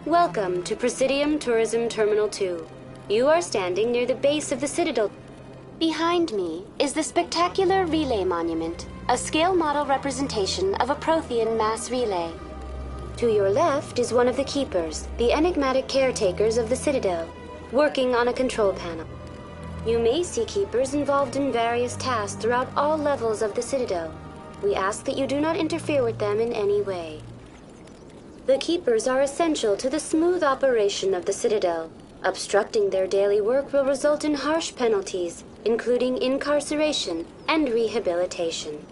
Welcome to Presidium Tourism Terminal 2. You are standing near the base of the Citadel. Behind me is the spectacular Relay Monument, a scale model representation of a Prothean mass relay. To your left is one of the Keepers, the enigmatic caretakers of the Citadel, working on a control panel. You may see Keepers involved in various tasks throughout all levels of the Citadel. We ask that you do not interfere with them in any way. The Keepers are essential to the smooth operation of the Citadel. Obstructing their daily work will result in harsh penalties, including incarceration and rehabilitation.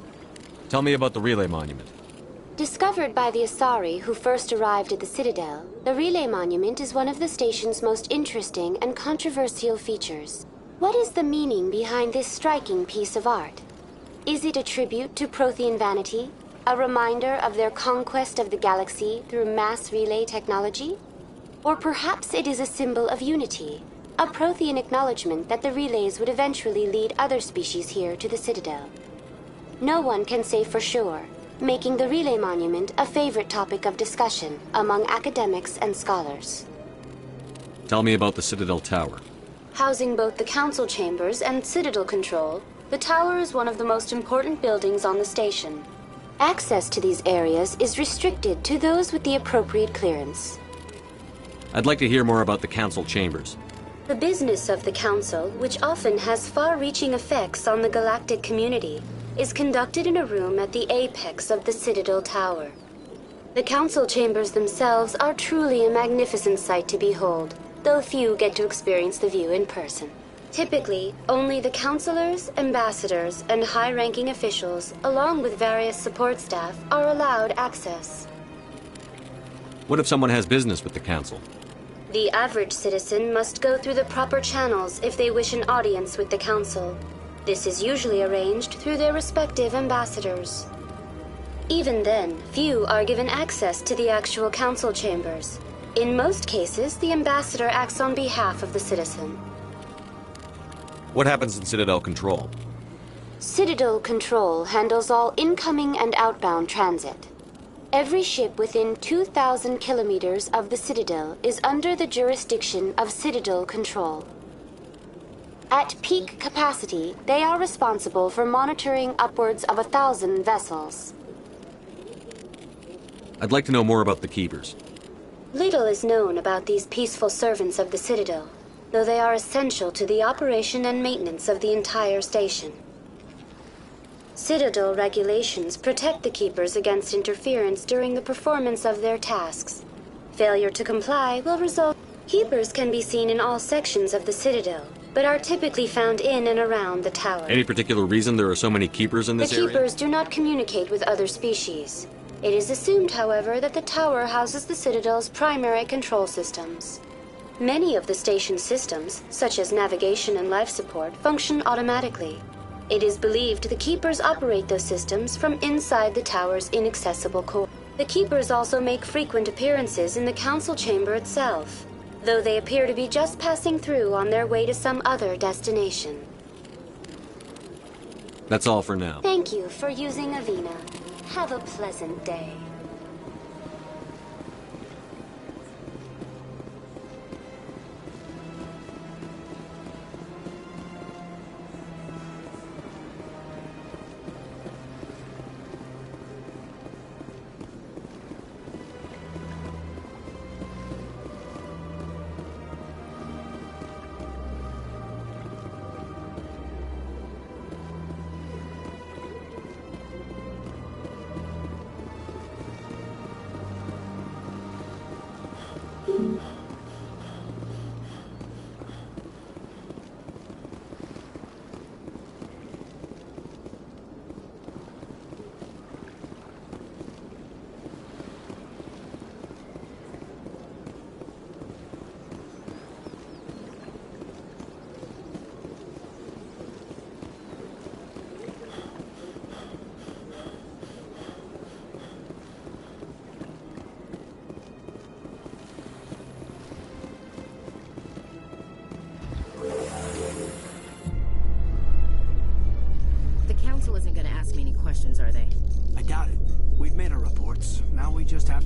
Tell me about the Relay Monument. Discovered by the Asari who first arrived at the Citadel, the Relay Monument is one of the station's most interesting and controversial features. What is the meaning behind this striking piece of art? Is it a tribute to Prothean vanity? A reminder of their conquest of the galaxy through mass relay technology? Or perhaps it is a symbol of unity, a Prothean acknowledgement that the relays would eventually lead other species here to the Citadel. No one can say for sure, making the Relay Monument a favorite topic of discussion among academics and scholars. Tell me about the Citadel Tower. Housing both the Council Chambers and Citadel Control, the tower is one of the most important buildings on the station. Access to these areas is restricted to those with the appropriate clearance. I'd like to hear more about the Council Chambers. The business of the Council, which often has far-reaching effects on the galactic community, is conducted in a room at the apex of the Citadel Tower. The Council Chambers themselves are truly a magnificent sight to behold, though few get to experience the view in person. Typically, only the councilors, ambassadors, and high-ranking officials, along with various support staff, are allowed access. What if someone has business with the Council? The average citizen must go through the proper channels if they wish an audience with the Council. This is usually arranged through their respective ambassadors. Even then, few are given access to the actual Council Chambers. In most cases, the ambassador acts on behalf of the citizen. What happens in Citadel Control? Citadel Control handles all incoming and outbound transit. Every ship within 2,000 kilometers of the Citadel is under the jurisdiction of Citadel Control. At peak capacity, they are responsible for monitoring upwards of 1,000 vessels. I'd like to know more about the Keepers. Little is known about these peaceful servants of the Citadel, though they are essential to the operation and maintenance of the entire station. Citadel regulations protect the Keepers against interference during the performance of their tasks. Failure to comply will result. Keepers can be seen in all sections of the Citadel, but are typically found in and around the tower. Any particular reason there are so many Keepers in this area? The Keepers do not communicate with other species. It is assumed, however, that the tower houses the Citadel's primary control systems. Many of the station's systems, such as navigation and life support, function automatically. It is believed the Keepers operate those systems from inside the tower's inaccessible core. The Keepers also make frequent appearances in the Council Chamber itself, though they appear to be just passing through on their way to some other destination. That's all for now. Thank you for using Avina. Have a pleasant day.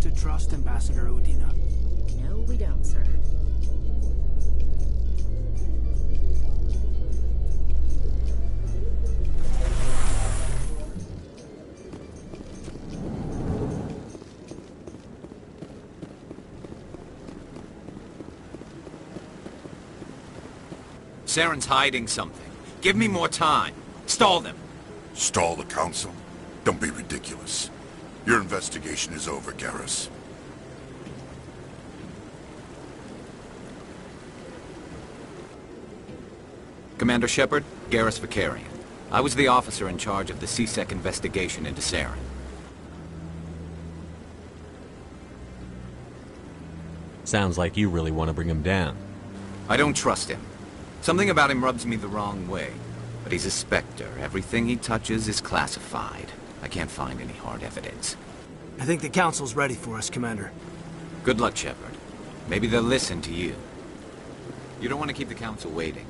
have to trust Ambassador Udina. No, we don't, sir. Saren's hiding something. Give me more time. Stall them. Stall the Council? Don't be ridiculous. Your investigation is over, Garrus. Commander Shepard, Garrus Vakarian. I was the officer in charge of the C-Sec investigation into Saren. Sounds like you really want to bring him down. I don't trust him. Something about him rubs me the wrong way. But he's a Spectre. Everything he touches is classified. I can't find any hard evidence. I think the Council's ready for us, Commander. Good luck, Shepard. Maybe they'll listen to you. You don't want to keep the Council waiting.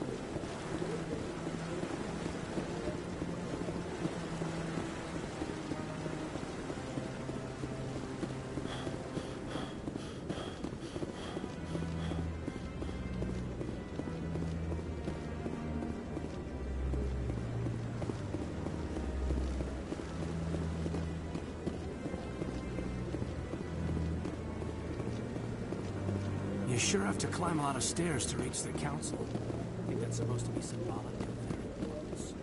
You sure have to climb a lot of stairs to reach the Council. I think that's supposed to be symbolic of their importance.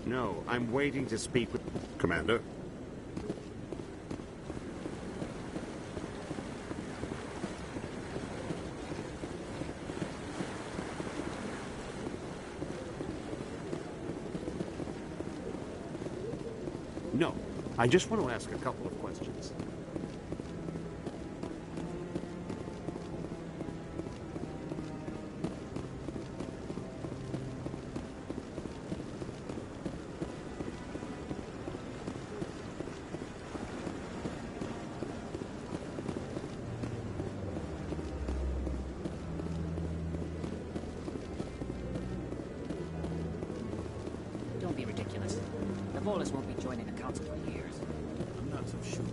No, I'm waiting to speak with... Commander? No, I just want to ask a couple of questions. Don't be ridiculous. The Volus won't be joining the Council for years. I'm not so sure.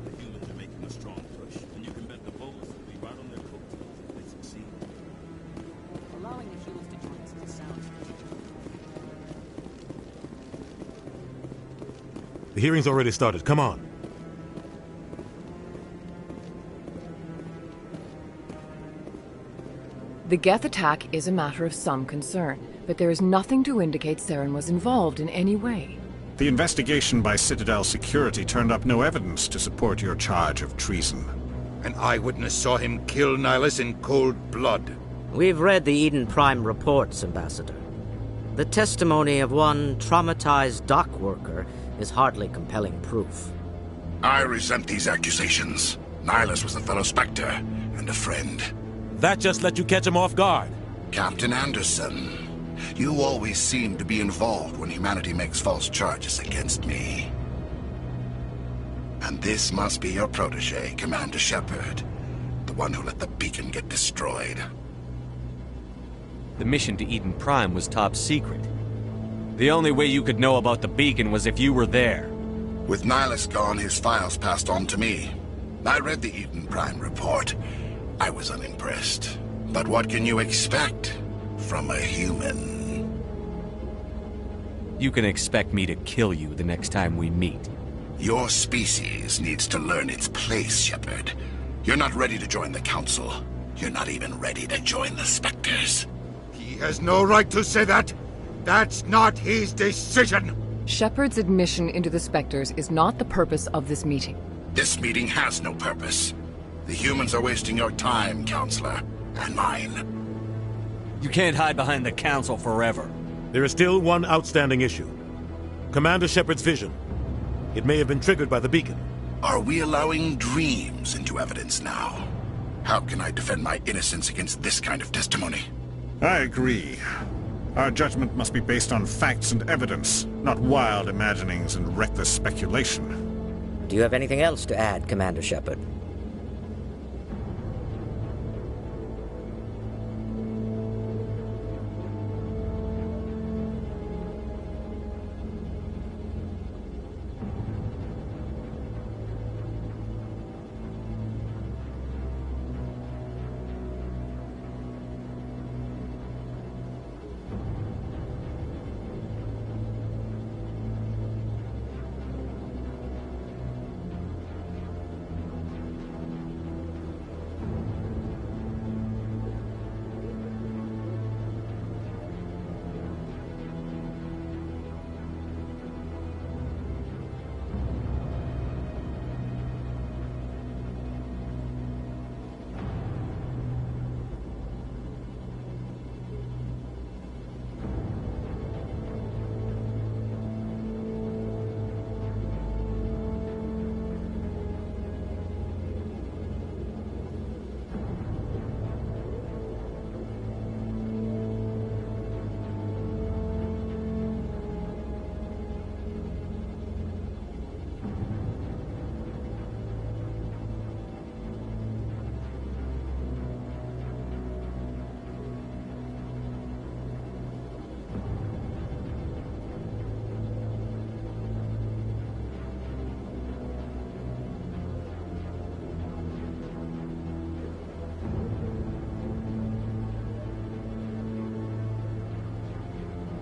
The humans are making a strong push, and you can bet the Volus will be right on their coattails if they succeed. Allowing the humans to join us is sound strategic. The hearing's already started. Come on. The Geth attack is a matter of some concern, but there is nothing to indicate Saren was involved in any way. The investigation by Citadel Security turned up no evidence to support your charge of treason. An eyewitness saw him kill Nihilus in cold blood. We've read the Eden Prime reports, Ambassador. The testimony of one traumatized dock worker is hardly compelling proof. I resent these accusations. Nihilus was a fellow Spectre and a friend. That just let you catch him off guard. Captain Anderson, you always seem to be involved when humanity makes false charges against me. And this must be your protege, Commander Shepard. The one who let the beacon get destroyed. The mission to Eden Prime was top secret. The only way you could know about the beacon was if you were there. With Nihilus gone, his files passed on to me. I read the Eden Prime report. I was unimpressed. But what can you expect from a human? You can expect me to kill you the next time we meet. Your species needs to learn its place, Shepard. You're not ready to join the Council. You're not even ready to join the Spectres. He has no right to say that. That's not his decision. Shepard's admission into the Spectres is not the purpose of this meeting. This meeting has no purpose. The humans are wasting your time, Counselor, and mine. You can't hide behind the Council forever. There is still one outstanding issue. Commander Shepard's vision. It may have been triggered by the beacon. Are we allowing dreams into evidence now? How can I defend my innocence against this kind of testimony? I agree. Our judgment must be based on facts and evidence, not wild imaginings and reckless speculation. Do you have anything else to add, Commander Shepard?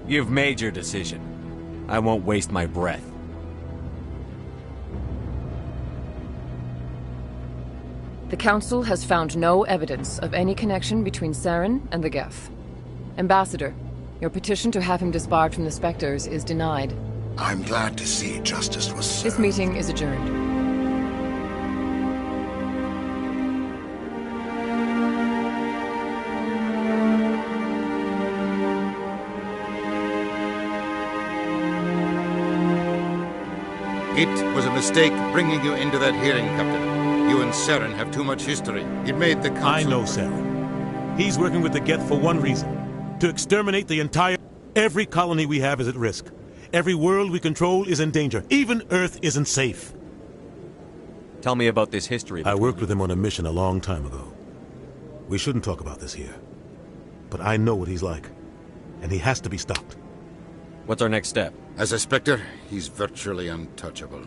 You've made your decision. I won't waste my breath. The Council has found no evidence of any connection between Saren and the Geth. Ambassador, your petition to have him disbarred from the Spectres is denied. I'm glad to see justice was served. This meeting is adjourned. It was a mistake bringing you into that hearing, Captain. You and Saren have too much history. It made the Council... I know Saren. He's working with the Geth for one reason. To exterminate the entire... Every colony we have is at risk. Every world we control is in danger. Even Earth isn't safe. Tell me about this history. I worked with him on a mission a long time ago. We shouldn't talk about this here. But I know what he's like. And he has to be stopped. What's our next step? As a Spectre, he's virtually untouchable.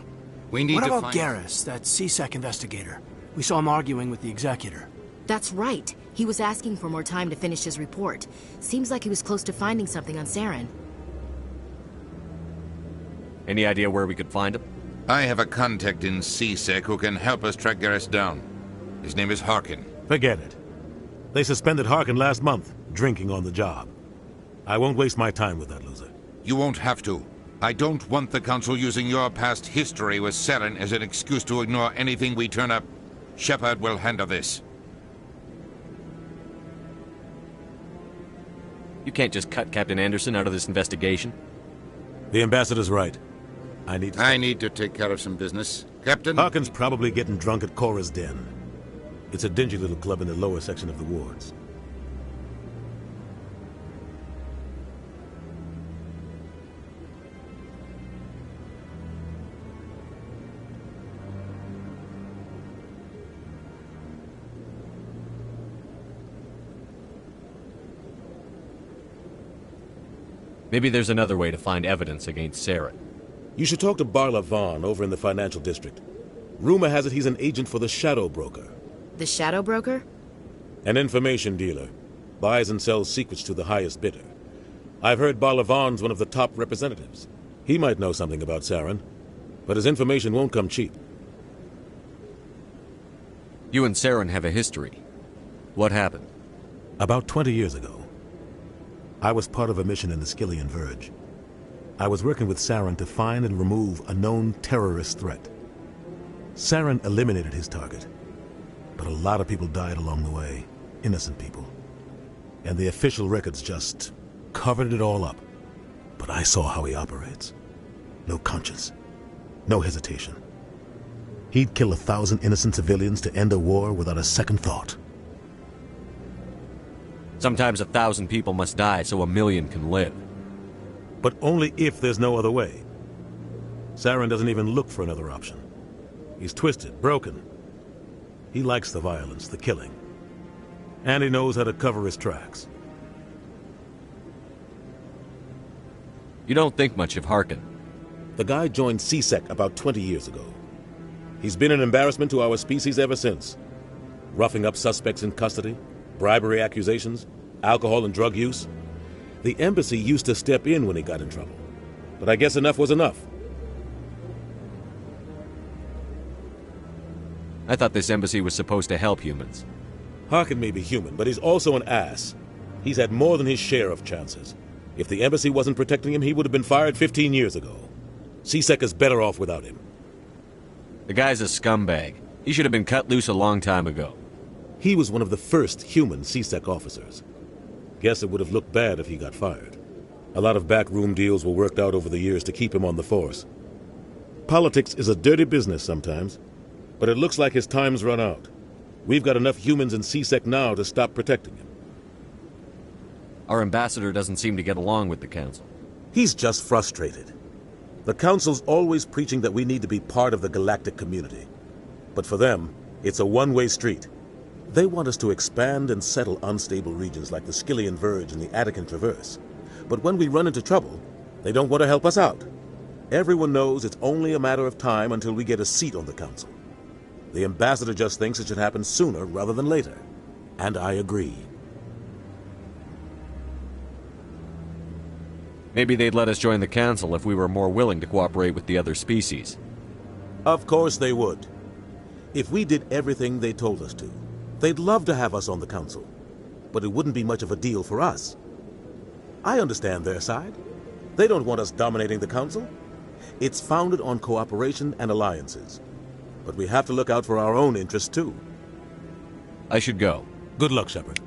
We need to find... What about Garrus, that C-Sec investigator? We saw him arguing with the Executor. That's right. He was asking for more time to finish his report. Seems like he was close to finding something on Saren. Any idea where we could find him? I have a contact in C-Sec who can help us track Garrus down. His name is Harkin. Forget it. They suspended Harkin last month, drinking on the job. I won't waste my time with that loser. You won't have to. I don't want the Council using your past history with Saren as an excuse to ignore anything we turn up. Shepard will handle this. You can't just cut Captain Anderson out of this investigation. The Ambassador's right. I need to take care of some business. Captain? Harkin's probably getting drunk at Cora's Den. It's a dingy little club in the lower section of the wards. Maybe there's another way to find evidence against Saren. You should talk to Barla Vaughn over in the financial district. Rumor has it he's an agent for the Shadow Broker. The Shadow Broker? An information dealer. Buys and sells secrets to the highest bidder. I've heard Barla Vaughn's one of the top representatives. He might know something about Saren, but his information won't come cheap. You and Saren have a history. What happened? About 20 years ago. I was part of a mission in the Skillian Verge. I was working with Saren to find and remove a known terrorist threat. Saren eliminated his target, but a lot of people died along the way, innocent people. And the official records just covered it all up. But I saw how he operates. No conscience, no hesitation. He'd kill 1,000 innocent civilians to end a war without a second thought. Sometimes 1,000 people must die so 1,000,000 can live. But only if there's no other way. Saren doesn't even look for another option. He's twisted, broken. He likes the violence, the killing. And he knows how to cover his tracks. You don't think much of Harkin. The guy joined C-Sec about 20 years ago. He's been an embarrassment to our species ever since. Roughing up suspects in custody, bribery accusations, alcohol and drug use. The embassy used to step in when he got in trouble. But I guess enough was enough. I thought this embassy was supposed to help humans. Harkin may be human, but he's also an ass. He's had more than his share of chances. If the embassy wasn't protecting him, he would have been fired 15 years ago. C-Sec is better off without him. The guy's a scumbag. He should have been cut loose a long time ago. He was one of the first human C-Sec officers. Guess it would have looked bad if he got fired. A lot of backroom deals were worked out over the years to keep him on the force. Politics is a dirty business sometimes, but it looks like his time's run out. We've got enough humans in C-Sec now to stop protecting him. Our ambassador doesn't seem to get along with the Council. He's just frustrated. The Council's always preaching that we need to be part of the galactic community. But for them, it's a one-way street. They want us to expand and settle unstable regions like the Skillian Verge and the Attican Traverse. But when we run into trouble, they don't want to help us out. Everyone knows it's only a matter of time until we get a seat on the Council. The ambassador just thinks it should happen sooner rather than later. And I agree. Maybe they'd let us join the Council if we were more willing to cooperate with the other species. Of course they would. If we did everything they told us to, they'd love to have us on the Council. But it wouldn't be much of a deal for us. I understand their side. They don't want us dominating the Council. It's founded on cooperation and alliances. But we have to look out for our own interests, too. I should go. Good luck, Shepard.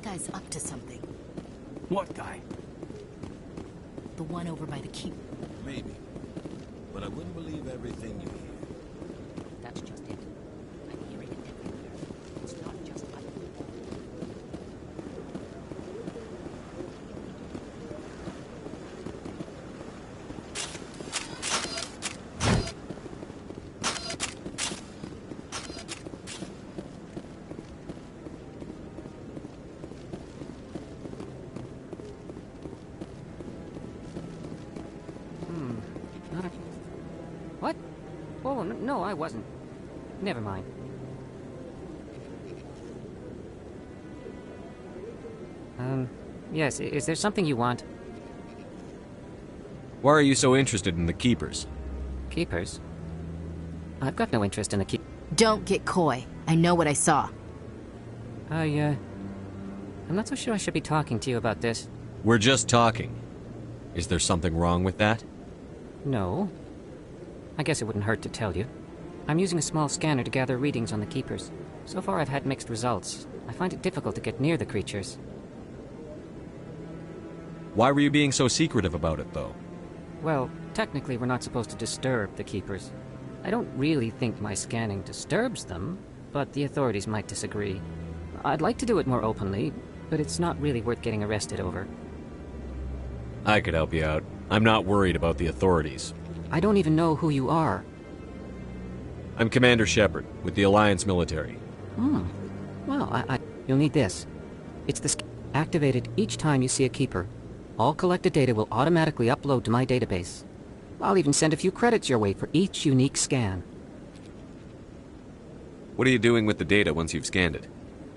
Guy's up to something. What guy? The one over by the keep. Maybe. But I wouldn't believe everything you hear. That's just it. I'm hearing it everywhere. It's not just like... What? Oh, no, I wasn't. Never mind. Yes, is there something you want? Why are you so interested in the Keepers? Keepers? I've got no interest in the Don't get coy. I know what I saw. I'm not so sure I should be talking to you about this. We're just talking. Is there something wrong with that? No. I guess it wouldn't hurt to tell you. I'm using a small scanner to gather readings on the Keepers. So far I've had mixed results. I find it difficult to get near the creatures. Why were you being so secretive about it, though? Well, technically we're not supposed to disturb the Keepers. I don't really think my scanning disturbs them, but the authorities might disagree. I'd like to do it more openly, but it's not really worth getting arrested over. I could help you out. I'm not worried about the authorities. I don't even know who you are. I'm Commander Shepard, with the Alliance military. Well, you'll need this. It's the activated each time you see a Keeper. All collected data will automatically upload to my database. I'll even send a few credits your way for each unique scan. What are you doing with the data once you've scanned it?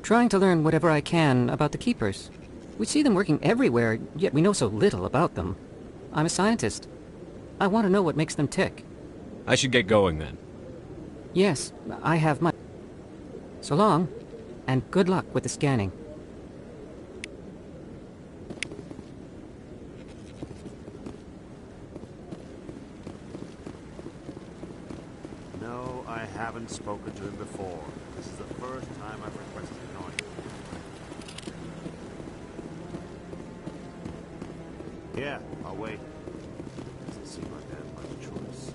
Trying to learn whatever I can about the Keepers. We see them working everywhere, yet we know so little about them. I'm a scientist. I want to know what makes them tick. I should get going then. Yes, I have my... So long, and good luck with the scanning. No, I haven't spoken to him before. This is the first time I've requested knowing. Yeah, I'll wait. Doesn't seem like I have much choice.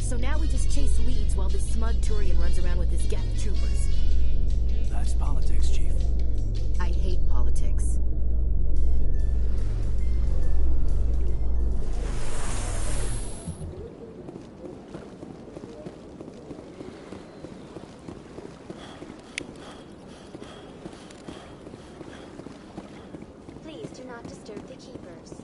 So now we just chase leads while this smug Turian runs around with his Geth troopers. That's politics, Chief. I hate politics. Please do not disturb the keepers.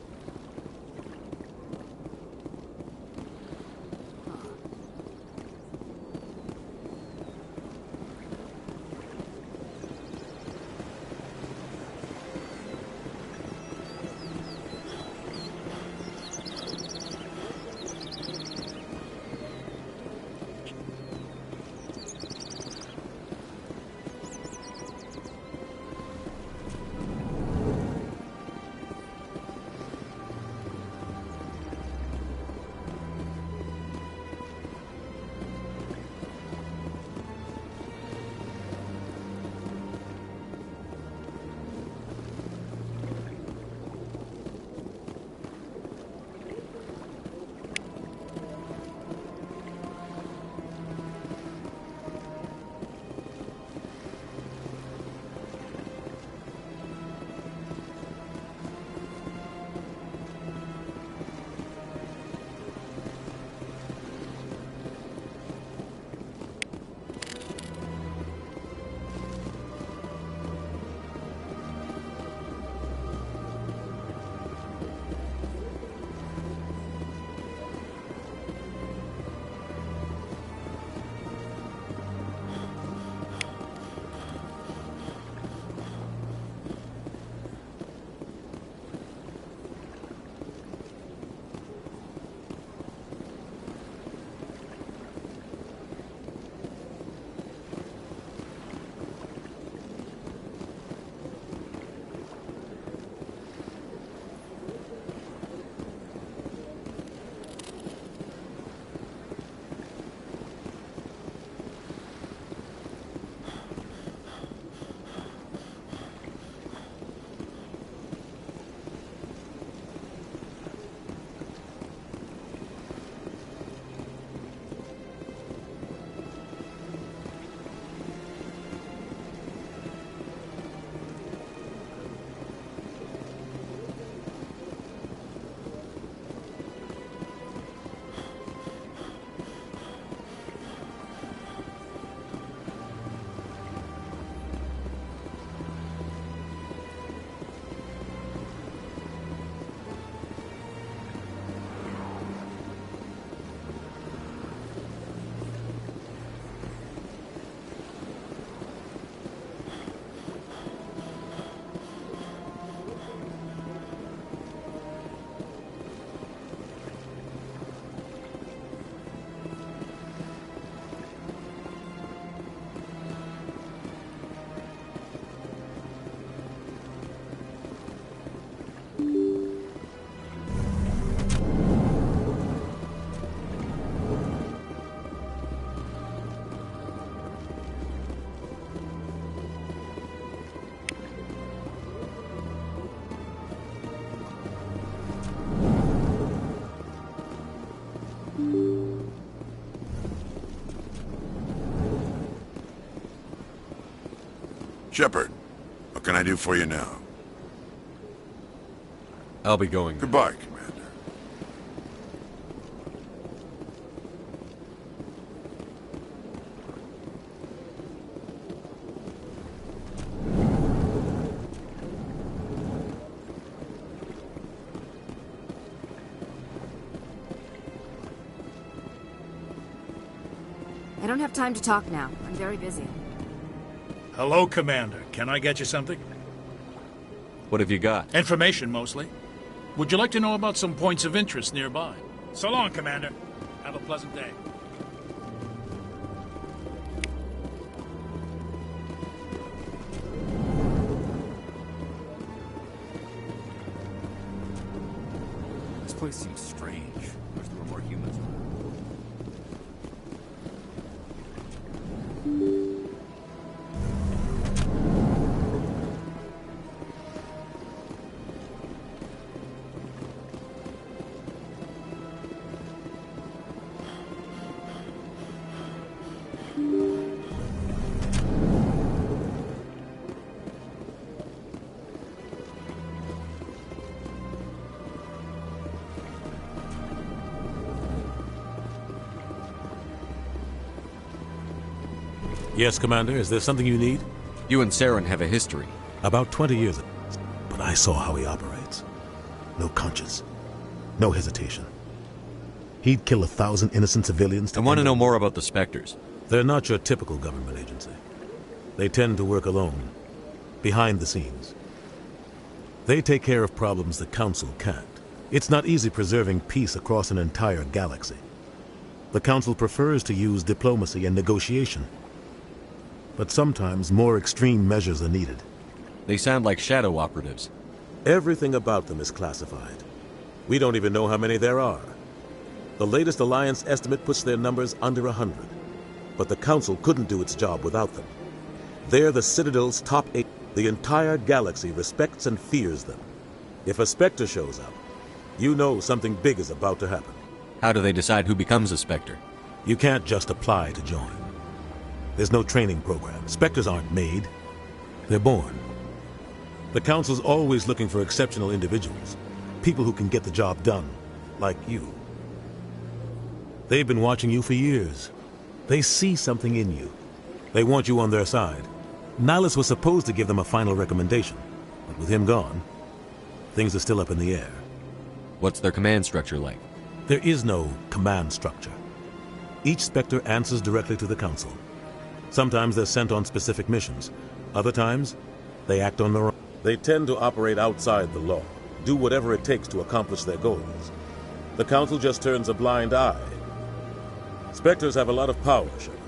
Shepard, what can I do for you now? I'll be going. Goodbye, Commander. I don't have time to talk now. I'm very busy. Hello, Commander. Can I get you something? What have you got? Information, mostly. Would you like to know about some points of interest nearby? So long, Commander. Have a pleasant day. This place seems strange. Wish there were more humans around. Yes, Commander. Is there something you need? You and Saren have a history. About 20 years ago. But I saw how he operates. No conscience. No hesitation. He'd kill 1,000 innocent civilians to... I want to know more about the Spectres. They're not your typical government agency. They tend to work alone, behind the scenes. They take care of problems the Council can't. It's not easy preserving peace across an entire galaxy. The Council prefers to use diplomacy and negotiation. But sometimes more extreme measures are needed. They sound like shadow operatives. Everything about them is classified. We don't even know how many there are. The latest Alliance estimate puts their numbers under 100. But the Council couldn't do its job without them. They're the Citadel's top 8. The entire galaxy respects and fears them. If a Spectre shows up, you know something big is about to happen. How do they decide who becomes a Spectre? You can't just apply to join. There's no training program. Spectres aren't made. They're born. The Council's always looking for exceptional individuals. People who can get the job done. Like you. They've been watching you for years. They see something in you. They want you on their side. Nihilus was supposed to give them a final recommendation. But with him gone, things are still up in the air. What's their command structure like? There is no command structure. Each Spectre answers directly to the Council. Sometimes they're sent on specific missions. Other times, they act on their own. They tend to operate outside the law, do whatever it takes to accomplish their goals. The Council just turns a blind eye. Spectres have a lot of power, Shepard.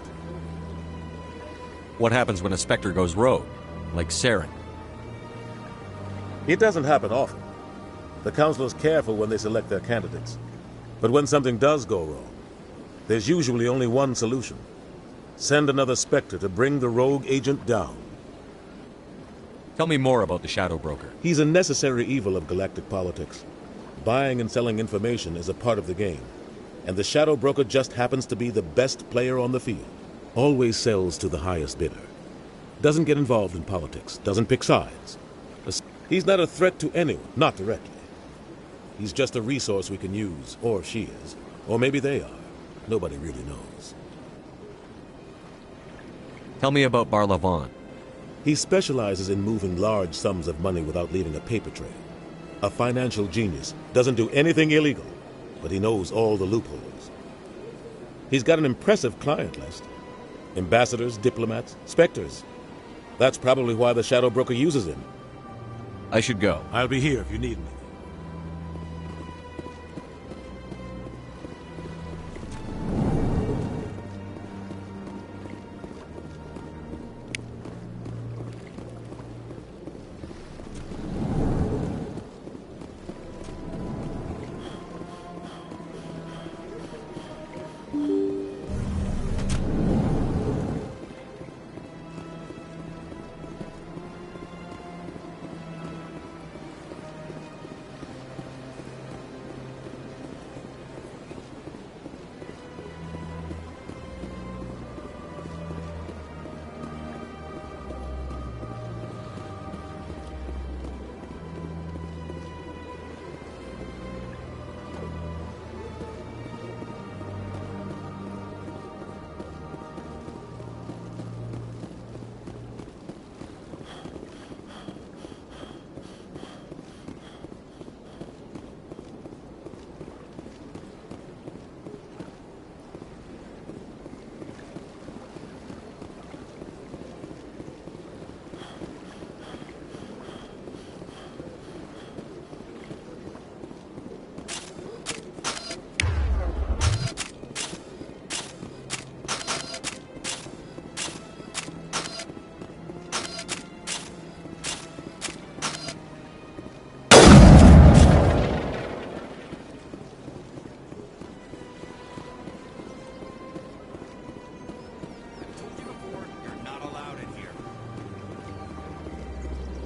What happens when a Spectre goes rogue, like Saren? It doesn't happen often. The Council is careful when they select their candidates. But when something does go wrong, there's usually only one solution. Send another Spectre to bring the rogue agent down. Tell me more about the Shadow Broker. He's a necessary evil of galactic politics. Buying and selling information is a part of the game. And the Shadow Broker just happens to be the best player on the field. Always sells to the highest bidder. Doesn't get involved in politics. Doesn't pick sides. He's not a threat to anyone, not directly. He's just a resource we can use, or she is. Or maybe they are. Nobody really knows. Tell me about Barlavon. He specializes in moving large sums of money without leaving a paper trail. A financial genius. Doesn't do anything illegal, but he knows all the loopholes. He's got an impressive client list. Ambassadors, diplomats, Spectres. That's probably why the Shadow Broker uses him. I should go. I'll be here if you need me.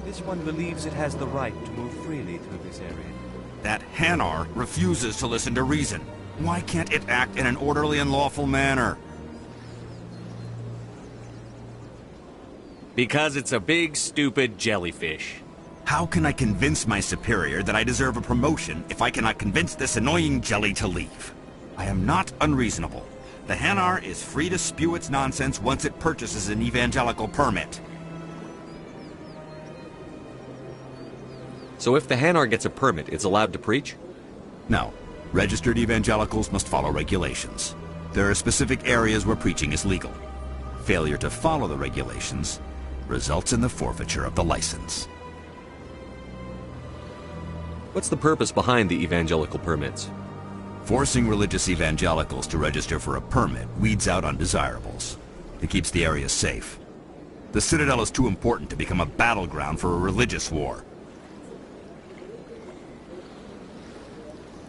This one believes it has the right to move freely through this area. That Hanar refuses to listen to reason. Why can't it act in an orderly and lawful manner? Because it's a big, stupid jellyfish. How can I convince my superior that I deserve a promotion if I cannot convince this annoying jelly to leave? I am not unreasonable. The Hanar is free to spew its nonsense once it purchases an evangelical permit. So if the Hanar gets a permit, it's allowed to preach? No. Registered evangelicals must follow regulations. There are specific areas where preaching is legal. Failure to follow the regulations results in the forfeiture of the license. What's the purpose behind the evangelical permits? Forcing religious evangelicals to register for a permit weeds out undesirables. It keeps the area safe. The Citadel is too important to become a battleground for a religious war.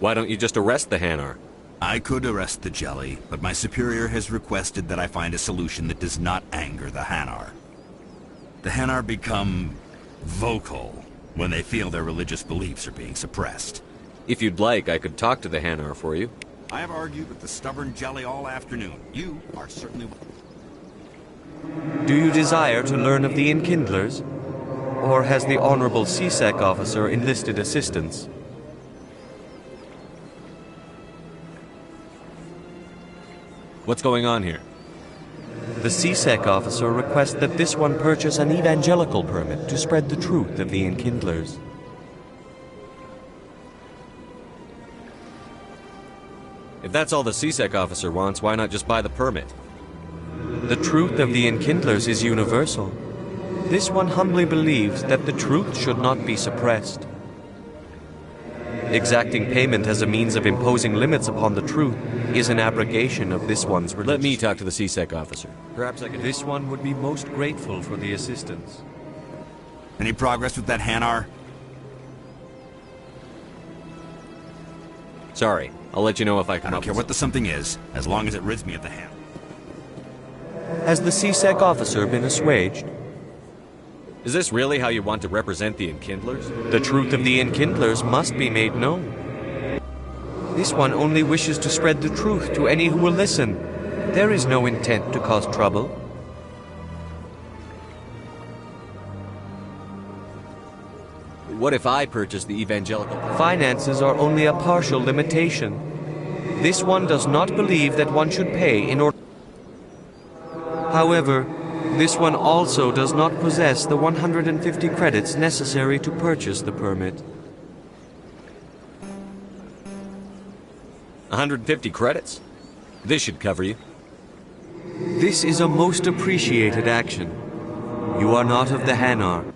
Why don't you just arrest the Hanar? I could arrest the Jelly, but my superior has requested that I find a solution that does not anger the Hanar. The Hanar become vocal when they feel their religious beliefs are being suppressed. If you'd like, I could talk to the Hanar for you. I have argued with the stubborn Jelly all afternoon. You are certainly... Do you desire to learn of the Enkindlers? Or has the Honorable C-Sec officer enlisted assistance? What's going on here? The C-Sec officer requests that this one purchase an evangelical permit to spread the truth of the Enkindlers. If that's all the C-Sec officer wants, why not just buy the permit? The truth of the Enkindlers is universal. This one humbly believes that the truth should not be suppressed. Exacting payment as a means of imposing limits upon the truth is an abrogation of this one's religion. Let me talk to the C-Sec officer. Perhaps I could... This one would be most grateful for the assistance. Any progress with that Hanar? Sorry. I'll let you know if I come I don't care what the something is, as long as it rids me of the Hanar. Has the C-Sec officer been assuaged? Is this really how you want to represent the Enkindlers? The truth of the Enkindlers must be made known. This one only wishes to spread the truth to any who will listen. There is no intent to cause trouble. What if I purchase the evangelical? Finances are only a partial limitation. This one does not believe that one should pay in order... However, this one also does not possess the 150 credits necessary to purchase the permit. 150 credits? This should cover you. This is a most appreciated action. You are not of the Hanar.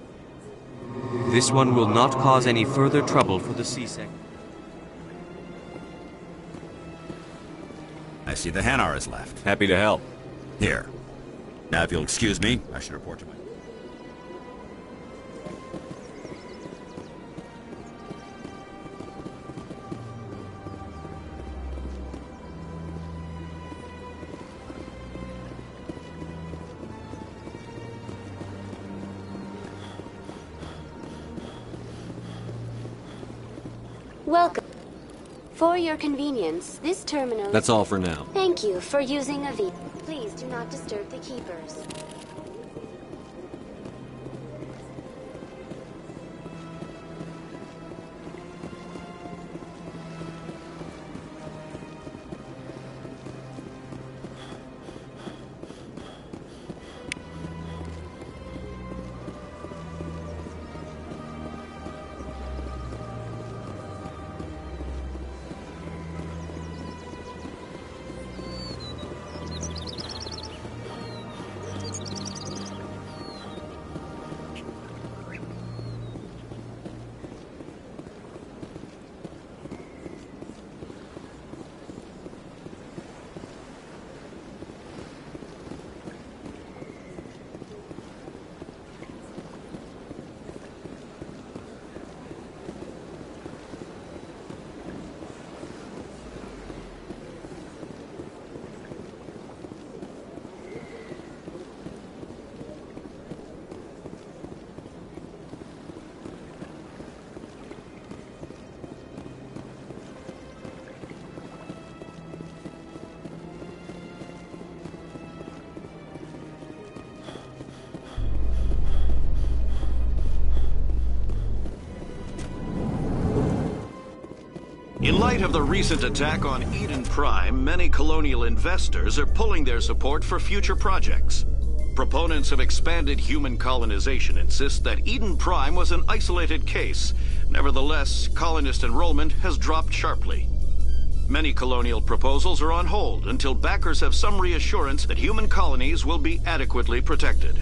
This one will not cause any further trouble for the C-Sec. I see the Hanar is left. Happy to help. Here. Now, if you'll excuse me, I should report to my... Welcome. For your convenience, this terminal... That's all for now. Thank you for using a V. Please do not disturb the keepers. In light of the recent attack on Eden Prime, many colonial investors are pulling their support for future projects. Proponents of expanded human colonization insist that Eden Prime was an isolated case. Nevertheless, colonist enrollment has dropped sharply. Many colonial proposals are on hold until backers have some reassurance that human colonies will be adequately protected.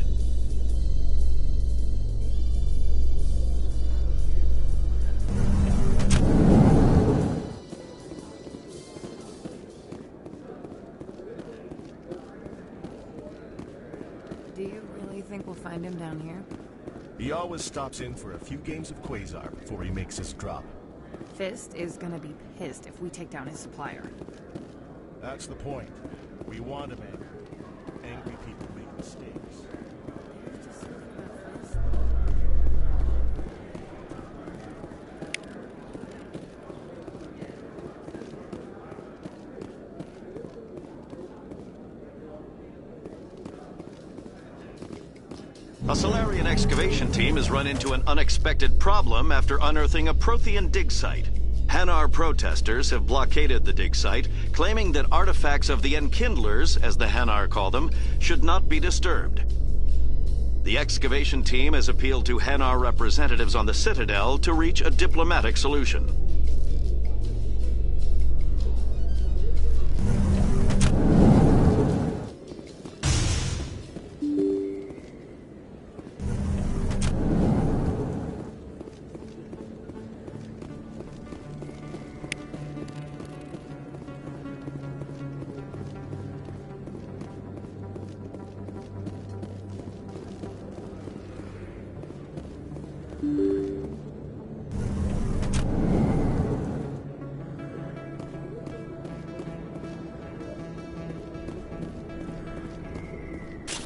Do you really think we'll find him down here? He always stops in for a few games of Quasar before he makes his drop. Fist is gonna be pissed if we take down his supplier. That's the point. We want him angry. Angry people make mistakes. A Solarian excavation team has run into an unexpected problem after unearthing a Prothean dig site. Hanar protesters have blockaded the dig site, claiming that artifacts of the Enkindlers, as the Hanar call them, should not be disturbed. The excavation team has appealed to Hanar representatives on the Citadel to reach a diplomatic solution.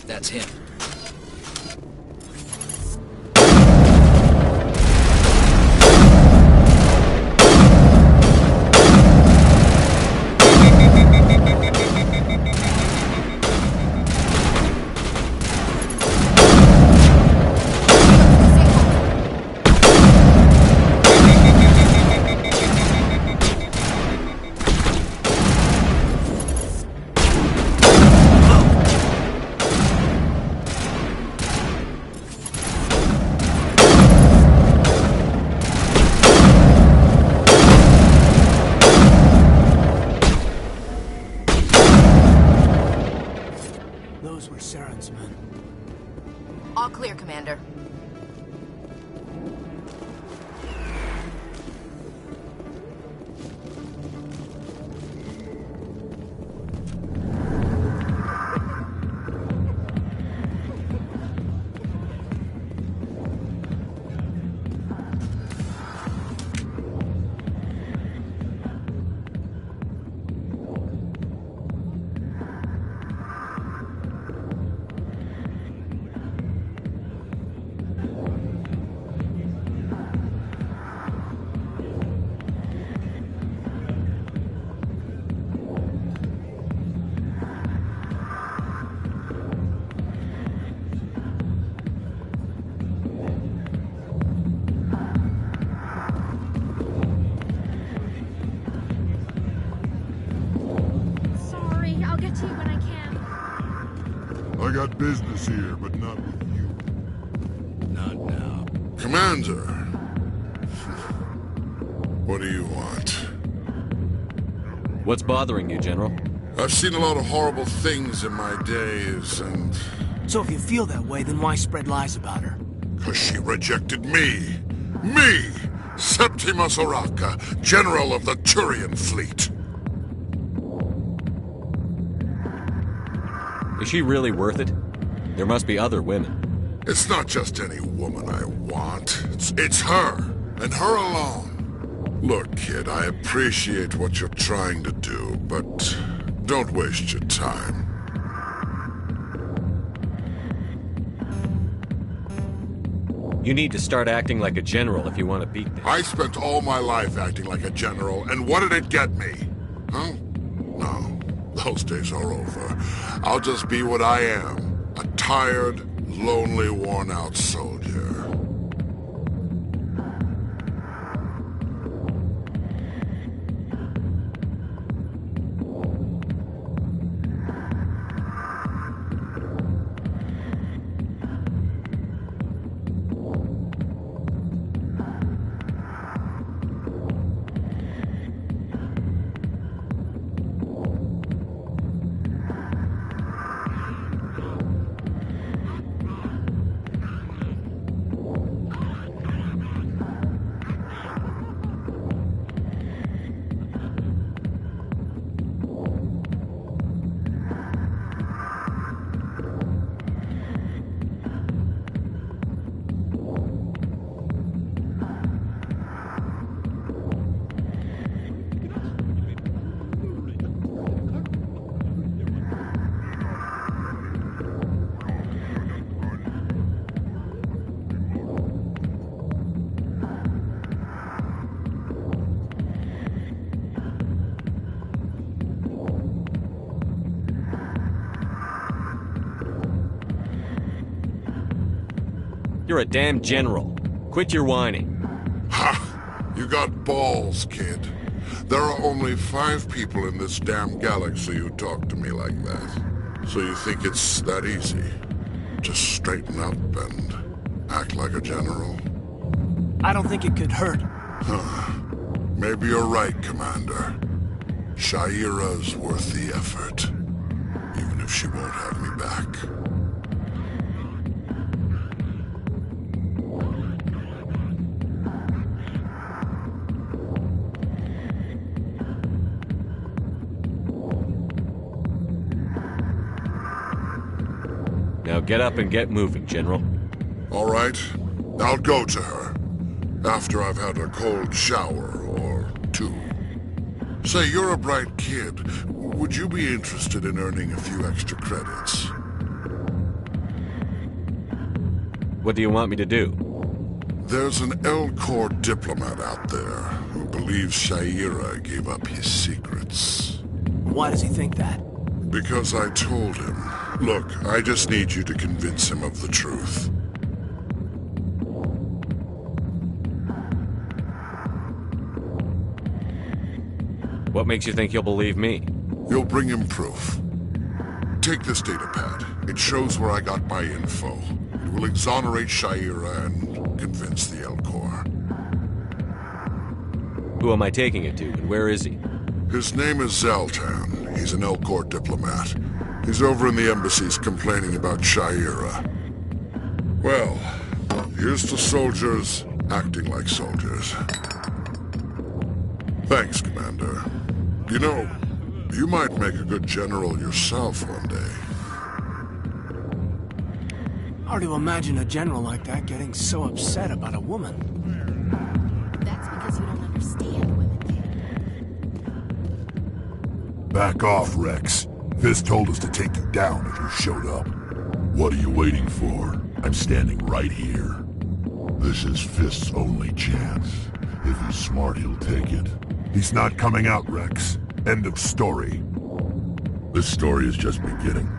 That's him. Those were Saren's men. All clear, Commander. I got business here, but not with you. Not now. Commander! What do you want? What's bothering you, General? I've seen a lot of horrible things in my days, and... So if you feel that way, then why spread lies about her? 'Cause she rejected me! Me! Septimus Oraka, General of the Turian Fleet! Is she really worth it? There must be other women. It's not just any woman I want. It's her, and her alone. Look, kid, I appreciate what you're trying to do, but don't waste your time. You need to start acting like a general if you want to beat this. I spent all my life acting like a general, and what did it get me? Huh? No. Those days are over. I'll just be what I am. A tired, lonely, worn-out soldier. You're a damn general. Quit your whining. Ha! You got balls, kid. There are only 5 people in this damn galaxy who talk to me like that. So you think it's that easy? Just straighten up and act like a general? I don't think it could hurt. Huh. Maybe you're right, Commander. Sha'ira's worth the effort. Even if she won't have me back. Now get up and get moving, General. All right. I'll go to her. After I've had a cold shower or 2. Say, you're a bright kid. Would you be interested in earning a few extra credits? What do you want me to do? There's an Elcor diplomat out there who believes Sha'ira gave up his secrets. Why does he think that? Because I told him. Look, I just need you to convince him of the truth. What makes you think he'll believe me? You'll bring him proof. Take this data pad. It shows where I got my info. It will exonerate Sha'ira and convince the Elcor. Who am I taking it to, and where is he? His name is Zaltan. He's an Elcor diplomat. He's over in the embassies complaining about Sha'ira. Well, here's to soldiers acting like soldiers. Thanks, Commander. You know, you might make a good general yourself one day. Hard to imagine a general like that getting so upset about a woman. That's because you don't understand women, kid. Back off, Rex. Fisk told us to take you down if you showed up. What are you waiting for? I'm standing right here. This is Fisk's only chance. If he's smart, he'll take it. He's not coming out, Rex. End of story. This story is just beginning.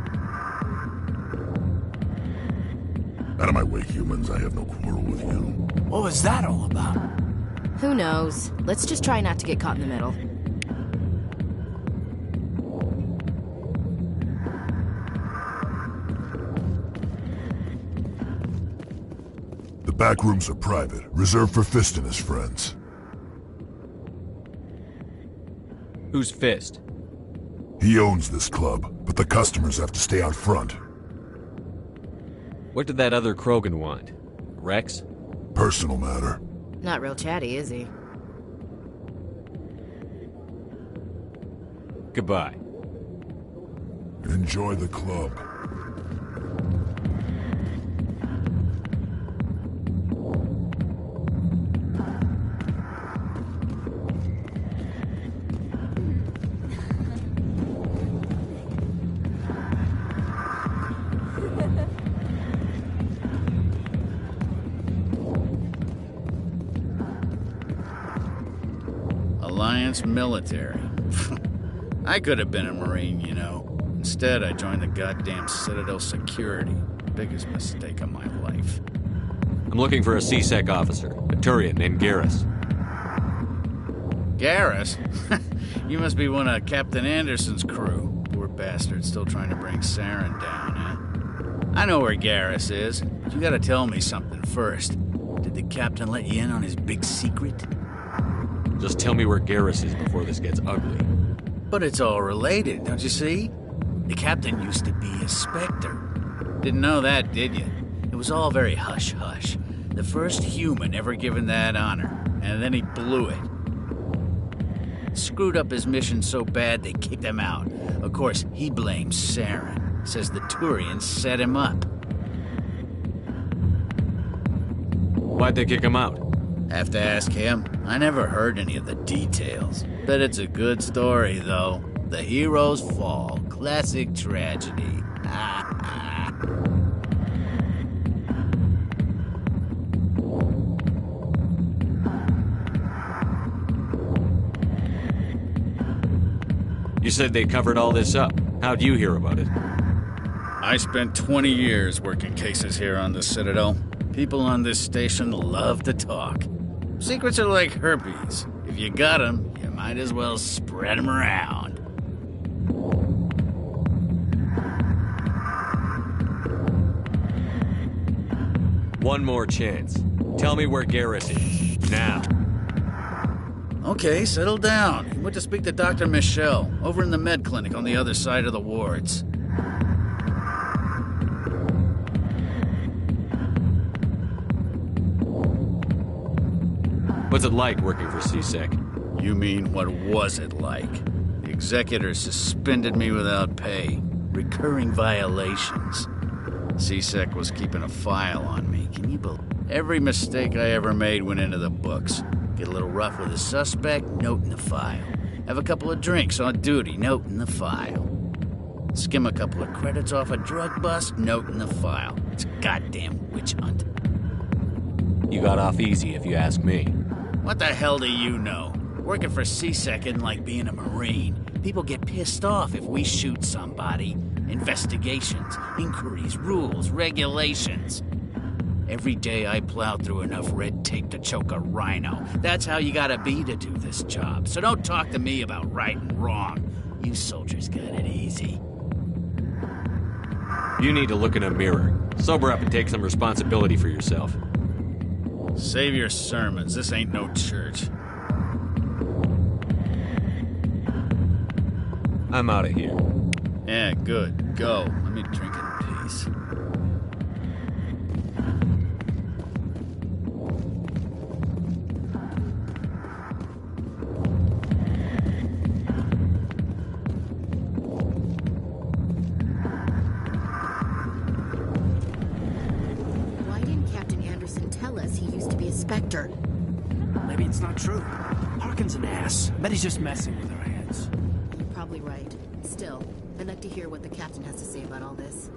Out of my way, humans. I have no quarrel with you. What was that all about? Who knows? Let's just try not to get caught in the middle. The back rooms are private, reserved for Fist and his friends. Who's Fist? He owns this club, but the customers have to stay out front. What did that other Krogan want? Rex? Personal matter. Not real chatty, is he? Goodbye. Enjoy the club. Alliance military. I could have been a Marine, you know. Instead, I joined the goddamn Citadel security. Biggest mistake of my life. I'm looking for a C-Sec officer, a Turian named Garrus. Garrus? You must be one of Captain Anderson's crew. Poor bastard, still trying to bring Saren down, huh? I know where Garrus is, but you gotta tell me something first. Did the captain let you in on his big secret? Just tell me where Garrus is before this gets ugly. But it's all related, don't you see? The captain used to be a Spectre. Didn't know that, did you? It was all very hush-hush. The first human ever given that honor, and then he blew it. Screwed up his mission so bad they kicked him out. Of course, he blames Saren. Says the Turians set him up. Why'd they kick him out? Have to ask him. I never heard any of the details. Bet it's a good story, though. The heroes fall. Classic tragedy. You said they covered all this up. How'd you hear about it? I spent 20 years working cases here on the Citadel. People on this station love to talk. Secrets are like herpes. If you got them, you might as well spread them around. One more chance. Tell me where Garrus is. Now. Okay, settle down. He went to speak to Dr. Michelle, over in the med clinic on the other side of the wards. What's it like working for CSEC? You mean, what was it like? The executors suspended me without pay. Recurring violations. CSEC was keeping a file on me. Can you believe? Every mistake I ever made went into the books. Get a little rough with a suspect, note in the file. Have a couple of drinks on duty, note in the file. Skim a couple of credits off a drug bust, note in the file. It's a goddamn witch hunt. You got off easy, if you ask me. What the hell do you know? Working for CSEC isn't like being a Marine. People get pissed off if we shoot somebody. Investigations, inquiries, rules, regulations. Every day I plow through enough red tape to choke a rhino. That's how you gotta be to do this job. So don't talk to me about right and wrong. You soldiers got it easy. You need to look in a mirror. Sober up and take some responsibility for yourself. Save your sermons. This ain't no church. I'm out of here. Yeah, good. Go. Let me drink in peace. Why didn't Captain Anderson tell us he used to be a Spectre? Maybe it's not true. Harkin's an ass. Bet he's just messing with our heads. You're probably right. Still, I'd like to hear what the captain has to say about all this.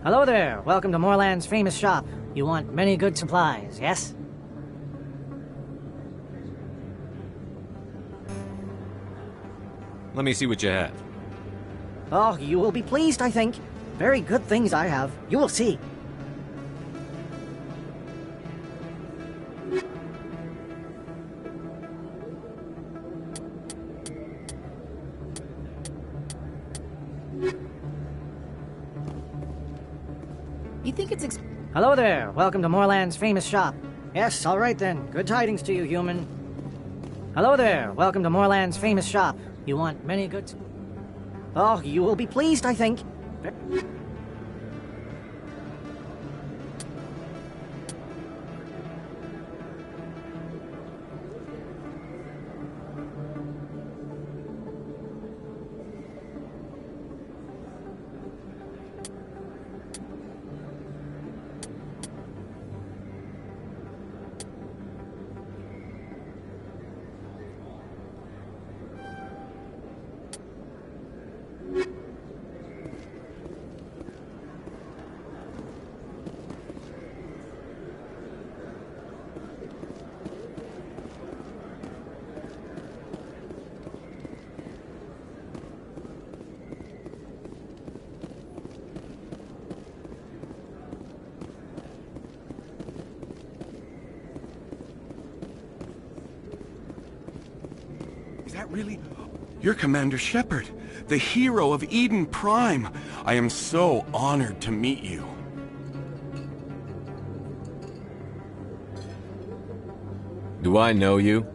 Hello there. Welcome to Moorland's famous shop. You want many good supplies, yes? Let me see what you have. Oh, you will be pleased, I think. Very good things I have. You will see. You think it's Hello there. Welcome to Moorland's famous shop. Yes, all right then. Good tidings to you, human. Hello there. Welcome to Moorland's famous shop. You want many good... Oh, you will be pleased, I think. Is that really... You're Commander Shepard, the hero of Eden Prime. I am so honored to meet you. Do I know you?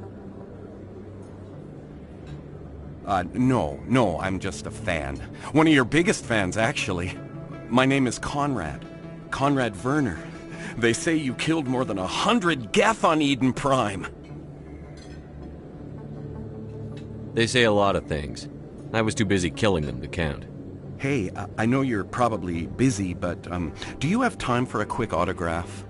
No, I'm just a fan. One of your biggest fans, actually. My name is Conrad. Conrad Werner. They say you killed more than 100 Geth on Eden Prime. They say a lot of things. I was too busy killing them to count. Hey, I know you're probably busy, but do you have time for a quick autograph?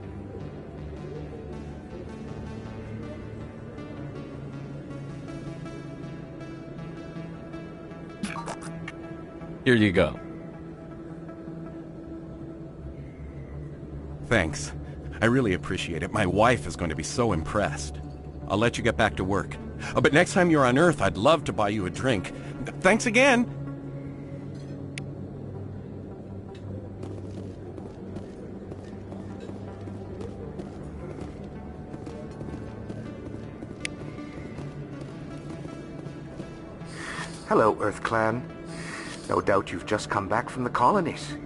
Here you go. Thanks. I really appreciate it. My wife is going to be so impressed. I'll let you get back to work. But next time you're on Earth, I'd love to buy you a drink. Thanks again! Hello, Earth Clan. No doubt you've just come back from the colonies.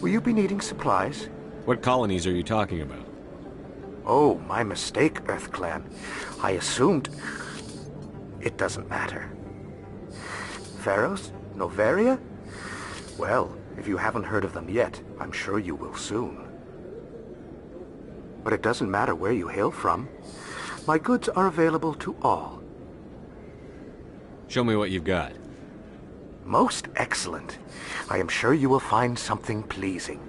Will you be needing supplies? What colonies are you talking about? Oh, my mistake, Earth Clan. I assumed... It doesn't matter. Pharaohs? Noveria? Well, if you haven't heard of them yet, I'm sure you will soon. But it doesn't matter where you hail from. My goods are available to all. Show me what you've got. Most excellent. I am sure you will find something pleasing.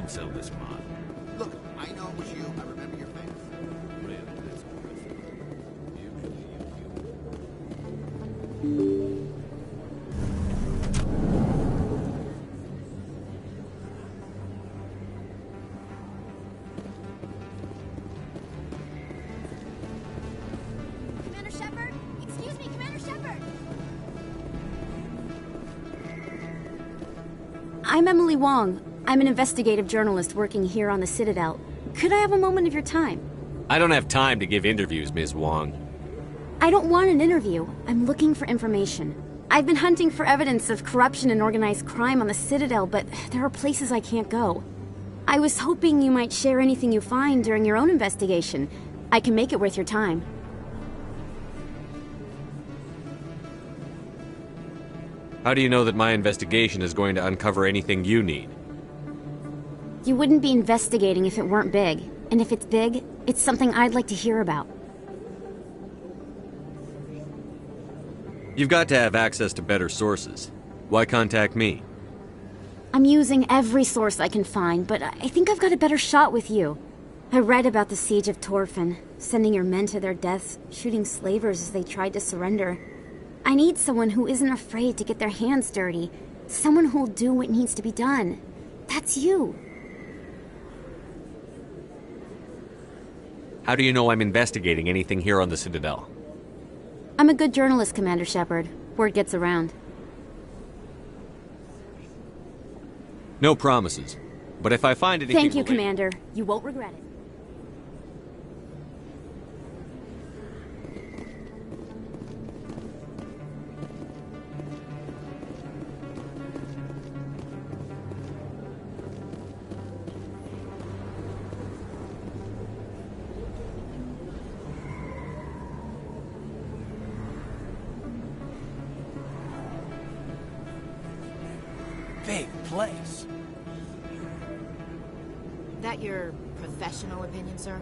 Sell this mod. Look, I know it was you. I remember your face. Commander Shepard? Excuse me, Commander Shepard! I'm Emily Wong. I'm an investigative journalist working here on the Citadel. Could I have a moment of your time? I don't have time to give interviews, Ms. Wong. I don't want an interview. I'm looking for information. I've been hunting for evidence of corruption and organized crime on the Citadel, but there are places I can't go. I was hoping you might share anything you find during your own investigation. I can make it worth your time. How do you know that my investigation is going to uncover anything you need? You wouldn't be investigating if it weren't big. And if it's big, it's something I'd like to hear about. You've got to have access to better sources. Why contact me? I'm using every source I can find, but I think I've got a better shot with you. I read about the siege of Torfin, sending your men to their deaths, shooting slavers as they tried to surrender. I need someone who isn't afraid to get their hands dirty. Someone who'll do what needs to be done. That's you. How do you know I'm investigating anything here on the Citadel? I'm a good journalist, Commander Shepard. Word gets around. No promises. But if I find anything... Thank you, Commander. You won't regret it. Big place. That your professional opinion, sir?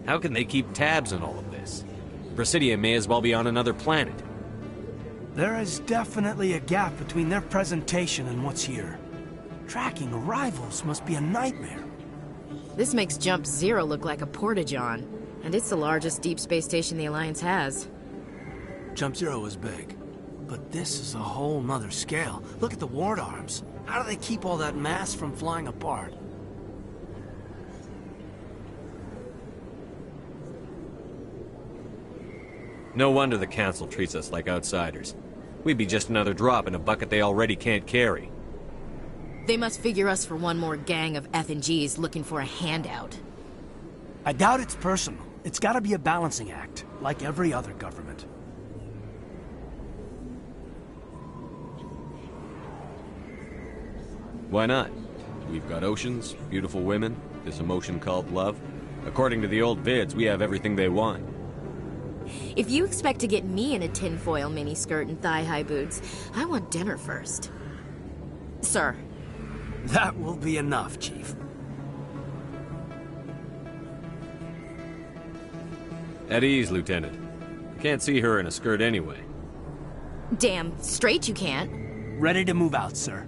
How can they keep tabs on all of this? Presidium may as well be on another planet. There is definitely a gap between their presentation and what's here. Tracking arrivals must be a nightmare. This makes Jump Zero look like a porta-john, and it's the largest deep space station the Alliance has. Jump Zero is big, but this is a whole nother scale. Look at the ward arms. How do they keep all that mass from flying apart? No wonder the Council treats us like outsiders. We'd be just another drop in a bucket they already can't carry. They must figure us for one more gang of F&Gs looking for a handout. I doubt it's personal. It's gotta be a balancing act, like every other government. Why not? We've got oceans, beautiful women, this emotion called love. According to the old vids, we have everything they want. If you expect to get me in a tinfoil miniskirt and thigh-high boots, I want dinner first. Sir. That will be enough, Chief. At ease, Lieutenant. I can't see her in a skirt anyway. Damn straight you can't. Ready to move out, sir.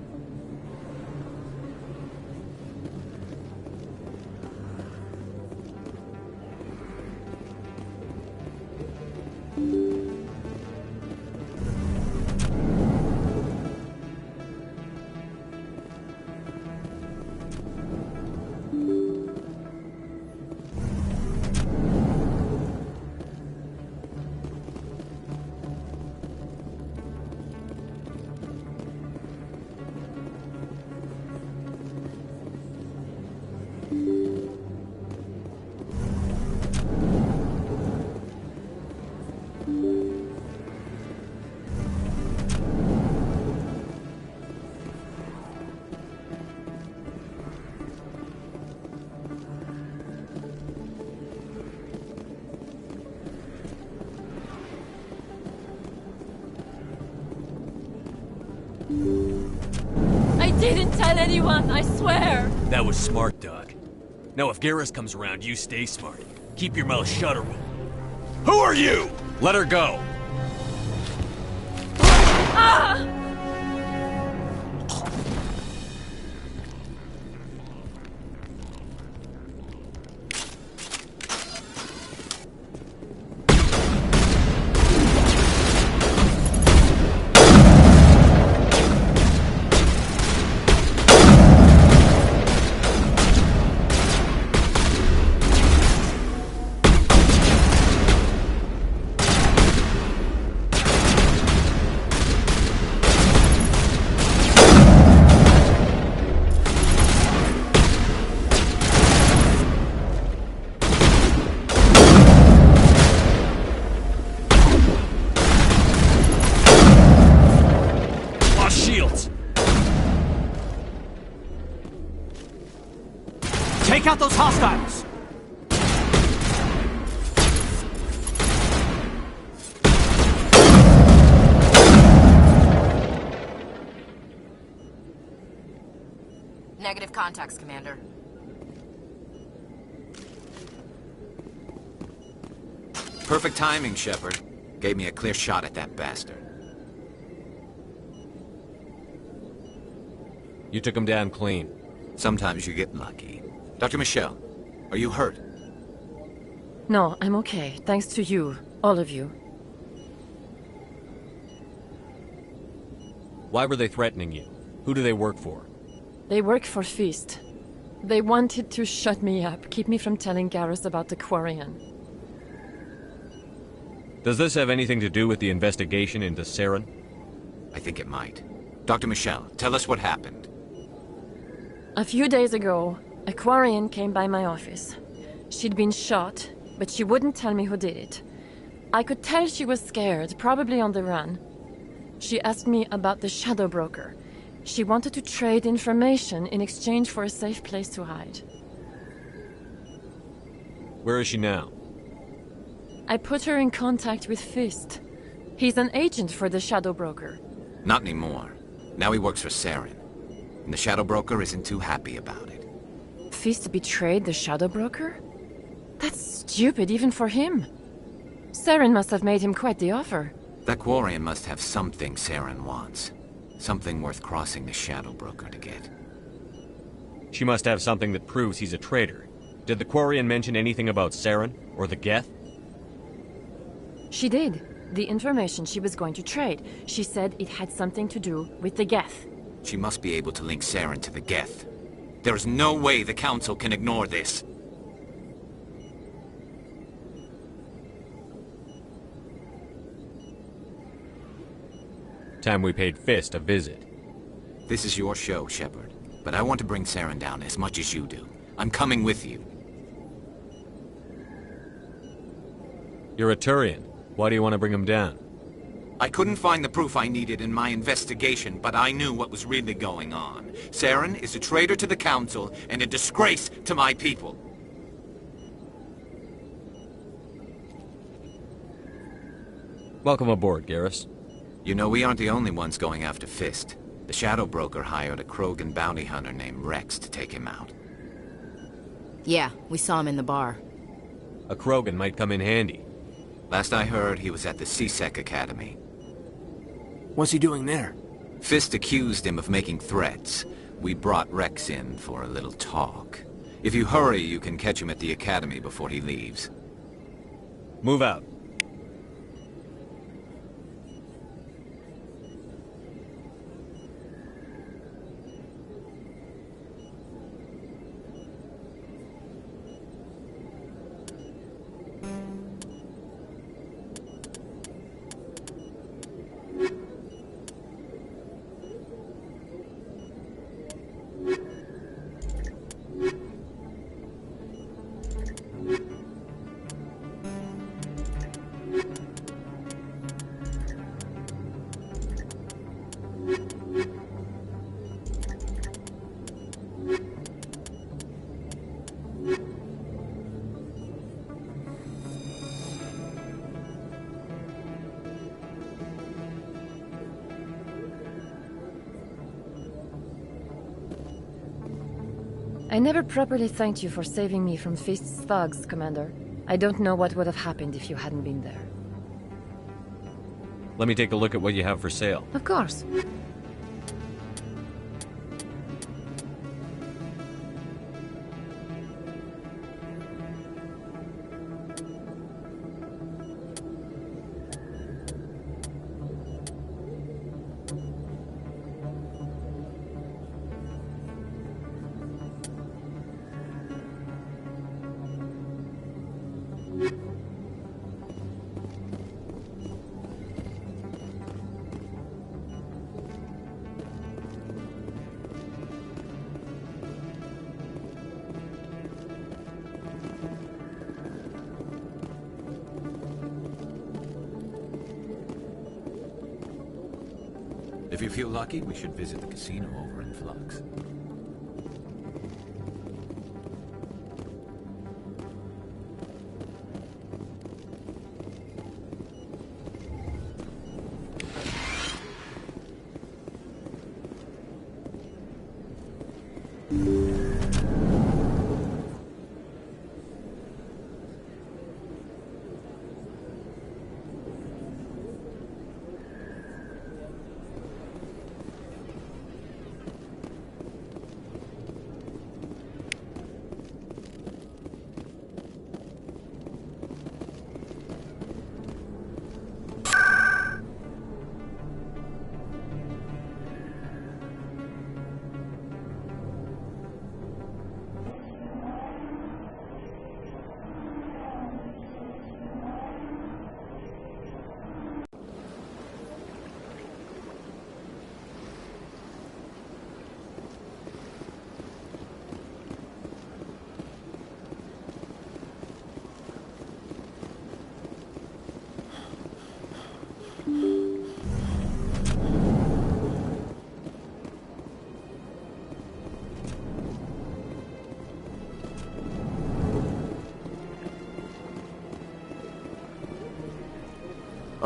I didn't tell anyone, I swear! That was smart, Doc. Now if Garrus comes around, you stay smart. Keep your mouth shut or we'll... Who are you? Let her go! Ah! Take out those hostiles! Negative contacts, Commander. Perfect timing, Shepard. Gave me a clear shot at that bastard. You took him down clean. Sometimes you get lucky. Dr. Michelle, are you hurt? No, I'm okay. Thanks to you. All of you. Why were they threatening you? Who do they work for? They work for Feast. They wanted to shut me up, keep me from telling Garrus about the Quarian. Does this have anything to do with the investigation into Saren? I think it might. Dr. Michelle, tell us what happened. A few days ago, a Quarian came by my office. She'd been shot, but she wouldn't tell me who did it. I could tell she was scared, probably on the run. She asked me about the Shadow Broker. She wanted to trade information in exchange for a safe place to hide. Where is she now? I put her in contact with Fist. He's an agent for the Shadow Broker. Not anymore. Now he works for Saren. And the Shadow Broker isn't too happy about it. Fist betrayed the Shadow Broker? That's stupid even for him. Saren must have made him quite the offer. That Quarian must have something Saren wants. Something worth crossing the Shadow Broker to get. She must have something that proves he's a traitor. Did the Quarian mention anything about Saren or the Geth? She did. The information she was going to trade. She said it had something to do with the Geth. She must be able to link Saren to the Geth. There is no way the Council can ignore this. Time we paid Fist a visit. This is your show, Shepard. But I want to bring Saren down as much as you do. I'm coming with you. You're a Turian. Why do you want to bring him down? I couldn't find the proof I needed in my investigation, but I knew what was really going on. Saren is a traitor to the Council and a disgrace to my people. Welcome aboard, Garrus. You know, we aren't the only ones going after Fist. The Shadow Broker hired a Krogan bounty hunter named Rex to take him out. Yeah, we saw him in the bar. A Krogan might come in handy. Last I heard, he was at the CSEC Academy. What's he doing there? Fist accused him of making threats. We brought Rex in for a little talk. If you hurry, you can catch him at the Academy before he leaves. Move out. I never properly thanked you for saving me from Fist's thugs, Commander. I don't know what would have happened if you hadn't been there. Let me take a look at what you have for sale. Of course. If you feel lucky, we should visit the casino over in Flux.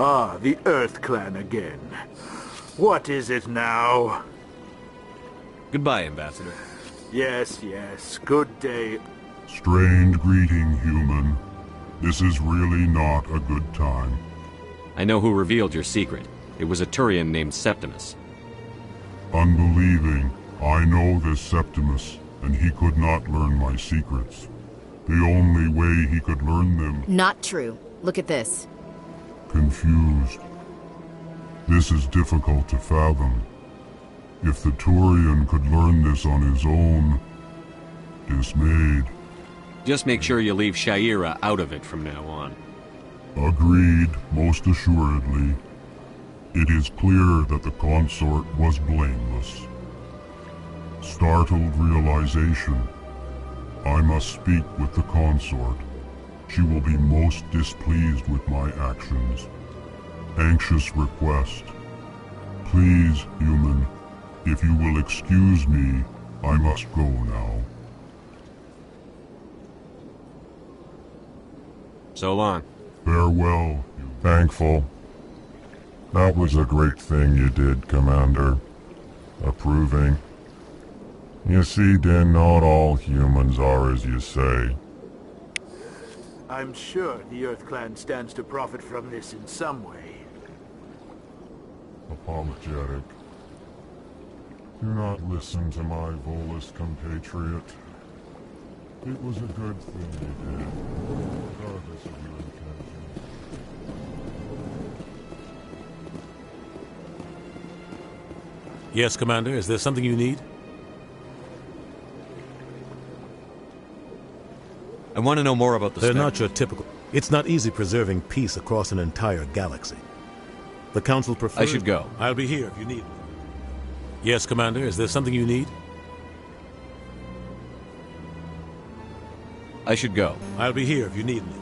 Ah, the Earth Clan again. What is it now? Goodbye, Ambassador. Yes, yes. Good day. Strange greeting, human. This is really not a good time. I know who revealed your secret. It was a Turian named Septimus. Unbelieving. I know this Septimus, and he could not learn my secrets. The only way he could learn them... Not true. Look at this. Confused. This is difficult to fathom. If the Turian could learn this on his own... Dismayed. Just make sure you leave Sha'ira out of it from now on. Agreed, most assuredly. It is clear that the consort was blameless. Startled realization. I must speak with the consort. She will be most displeased with my actions. Anxious request. Please, human, if you will excuse me, I must go now. So long. Farewell. Thankful. That was a great thing you did, Commander. Approving. You see, then, not all humans are as you say. I'm sure the Earth Clan stands to profit from this in some way. Apologetic. Do not listen to my Volus compatriot. It was a good thing you did, regardless of your intentions. Yes, Commander. Is there something you need? I want to know more about the They're Spectre. not your typical... It's not easy preserving peace across an entire galaxy. The Council prefers... I should go. I'll be here if you need me. Yes, Commander. Is there something you need? I should go. I'll be here if you need anything.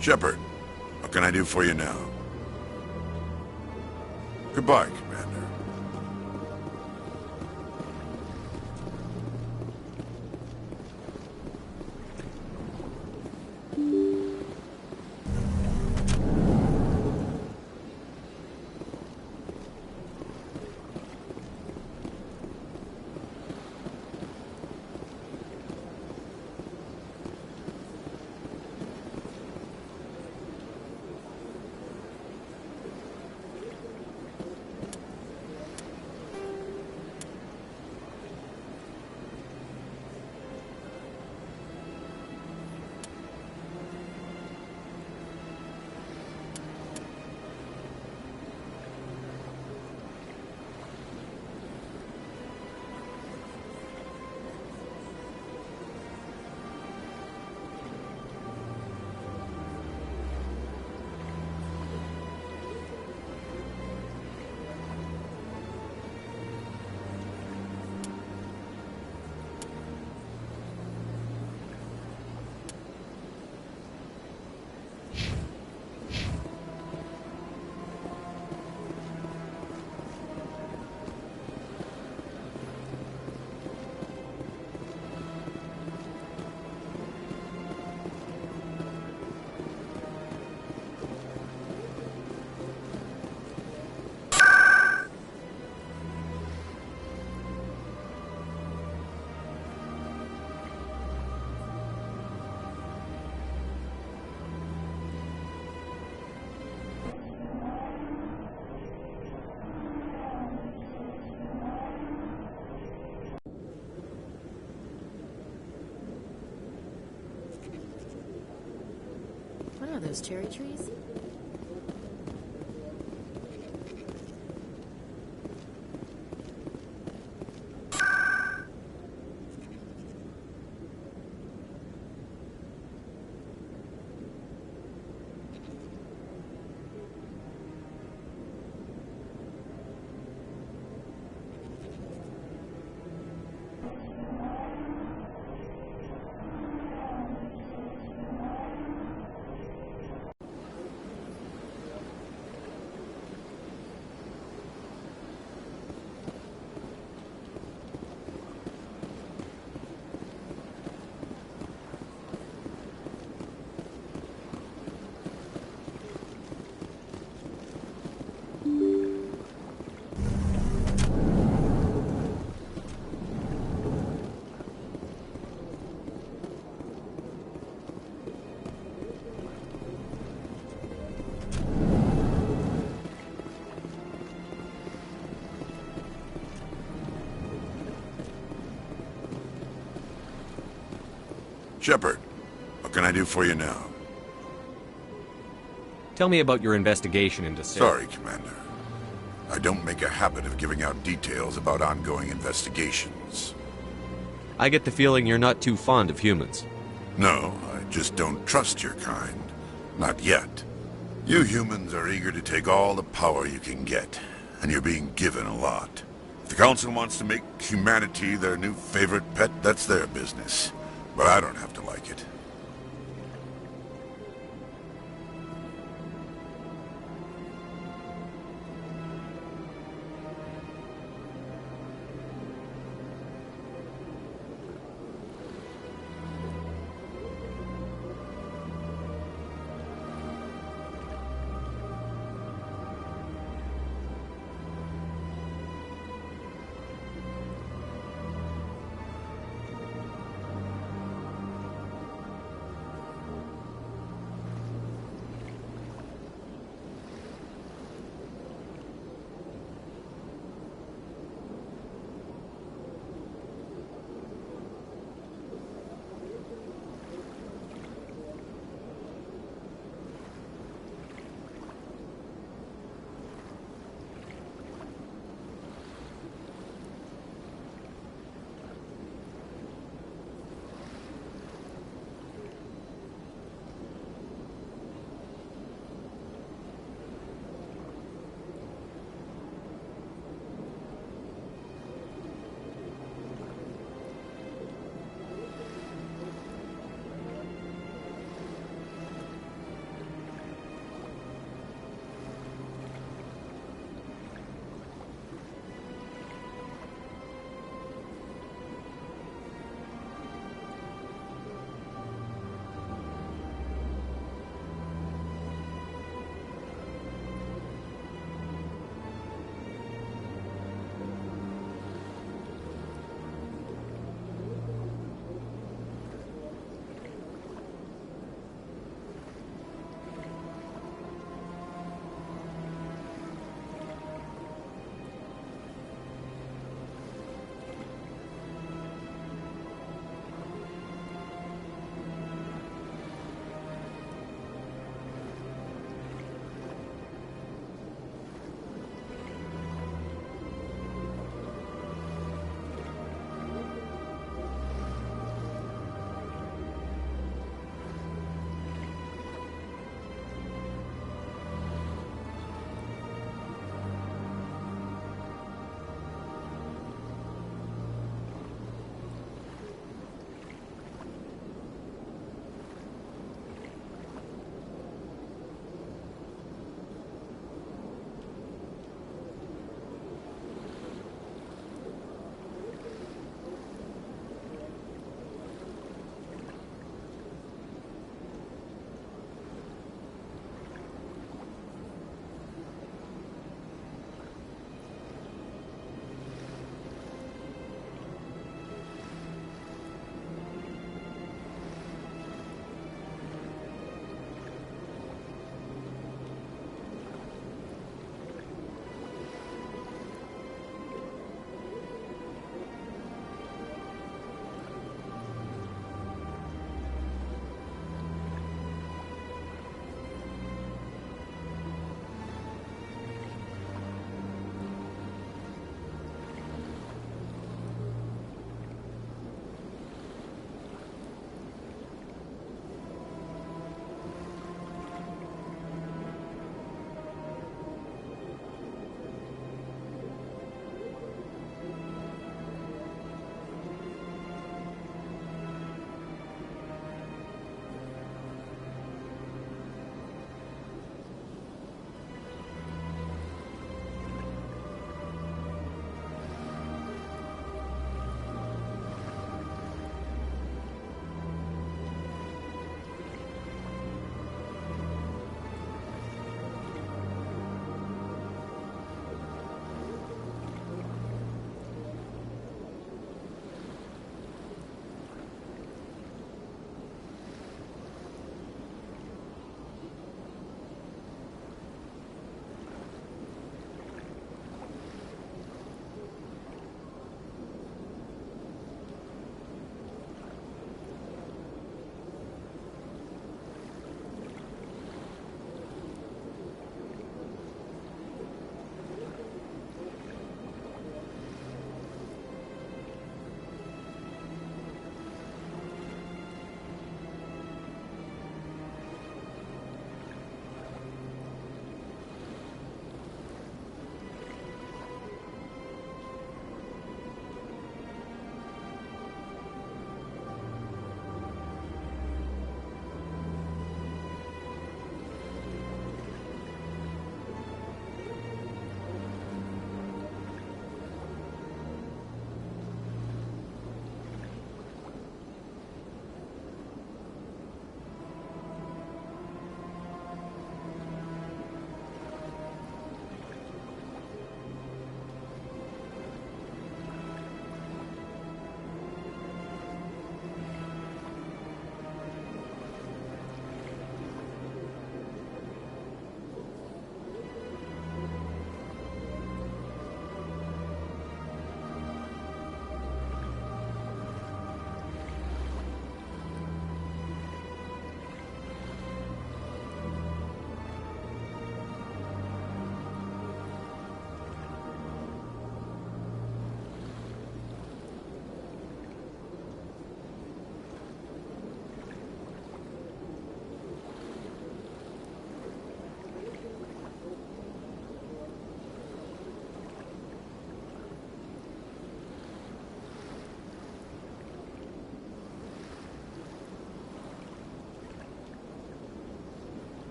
Shepard, what can I do for you now? Goodbye, Commander. What are those, cherry trees? Shepard, what can I do for you now? Tell me about your investigation into Sarah. Sorry, Commander. I don't make a habit of giving out details about ongoing investigations. I get the feeling you're not too fond of humans. No, I just don't trust your kind. Not yet. You humans are eager to take all the power you can get, and you're being given a lot. If the Council wants to make humanity their new favorite pet, that's their business. But I don't have to like it.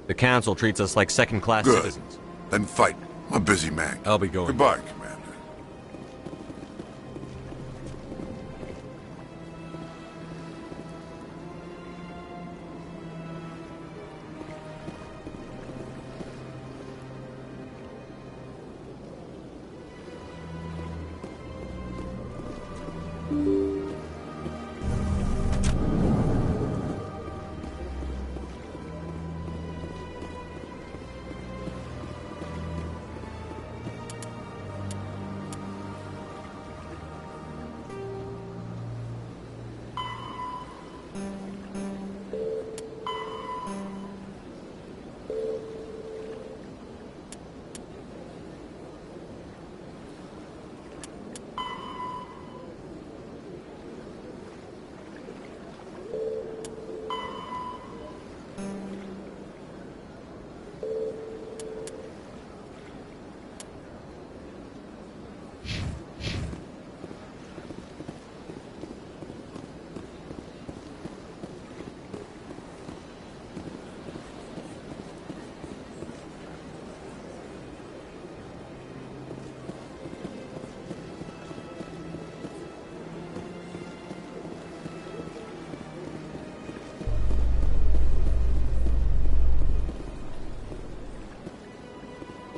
The Council treats us like second-class Good. citizens. Then fight. I'm a busy man. I'll be going. Goodbye, Commander.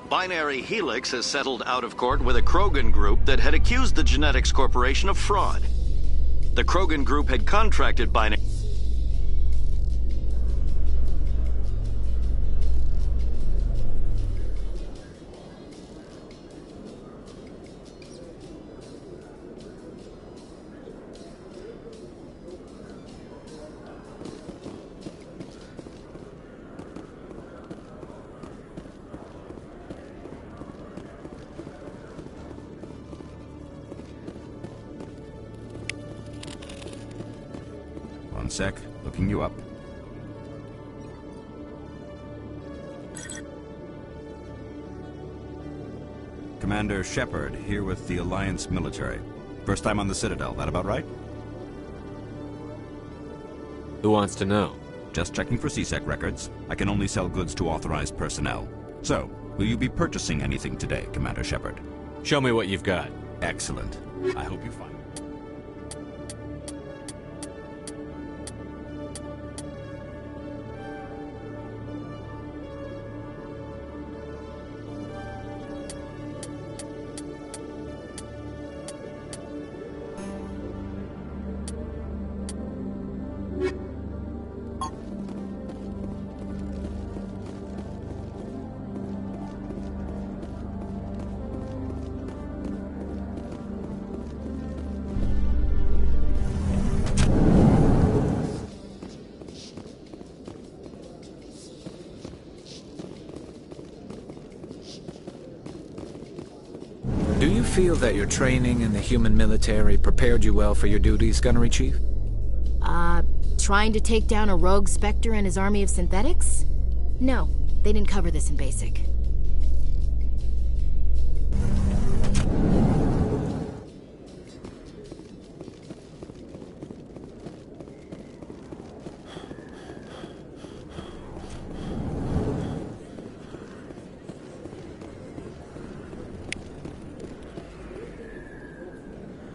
Binary Helix has settled out of court with a Krogan group that had accused the Genetics Corporation of fraud. The Krogan group had contracted Binary... One sec, looking you up. Commander Shepard, here with the Alliance military. First time on the Citadel, that about right? Who wants to know? Just checking for CSEC records. I can only sell goods to authorized personnel. So, will you be purchasing anything today, Commander Shepard? Show me what you've got. Excellent. I hope you find it. Do you feel that your training in the human military prepared you well for your duties, Gunnery Chief? Trying to take down a rogue Spectre and his army of synthetics? No, they didn't cover this in basic.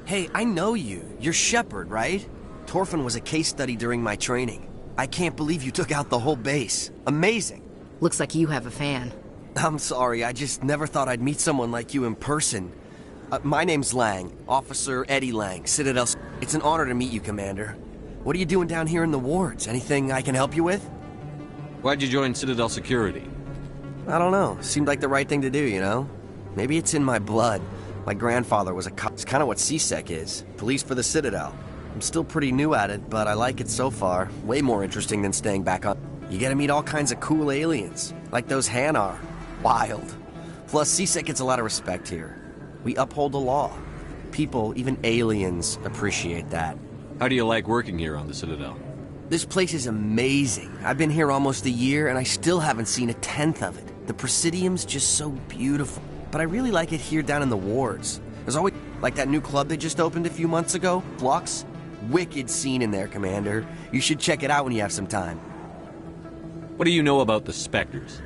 Hey, I know you. You're Shepard, right? Torfin was a case study during my training. I can't believe you took out the whole base. Amazing. Looks like you have a fan. I'm sorry, I just never thought I'd meet someone like you in person. My name's Lang, Officer Eddie Lang, Citadel... It's an honor to meet you, Commander. What are you doing down here in the wards? Anything I can help you with? Why'd you join Citadel Security? I don't know. Seemed like the right thing to do, you know? Maybe it's in my blood. My grandfather was a cop. It's kind of what CSEC is. Police for the Citadel. I'm still pretty new at it, but I like it so far. Way more interesting than staying back on. You get to meet all kinds of cool aliens, like those Hanar. Wild. Plus, CSEC gets a lot of respect here. We uphold the law. People, even aliens, appreciate that. How do you like working here on the Citadel? This place is amazing. I've been here almost a year, and I still haven't seen a tenth of it. The Presidium's just so beautiful. But I really like it here down in the wards. There's always, like that new club they just opened a few months ago, Flux. Wicked scene in there, Commander. You should check it out when you have some time. What do you know about the Spectres?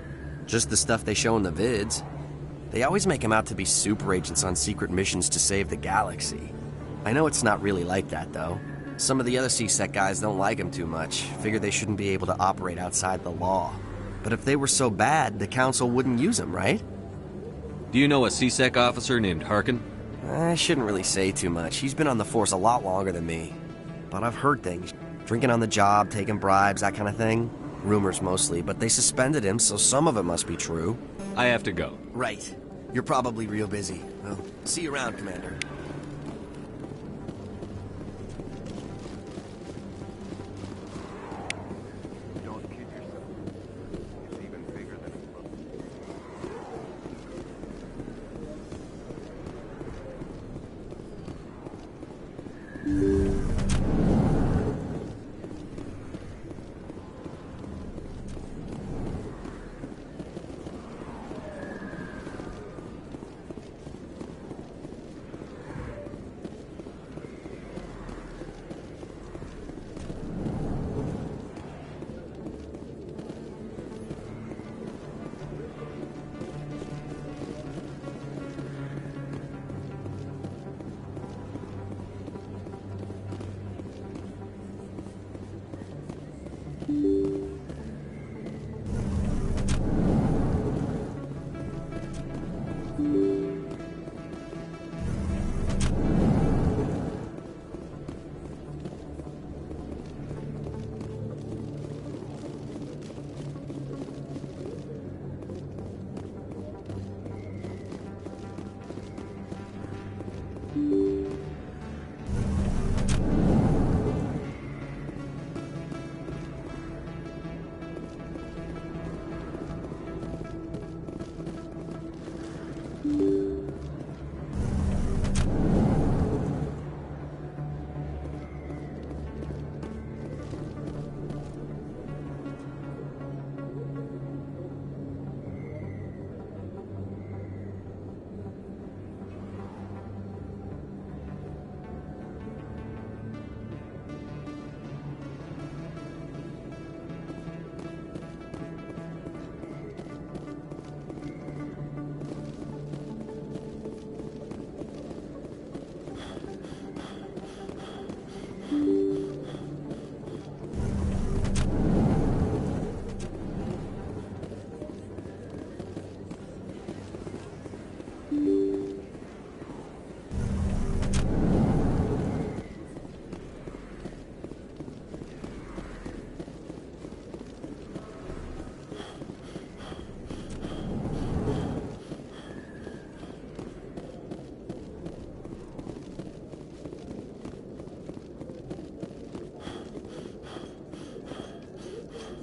Just the stuff they show in the vids. They always make them out to be super agents on secret missions to save the galaxy. I know it's not really like that, though. Some of the other CSEC guys don't like them too much, figure they shouldn't be able to operate outside the law. But if they were so bad, the Council wouldn't use them, right? Do you know a CSEC officer named Harkin? I shouldn't really say too much. He's been on the force a lot longer than me. But I've heard things. Drinking on the job, taking bribes, that kind of thing. Rumors mostly, but they suspended him, so some of it must be true. I have to go. Right. You're probably real busy. Well, see you around, Commander.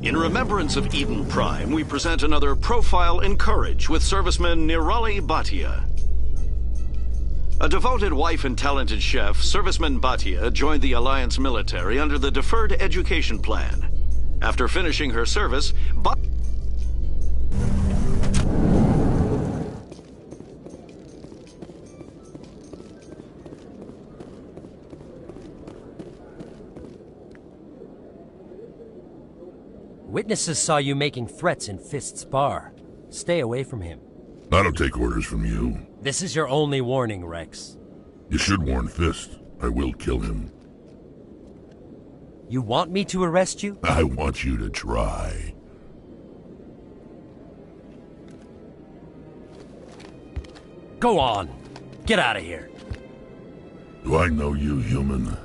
In remembrance of Eden Prime, we present another Profile in Courage with serviceman Nirali Bhatia. A devoted wife and talented chef, Serviceman Bhatia joined the Alliance military under the Deferred Education Plan. After finishing her service, Witnesses saw you making threats in Fist's bar. Stay away from him. I don't take orders from you. This is your only warning, Rex. You should warn Fist. I will kill him. You want me to arrest you? I want you to try. Go on. Get out of here. Do I know you, human?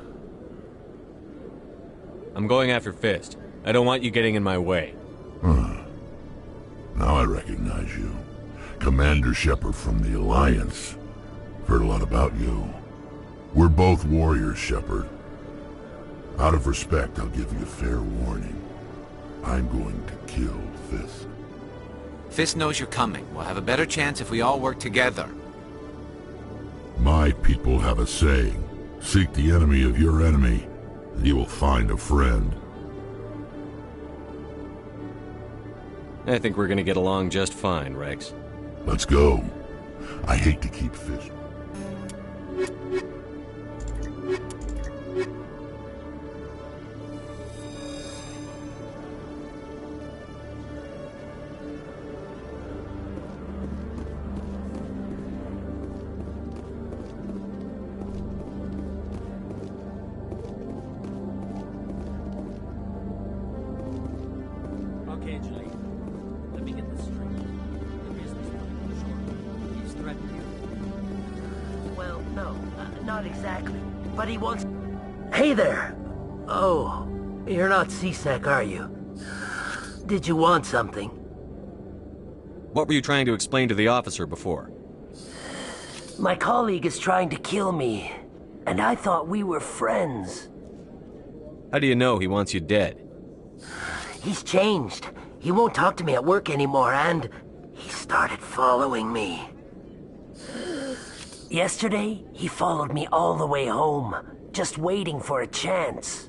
I'm going after Fist. I don't want you getting in my way. Huh. Now I recognize you. Commander Shepard from the Alliance. Heard a lot about you. We're both warriors, Shepard. Out of respect, I'll give you a fair warning. I'm going to kill Fist. Fist knows you're coming. We'll have a better chance if we all work together. My people have a saying. Seek the enemy of your enemy, and you will find a friend. I think we're gonna get along just fine, Rex. Let's go. I hate to keep Fist. Okay, Julie. Let me get this straight. The businessman, sure, he's threatened you. Well, no, not exactly. But he wants... Hey there! Oh, you're not C-Sec, are you? Did you want something? What were you trying to explain to the officer before? My colleague is trying to kill me, and I thought we were friends. How do you know he wants you dead? He's changed. He won't talk to me at work anymore, and he started following me. Yesterday, he followed me all the way home, just waiting for a chance.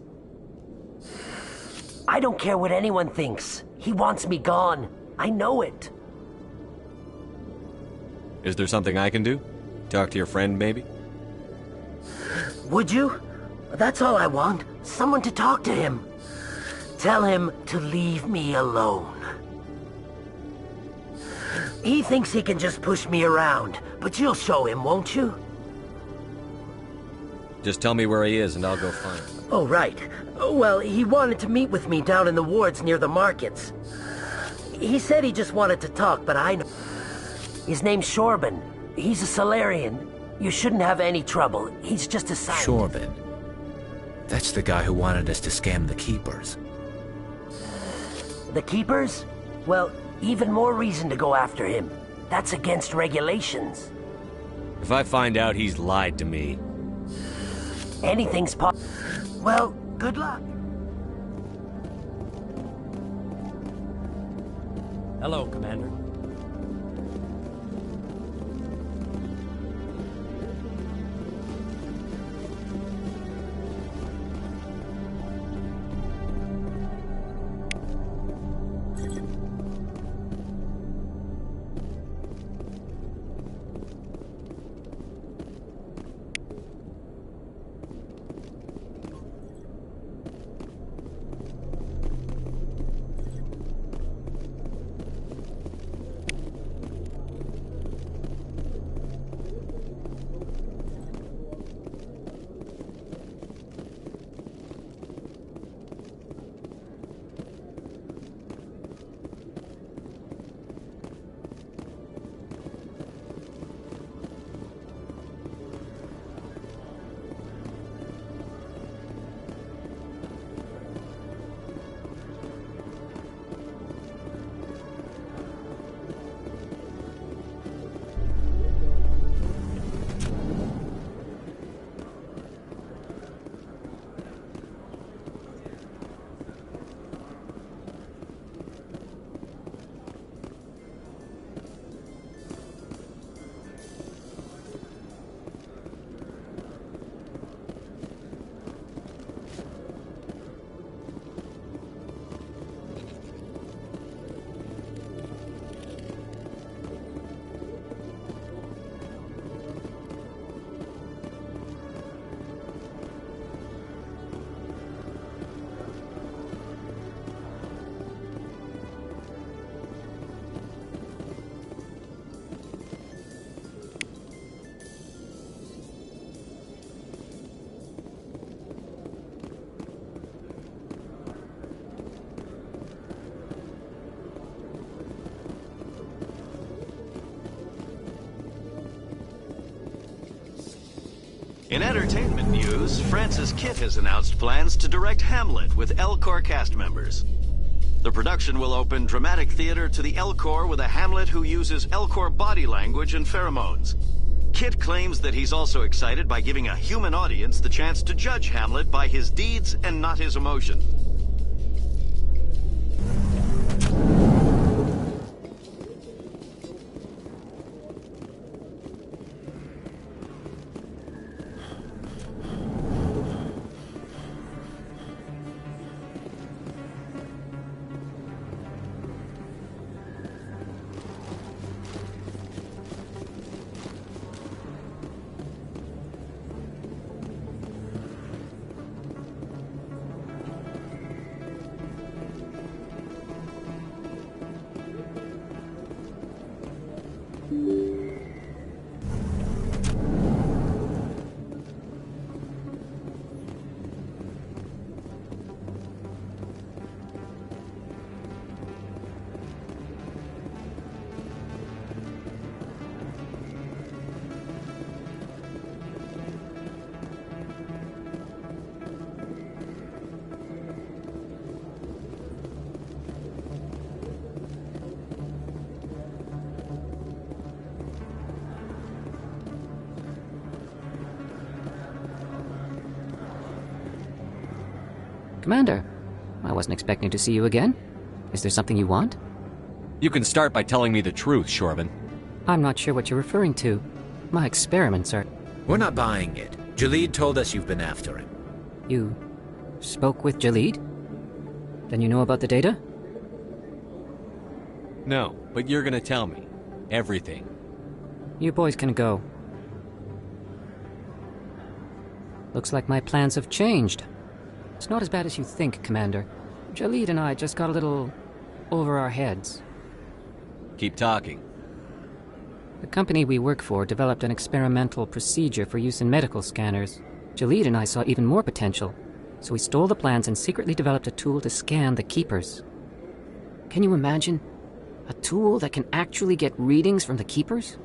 I don't care what anyone thinks. He wants me gone. I know it. Is there something I can do? Talk to your friend, maybe? Would you? That's all I want. Someone to talk to him. Tell him to leave me alone. He thinks he can just push me around, but you'll show him, won't you? Just tell me where he is and I'll go find him. Oh, right. Well, he wanted to meet with me down in the wards near the markets. He said he just wanted to talk, but I know. His name's Shorban. He's a Solarian. You shouldn't have any trouble. He's just a silent... Shorban. That's the guy who wanted us to scam the Keepers. The Keepers? Well, even more reason to go after him. That's against regulations. If I find out he's lied to me... Anything's Well, good luck. Hello, Commander. In entertainment news, Francis Kitt has announced plans to direct Hamlet with Elcor cast members. The production will open dramatic theater to the Elcor with a Hamlet who uses Elcor body language and pheromones. Kitt claims that he's also excited by giving a human audience the chance to judge Hamlet by his deeds and not his emotion. Commander, I wasn't expecting to see you again. Is there something you want? You can start by telling me the truth, Shorban. I'm not sure what you're referring to. My experiments are... We're not buying it. Jalid told us you've been after him. You spoke with Jalid? Then you know about the data? No, but you're gonna tell me. Everything. You boys can go. Looks like my plans have changed. It's not as bad as you think, Commander. Jalid and I just got a little over our heads. Keep talking. The company we work for developed an experimental procedure for use in medical scanners. Jalid and I saw even more potential, so we stole the plans and secretly developed a tool to scan the Keepers. Can you imagine? A tool that can actually get readings from the Keepers?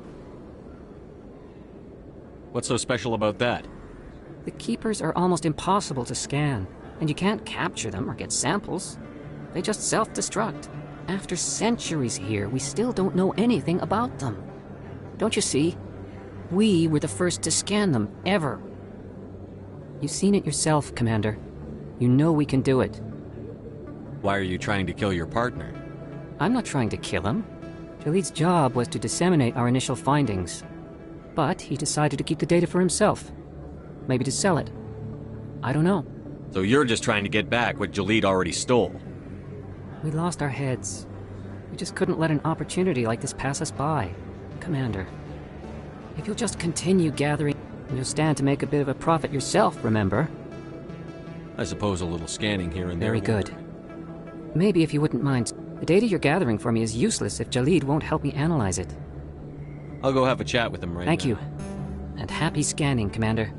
What's so special about that? The Keepers are almost impossible to scan, and you can't capture them or get samples. They just self-destruct. After centuries here, we still don't know anything about them. Don't you see? We were the first to scan them, ever. You've seen it yourself, Commander. You know we can do it. Why are you trying to kill your partner? I'm not trying to kill him. Jalid's job was to disseminate our initial findings. But he decided to keep the data for himself. Maybe to sell it. I don't know. So you're just trying to get back what Jalid already stole? We lost our heads. We just couldn't let an opportunity like this pass us by. Commander, if you'll just continue gathering, you'll stand to make a bit of a profit yourself, remember? I suppose a little scanning here and there. Very good. Maybe if you wouldn't mind, the data you're gathering for me is useless if Jalid won't help me analyze it. I'll go have a chat with him right now. Thank you. And happy scanning, Commander.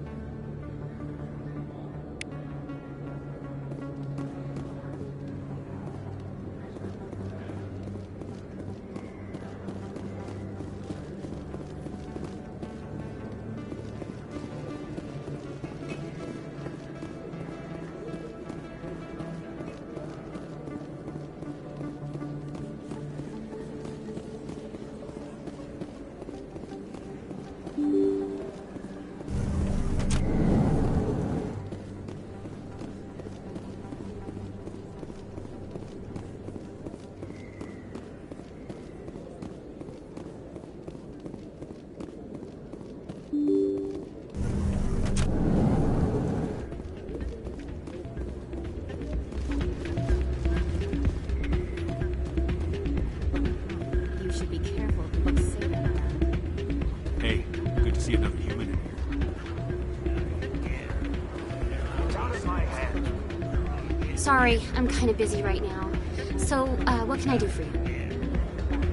Sorry, I'm kind of busy right now. So, what can I do for you?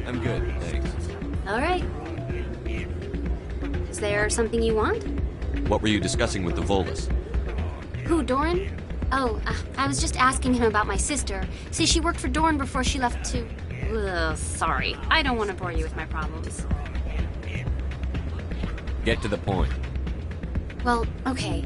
I'm good, thanks. All right. Is there something you want? What were you discussing with the Volus? Who, Doran? Oh, I was just asking him about my sister. See, she worked for Doran before she left to... Ugh, sorry. I don't want to bore you with my problems. Get to the point. Well, okay.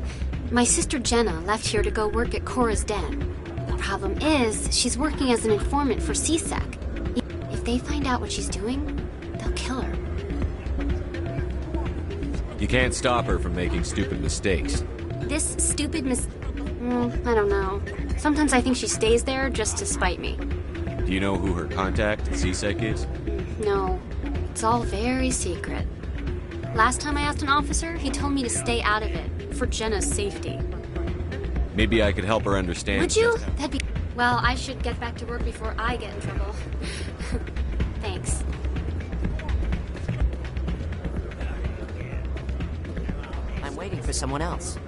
My sister Jenna left here to go work at Cora's Den. The problem is, she's working as an informant for CSEC. If they find out what she's doing, they'll kill her. You can't stop her from making stupid mistakes. This stupid I don't know. Sometimes I think she stays there just to spite me. Do you know who her contact at CSEC is? No. It's all very secret. Last time I asked an officer, he told me to stay out of it, for Jenna's safety. Maybe I could help her understand. Would you? That'd be... Well, I should get back to work before I get in trouble. Thanks. I'm waiting for someone else.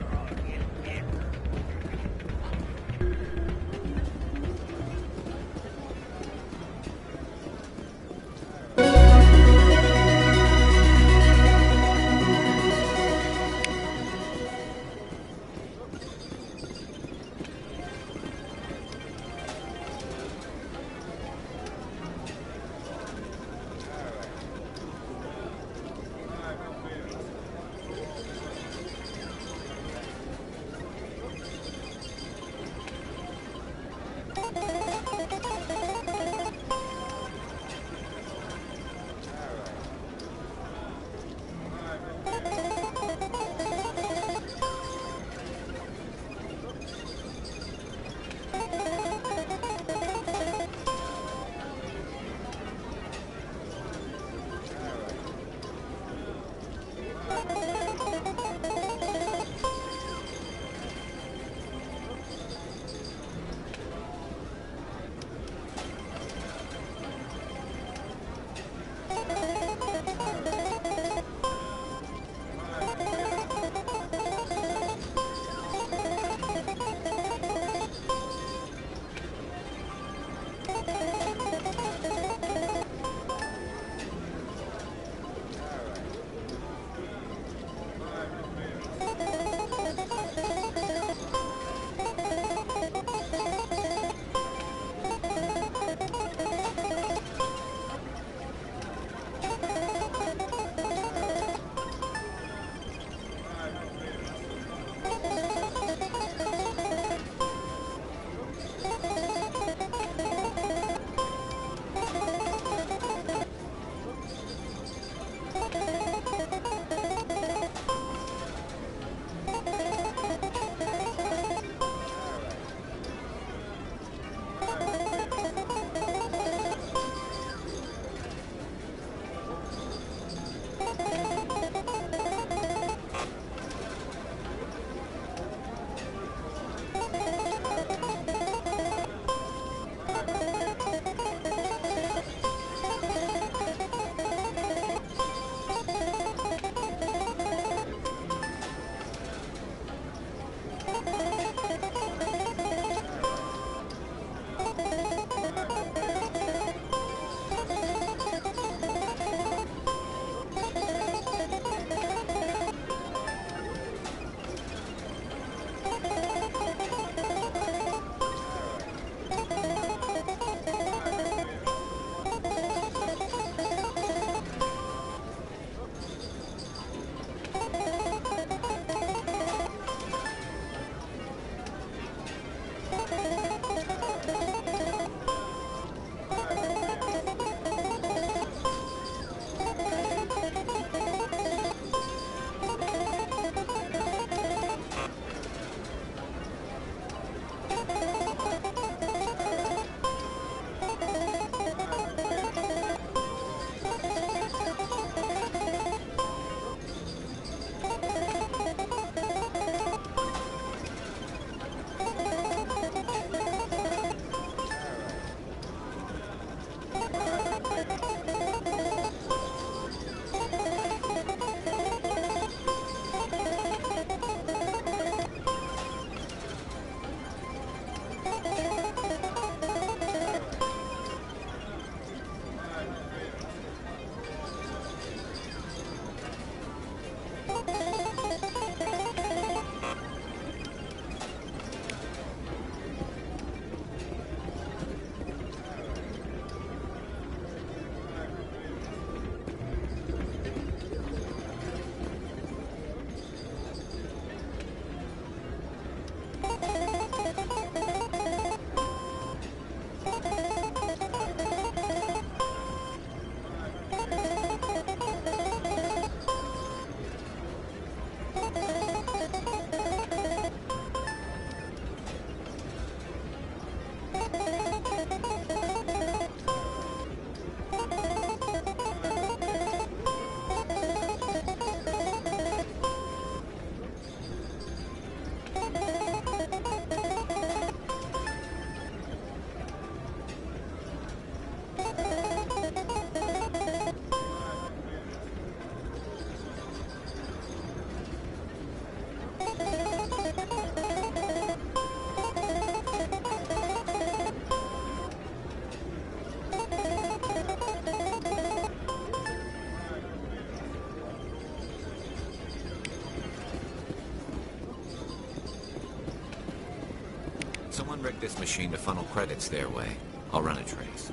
Someone rigged this machine to funnel credits their way. I'll run a trace.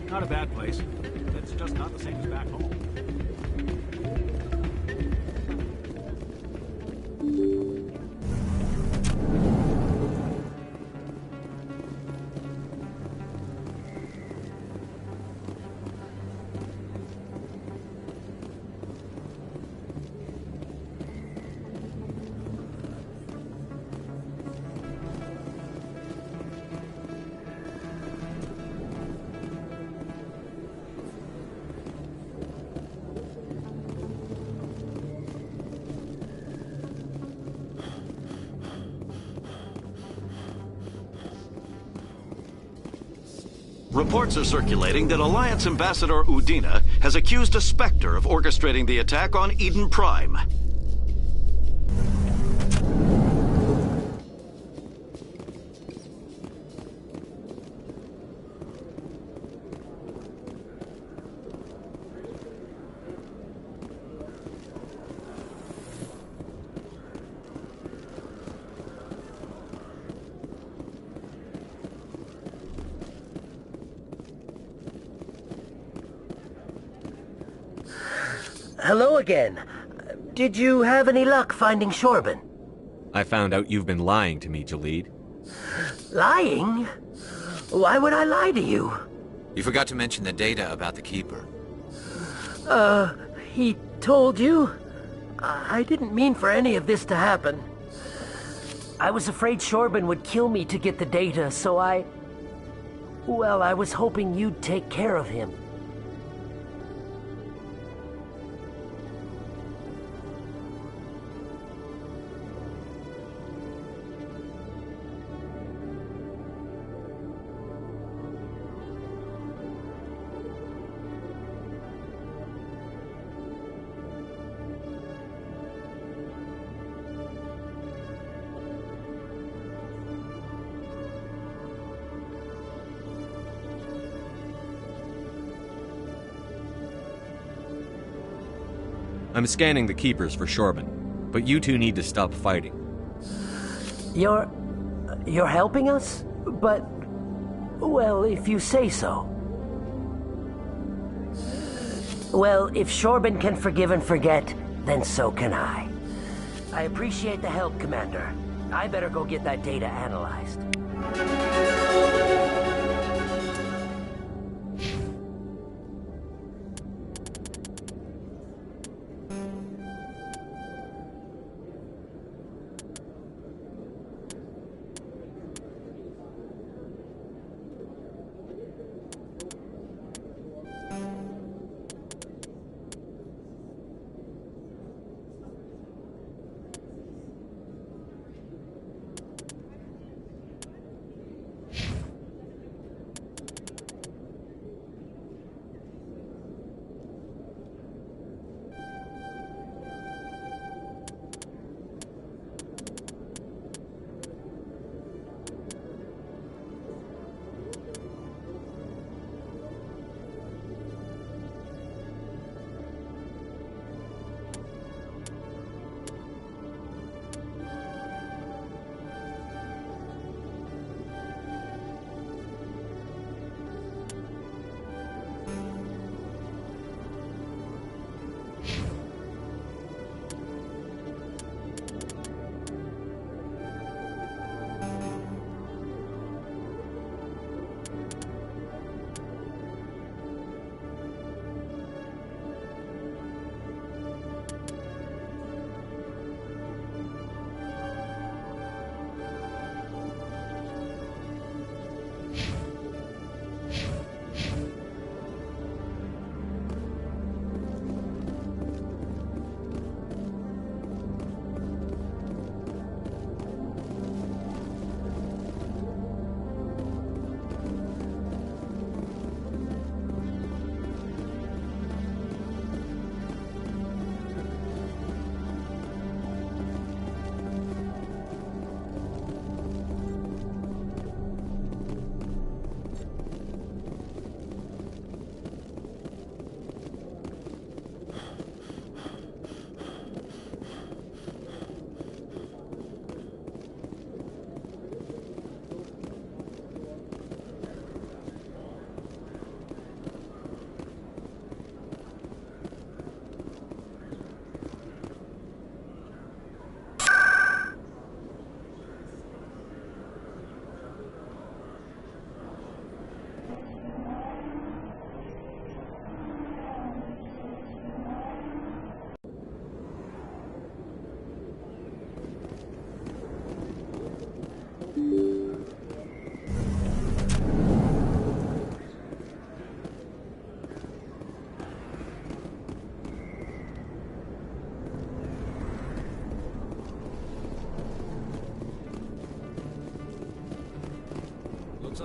Not a bad place. It's just not the same as back home. Reports are circulating that Alliance Ambassador Udina has accused a Spectre of orchestrating the attack on Eden Prime. Hello again. Did you have any luck finding Shorben? I found out you've been lying to me, Jalid. Lying? Why would I lie to you? You forgot to mention the data about the Keeper. He told you? I didn't mean for any of this to happen. I was afraid Shorben would kill me to get the data, so well, I was hoping you'd take care of him. I'm scanning the Keepers for Shorben, but you two need to stop fighting. You're helping us? But, well, if you say so. Well, if Shorben can forgive and forget, then so can I. I appreciate the help, Commander. I better go get that data analyzed.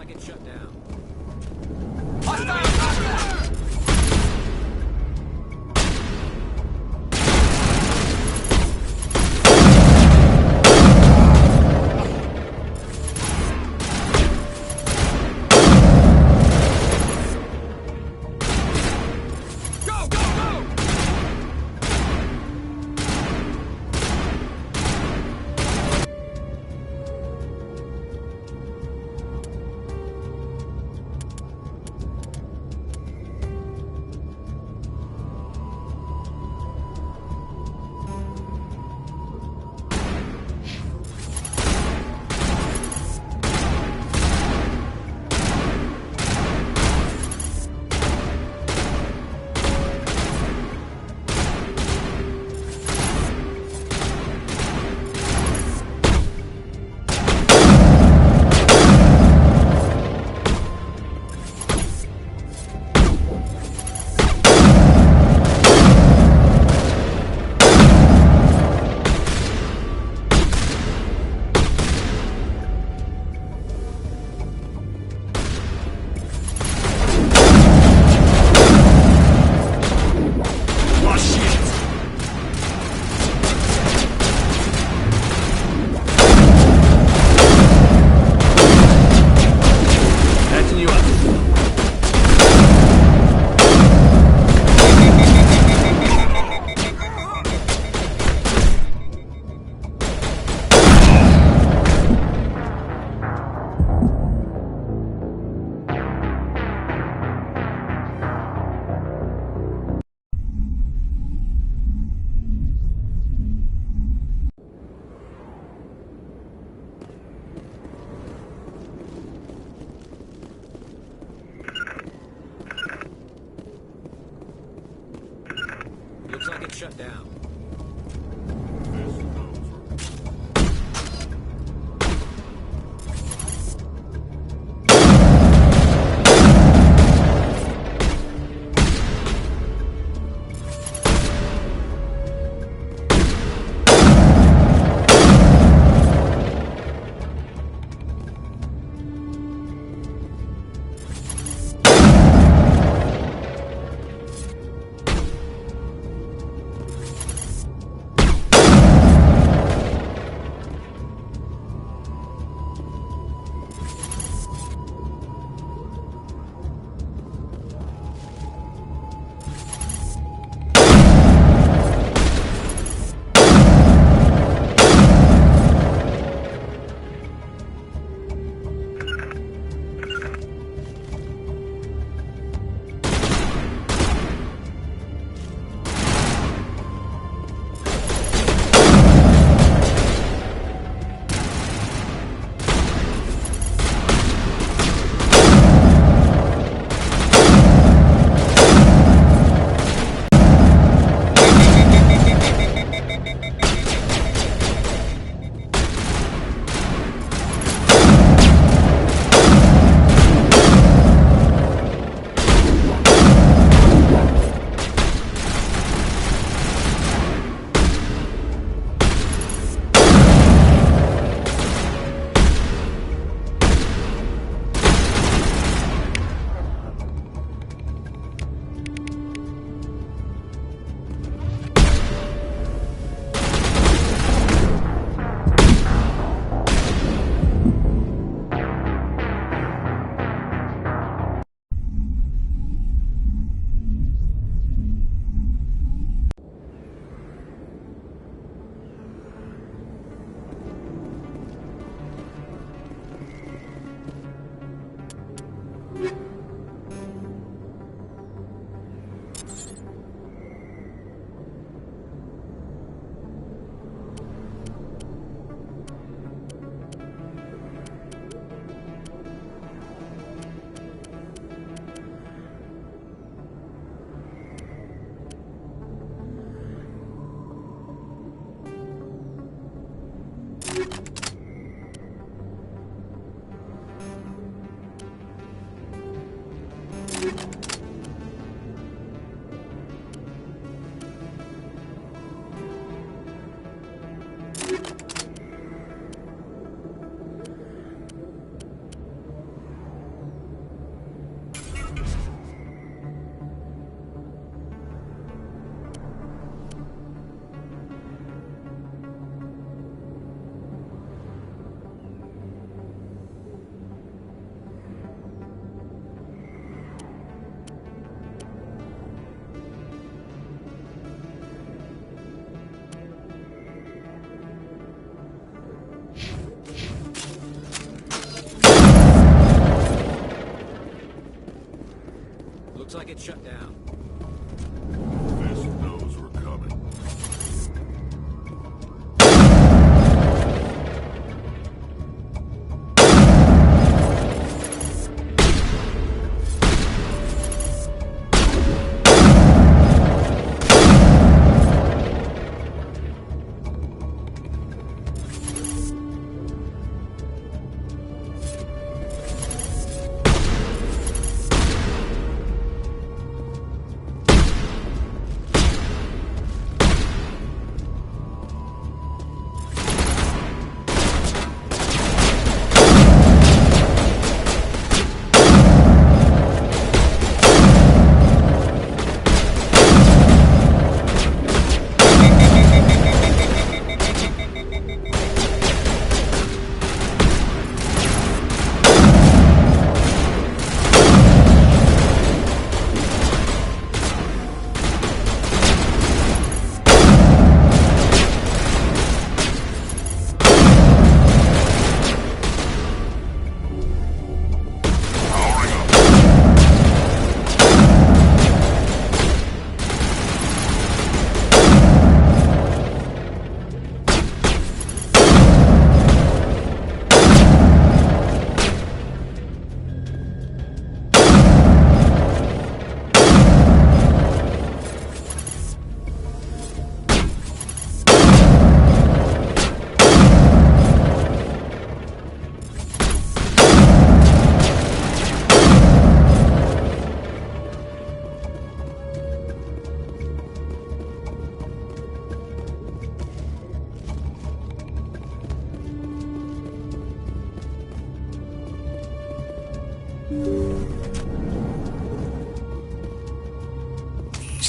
like it's shut down. Looks like it's shut down. like it's shut down. This knows we're coming.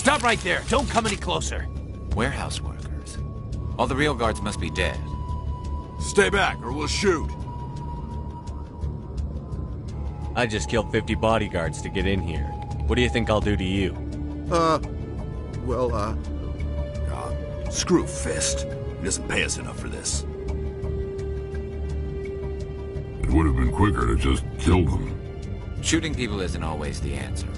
Stop right there! Don't come any closer! Warehouse workers. All the real guards must be dead. Stay back, or we'll shoot. I just killed 50 bodyguards to get in here. What do you think I'll do to you? Screw Fist. He doesn't pay us enough for this. It would have been quicker to just kill them. Shooting people isn't always the answer.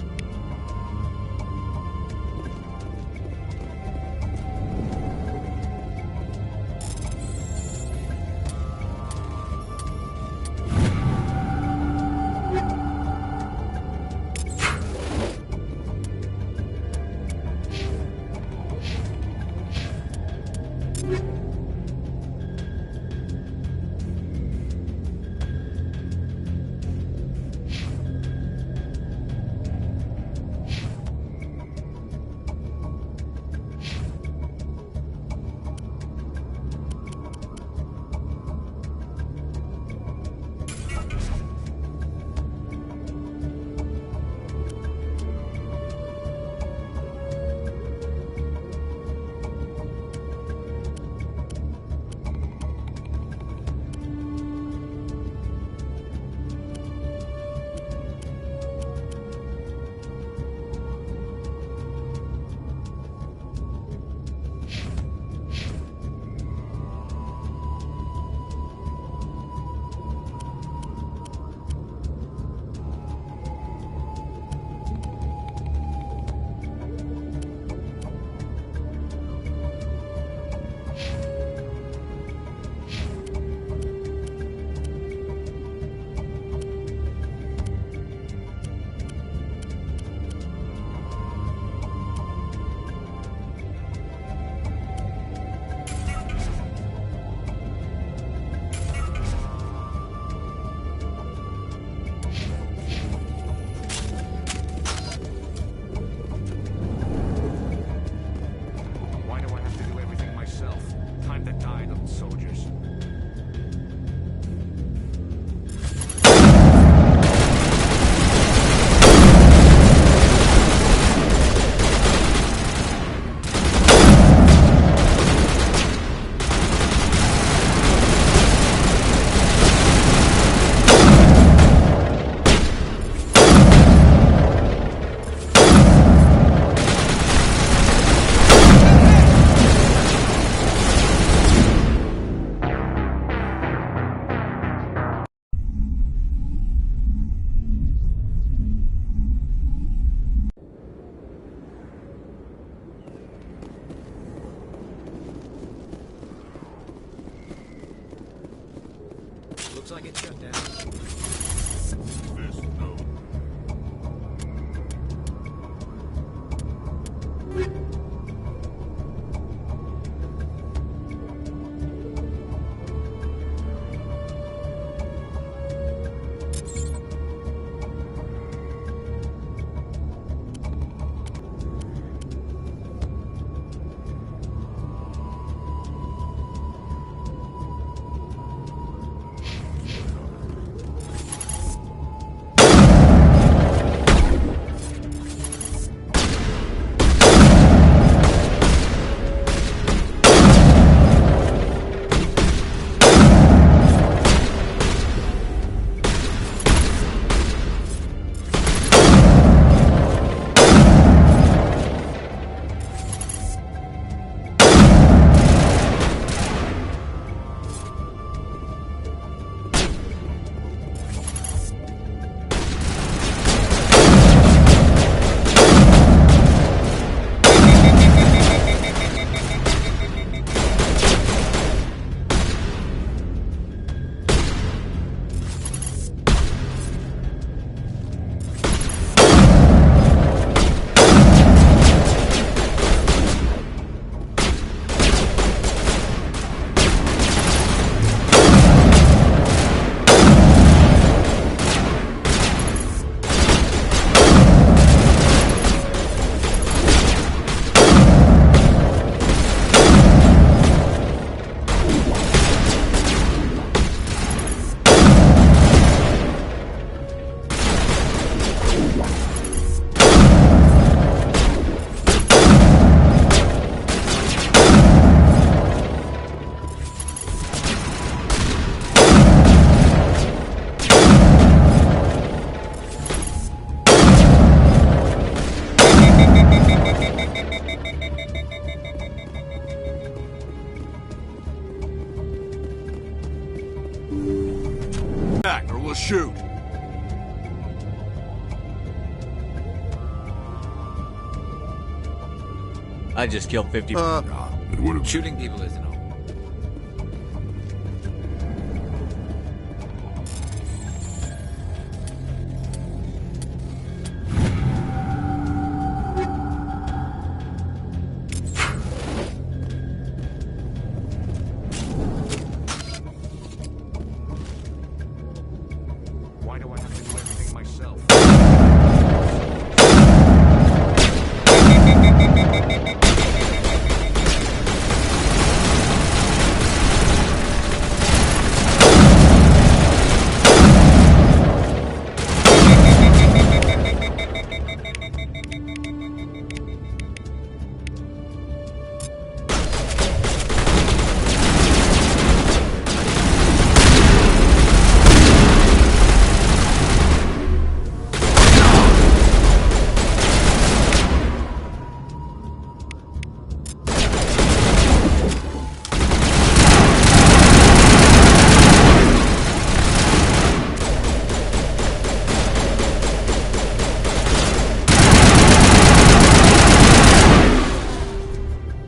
Looks like it's shut down. Back, or we'll shoot. I just killed 50. Shooting people isn't all. Why do I have to do everything myself?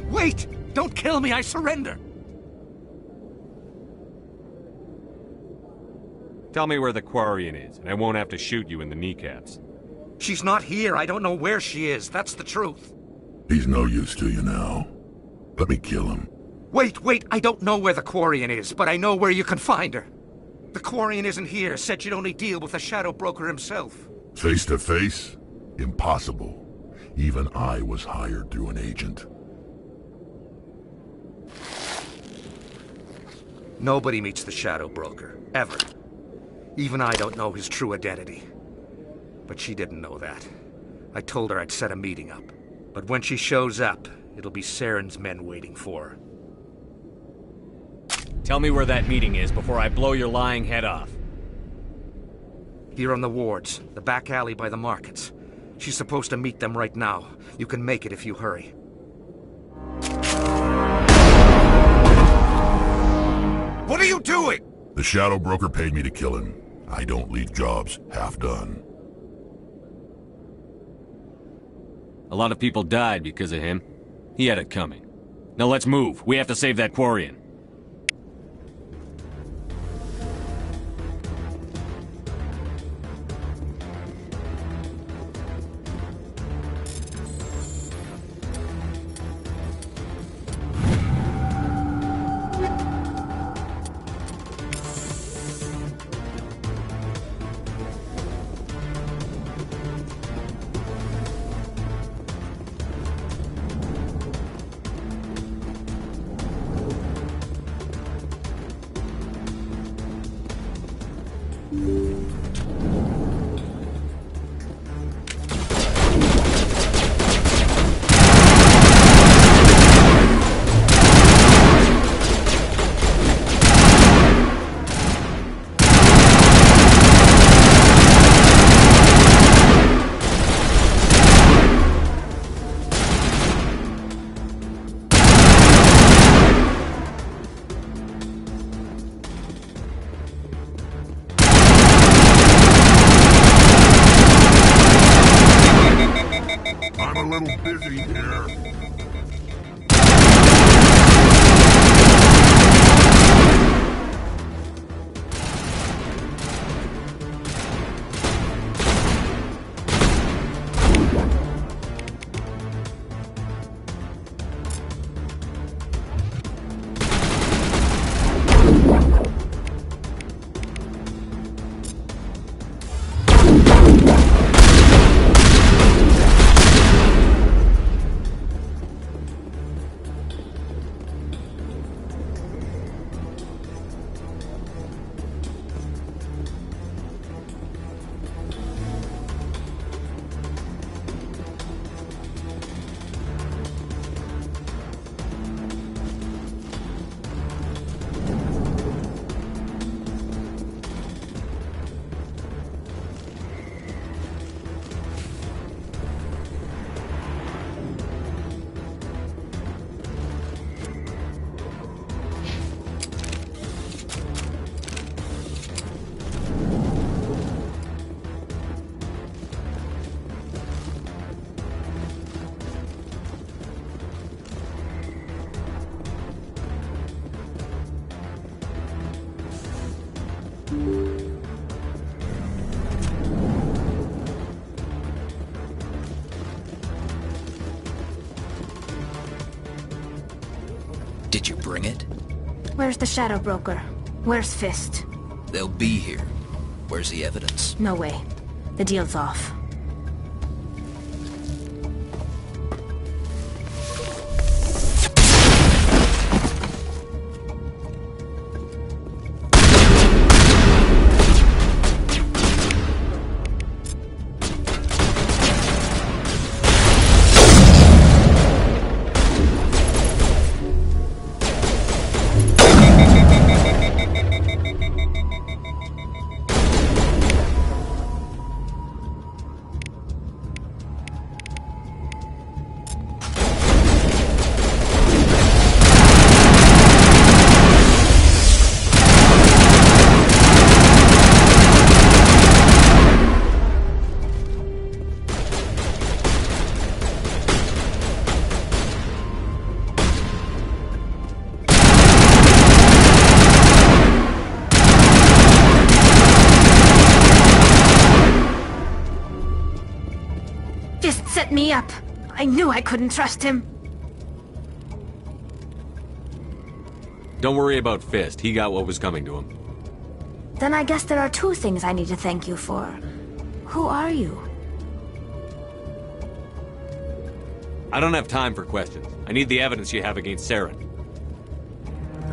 Wait! Don't kill me, I surrender! Tell me where the Quarian is, and I won't have to shoot you in the kneecaps. She's not here, I don't know where she is, that's the truth. He's no use to you now. Let me kill him. Wait, I don't know where the Quarian is, but I know where you can find her. The Quarian isn't here, said you'd only deal with the Shadow Broker himself. Face to face? Impossible. Even I was hired through an agent. Nobody meets the Shadow Broker, ever. Even I don't know his true identity. But she didn't know that. I told her I'd set a meeting up. But when she shows up, it'll be Saren's men waiting for her. Tell me where that meeting is before I blow your lying head off. Here on the wards, the back alley by the markets. She's supposed to meet them right now. You can make it if you hurry. What are you doing? The Shadow Broker paid me to kill him. I don't leave jobs half done. A lot of people died because of him. He had it coming. Now let's move. We have to save that Quarian. little busy here. Did you bring it? Where's the Shadow Broker? Where's Fist? They'll be here. Where's the evidence? No way. The deal's off. Set me up. I knew I couldn't trust him. Don't worry about Fist. He got what was coming to him. Then I guess there are two things I need to thank you for. Who are you? I don't have time for questions. I need the evidence you have against Saren.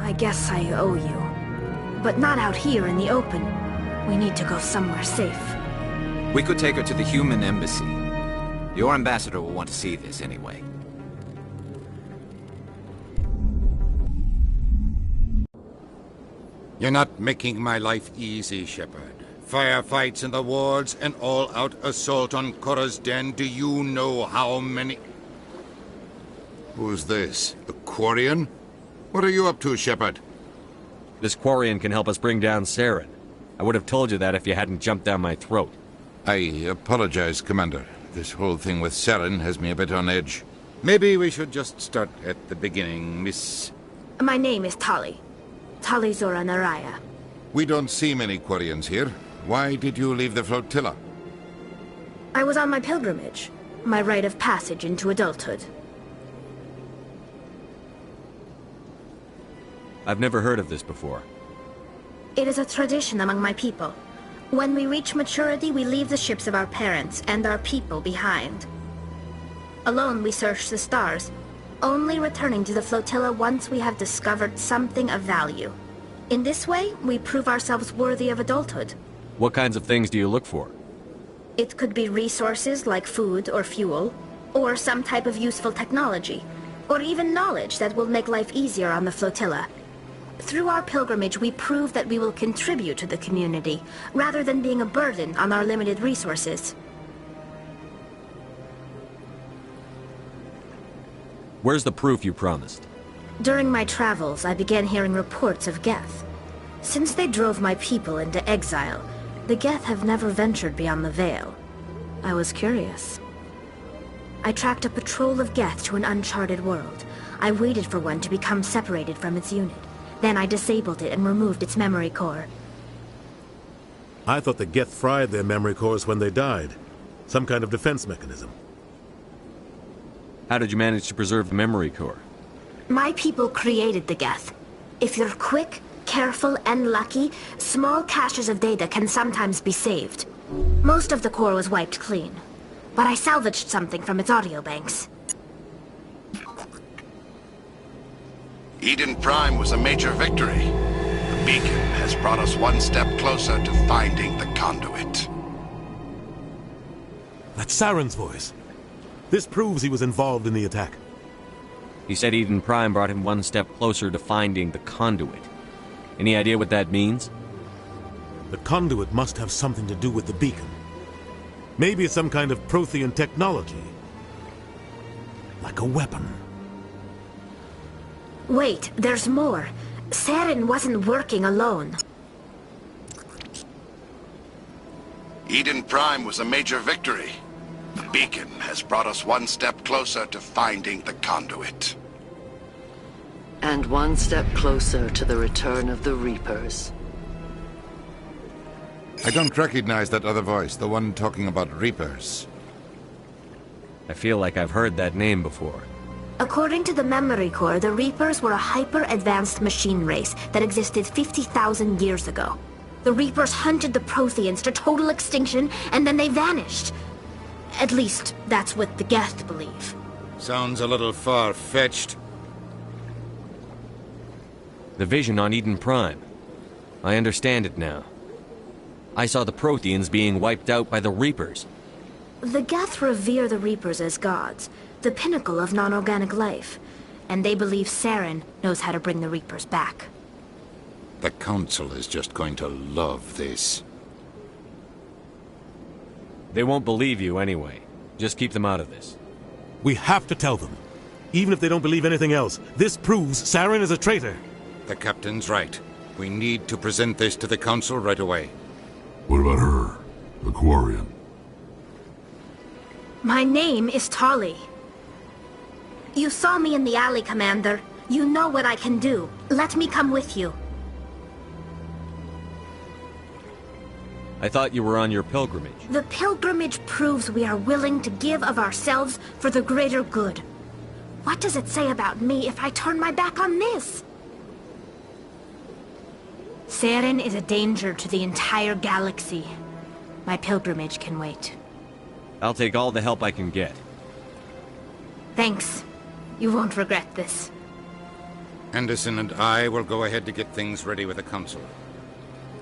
I guess I owe you. But not out here in the open. We need to go somewhere safe. We could take her to the human embassy. Your ambassador will want to see this anyway. You're not making my life easy, Shepard. Firefights in the wards, an all-out assault on Korra's den. Do you know how many... Who's this? The Quarian? What are you up to, Shepard? This Quarian can help us bring down Saren. I would have told you that if you hadn't jumped down my throat. I apologize, Commander. This whole thing with Saren has me a bit on edge. Maybe we should just start at the beginning, Miss... My name is Tali. Tali Zora Naraya. We don't see many Quarians here. Why did you leave the flotilla? I was on my pilgrimage. My rite of passage into adulthood. I've never heard of this before. It is a tradition among my people. When we reach maturity, we leave the ships of our parents and our people behind. Alone, we search the stars, only returning to the flotilla once we have discovered something of value. In this way, we prove ourselves worthy of adulthood. What kinds of things do you look for? It could be resources like food or fuel, or some type of useful technology, or even knowledge that will make life easier on the flotilla. Through our pilgrimage, we prove that we will contribute to the community, rather than being a burden on our limited resources. Where's the proof you promised? During my travels, I began hearing reports of Geth. Since they drove my people into exile, the Geth have never ventured beyond the Veil. I was curious. I tracked a patrol of Geth to an uncharted world. I waited for one to become separated from its unit. Then I disabled it and removed its memory core. I thought the Geth fried their memory cores when they died. Some kind of defense mechanism. How did you manage to preserve the memory core? My people created the Geth. If you're quick, careful, and lucky, small caches of data can sometimes be saved. Most of the core was wiped clean, but I salvaged something from its audio banks. Eden Prime was a major victory. The beacon has brought us one step closer to finding the conduit. That's Saren's voice. This proves he was involved in the attack. He said Eden Prime brought him one step closer to finding the conduit. Any idea what that means? The conduit must have something to do with the beacon. Maybe it's some kind of Prothean technology. Like a weapon. Wait, there's more. Saren wasn't working alone. Eden Prime was a major victory. The beacon has brought us one step closer to finding the conduit. And one step closer to the return of the Reapers. I don't recognize that other voice, the one talking about Reapers. I feel like I've heard that name before. According to the memory core, the Reapers were a hyper-advanced machine race that existed 50,000 years ago. The Reapers hunted the Protheans to total extinction, and then they vanished. At least, that's what the Geth believe. Sounds a little far-fetched. The vision on Eden Prime. I understand it now. I saw the Protheans being wiped out by the Reapers. The Geth revere the Reapers as gods, the pinnacle of non-organic life, and they believe Saren knows how to bring the Reapers back. The Council is just going to love this. They won't believe you anyway. Just keep them out of this. We have to tell them. Even if they don't believe anything else, this proves Saren is a traitor. The Captain's right. We need to present this to the Council right away. What about her? The Quarian? My name is Tali. You saw me in the alley, Commander. You know what I can do. Let me come with you. I thought you were on your pilgrimage. The pilgrimage proves we are willing to give of ourselves for the greater good. What does it say about me if I turn my back on this? Saren is a danger to the entire galaxy. My pilgrimage can wait. I'll take all the help I can get. Thanks. You won't regret this. Anderson and I will go ahead to get things ready with the Council.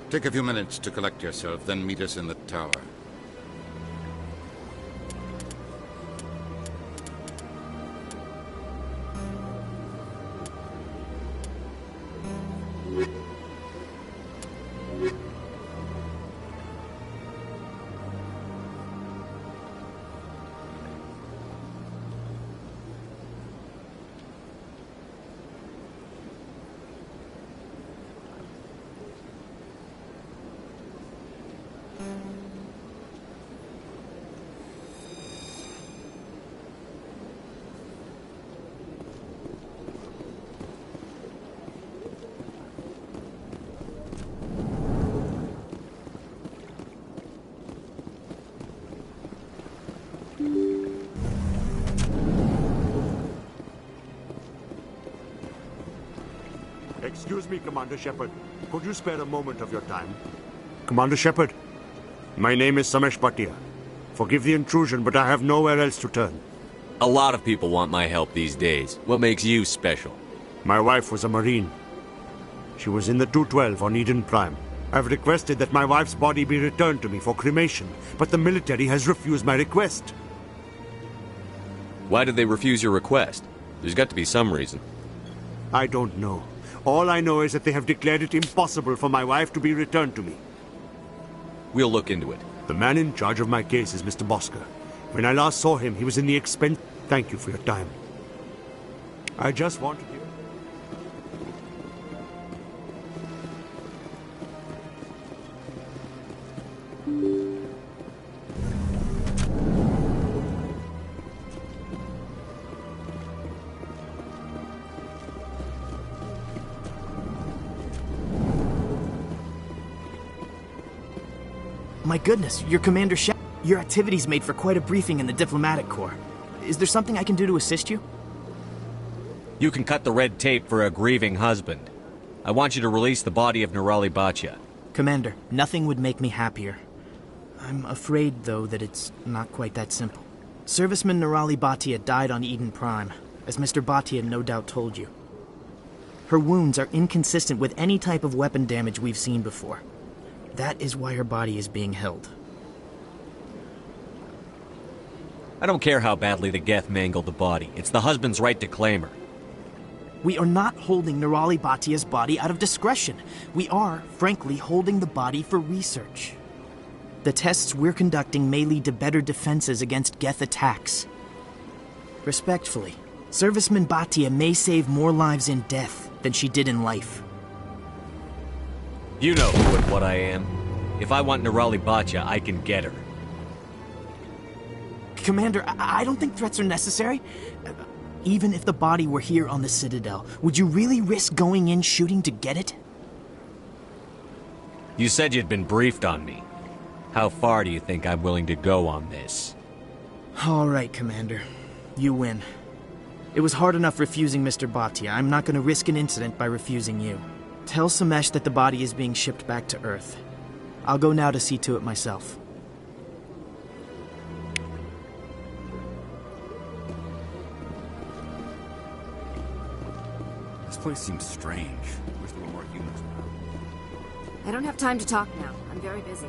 Take a few minutes to collect yourself, then meet us in the tower. Excuse me, Commander Shepard. Could you spare a moment of your time? Commander Shepard, my name is Samesh Bhatia. Forgive the intrusion, but I have nowhere else to turn. A lot of people want my help these days. What makes you special? My wife was a Marine. She was in the 212 on Eden Prime. I've requested that my wife's body be returned to me for cremation, but the military has refused my request. Why did they refuse your request? There's got to be some reason. I don't know. All I know is that they have declared it impossible for my wife to be returned to me. We'll look into it. The man in charge of my case is Mr. Bosker. When I last saw him, he was in the expense... Thank you for your time. I just wanted you... My goodness, you're Commander Shepard. Your activities made for quite a briefing in the Diplomatic Corps. Is there something I can do to assist you? You can cut the red tape for a grieving husband. I want you to release the body of Nirali Bhatia. Commander, nothing would make me happier. I'm afraid, though, that it's not quite that simple. Serviceman Nirali Bhatia died on Eden Prime, as Mr. Bhatia no doubt told you. Her wounds are inconsistent with any type of weapon damage we've seen before. That is why her body is being held. I don't care how badly the Geth mangled the body. It's the husband's right to claim her. We are not holding Nirali Bhatia's body out of discretion. We are, frankly, holding the body for research. The tests we're conducting may lead to better defenses against Geth attacks. Respectfully, Serviceman Bhatia may save more lives in death than she did in life. You know who and what I am. If I want Nirali Bhatia, I can get her. Commander, I don't think threats are necessary. Even if the body were here on the Citadel, would you really risk going in shooting to get it? You said you'd been briefed on me. How far do you think I'm willing to go on this? All right, Commander. You win. It was hard enough refusing Mr. Bhatia. I'm not going to risk an incident by refusing you. Tell Samesh that the body is being shipped back to Earth. I'll go now to see to it myself. This place seems strange. Wish there were more humans around. I don't have time to talk now. I'm very busy.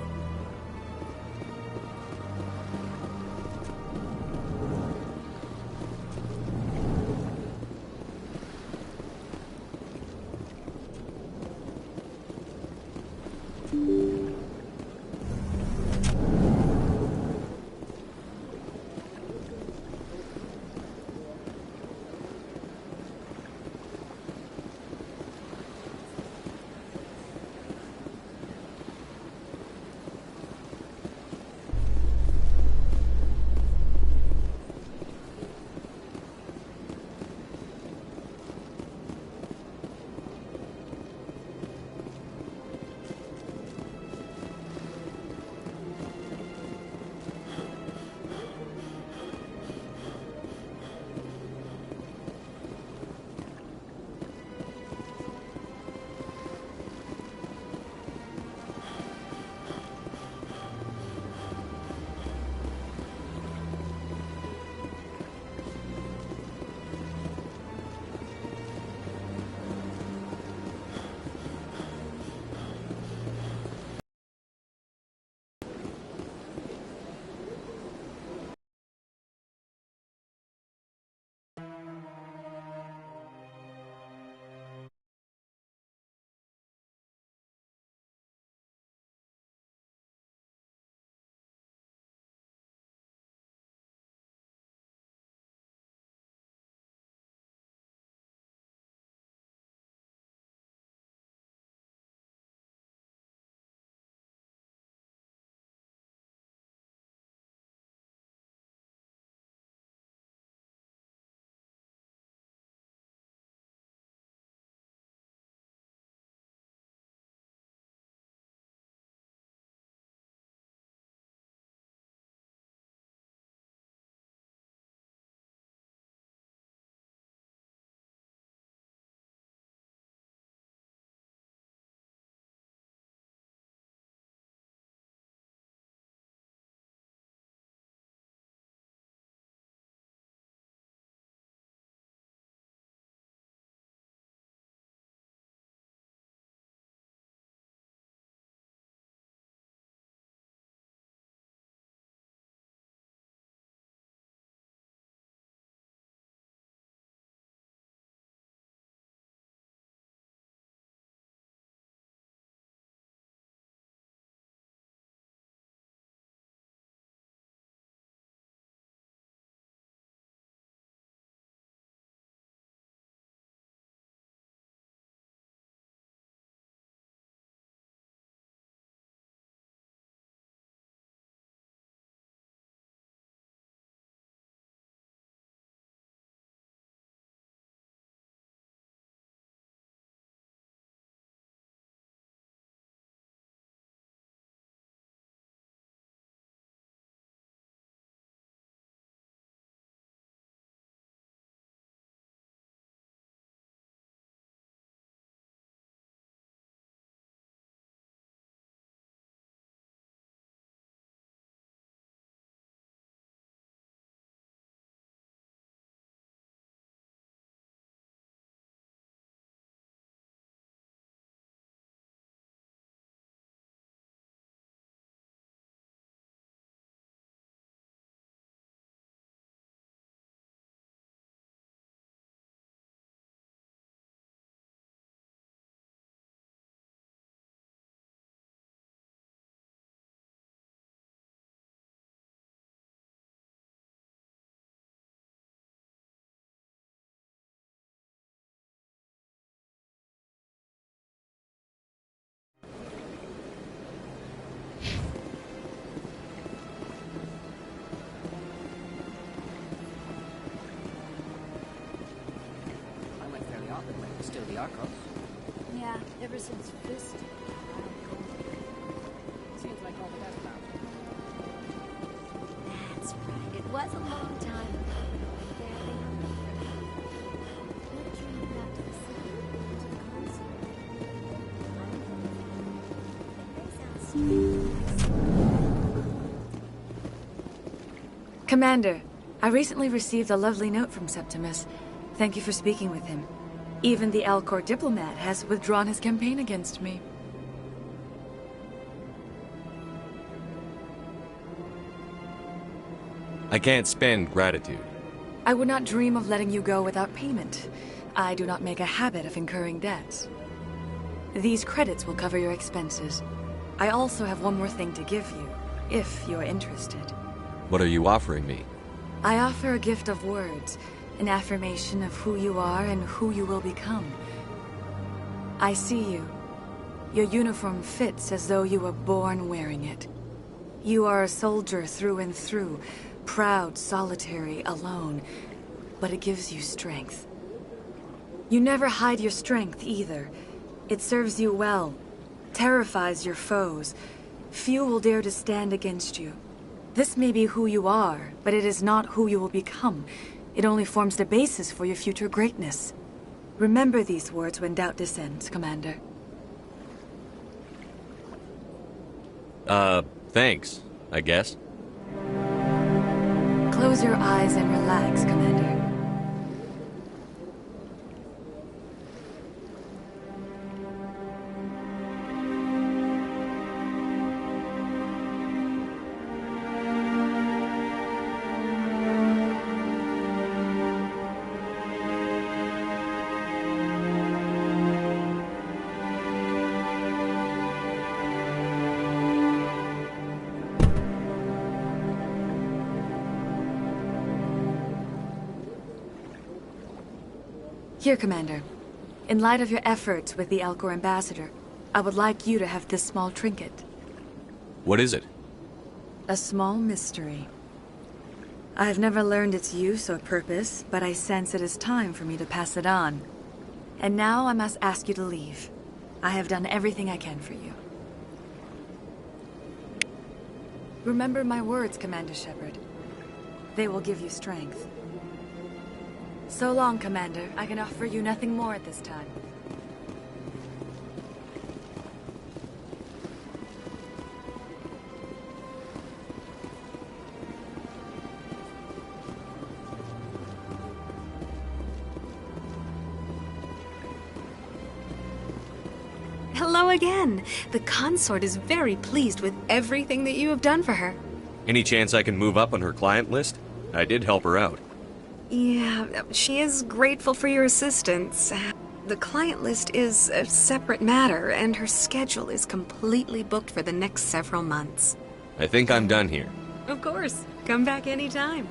still the Arcos. Yeah, ever since Fist. Seems like all the best about it. That's right. It was a long time ago. Commander, I recently received a lovely note from Septimus. Thank you for speaking with him. Even the Alcor diplomat has withdrawn his campaign against me. I can't spend gratitude. I would not dream of letting you go without payment. I do not make a habit of incurring debts. These credits will cover your expenses. I also have one more thing to give you, if you're interested. What are you offering me? I offer a gift of words, an affirmation of who you are and who you will become. I see you. Your uniform fits as though you were born wearing it. You are a soldier through and through, proud, solitary, alone, but it gives you strength. You never hide your strength either. It serves you well, terrifies your foes. Few will dare to stand against you. This may be who you are, but it is not who you will become. It only forms the basis for your future greatness. Remember these words when doubt descends, Commander. Thanks, I guess. Close your eyes and relax, Commander. Here, Commander. In light of your efforts with the Alcor ambassador, I would like you to have this small trinket. What is it? A small mystery. I have never learned its use or purpose, but I sense it is time for me to pass it on. And now I must ask you to leave. I have done everything I can for you. Remember my words, Commander Shepard. They will give you strength. So long, Commander. I can offer you nothing more at this time. Hello again. The consort is very pleased with everything that you have done for her. Any chance I can move up on her client list? I did help her out. Yeah, she is grateful for your assistance. The client list is a separate matter, and her schedule is completely booked for the next several months. I think I'm done here. Of course. Come back anytime.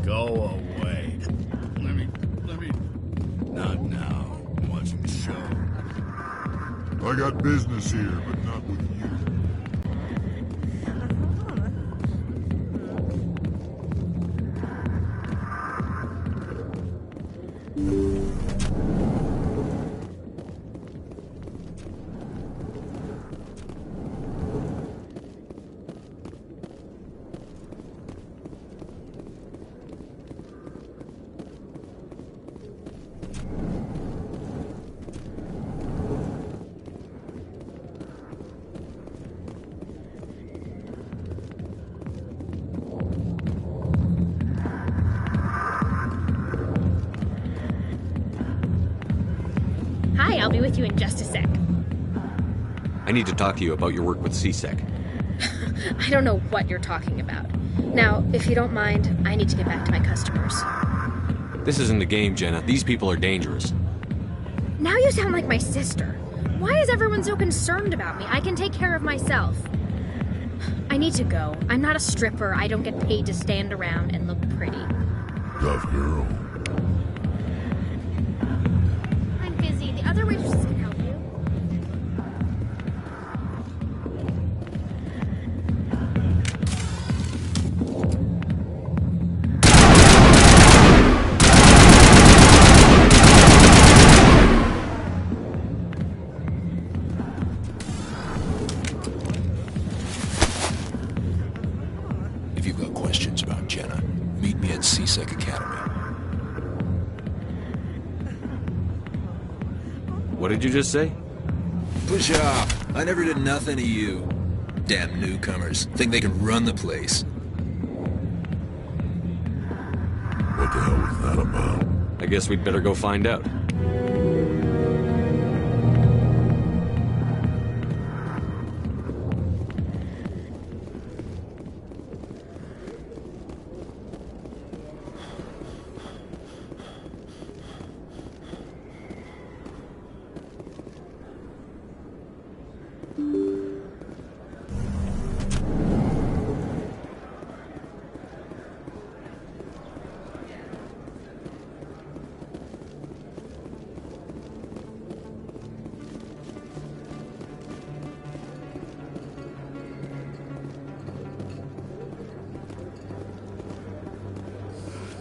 Go away. Let me... Not now. I'm watching the show. I got business here, but not with you. I'll be with you in just a sec. I need to talk to you about your work with C-Sec. I don't know what you're talking about. Now, if you don't mind, I need to get back to my customers. This isn't a game, Jenna. These people are dangerous. Now you sound like my sister. Why is everyone so concerned about me? I can take care of myself. I need to go. I'm not a stripper. I don't get paid to stand around and look pretty. Tough girl. I'm busy. The other waitresses can help you. If you've got questions about Jenna, meet me at C-Sec Academy. What did you just say? Push off. I never did nothing to you. Damn newcomers. Think they can run the place. What the hell was that about? I guess we'd better go find out.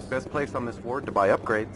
Best place on this ward to buy upgrades.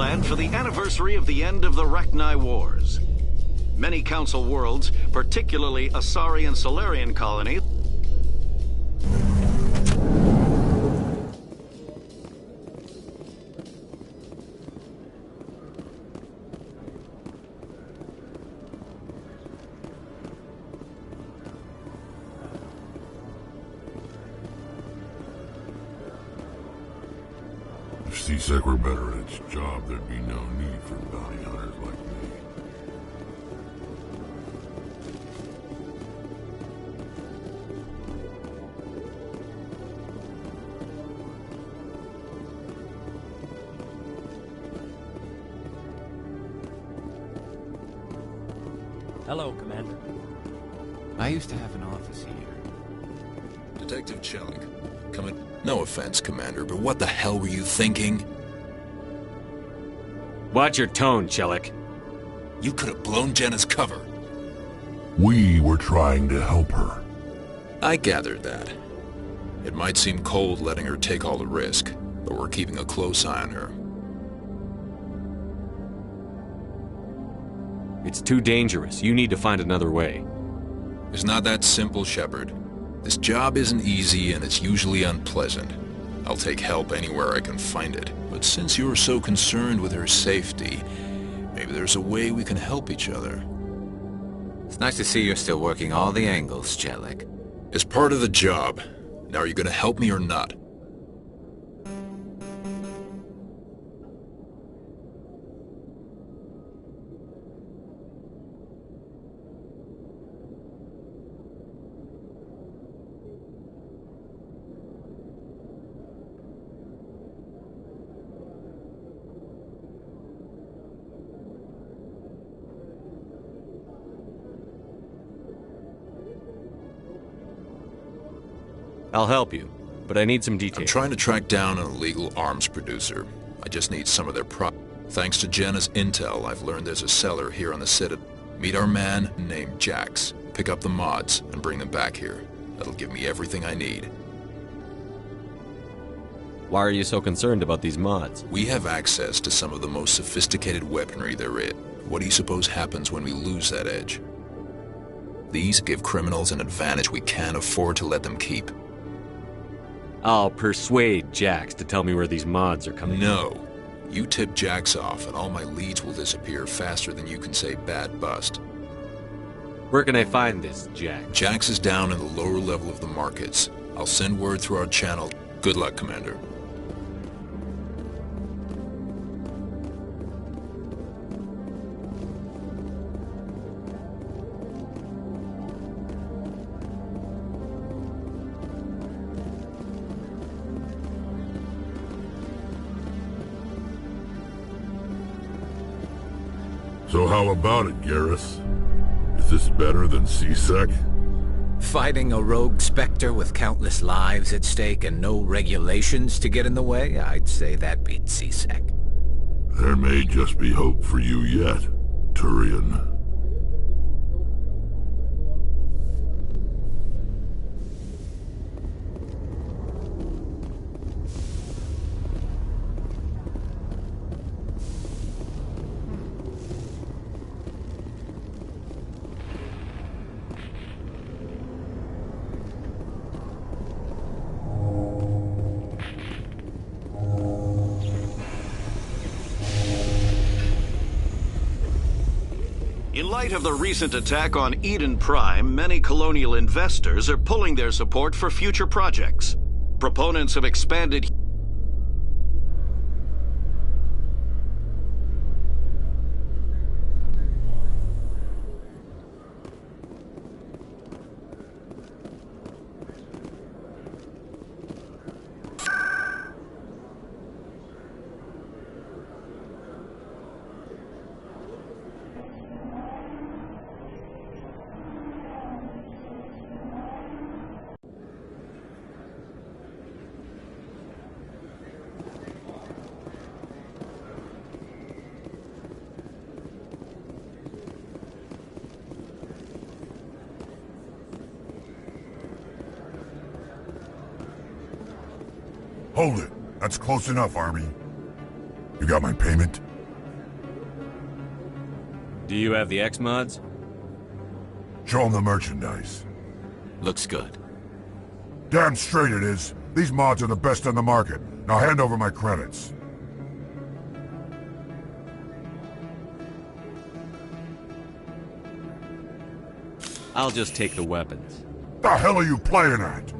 land for the anniversary of the end of the Rachni Wars. Many Council worlds, particularly Asari and Solarian colonies, If C-Sec were better at its job, there'd be no need for bounty hunters like me. Hello, Commander. I used to have an office here. Detective Chelik, coming. No offense, Commander, but what the hell were you thinking? Watch your tone, Chelik. You could have blown Jenna's cover. We were trying to help her. I gathered that. It might seem cold letting her take all the risk, but we're keeping a close eye on her. It's too dangerous. You need to find another way. It's not that simple, Shepard. This job isn't easy and it's usually unpleasant. I'll take help anywhere I can find it. But since you're so concerned with her safety, maybe there's a way we can help each other. It's nice to see you're still working all the angles, Chelik. It's part of the job. Now are you gonna help me or not? I'll help you, but I need some details. I'm trying to track down an illegal arms producer. I just need some of their Thanks to Jenna's intel, I've learned there's a seller here on the Citadel. Meet our man named Jax. Pick up the mods and bring them back here. That'll give me everything I need. Why are you so concerned about these mods? We have access to some of the most sophisticated weaponry there is. What do you suppose happens when we lose that edge? These give criminals an advantage we can't afford to let them keep. I'll persuade Jax to tell me where these mods are coming from. No. You tip Jax off and all my leads will disappear faster than you can say bad bust. Where can I find this, Jax? Jax is down in the lower level of the markets. I'll send word through our channel. Good luck, Commander. So how about it, Garrus? Is this better than C-Sec? Fighting a rogue Spectre with countless lives at stake and no regulations to get in the way? I'd say that beats C-Sec. There may just be hope for you yet, Turian. In light of the recent attack on Eden Prime, many colonial investors are pulling their support for future projects. Proponents of expanded Hold it. That's close enough, Army. You got my payment? Do you have the X-Mods? Show them the merchandise. Looks good. Damn straight it is. These mods are the best on the market. Now hand over my credits. I'll just take the weapons. The hell are you playing at?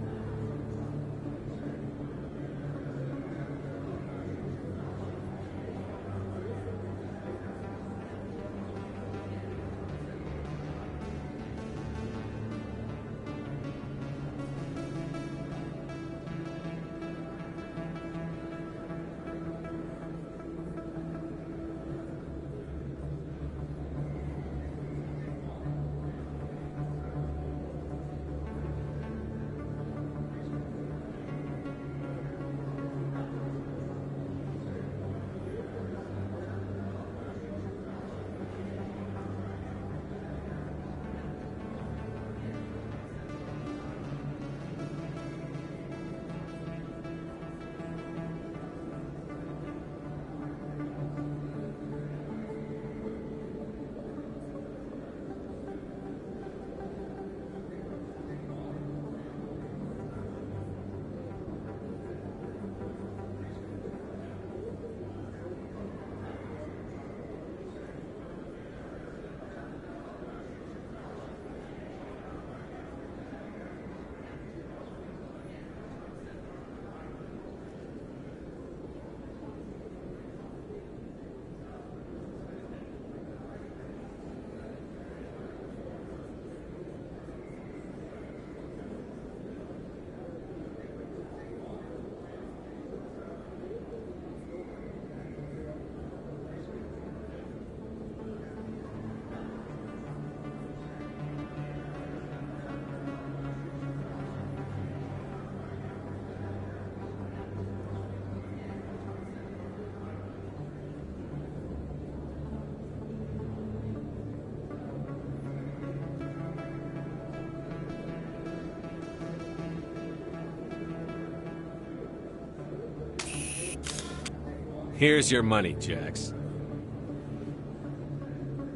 Here's your money, Jax.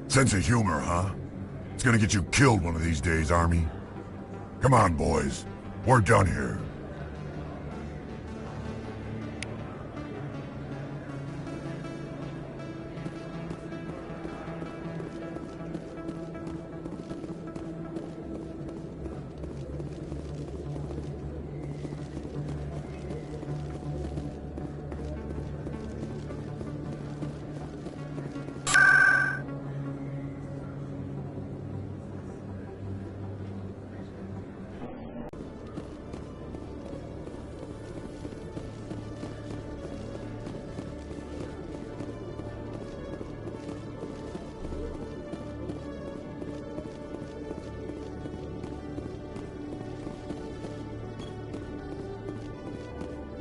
Sense of humor, huh? It's gonna get you killed one of these days, Army. Come on, boys. We're done here.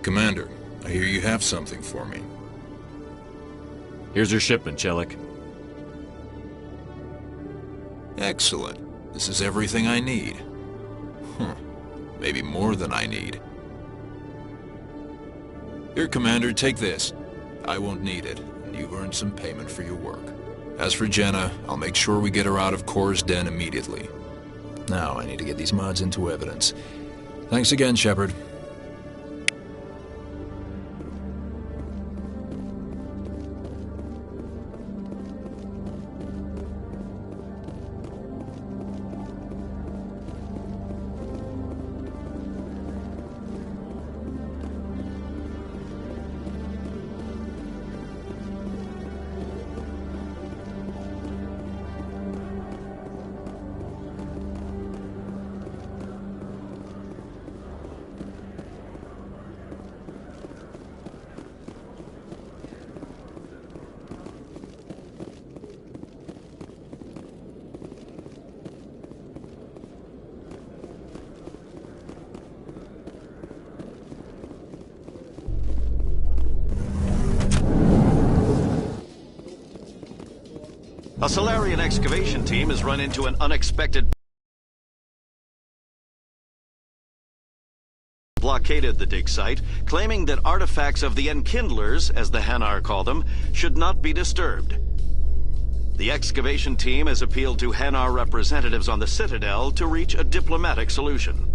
Commander, I hear you have something for me. Here's your shipment, Chelik. Excellent. This is everything I need. Maybe more than I need. Here, Commander, take this. I won't need it, and you've earned some payment for your work. As for Jenna, I'll make sure we get her out of Kor's den immediately. Now, I need to get these mods into evidence. Thanks again, Shepard. A Salarian excavation team has run into an unexpected blockaded the dig site, claiming that artifacts of the Enkindlers, as the Hanar call them, should not be disturbed. The excavation team has appealed to Hanar representatives on the Citadel to reach a diplomatic solution.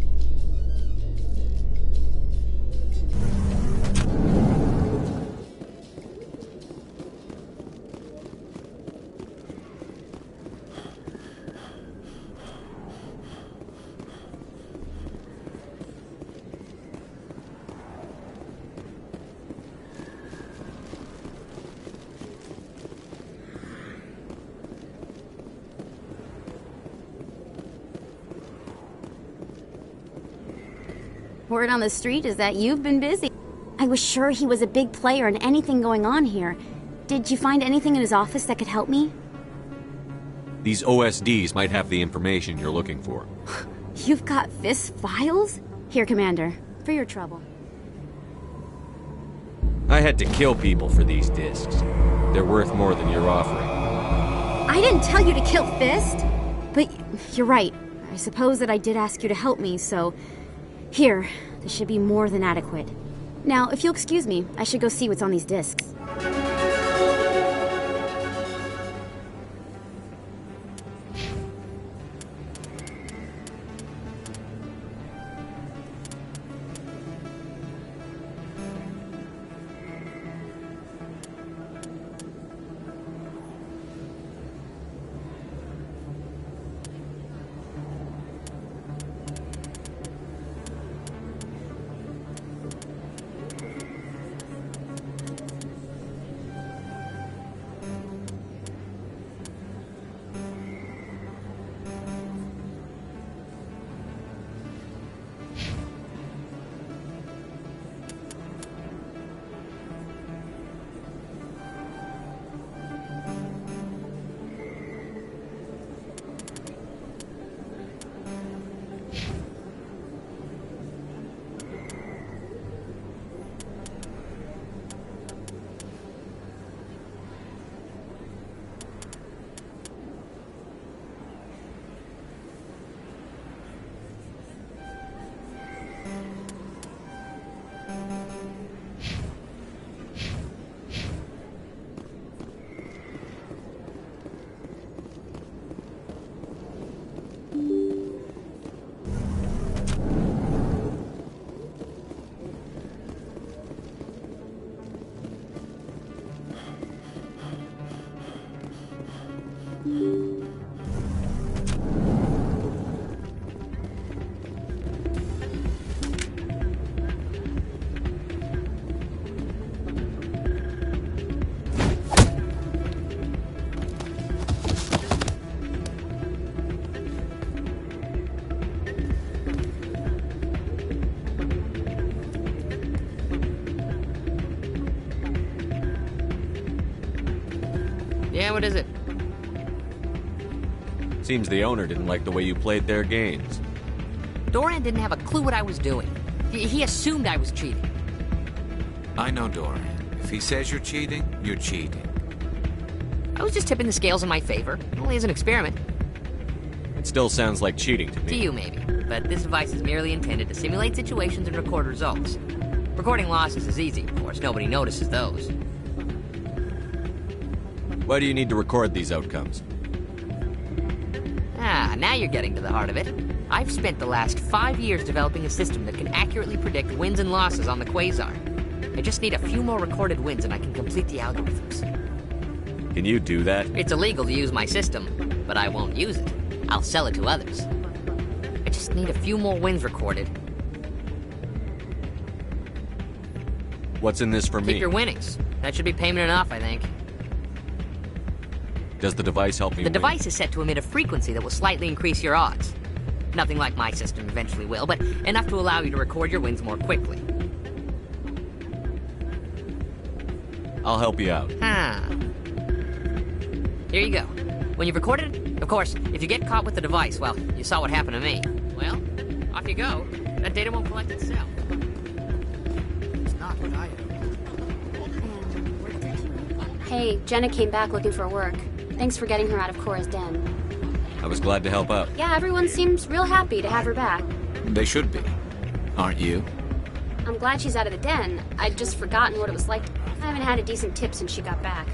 Word on the street is that you've been busy. I was sure he was a big player in anything going on here. Did you find anything in his office that could help me? These OSDs might have the information you're looking for. You've got Fist's files? Here, Commander, for your trouble. I had to kill people for these discs. They're worth more than you're offering. I didn't tell you to kill Fist! But you're right. I suppose that I did ask you to help me, so... Here, this should be more than adequate. Now, if you'll excuse me, I should go see what's on these discs. Yeah, what is it? Seems the owner didn't like the way you played their games. Doran didn't have a clue what I was doing. He assumed I was cheating. I know Doran. If he says you're cheating, you're cheating. I was just tipping the scales in my favor. Only as an experiment. It still sounds like cheating to me. To you, maybe. But this device is merely intended to simulate situations and record results. Recording losses is easy, of course. Nobody notices those. Why do you need to record these outcomes? Ah, now you're getting to the heart of it. I've spent the last 5 years developing a system that can accurately predict wins and losses on the Quasar. I just need a few more recorded wins and I can complete the algorithms. Can you do that? It's illegal to use my system, but I won't use it. I'll sell it to others. I just need a few more wins recorded. What's in this for me? Keep your winnings. That should be payment enough, I think. Does the device help me The device is set to emit a frequency that will slightly increase your odds. Nothing like my system eventually will, but enough to allow you to record your wins more quickly. I'll help you out. Here you go. When you've recorded it, of course, if you get caught with the device, well, you saw what happened to me. Well, off you go. That data won't collect itself. It's not what I do. Hey, Jenna came back looking for work. Thanks for getting her out of Cora's den. I was glad to help out. Yeah, everyone seems real happy to have her back. They should be. Aren't you? I'm glad she's out of the den. I'd just forgotten what it was like. I haven't had a decent tip since she got back.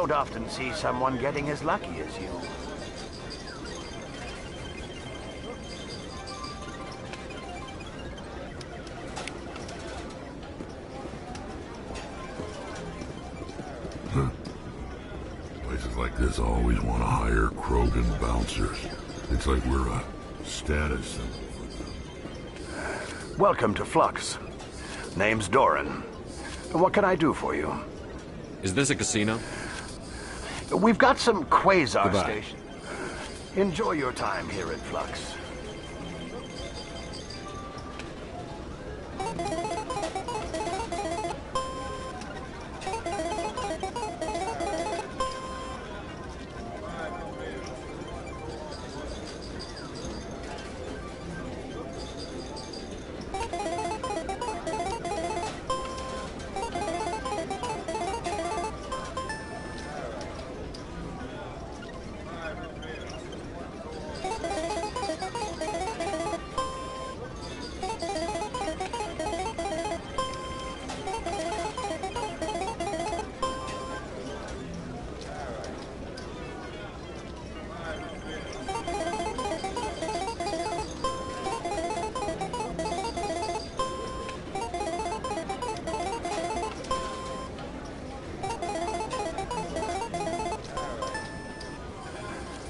don't often see someone getting as lucky as you. Places like this always want to hire Krogan bouncers. It's like we're a status symbol. Welcome to Flux. Name's Doran. What can I do for you? Is this a casino? We've got some Quasar Goodbye. station. Enjoy your time here at Flux.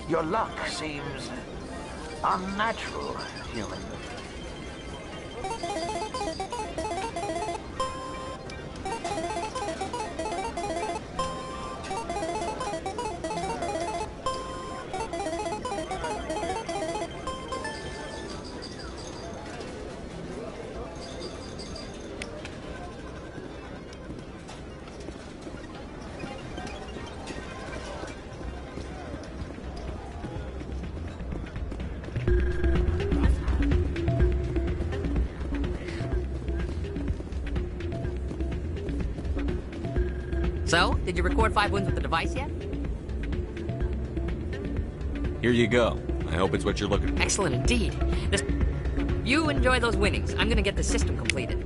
Your luck seems unnatural, human. So, did you record 5 wounds with the device yet? Here you go. I hope it's what you're looking for. Excellent indeed. You enjoy those winnings. I'm gonna get the system completed.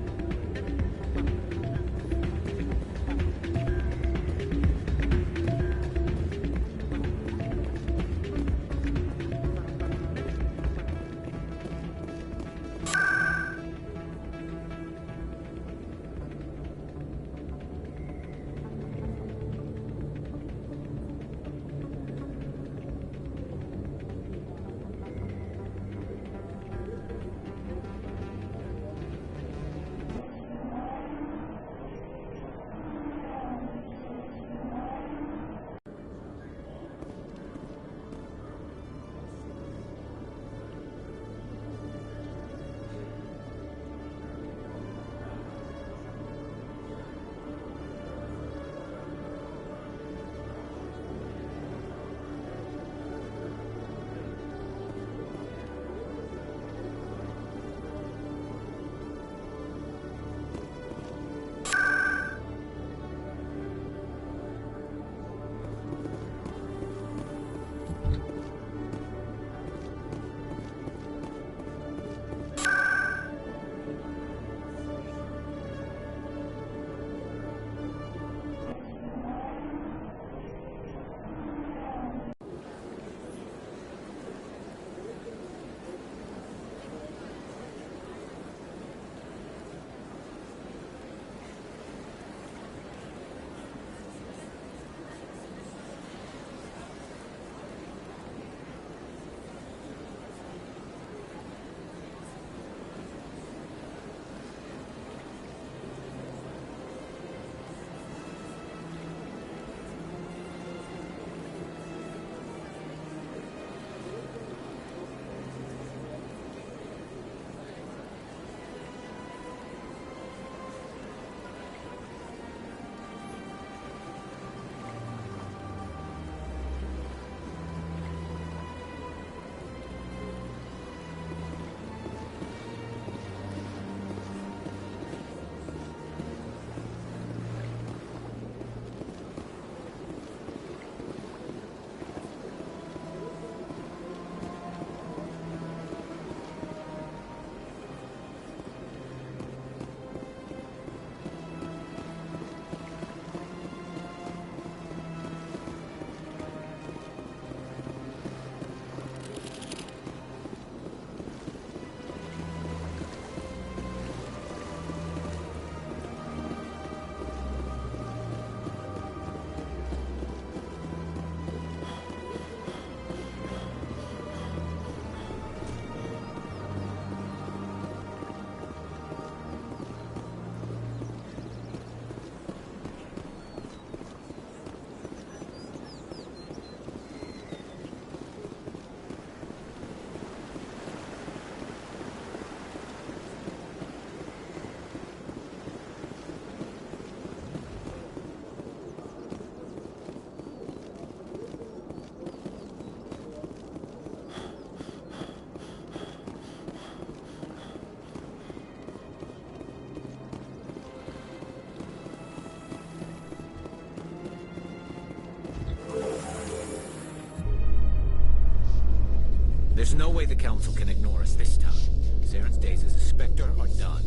There's no way the Council can ignore us this time. Saren's days as a Spectre are done.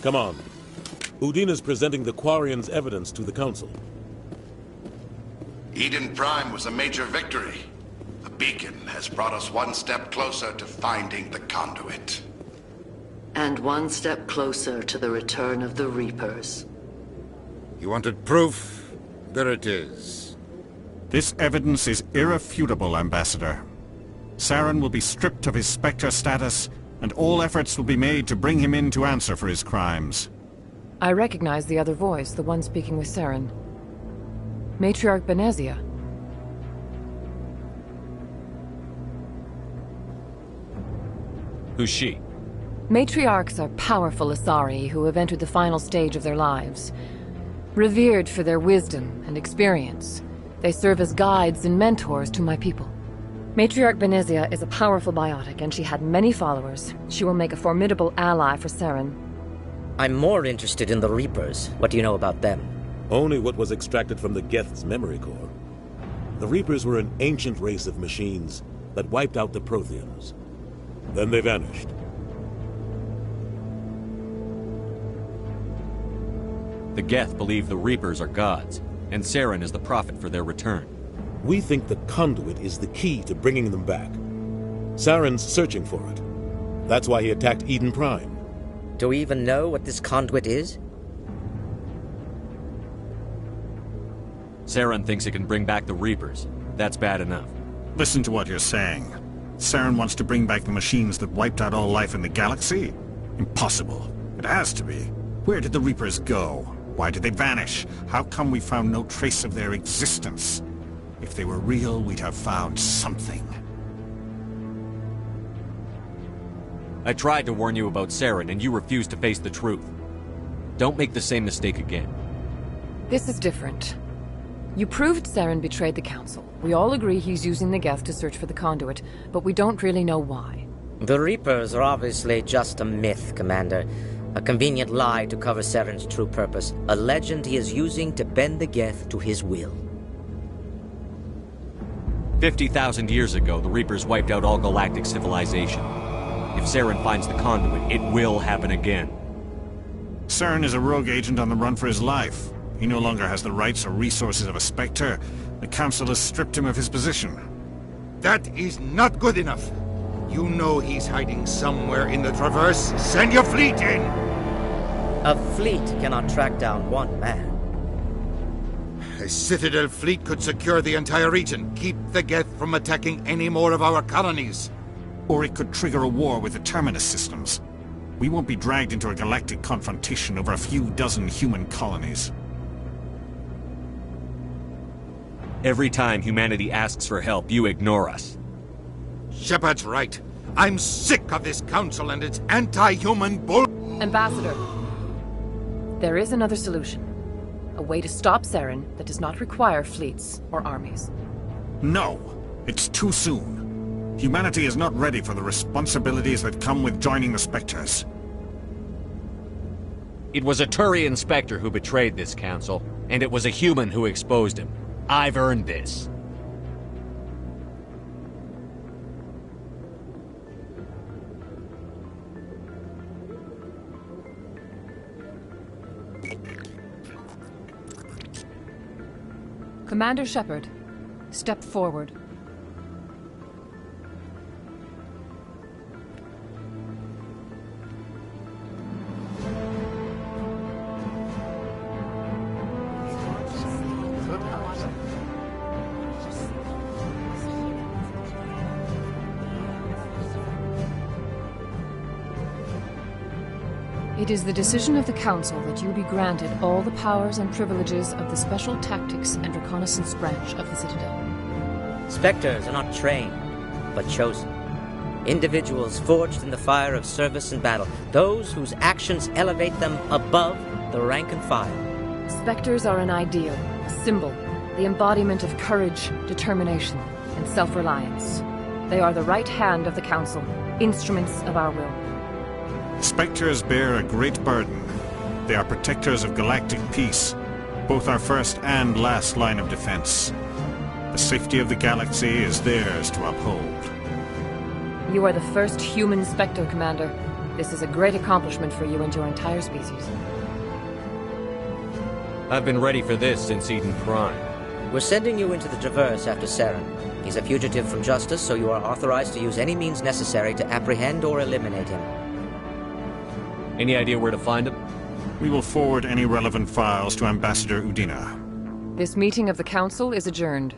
Come on. Udina's presenting the Quarians' evidence to the Council. Eden Prime was a major victory. The beacon has brought us one step closer to finding the conduit. And one step closer to the return of the Reapers. You wanted proof? There it is. This evidence is irrefutable, Ambassador. Saren will be stripped of his Spectre status, and all efforts will be made to bring him in to answer for his crimes. I recognize the other voice, the one speaking with Saren. Matriarch Benezia. Who's she? Matriarchs are powerful Asari who have entered the final stage of their lives. Revered for their wisdom and experience, they serve as guides and mentors to my people. Matriarch Benezia is a powerful biotic, and she had many followers. She will make a formidable ally for Saren. I'm more interested in the Reapers. What do you know about them? Only what was extracted from the Geth's memory core. The Reapers were an ancient race of machines that wiped out the Protheans. Then they vanished. The Geth believe the Reapers are gods, and Saren is the prophet for their return. We think the conduit is the key to bringing them back. Saren's searching for it. That's why he attacked Eden Prime. Do we even know what this conduit is? Saren thinks it can bring back the Reapers. That's bad enough. Listen to what you're saying. Saren wants to bring back the machines that wiped out all life in the galaxy? Impossible. It has to be. Where did the Reapers go? Why did they vanish? How come we found no trace of their existence? If they were real, we'd have found something. I tried to warn you about Saren, and you refused to face the truth. Don't make the same mistake again. This is different. You proved Saren betrayed the Council. We all agree he's using the Geth to search for the conduit, but we don't really know why. The Reapers are obviously just a myth, Commander. A convenient lie to cover Saren's true purpose. A legend he is using to bend the Geth to his will. 50,000 years ago, the Reapers wiped out all galactic civilization. If Saren finds the conduit, it will happen again. Saren is a rogue agent on the run for his life. He no longer has the rights or resources of a Spectre. The Council has stripped him of his position. That is not good enough. You know he's hiding somewhere in the Traverse. Send your fleet in! A fleet cannot track down one man. A Citadel fleet could secure the entire region, keep the Geth from attacking any more of our colonies. Or it could trigger a war with the Terminus systems. We won't be dragged into a galactic confrontation over a few dozen human colonies. Every time humanity asks for help, you ignore us. Shepard's right. I'm sick of this council and its anti-human bull... Ambassador, there is another solution. A way to stop Saren that does not require fleets or armies. No, it's too soon. Humanity is not ready for the responsibilities that come with joining the Spectres. It was a Turian Spectre who betrayed this council, and it was a human who exposed him. I've earned this. Commander Shepard, step forward. It is the decision of the Council that you be granted all the powers and privileges of the Special Tactics and Reconnaissance Branch of the Citadel. Spectres are not trained, but chosen. Individuals forged in the fire of service and battle. Those whose actions elevate them above the rank and file. Spectres are an ideal, a symbol, the embodiment of courage, determination, and self-reliance. They are the right hand of the Council, instruments of our will. Spectres bear a great burden. They are protectors of galactic peace, both our first and last line of defense. The safety of the galaxy is theirs to uphold. You are the first human Spectre, Commander. This is a great accomplishment for you and your entire species. I've been ready for this since Eden Prime. We're sending you into the Traverse after Saren. He's a fugitive from justice, so you are authorized to use any means necessary to apprehend or eliminate him. Any idea where to find him? We will forward any relevant files to Ambassador Udina. This meeting of the Council is adjourned.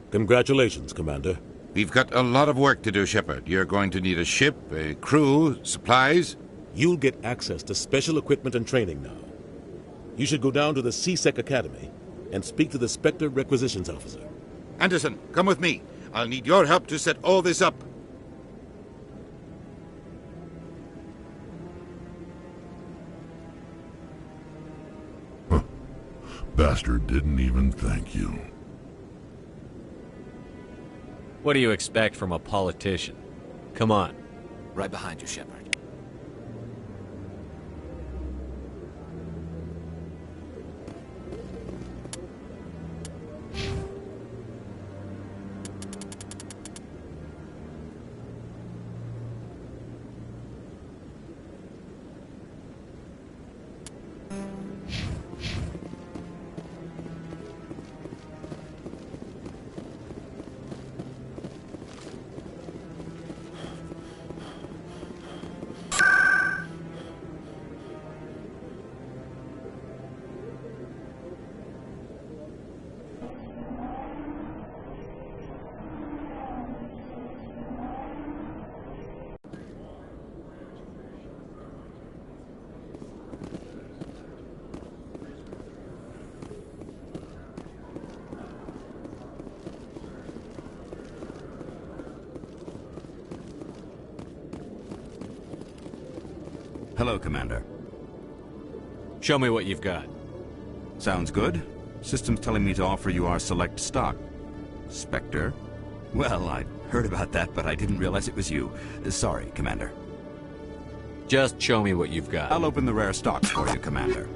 Congratulations, Commander. We've got a lot of work to do, Shepard. You're going to need a ship, a crew, supplies. You'll get access to special equipment and training now. You should go down to the C-Sec Academy and speak to the Spectre Requisitions Officer. Anderson, come with me. I'll need your help to set all this up. Bastard didn't even thank you. What do you expect from a politician? Come on. Right behind you, Shepard. Hello, Commander. Show me what you've got. Sounds good. System's telling me to offer you our select stock. Spectre? Well, I heard about that, but I didn't realize it was you. Sorry, Commander. Just show me what you've got. I'll open the rare stocks for you, Commander.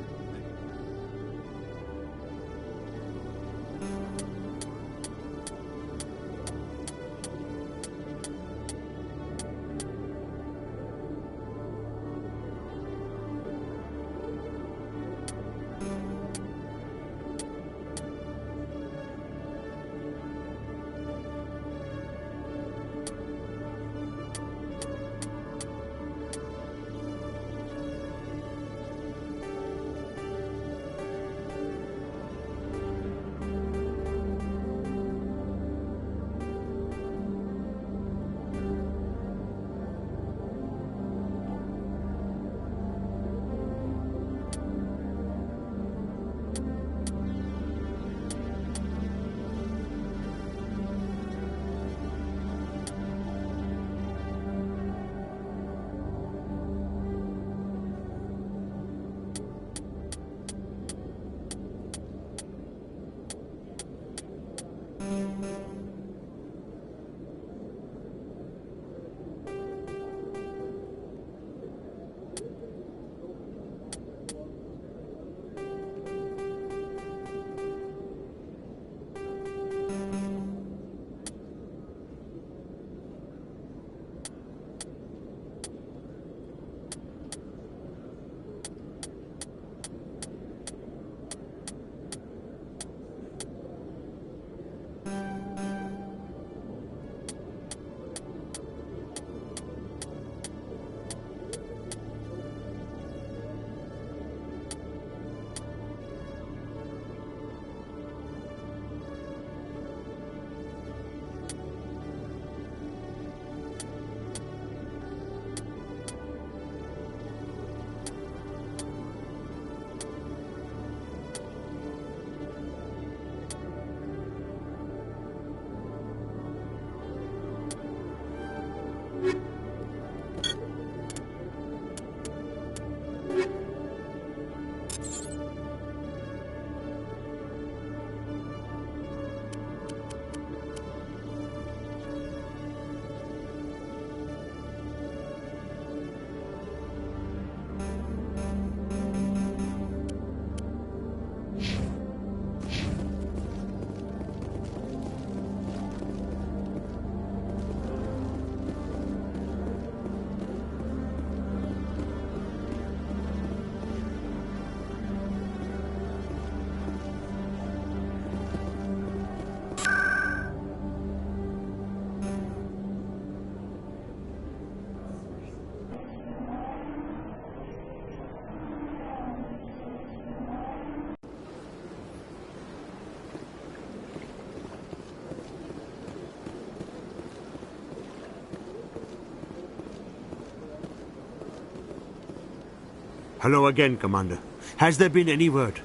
Hello again, Commander. Has there been any word?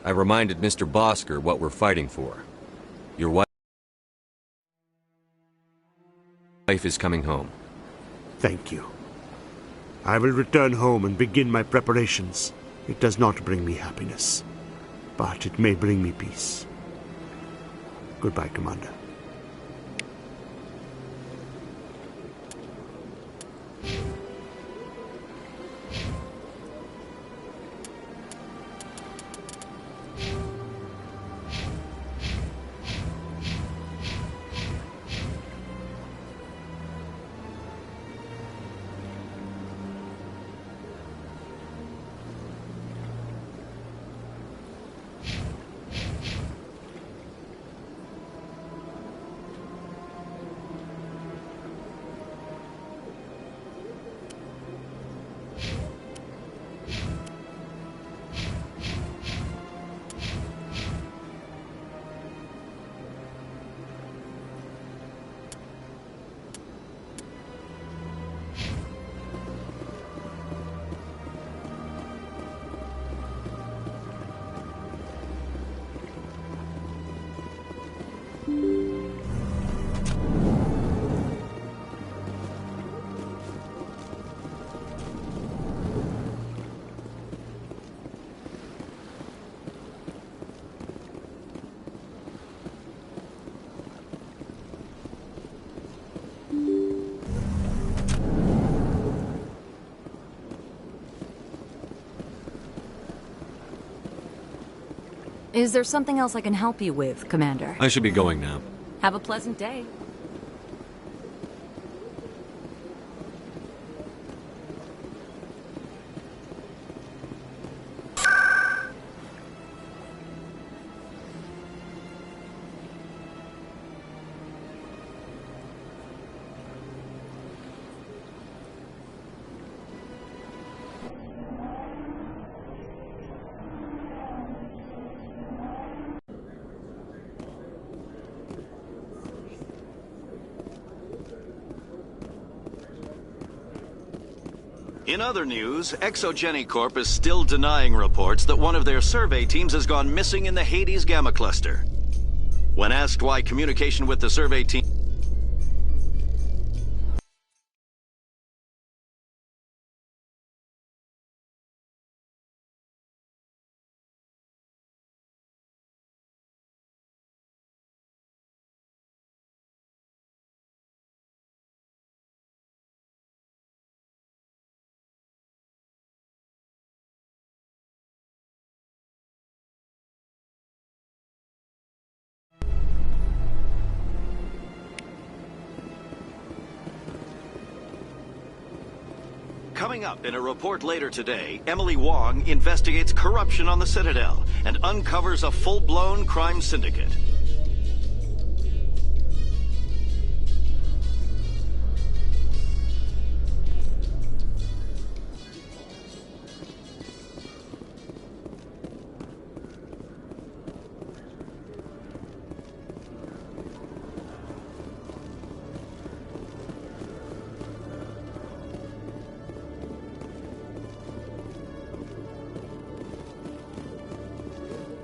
I reminded Mr. Bosker what we're fighting for. Your wife is coming home. Thank you. I will return home and begin my preparations. It does not bring me happiness, but it may bring me peace. Goodbye, Commander. Is there something else I can help you with, Commander? I should be going now. Have a pleasant day. In other news, ExoGeniCorp is still denying reports that one of their survey teams has gone missing in the Hades Gamma Cluster. When asked why communication with the survey team Coming up in a report later today, Emily Wong investigates corruption on the Citadel and uncovers a full-blown crime syndicate.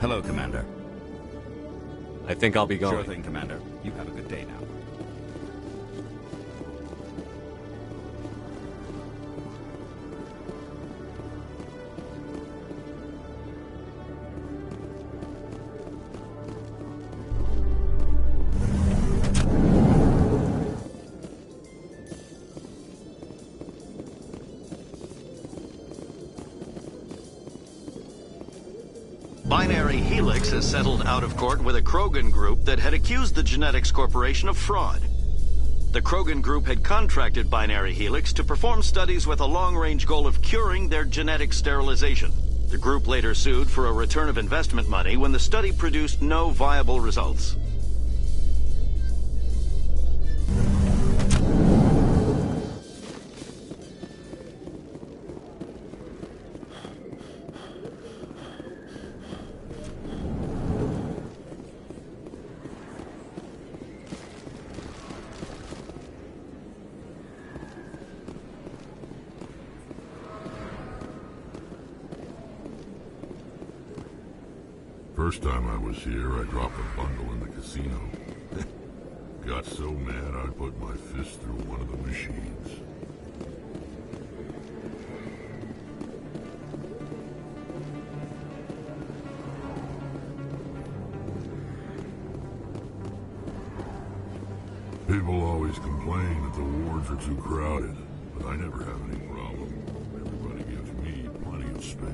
Hello, Commander. I think I'll be going. Sure thing, Commander. You have a good day now. Binary Helix has settled out of court with a Krogan group that had accused the Genetics Corporation of fraud. The Krogan group had contracted Binary Helix to perform studies with a long-range goal of curing their genetic sterilization. The group later sued for a return of investment money when the study produced no viable results. First time I was here, I dropped a bundle in the casino. Got so mad I put my fist through one of the machines. People always complain that the wards are too crowded, but I never have any problem. Everybody gives me plenty of space.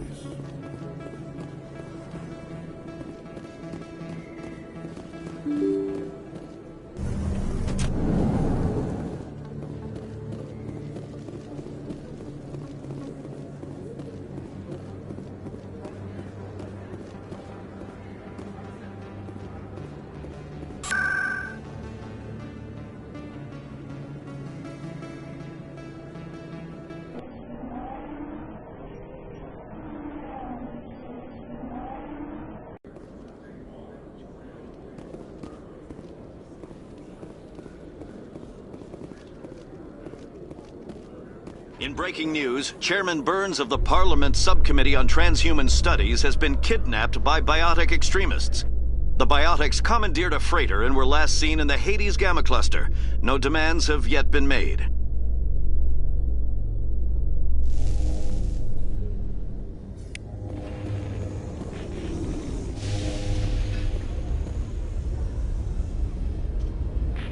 In breaking news, Chairman Burns of the Parliament Subcommittee on Transhuman Studies has been kidnapped by biotic extremists. The biotics commandeered a freighter and were last seen in the Hades Gamma Cluster. No demands have yet been made.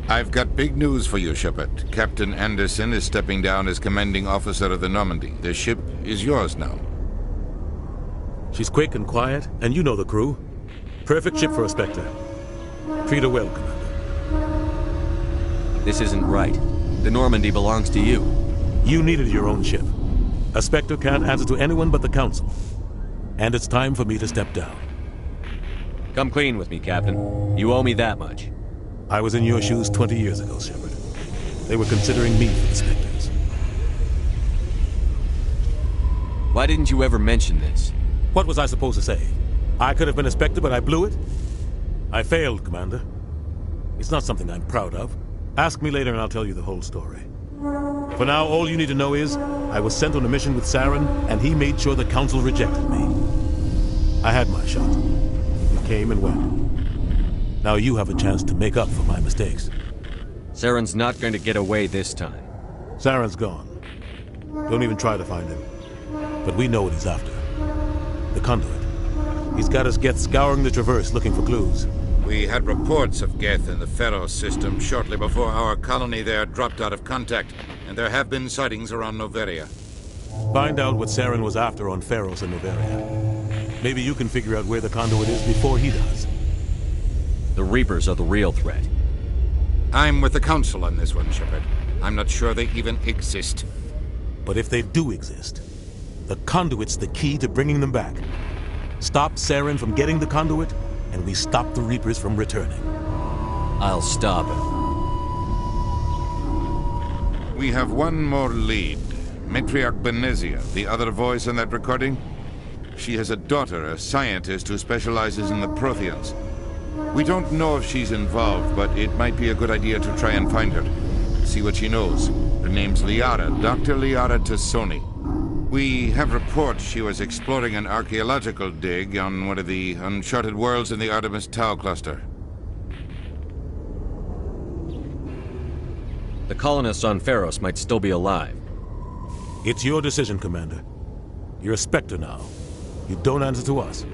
I've got big news for you, Shepard. Captain Anderson is stepping down as commanding officer of the Normandy. The ship is yours now. She's quick and quiet, and you know the crew. Perfect ship for a Spectre. Treat her well, Commander. This isn't right. The Normandy belongs to you. You needed your own ship. A Spectre can't answer to anyone but the Council. And it's time for me to step down. Come clean with me, Captain. You owe me that much. I was in your shoes 20 years ago, Shepard. They were considering me for the Spectres. Why didn't you ever mention this? What was I supposed to say? I could have been a Spectre, but I blew it? I failed, Commander. It's not something I'm proud of. Ask me later and I'll tell you the whole story. For now, all you need to know is, I was sent on a mission with Saren, and he made sure the Council rejected me. I had my shot. It came and went. Now you have a chance to make up for my mistakes. Saren's not going to get away this time. Saren's gone. Don't even try to find him. But we know what he's after. The conduit. He's got us Geth scouring the Traverse looking for clues. We had reports of Geth in the Pharos system shortly before our colony there dropped out of contact, and there have been sightings around Noveria. Find out what Saren was after on Pharos and Noveria. Maybe you can figure out where the conduit is before he does. The Reapers are the real threat. I'm with the Council on this one, Shepard. I'm not sure they even exist. But if they do exist, the conduit's the key to bringing them back. Stop Saren from getting the conduit, and we stop the Reapers from returning. I'll stop him. We have one more lead. Matriarch Benezia, the other voice in that recording. She has a daughter, a scientist who specializes in the Protheans. We don't know if she's involved, but it might be a good idea to try and find her. See what she knows. Her name's Liara, Dr. Liara Tassoni. We have reports she was exploring an archaeological dig on one of the uncharted worlds in the Artemis Tau cluster. The colonists on Pharos might still be alive. It's your decision, Commander. You're a Spectre now. You don't answer to us.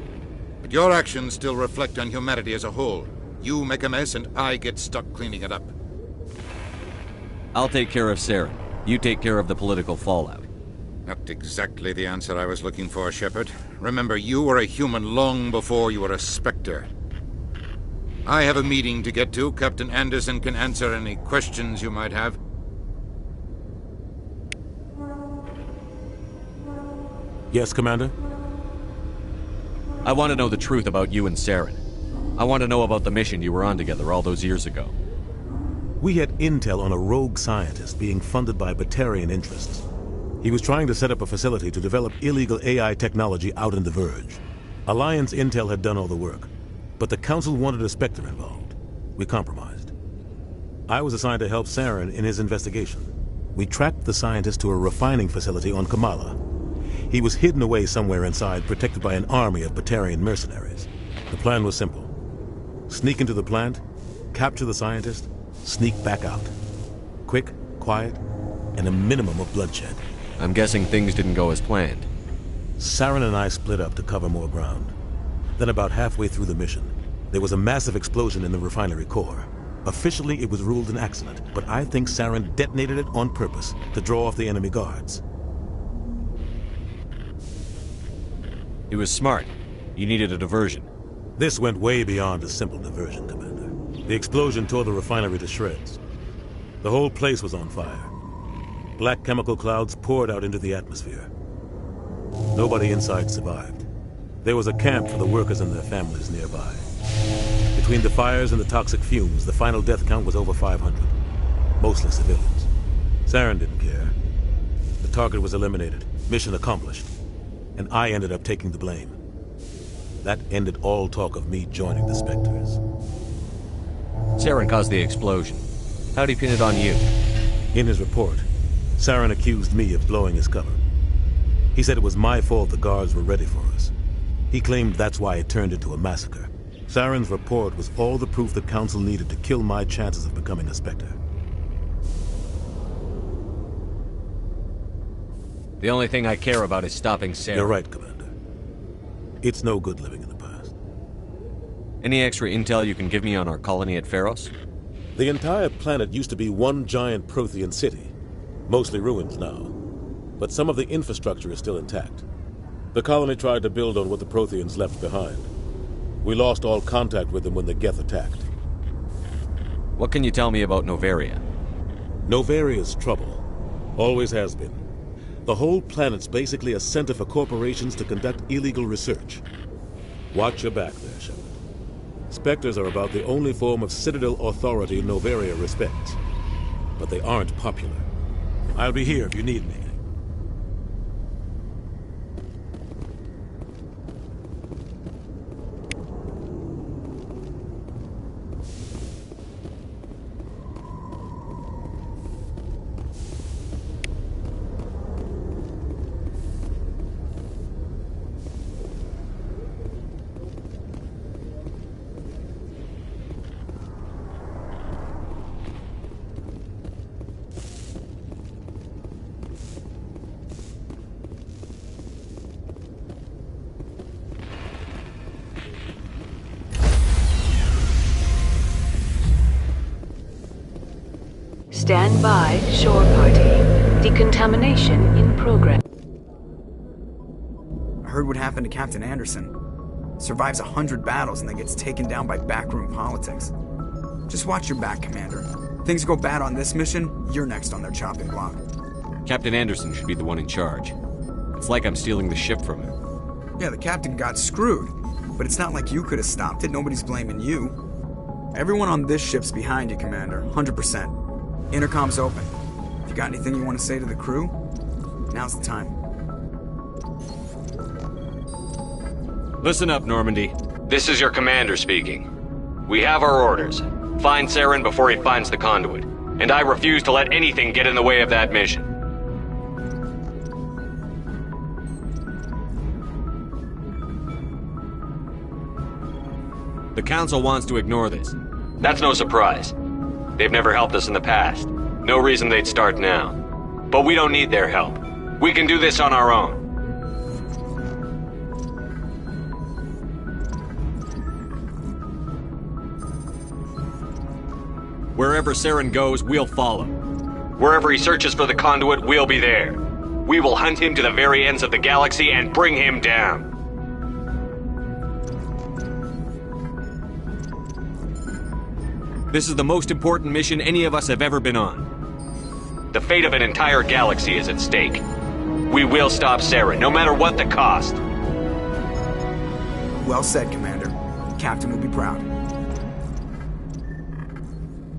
But your actions still reflect on humanity as a whole. You make a mess and I get stuck cleaning it up. I'll take care of Saren. You take care of the political fallout. Not exactly the answer I was looking for, Shepard. Remember, you were a human long before you were a Spectre. I have a meeting to get to. Captain Anderson can answer any questions you might have. Yes, Commander? I want to know the truth about you and Saren. I want to know about the mission you were on together all those years ago. We had intel on a rogue scientist being funded by Batarian interests. He was trying to set up a facility to develop illegal AI technology out in the Verge. Alliance intel had done all the work, but the Council wanted a Spectre involved. We compromised. I was assigned to help Saren in his investigation. We tracked the scientist to a refining facility on Kamala. He was hidden away somewhere inside, protected by an army of Batarian mercenaries. The plan was simple. Sneak into the plant, capture the scientist, sneak back out. Quick, quiet, and a minimum of bloodshed. I'm guessing things didn't go as planned. Saren and I split up to cover more ground. Then about halfway through the mission, there was a massive explosion in the refinery core. Officially, it was ruled an accident, but I think Saren detonated it on purpose to draw off the enemy guards. It was smart. You needed a diversion. This went way beyond a simple diversion, Commander. The explosion tore the refinery to shreds. The whole place was on fire. Black chemical clouds poured out into the atmosphere. Nobody inside survived. There was a camp for the workers and their families nearby. Between the fires and the toxic fumes, the final death count was over 500. Mostly civilians. Saren didn't care. The target was eliminated, mission accomplished. And I ended up taking the blame. That ended all talk of me joining the Spectres. Saren caused the explosion. How'd he pin it on you? In his report, Saren accused me of blowing his cover. He said it was my fault the guards were ready for us. He claimed that's why it turned into a massacre. Saren's report was all the proof the Council needed to kill my chances of becoming a Spectre. The only thing I care about is stopping Saren. You're right, Commander. It's no good living in the past. Any extra intel you can give me on our colony at Pharos? The entire planet used to be one giant Prothean city. Mostly ruins now. But some of the infrastructure is still intact. The colony tried to build on what the Protheans left behind. We lost all contact with them when the Geth attacked. What can you tell me about Noveria? Noveria's trouble. Always has been. The whole planet's basically a center for corporations to conduct illegal research. Watch your back there, Shepard. Spectres are about the only form of Citadel authority Noveria respects. But they aren't popular. I'll be here if you need me. Stand by, shore party. Decontamination in progress. I heard what happened to Captain Anderson. Survives 100 battles and then gets taken down by backroom politics. Just watch your back, Commander. Things go bad on this mission, you're next on their chopping block. Captain Anderson should be the one in charge. It's like I'm stealing the ship from him. Yeah, the captain got screwed. But it's not like you could have stopped it. Nobody's blaming you. Everyone on this ship's behind you, Commander. 100%. Intercom's open. If you got anything you want to say to the crew, now's the time. Listen up, Normandy. This is your commander speaking. We have our orders. Find Saren before he finds the conduit. And I refuse to let anything get in the way of that mission. The Council wants to ignore this. That's no surprise. They've never helped us in the past. No reason they'd start now. But we don't need their help. We can do this on our own. Wherever Saren goes, we'll follow. Wherever he searches for the conduit, we'll be there. We will hunt him to the very ends of the galaxy and bring him down. This is the most important mission any of us have ever been on. The fate of an entire galaxy is at stake. We will stop Saren, no matter what the cost. Well said, Commander. The captain will be proud.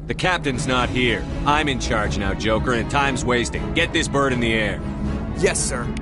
The captain's not here. I'm in charge now, Joker, and time's wasting. Get this bird in the air. Yes, sir.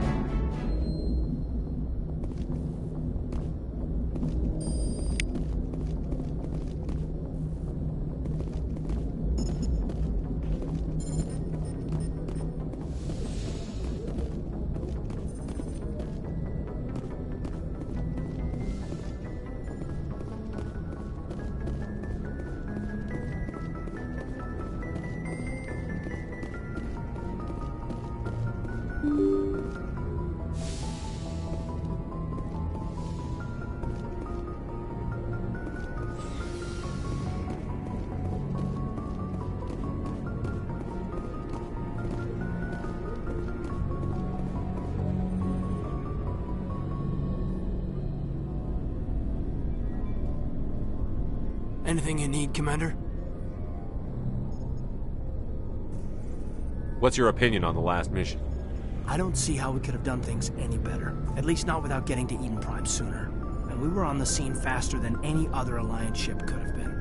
Anything you need, Commander? What's your opinion on the last mission? I don't see how we could have done things any better. At least not without getting to Eden Prime sooner. And we were on the scene faster than any other Alliance ship could have been.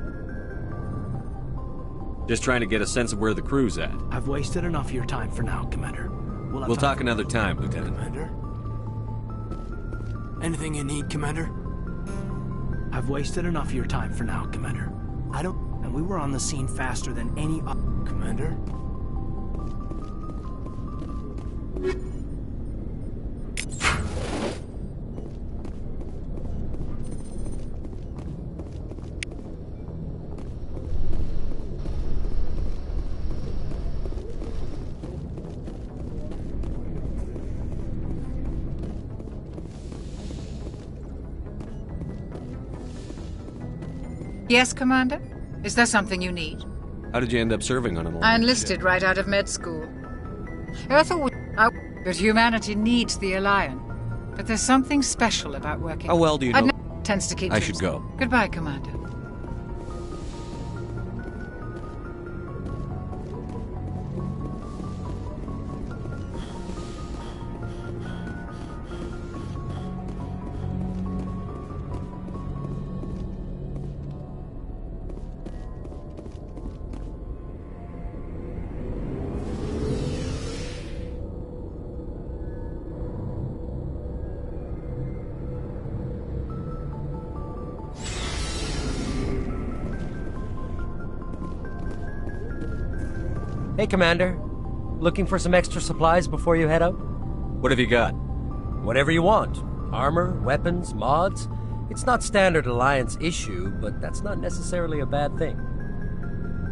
Just trying to get a sense of where the crew's at. I've wasted enough of your time for now, Commander. We'll talk another time, Lieutenant. Commander? Anything you need, Commander? I've wasted enough of your time for now, Commander. And we were on the scene faster than any other... Commander? Yes, Commander? Is there something you need? How did you end up serving on an Alliance I enlisted right out of med school. Earth but humanity needs the Alliance. But there's something special about working... How well do you know? Tends to keep... I should go. Goodbye, Commander. Hey, Commander. Looking for some extra supplies before you head out? What have you got? Whatever you want. Armor, weapons, mods. It's not standard Alliance issue, but that's not necessarily a bad thing.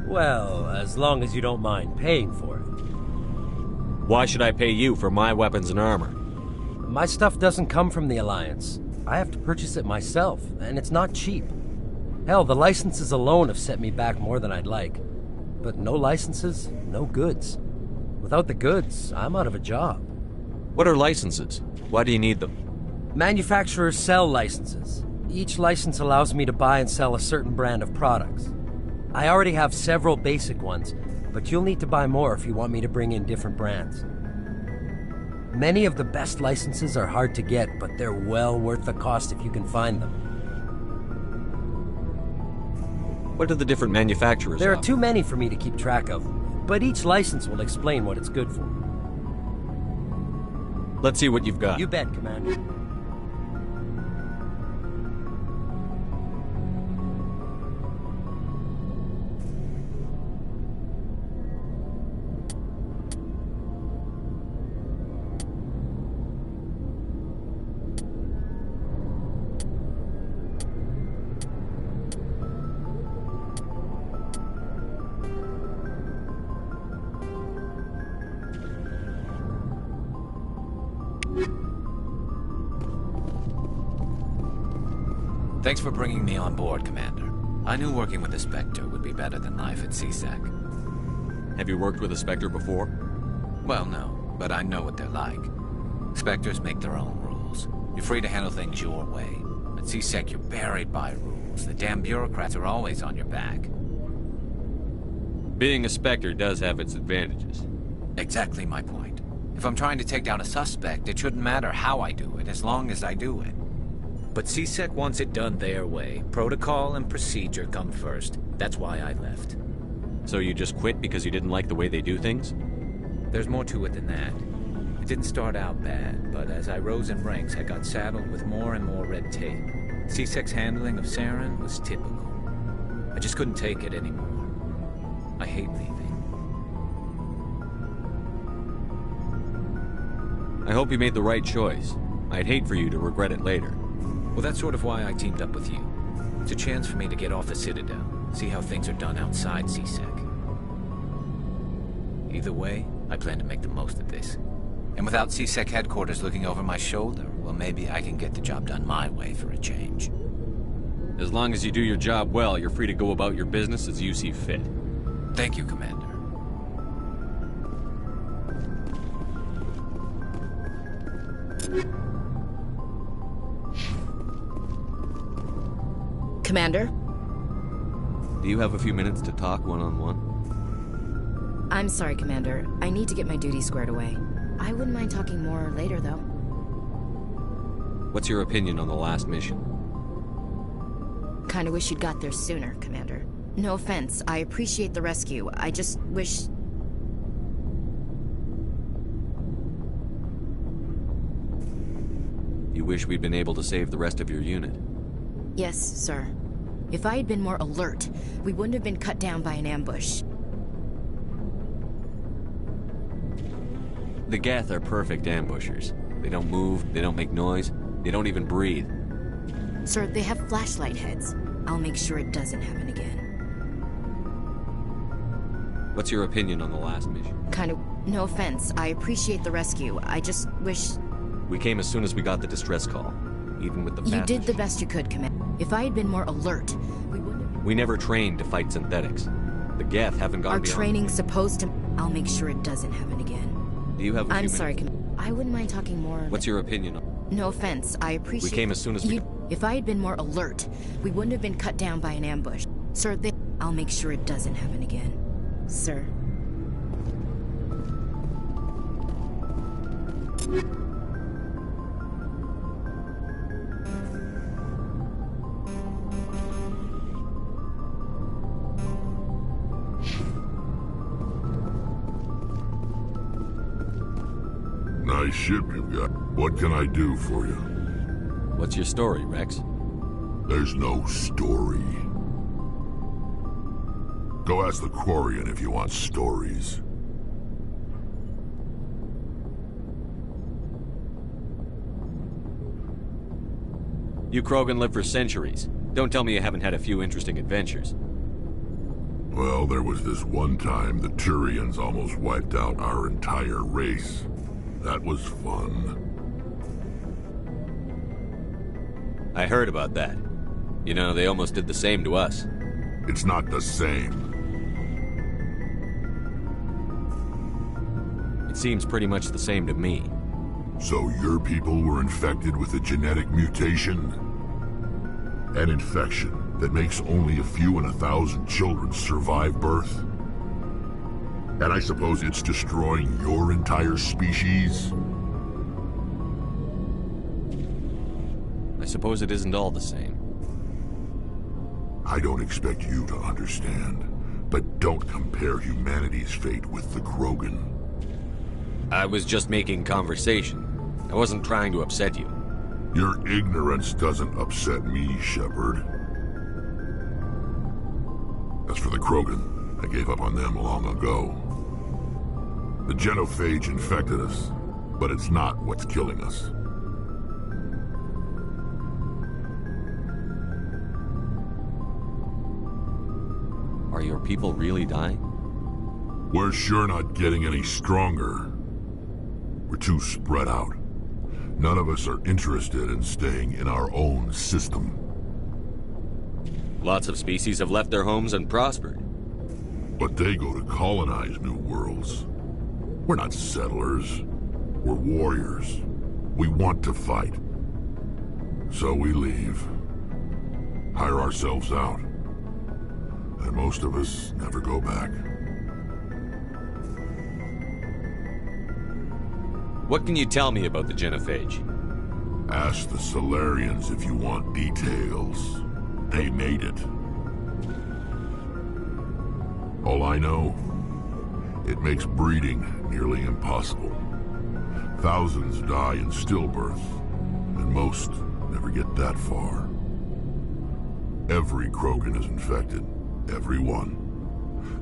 Well, as long as you don't mind paying for it. Why should I pay you for my weapons and armor? My stuff doesn't come from the Alliance. I have to purchase it myself, and it's not cheap. Hell, the licenses alone have set me back more than I'd like. But no licenses, no goods. Without the goods, I'm out of a job. What are licenses? Why do you need them? Manufacturers sell licenses. Each license allows me to buy and sell a certain brand of products. I already have several basic ones, but you'll need to buy more if you want me to bring in different brands. Many of the best licenses are hard to get, but they're well worth the cost if you can find them. What do the different manufacturers There are offer? too many for me to keep track of, but each license will explain what it's good for. Let's see what you've got. You bet, Commander. Thanks for bringing me on board, Commander. I knew working with the Spectre would be better than life at CSEC. Have you worked with a Spectre before? Well, no, but I know what they're like. Spectres make their own rules. You're free to handle things your way. At CSEC, you're buried by rules. The damn bureaucrats are always on your back. Being a Spectre does have its advantages. Exactly my point. If I'm trying to take down a suspect, it shouldn't matter how I do it, as long as I do it. But CSEC wants it done their way. Protocol and procedure come first. That's why I left. So you just quit because you didn't like the way they do things? There's more to it than that. It didn't start out bad, but as I rose in ranks, I got saddled with more and more red tape. CSEC's handling of Saren was typical. I just couldn't take it anymore. I hate leaving. I hope you made the right choice. I'd hate for you to regret it later. Well, that's sort of why I teamed up with you. It's a chance for me to get off the Citadel, see how things are done outside CSEC. Either way, I plan to make the most of this. And without CSEC headquarters looking over my shoulder, well, maybe I can get the job done my way for a change. As long as you do your job well, you're free to go about your business as you see fit. Thank you, Commander. Commander? Do you have a few minutes to talk one-on-one? I'm sorry, Commander. I need to get my duties squared away. I wouldn't mind talking more later, though. What's your opinion on the last mission? Kinda wish you'd got there sooner, Commander. No offense, I appreciate the rescue. I just wish... You wish we'd been able to save the rest of your unit? Yes, sir. If I had been more alert, we wouldn't have been cut down by an ambush. The Geth are perfect ambushers. They don't move, they don't make noise, they don't even breathe. Sir, they have flashlight heads. I'll make sure it doesn't happen again. What's your opinion on the last mission? No offense, I appreciate the rescue. I just wish... We came as soon as we got the distress call, even with the You fast did the machine. best you could, Commander. If I had been more alert, we wouldn't have... We never trained to fight synthetics. The Geth haven't gone Our beyond... training's supposed to... I'll make sure it doesn't happen again. Do you have a few I'm sorry, minutes? I wouldn't mind talking more... What's your opinion on... No offense, I appreciate... We came as soon as we... If I had been more alert, we wouldn't have been cut down by an ambush. Sir, I'll make sure it doesn't happen again. Sir. Nice ship you've got. What can I do for you? What's your story, Rex? There's no story. Go ask the Quarian if you want stories. You Krogan live for centuries. Don't tell me you haven't had a few interesting adventures. Well, there was this one time the Turians almost wiped out our entire race. That was fun. I heard about that. You know, they almost did the same to us. It's not the same. It seems pretty much the same to me. So your people were infected with a genetic mutation? An infection that makes only a few in 1,000 children survive birth? And I suppose it's destroying your entire species? I suppose it isn't all the same. I don't expect you to understand, but don't compare humanity's fate with the Krogan. I was just making conversation. I wasn't trying to upset you. Your ignorance doesn't upset me, Shepard. As for the Krogan, I gave up on them long ago. The genophage infected us, but it's not what's killing us. Are your people really dying? We're sure not getting any stronger. We're too spread out. None of us are interested in staying in our own system. Lots of species have left their homes and prospered. But they go to colonize new worlds. We're not settlers. We're warriors. We want to fight. So we leave. Hire ourselves out. And most of us never go back. What can you tell me about the genophage? Ask the Solarians if you want details. They made it. All I know, it makes breeding nearly impossible. Thousands die in stillbirth, and most never get that far. Every Krogan is infected, every one.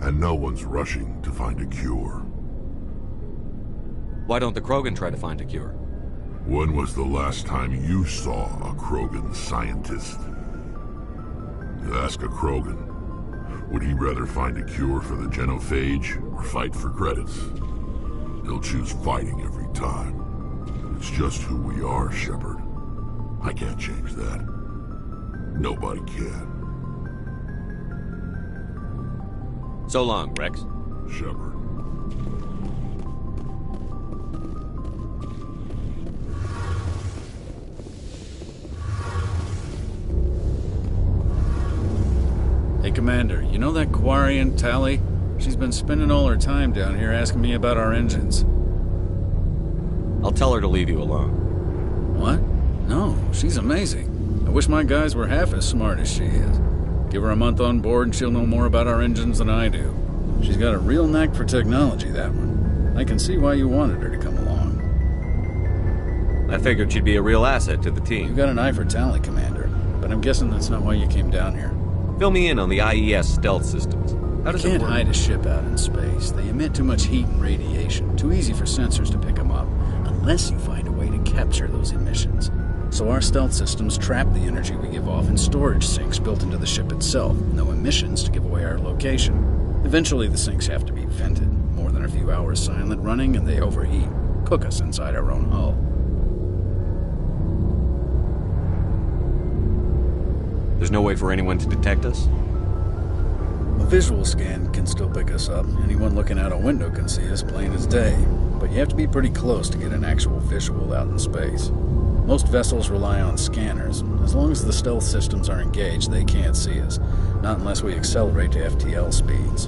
And no one's rushing to find a cure. Why don't the Krogan try to find a cure? When was the last time you saw a Krogan scientist? You ask a Krogan, would he rather find a cure for the genophage or fight for credits? He'll choose fighting every time. It's just who we are, Shepard. I can't change that. Nobody can. So long, Rex. Shepard. Hey, Commander, you know that Quarian, Tali? She's been spending all her time down here asking me about our engines. I'll tell her to leave you alone. What? No, she's amazing. I wish my guys were half as smart as she is. Give her a month on board and she'll know more about our engines than I do. She's got a real knack for technology, that one. I can see why you wanted her to come along. I figured she'd be a real asset to the team. You got an eye for Tali, Commander, but I'm guessing that's not why you came down here. Fill me in on the IES stealth systems. How does it work? You can't hide a ship out in space. They emit too much heat and radiation. Too easy for sensors to pick them up, unless you find a way to capture those emissions. So our stealth systems trap the energy we give off in storage sinks built into the ship itself. No emissions to give away our location. Eventually the sinks have to be vented. More than a few hours silent running and they overheat. Cook us inside our own hull. There's no way for anyone to detect us? A visual scan can still pick us up. Anyone looking out a window can see us plain as day. But you have to be pretty close to get an actual visual out in space. Most vessels rely on scanners. As long as the stealth systems are engaged, they can't see us. Not unless we accelerate to FTL speeds.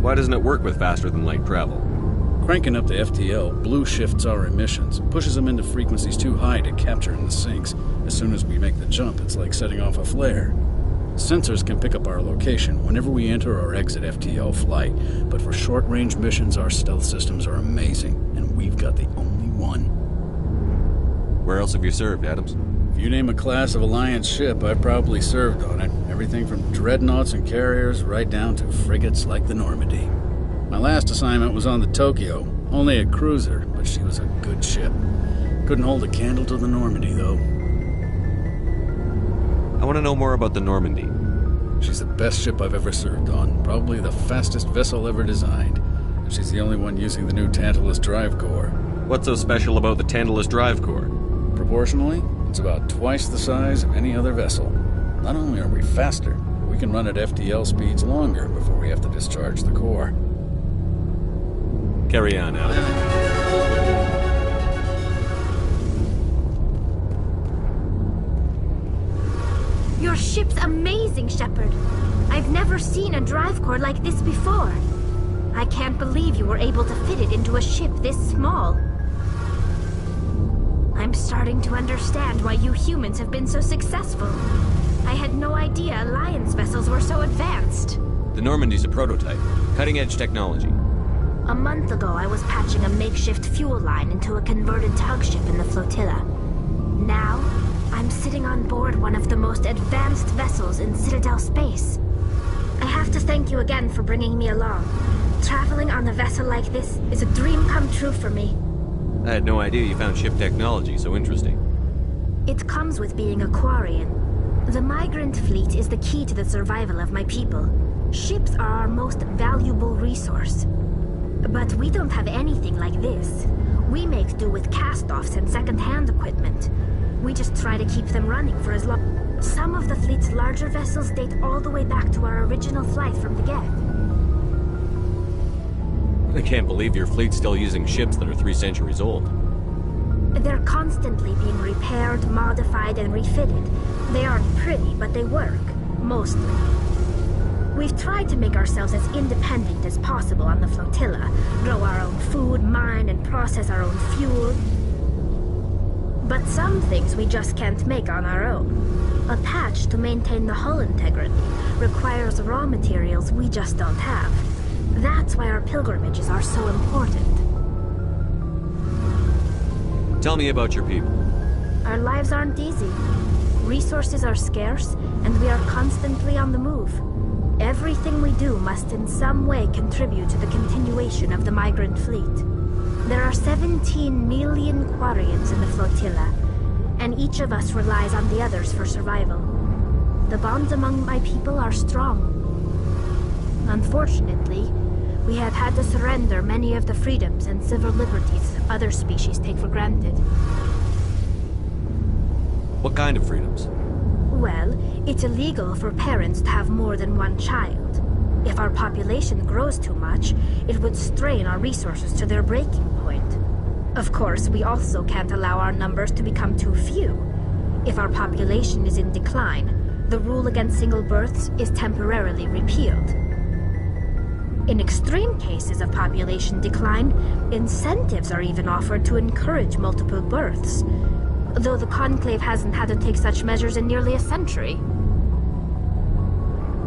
Why doesn't it work with faster-than-light travel? Cranking up to FTL, blue shifts our emissions, pushes them into frequencies too high to capture in the sinks. As soon as we make the jump, it's like setting off a flare. Sensors can pick up our location whenever we enter or exit FTL flight, but for short-range missions, our stealth systems are amazing, and we've got the only one. Where else have you served, Adams? If you name a class of Alliance ship, I probably served on it. Everything from dreadnoughts and carriers right down to frigates like the Normandy. My last assignment was on the Tokyo, only a cruiser, but she was a good ship. Couldn't hold a candle to the Normandy, though. I want to know more about the Normandy. She's the best ship I've ever served on, probably the fastest vessel ever designed. And she's the only one using the new Tantalus drive core. What's so special about the Tantalus drive core? Proportionally, it's about twice the size of any other vessel. Not only are we faster, we can run at FTL speeds longer before we have to discharge the core. Carry on, Adams. Your ship's amazing, Shepard. I've never seen a drive core like this before. I can't believe you were able to fit it into a ship this small. I'm starting to understand why you humans have been so successful. I had no idea Alliance vessels were so advanced. The Normandy's a prototype. Cutting-edge technology. A month ago, I was patching a makeshift fuel line into a converted tug ship in the flotilla. Now, I'm sitting on board one of the most advanced vessels in Citadel space. I have to thank you again for bringing me along. Traveling on a vessel like this is a dream come true for me. I had no idea you found ship technology so interesting. It comes with being a Quarian. The migrant fleet is the key to the survival of my people. Ships are our most valuable resource. But we don't have anything like this. We make do with cast-offs and second-hand equipment. We just try to keep them running for as long. Some of the fleet's larger vessels date all the way back to our original flight from the Geth. I can't believe your fleet's still using ships that are 3 centuries old. They're constantly being repaired, modified, and refitted. They aren't pretty, but they work. Mostly. We've tried to make ourselves as independent as possible on the flotilla. Grow our own food, mine, and process our own fuel. But some things we just can't make on our own. A patch to maintain the hull integrity requires raw materials we just don't have. That's why our pilgrimages are so important. Tell me about your people. Our lives aren't easy. Resources are scarce, and we are constantly on the move. Everything we do must in some way contribute to the continuation of the migrant fleet. There are 17 million Quarians in the flotilla, and each of us relies on the others for survival. The bonds among my people are strong. Unfortunately, we have had to surrender many of the freedoms and civil liberties other species take for granted. What kind of freedoms? Well, it's illegal for parents to have more than one child. If our population grows too much, it would strain our resources to their breaking point. Of course, we also can't allow our numbers to become too few. If our population is in decline, the rule against single births is temporarily repealed. In extreme cases of population decline, incentives are even offered to encourage multiple births, though the Conclave hasn't had to take such measures in nearly a century.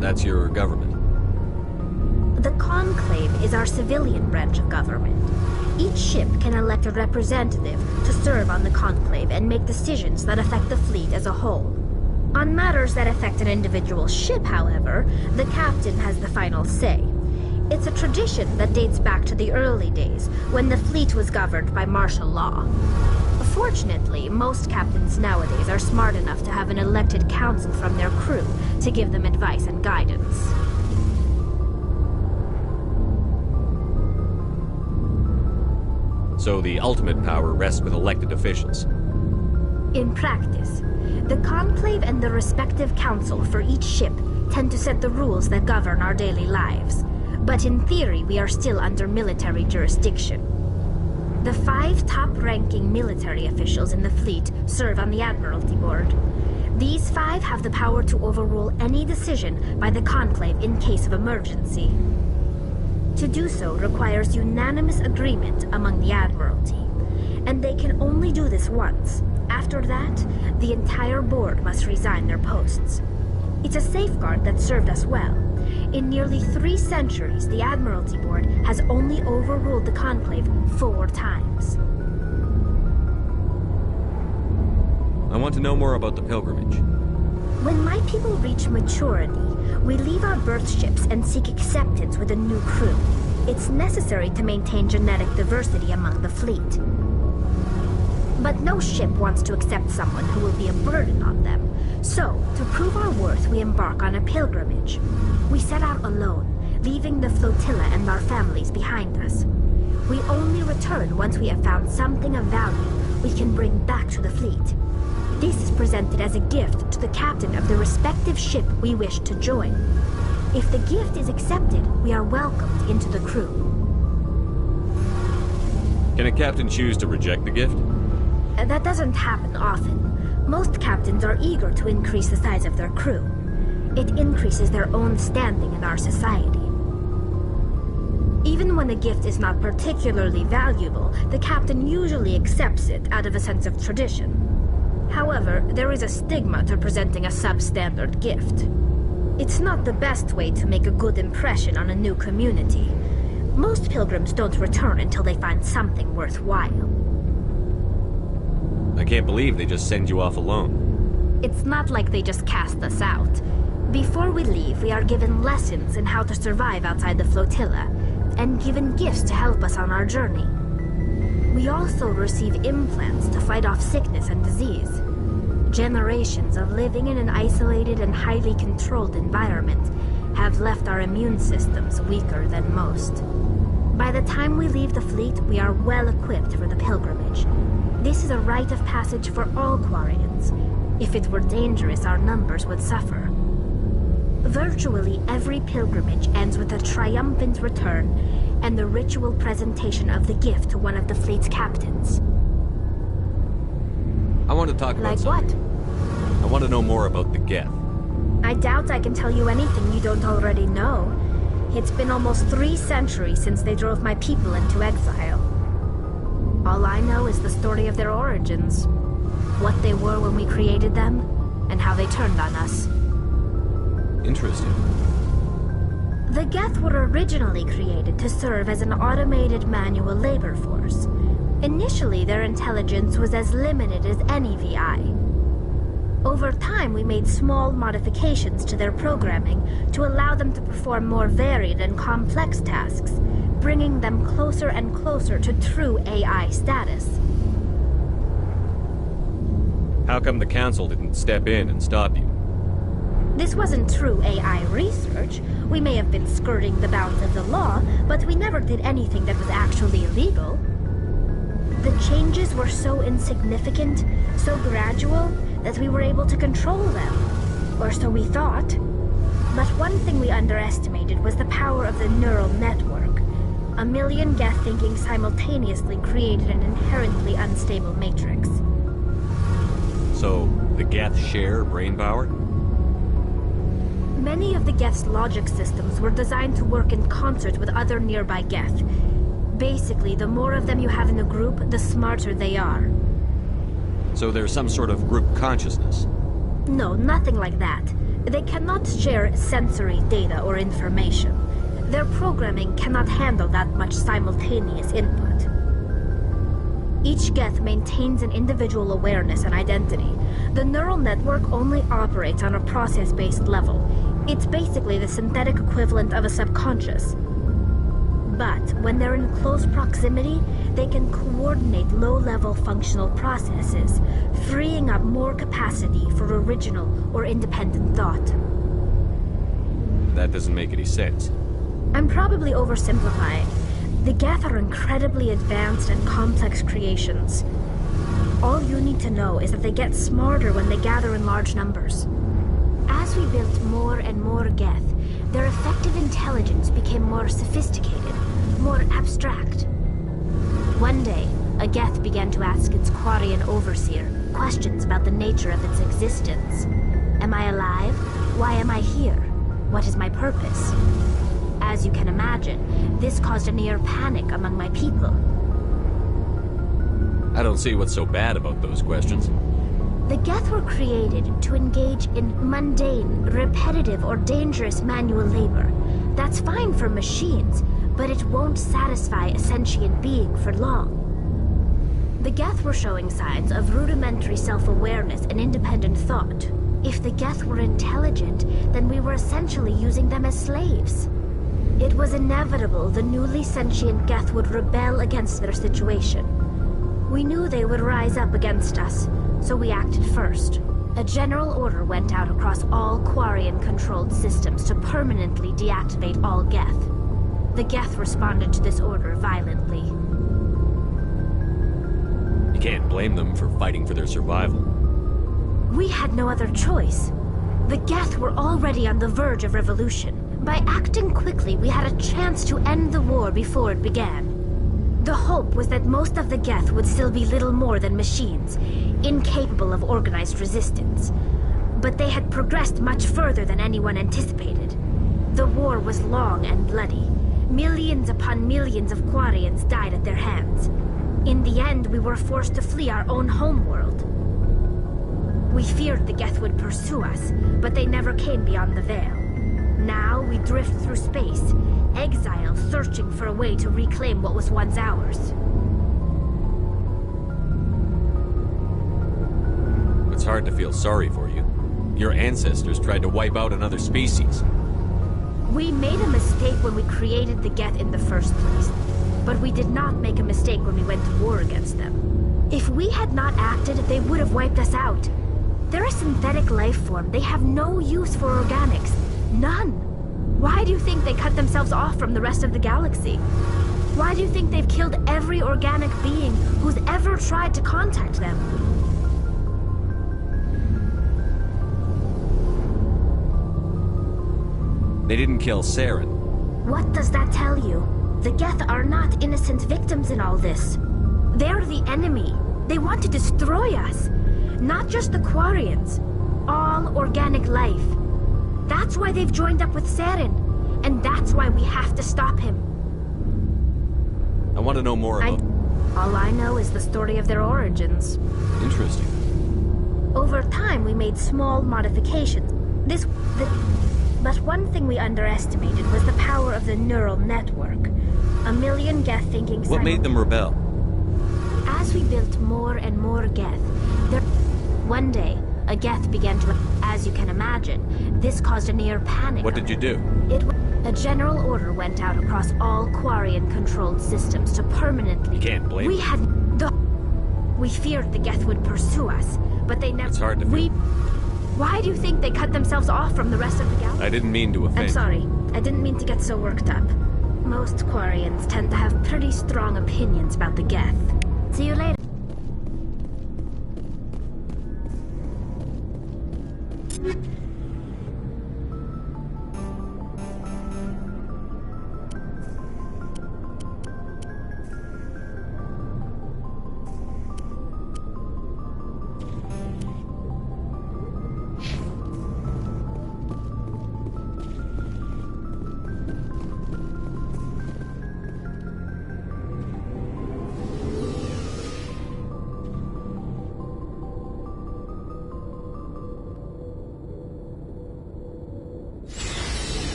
That's your government. The Conclave is our civilian branch of government. Each ship can elect a representative to serve on the Conclave and make decisions that affect the fleet as a whole. On matters that affect an individual ship, however, the captain has the final say. It's a tradition that dates back to the early days, when the fleet was governed by martial law. Fortunately, most captains nowadays are smart enough to have an elected council from their crew to give them advice and guidance. So the ultimate power rests with elected officials. In practice, the Conclave and the respective council for each ship tend to set the rules that govern our daily lives. But in theory, we are still under military jurisdiction. The 5 top-ranking military officials in the fleet serve on the Admiralty Board. These 5 have the power to overrule any decision by the Conclave in case of emergency. To do so requires unanimous agreement among the Admiralty, and they can only do this once. After that, the entire board must resign their posts. It's a safeguard that served us well. In nearly 3 centuries, the Admiralty Board has only overruled the Conclave 4 times. I want to know more about the pilgrimage. When my people reach maturity, we leave our birth ships and seek acceptance with a new crew. It's necessary to maintain genetic diversity among the fleet. But no ship wants to accept someone who will be a burden on them. So, to prove our worth, we embark on a pilgrimage. We set out alone, leaving the flotilla and our families behind us. We only return once we have found something of value we can bring back to the fleet. This is presented as a gift to the captain of the respective ship we wish to join. If the gift is accepted, we are welcomed into the crew. Can a captain choose to reject the gift? That doesn't happen often. Most captains are eager to increase the size of their crew. It increases their own standing in our society. Even when a gift is not particularly valuable, the captain usually accepts it out of a sense of tradition. However, there is a stigma to presenting a substandard gift. It's not the best way to make a good impression on a new community. Most pilgrims don't return until they find something worthwhile. I can't believe they just send you off alone. It's not like they just cast us out. Before we leave, we are given lessons in how to survive outside the flotilla, and given gifts to help us on our journey. We also receive implants to fight off sickness and disease. Generations of living in an isolated and highly controlled environment have left our immune systems weaker than most. By the time we leave the fleet, we are well equipped for the pilgrimage. This is a rite of passage for all Quarians. If it were dangerous, our numbers would suffer. Virtually every pilgrimage ends with a triumphant return and the ritual presentation of the gift to one of the fleet's captains. I want to talk about something. What? I want to know more about the Geth. I doubt I can tell you anything you don't already know. It's been almost 3 centuries since they drove my people into exile. All I know is the story of their origins. What they were when we created them, and how they turned on us. Interesting. The Geth were originally created to serve as an automated manual labor force. Initially, their intelligence was as limited as any VI. Over time, we made small modifications to their programming to allow them to perform more varied and complex tasks, bringing them closer and closer to true AI status. How come the Council didn't step in and stop you? This wasn't true AI research. We may have been skirting the bounds of the law, but we never did anything that was actually illegal. The changes were so insignificant, so gradual, that we were able to control them. Or so we thought. But one thing we underestimated was the power of the neural network. A million Geth thinking simultaneously created an inherently unstable matrix. So, the Geth share brain power? Many of the Geth's logic systems were designed to work in concert with other nearby Geth. Basically, the more of them you have in the group, the smarter they are. So there's some sort of group consciousness? No, nothing like that. They cannot share sensory data or information. Their programming cannot handle that much simultaneous input. Each Geth maintains an individual awareness and identity. The neural network only operates on a process-based level. It's basically the synthetic equivalent of a subconscious. But when they're in close proximity, they can coordinate low-level functional processes, freeing up more capacity for original or independent thought. That doesn't make any sense. I'm probably oversimplifying. The Geth are incredibly advanced and complex creations. All you need to know is that they get smarter when they gather in large numbers. As we built more and more Geth, their effective intelligence became more sophisticated, more abstract. One day, a Geth began to ask its Quarian overseer questions about the nature of its existence. Am I alive? Why am I here? What is my purpose? As you can imagine, this caused a near panic among my people. I don't see what's so bad about those questions. The Geth were created to engage in mundane, repetitive, or dangerous manual labor. That's fine for machines, but it won't satisfy a sentient being for long. The Geth were showing signs of rudimentary self-awareness and independent thought. If the Geth were intelligent, then we were essentially using them as slaves. It was inevitable the newly sentient Geth would rebel against their situation. We knew they would rise up against us, so we acted first. A general order went out across all Quarian-controlled systems to permanently deactivate all Geth. The Geth responded to this order violently. You can't blame them for fighting for their survival. We had no other choice. The Geth were already on the verge of revolution. By acting quickly, we had a chance to end the war before it began. The hope was that most of the Geth would still be little more than machines, incapable of organized resistance. But they had progressed much further than anyone anticipated. The war was long and bloody. Millions upon millions of Quarians died at their hands. In the end, we were forced to flee our own homeworld. We feared the Geth would pursue us, but they never came beyond the Veil. Now we drift through space, exile searching for a way to reclaim what was once ours. It's hard to feel sorry for you. Your ancestors tried to wipe out another species. We made a mistake when we created the Geth in the first place, but we did not make a mistake when we went to war against them. If we had not acted, they would have wiped us out. They're a synthetic life form. They have no use for organics. None. Why do you think they cut themselves off from the rest of the galaxy? Why do you think they've killed every organic being who's ever tried to contact them? They didn't kill Saren. What does that tell you? The Geth are not innocent victims in all this. They're the enemy. They want to destroy us. Not just the Quarians. All organic life. That's why they've joined up with Saren. And that's why we have to stop him. I want to know more about... All I know is the story of their origins. Interesting. Over time, we made small modifications. But one thing we underestimated was the power of the neural network. A million Geth thinking... What made them rebel? As we built more and more Geth, one day, a Geth began to... As you can imagine, this caused a near panic. What did you do? A general order went out across all Quarian-controlled systems to permanently... You can't blame them. We feared the Geth would pursue us, but they never... It's hard to feel. Why do you think they cut themselves off from the rest of the galaxy? I didn't mean to offend. I'm sorry. I didn't mean to get so worked up. Most Quarians tend to have pretty strong opinions about the Geth. See you later.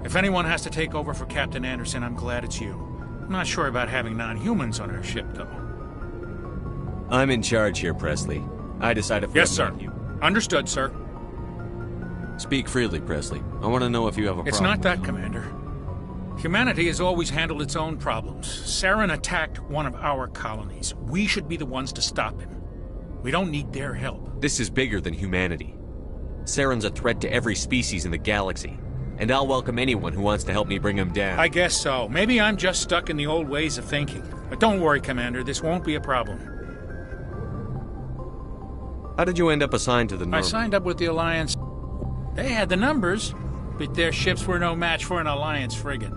If anyone has to take over for Captain Anderson, I'm glad it's you. I'm not sure about having non-humans on our ship, though. I'm in charge here, Presley. I decide if Yes, sir. Understood, sir. Speak freely, Presley. I want to know if you have a problem. It's not that, Commander. Humanity has always handled its own problems. Saren attacked one of our colonies. We should be the ones to stop him. We don't need their help. This is bigger than humanity. Saren's a threat to every species in the galaxy, and I'll welcome anyone who wants to help me bring him down. I guess so. Maybe I'm just stuck in the old ways of thinking. But don't worry, Commander. This won't be a problem. How did you end up assigned to the Normandy? I signed up with the Alliance. They had the numbers, but their ships were no match for an Alliance frigate.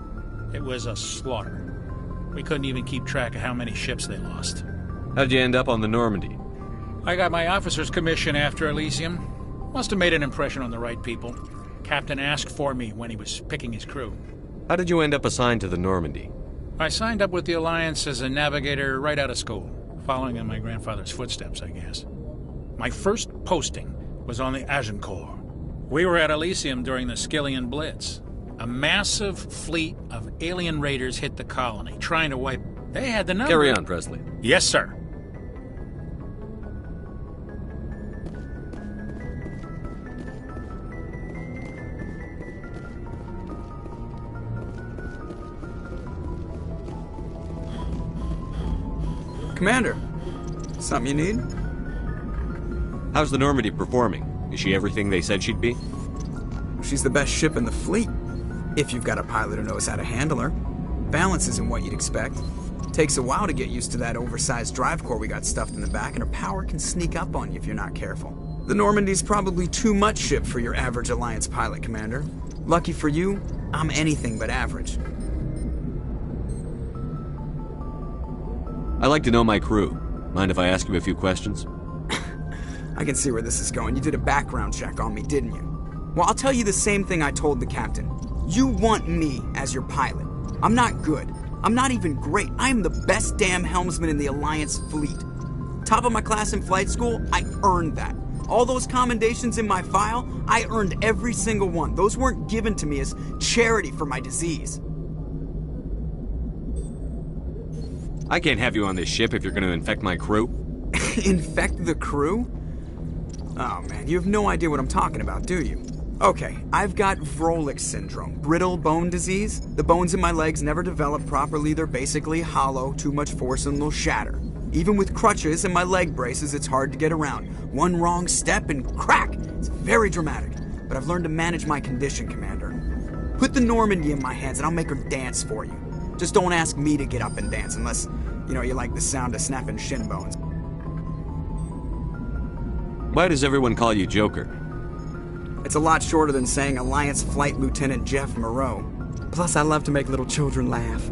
It was a slaughter. We couldn't even keep track of how many ships they lost. How'd you end up on the Normandy? I got my officer's commission after Elysium. Must have made an impression on the right people. Captain asked for me when he was picking his crew. How did you end up assigned to the Normandy? I signed up with the Alliance as a navigator right out of school, following in my grandfather's footsteps, I guess. My first posting was on the Agincourt. We were at Elysium during the Skillian Blitz. A massive fleet of alien raiders hit the colony, trying to wipe... They had the numbers. Carry on, Presley. Yes, sir. Commander, something you need? How's the Normandy performing? Is she everything they said she'd be? She's the best ship in the fleet, if you've got a pilot who knows how to handle her. Balance isn't what you'd expect. Takes a while to get used to that oversized drive core we got stuffed in the back, and her power can sneak up on you if you're not careful. The Normandy's probably too much ship for your average Alliance pilot, Commander. Lucky for you, I'm anything but average. I like to know my crew. Mind if I ask you a few questions? I can see where this is going. You did a background check on me, didn't you? Well, I'll tell you the same thing I told the captain. You want me as your pilot. I'm not good. I'm not even great. I am the best damn helmsman in the Alliance fleet. Top of my class in flight school, I earned that. All those commendations in my file, I earned every single one. Those weren't given to me as charity for my disease. I can't have you on this ship if you're going to infect my crew. Infect the crew? Oh man, you have no idea what I'm talking about, do you? Okay, I've got Vrolik syndrome, brittle bone disease. The bones in my legs never develop properly. They're basically hollow, too much force and they'll shatter. Even with crutches and my leg braces, it's hard to get around. One wrong step and crack! It's very dramatic. But I've learned to manage my condition, Commander. Put the Normandy in my hands and I'll make her dance for you. Just don't ask me to get up and dance unless, you like the sound of snapping shin bones. Why does everyone call you Joker? It's a lot shorter than saying Alliance Flight Lieutenant Jeff Moreau. Plus, I love to make little children laugh.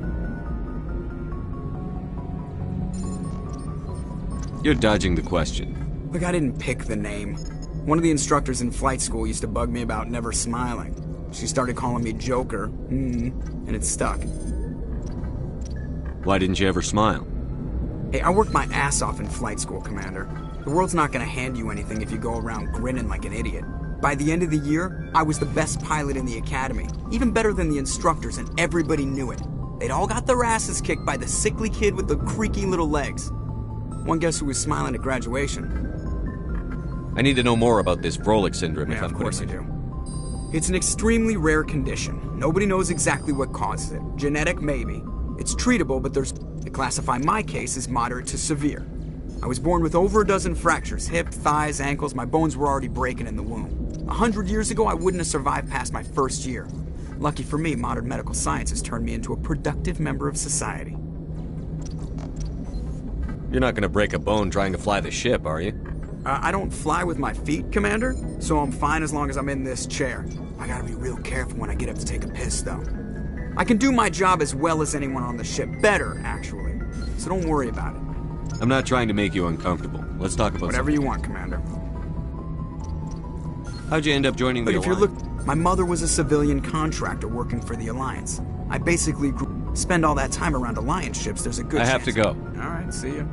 You're dodging the question. Look, I didn't pick the name. One of the instructors in flight school used to bug me about never smiling. She started calling me Joker, and it stuck. Why didn't you ever smile? Hey, I worked my ass off in flight school, Commander. The world's not gonna hand you anything if you go around grinning like an idiot. By the end of the year, I was the best pilot in the academy, even better than the instructors, and everybody knew it. They'd all got their asses kicked by the sickly kid with the creaky little legs. One guess who was smiling at graduation? I need to know more about this Vrolik syndrome. Yeah, of course you do. It's an extremely rare condition. Nobody knows exactly what causes it. Genetic, maybe. It's treatable, but they classify my case as moderate to severe. I was born with over a dozen fractures, hip, thighs, ankles. My bones were already breaking in the womb. 100 years ago, I wouldn't have survived past my first year. Lucky for me, modern medical science has turned me into a productive member of society. You're not going to break a bone trying to fly the ship, are you? I don't fly with my feet, Commander, so I'm fine as long as I'm in this chair. I gotta be real careful when I get up to take a piss, though. I can do my job as well as anyone on the ship. Better, actually. So don't worry about it. I'm not trying to make you uncomfortable. Let's talk about whatever you want, Commander. How'd you end up joining the Alliance? My mother was a civilian contractor working for the Alliance. I basically spend all that time around Alliance ships. There's a good chance. I have to go. All right, see you.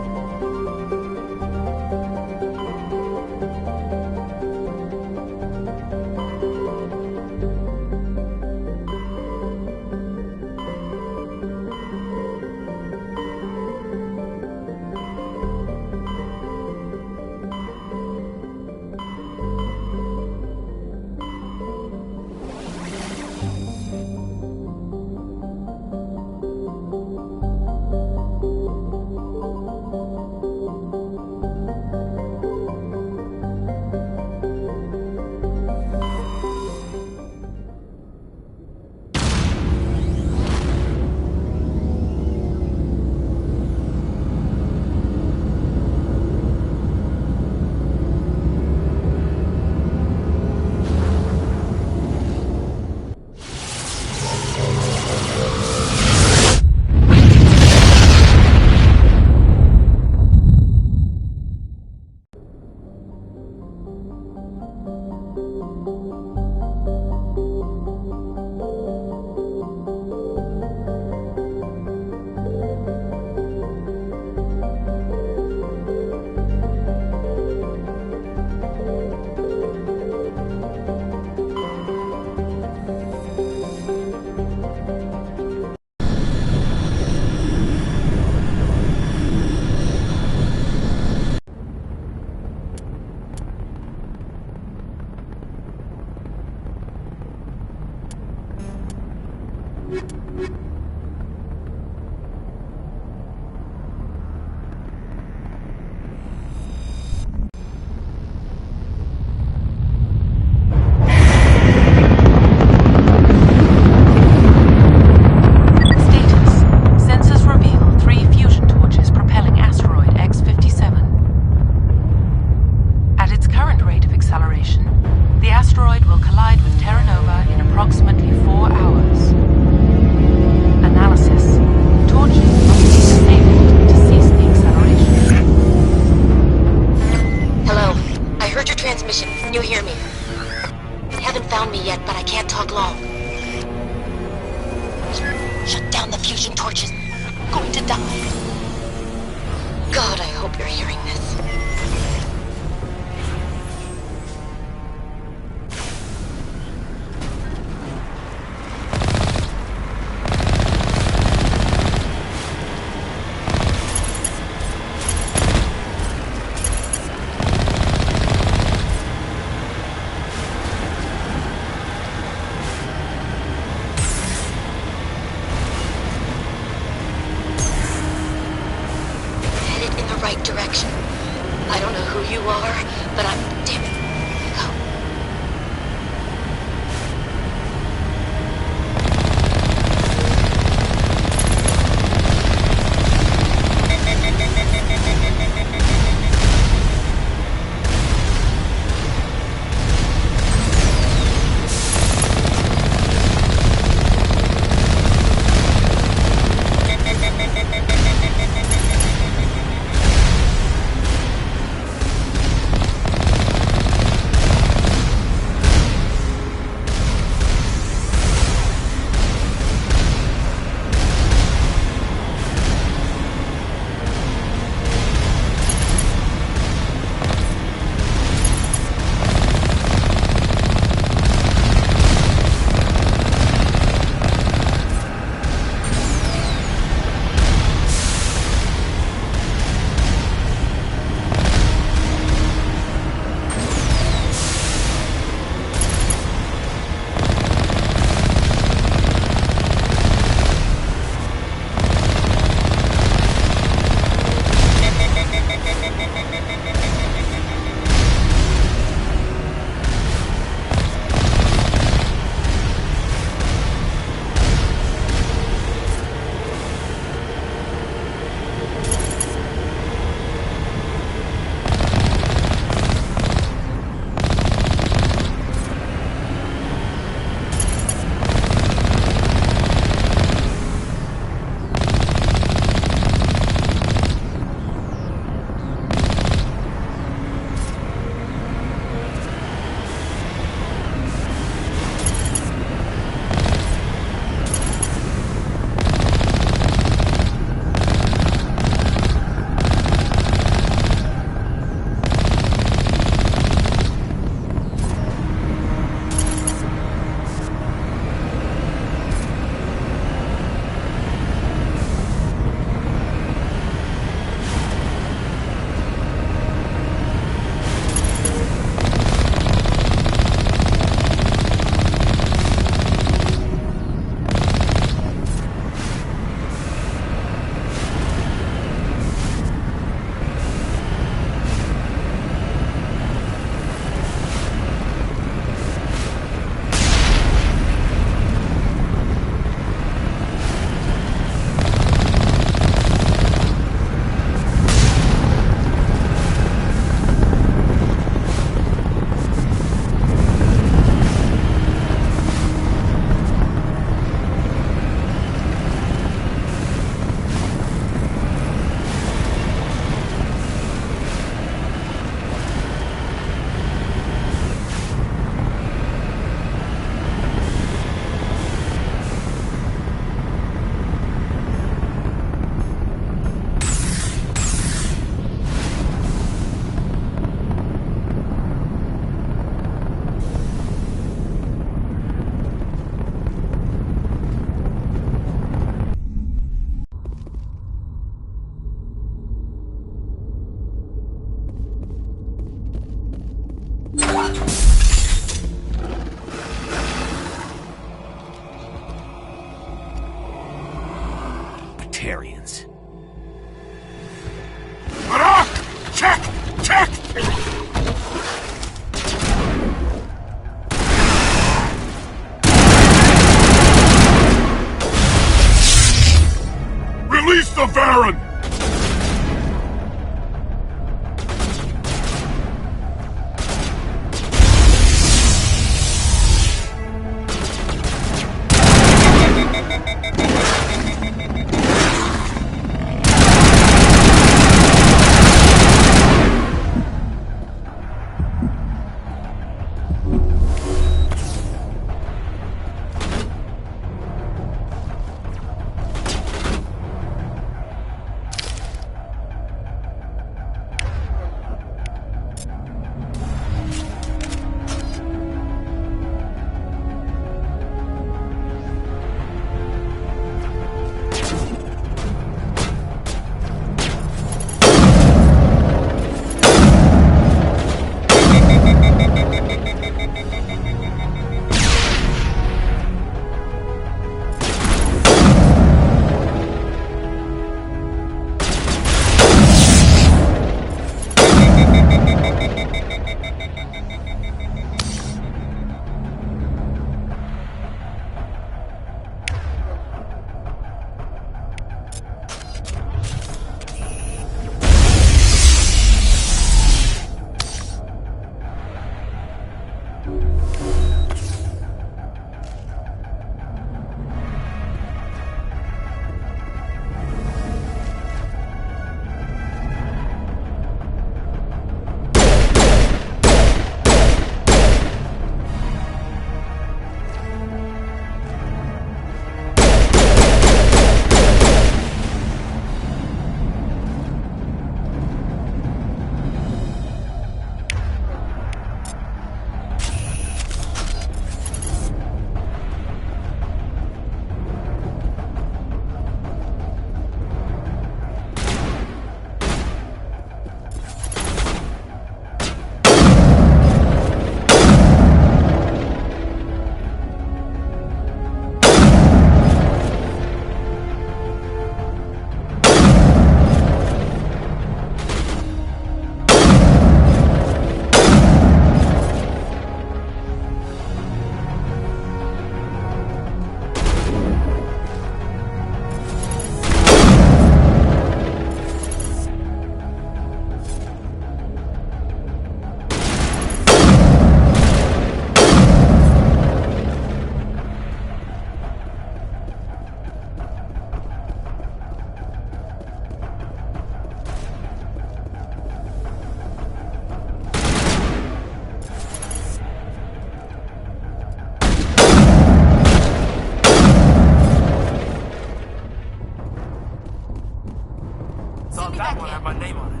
got my name on it.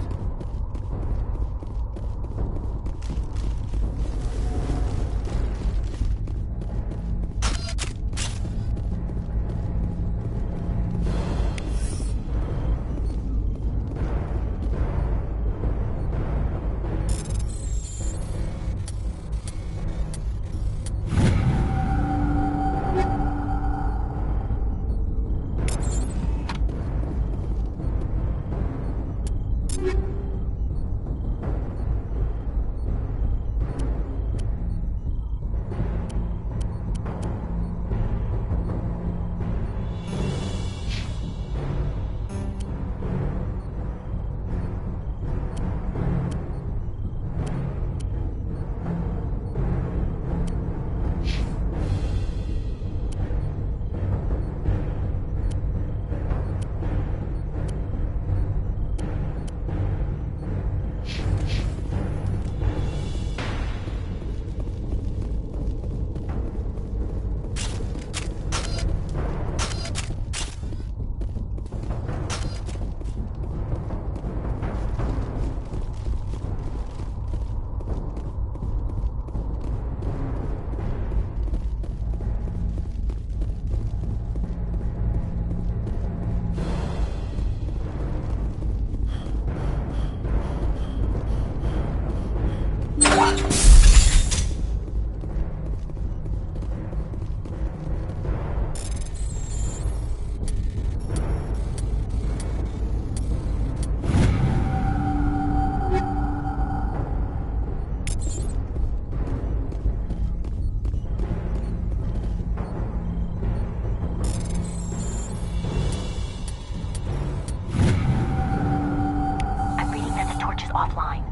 Offline.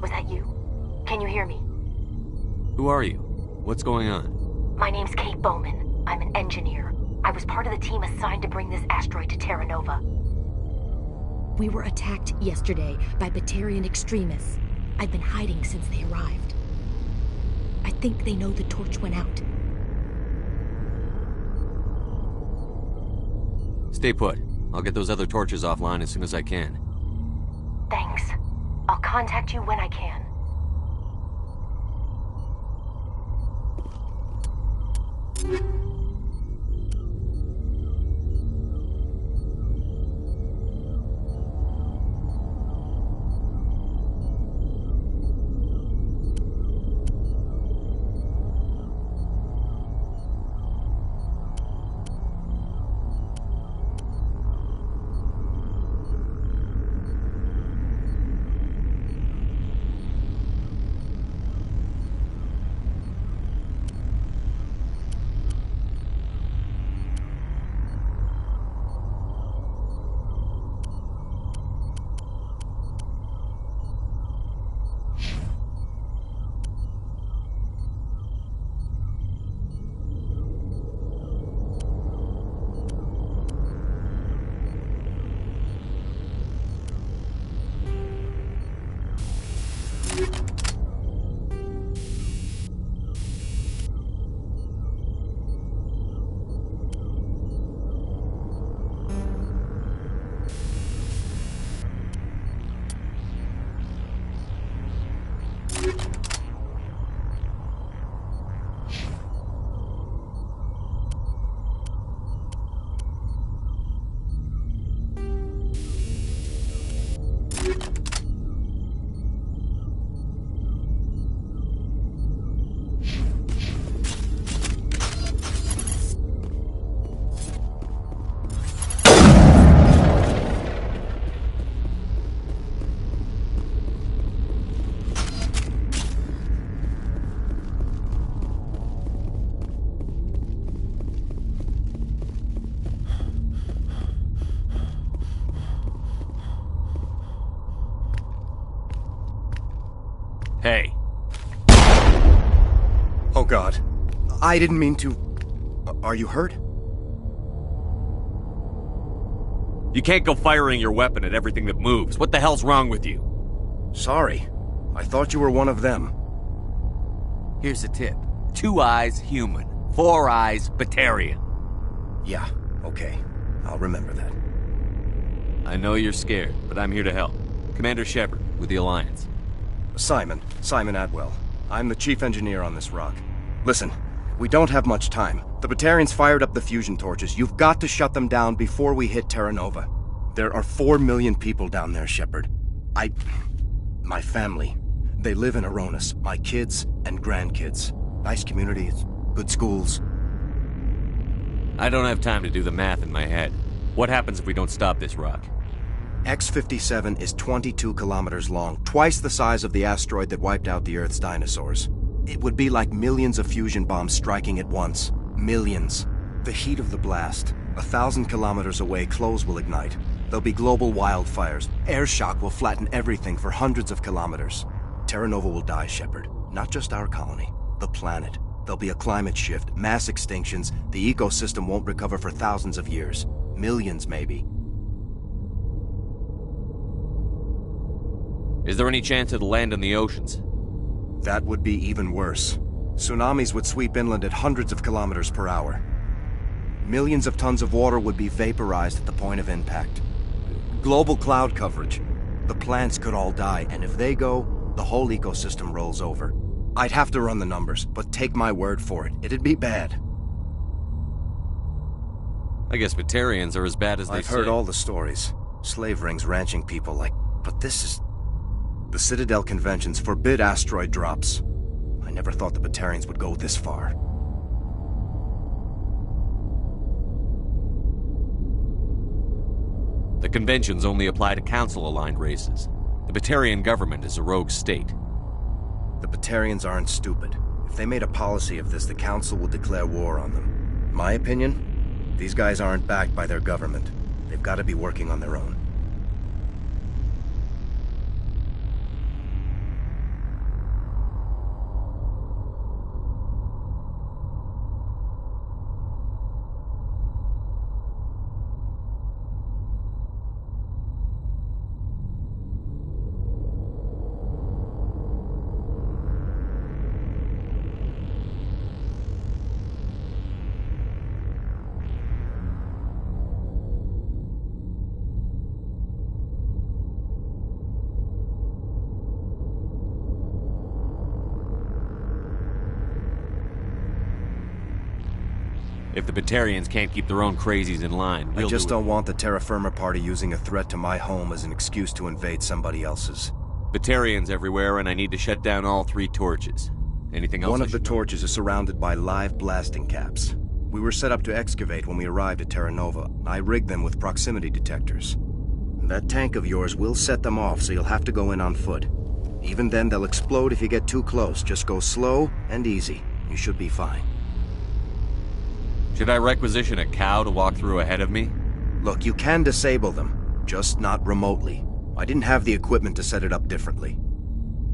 Was that you? Can you hear me? Who are you? What's going on? My name's Kate Bowman. I'm an engineer. I was part of the team assigned to bring this asteroid to Terra Nova. We were attacked yesterday by Batarian extremists. I've been hiding since they arrived. I think they know the torch went out. Stay put. I'll get those other torches offline as soon as I can. Thanks. I'll contact you when I can. Hey. Oh God. I didn't mean to... Are you hurt? You can't go firing your weapon at everything that moves. What the hell's wrong with you? Sorry. I thought you were one of them. Here's a tip. 2 eyes, human. 4 eyes, Batarian. Yeah, okay. I'll remember that. I know you're scared, but I'm here to help. Commander Shepard, with the Alliance. Simon Atwell. I'm the chief engineer on this rock. Listen, we don't have much time. The Batarians fired up the fusion torches. You've got to shut them down before we hit Terra Nova. There are 4 million people down there, Shepard. My family, they live in Aronis. My kids and grandkids. Nice communities, good schools. I don't have time to do the math in my head. What happens if we don't stop this rock? X-57 is 22 kilometers long, twice the size of the asteroid that wiped out the Earth's dinosaurs. It would be like millions of fusion bombs striking at once. Millions. The heat of the blast. 1,000 kilometers away, clothes will ignite. There'll be global wildfires. Air shock will flatten everything for hundreds of kilometers. Terra Nova will die, Shepard. Not just our colony. The planet. There'll be a climate shift, mass extinctions. The ecosystem won't recover for thousands of years. Millions, maybe. Is there any chance it'll land in the oceans? That would be even worse. Tsunamis would sweep inland at hundreds of kilometers per hour. Millions of tons of water would be vaporized at the point of impact. Global cloud coverage. The plants could all die, and if they go, the whole ecosystem rolls over. I'd have to run the numbers, but take my word for it, it'd be bad. I guess Batarians are as bad as they say. I've heard all the stories. Slave rings ranching people like... But this is... The Citadel conventions forbid asteroid drops. I never thought the Batarians would go this far. The conventions only apply to Council-aligned races. The Batarian government is a rogue state. The Batarians aren't stupid. If they made a policy of this, the Council would declare war on them. My opinion? These guys aren't backed by their government. They've got to be working on their own. If the Batarians can't keep their own crazies in line, I just don't want the Terra Firma Party using a threat to my home as an excuse to invade somebody else's. Batarians everywhere, and I need to shut down all 3 torches. Anything else? One of the torches is surrounded by live blasting caps. We were set up to excavate when we arrived at Terra Nova. I rigged them with proximity detectors. That tank of yours will set them off, so you'll have to go in on foot. Even then, they'll explode if you get too close. Just go slow and easy. You should be fine. Should I requisition a cow to walk through ahead of me? Look, you can disable them, just not remotely. I didn't have the equipment to set it up differently.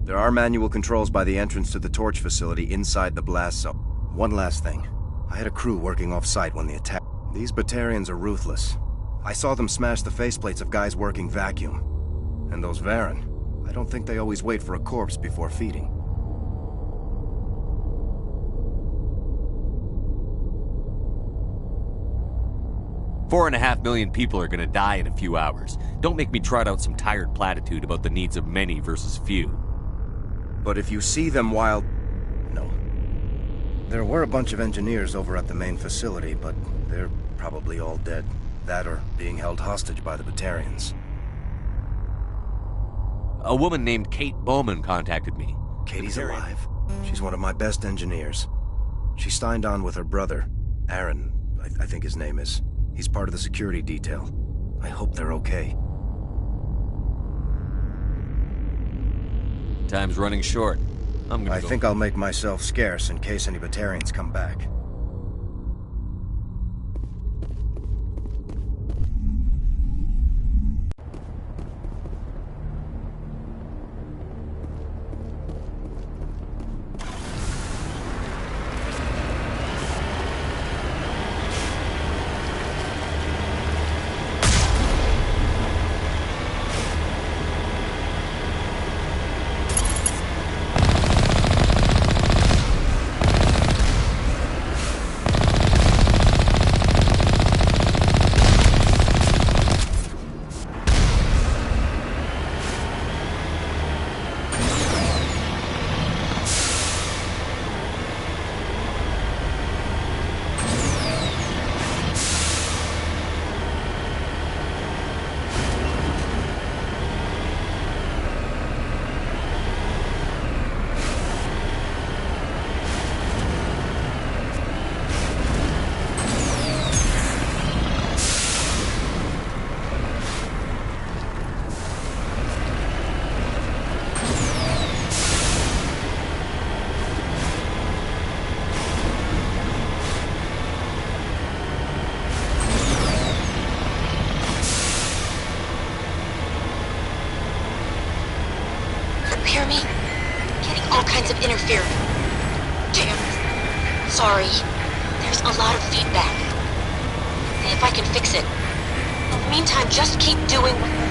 There are manual controls by the entrance to the torch facility inside the blast zone. One last thing. I had a crew working off-site when the attack... These Batarians are ruthless. I saw them smash the faceplates of guys working vacuum. And those Varren, I don't think they always wait for a corpse before feeding. $4.5 million people are gonna die in a few hours. Don't make me trot out some tired platitude about the needs of many versus few. But if you see them while... No. There were a bunch of engineers over at the main facility, but they're probably all dead. That or being held hostage by the Batarians. A woman named Kate Bowman contacted me. Katie's alive. She's one of my best engineers. She signed on with her brother, Aaron, I think his name is. He's part of the security detail. I hope they're okay. Time's running short. I think I'll make myself scarce in case any Batarians come back. You hear me? Getting all kinds of interference. Damn. Sorry. There's a lot of feedback. See if I can fix it. In the meantime, just keep doing what...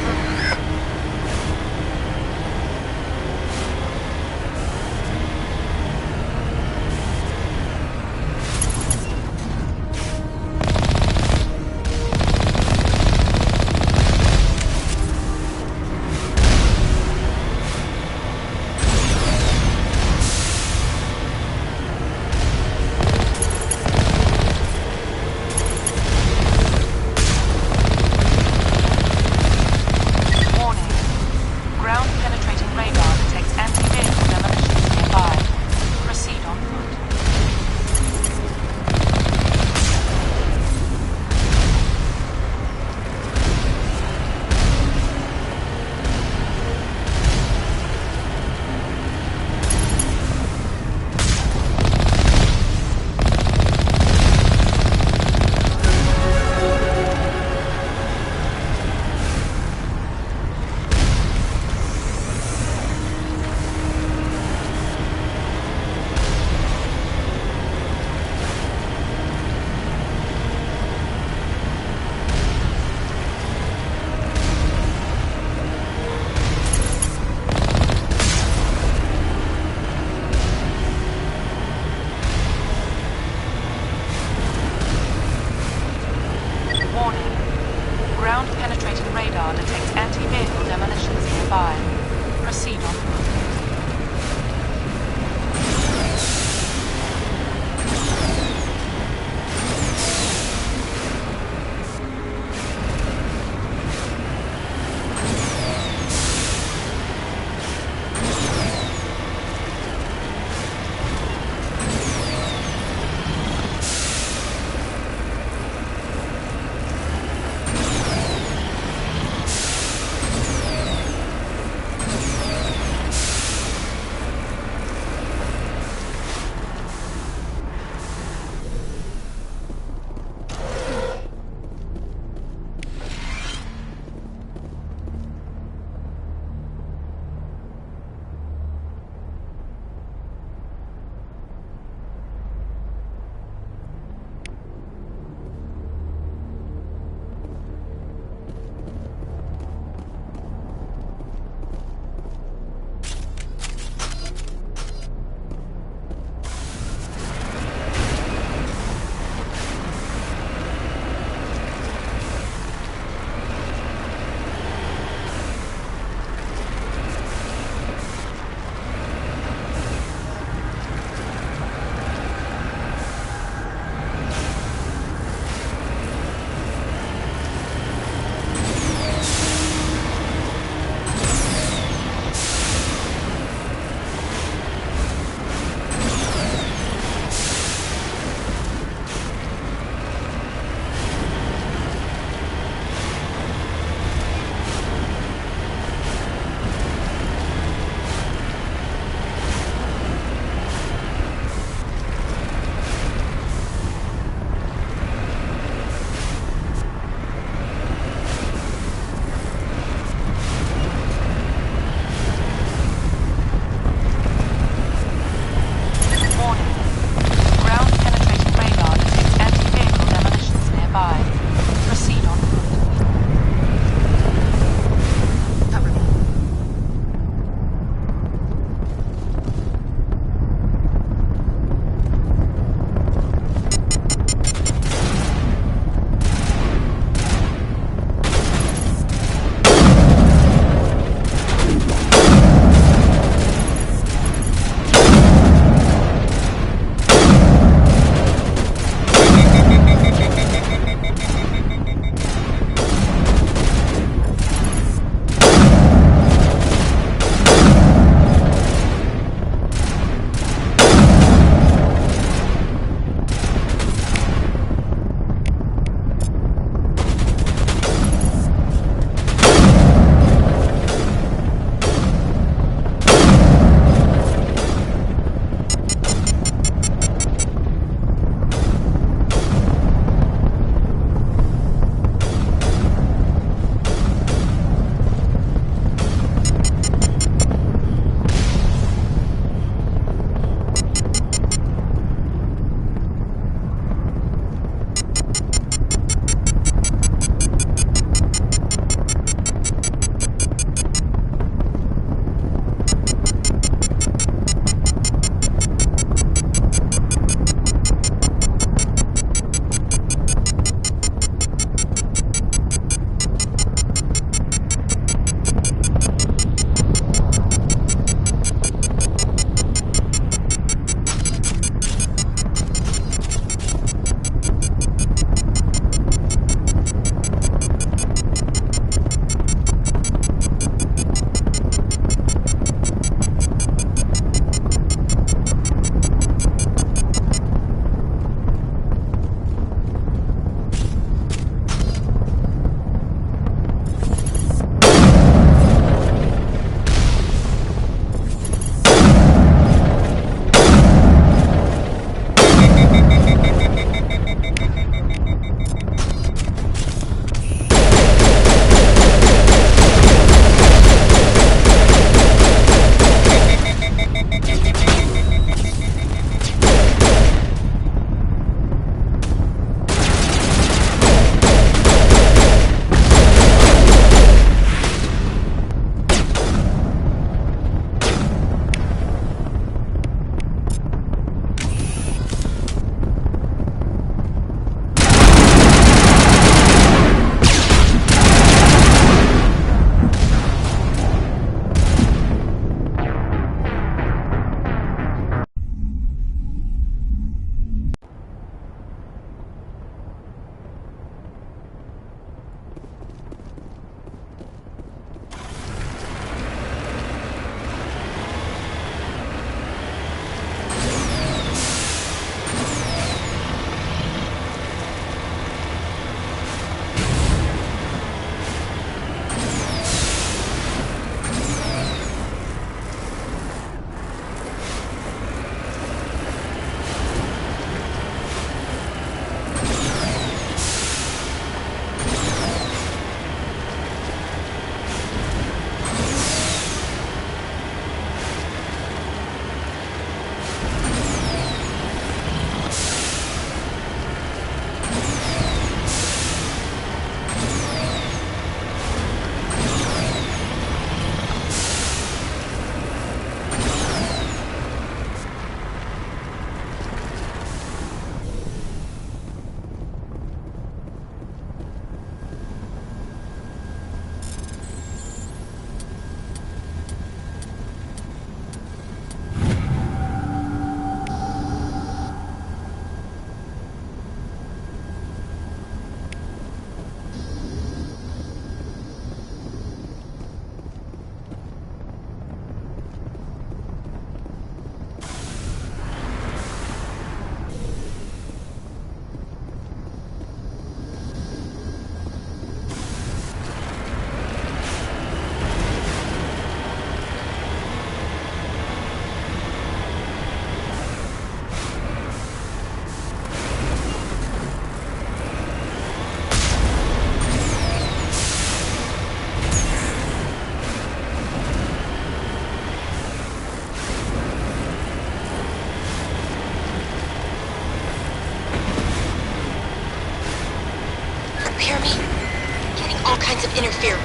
interfering.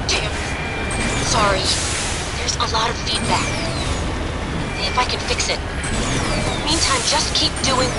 Damn. Sorry. There's a lot of feedback. See if I can fix it. Meantime, just keep doing...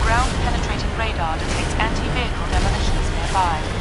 Ground-penetrating radar detects anti-vehicle demolitions nearby.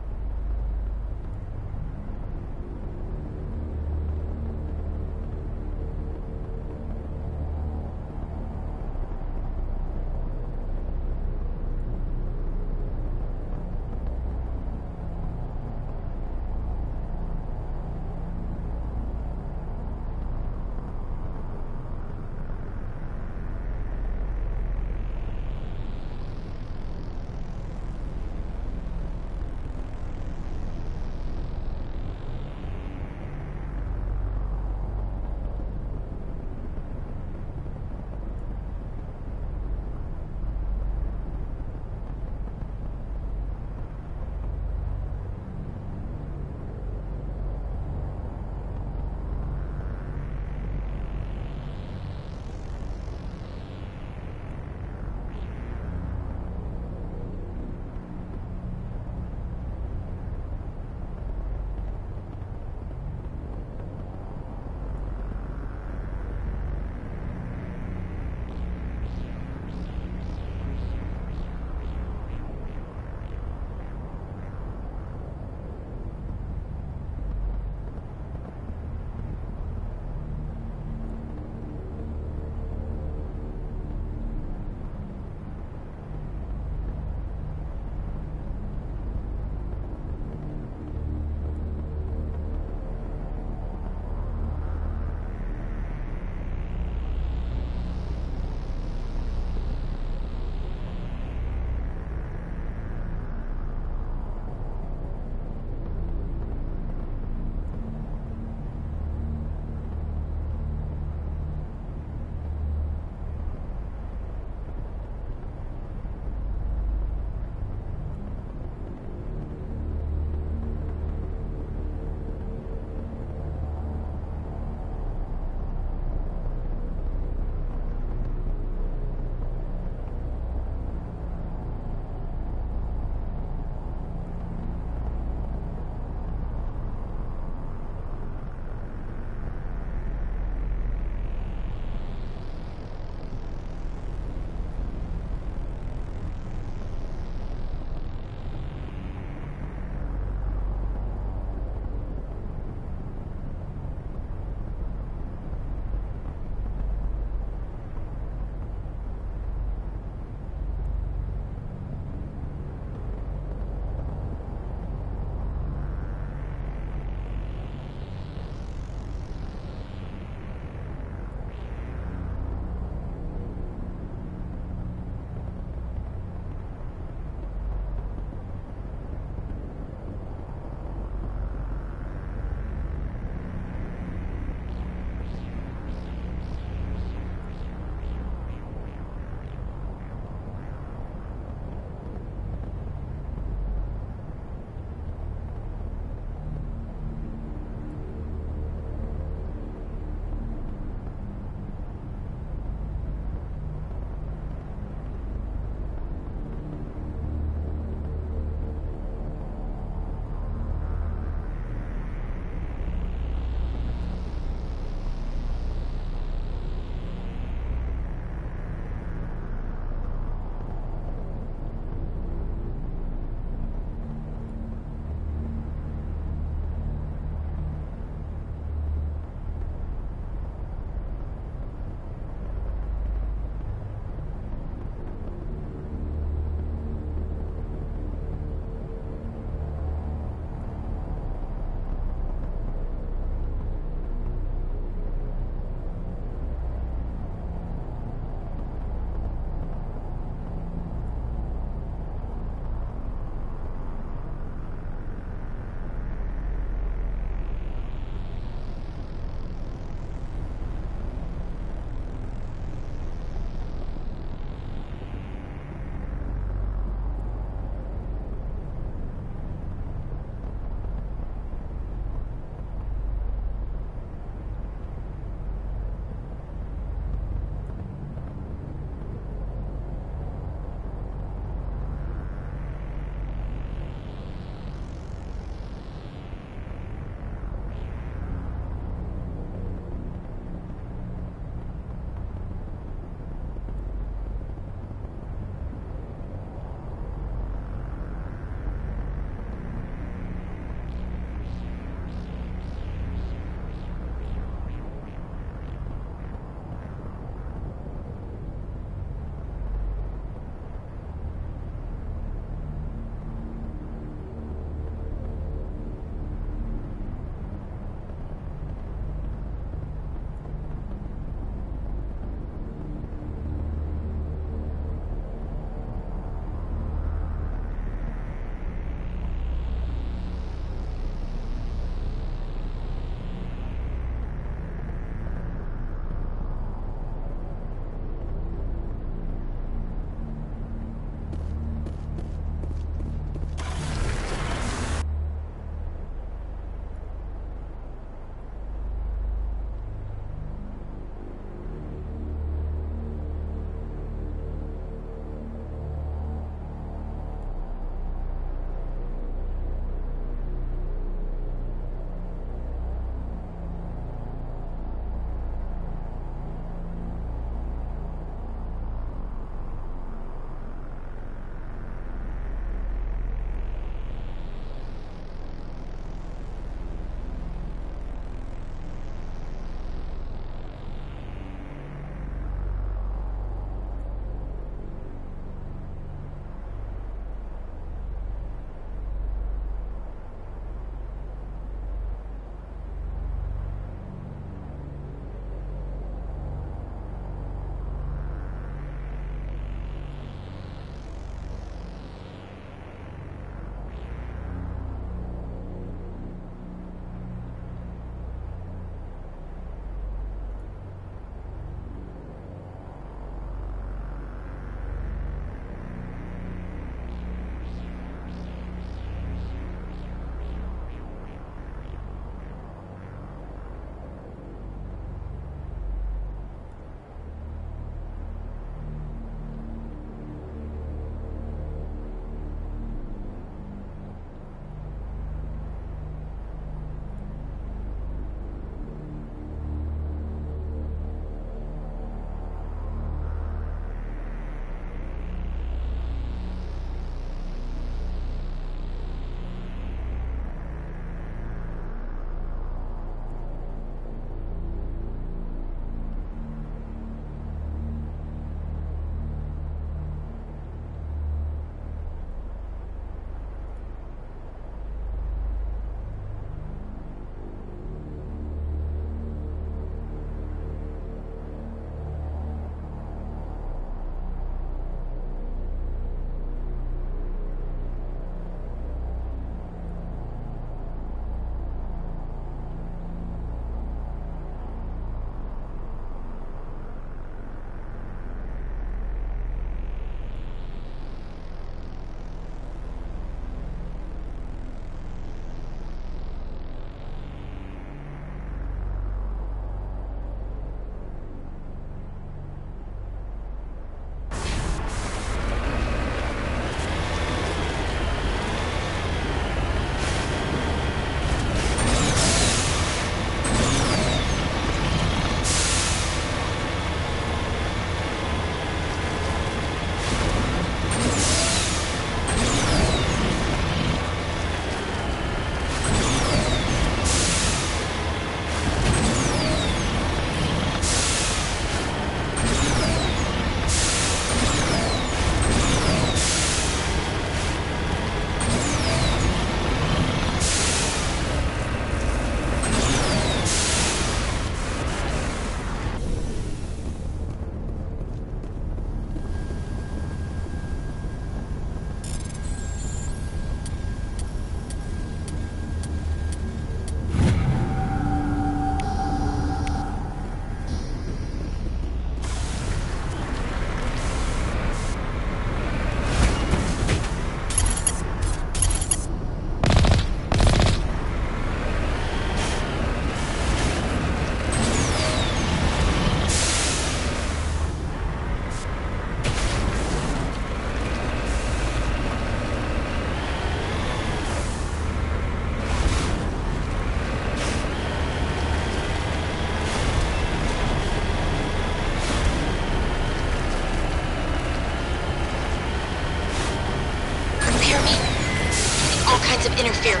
interfere.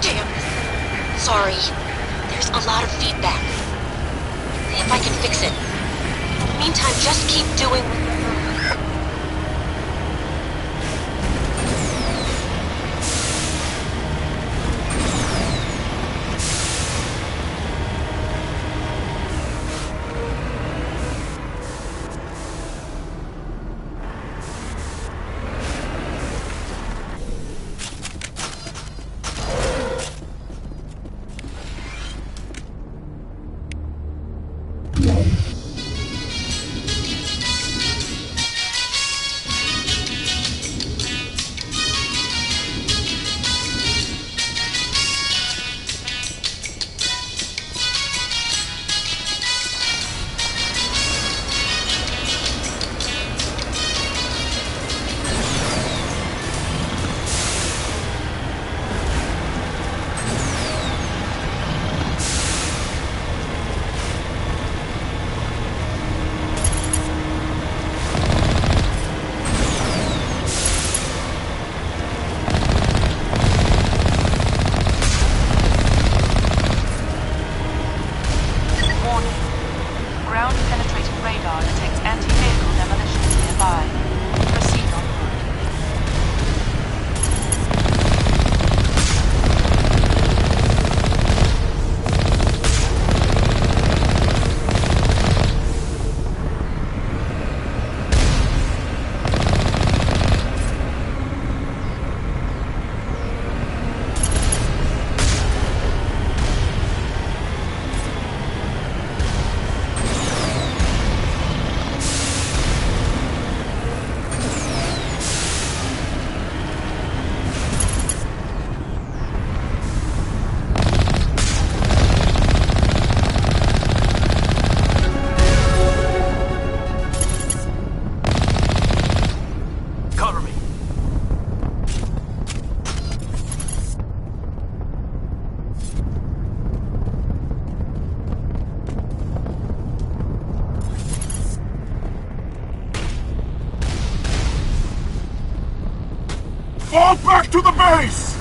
Damn. Sorry. There's a lot of feedback. See if I can fix it. In the meantime, just keep doing... Fall back to the base!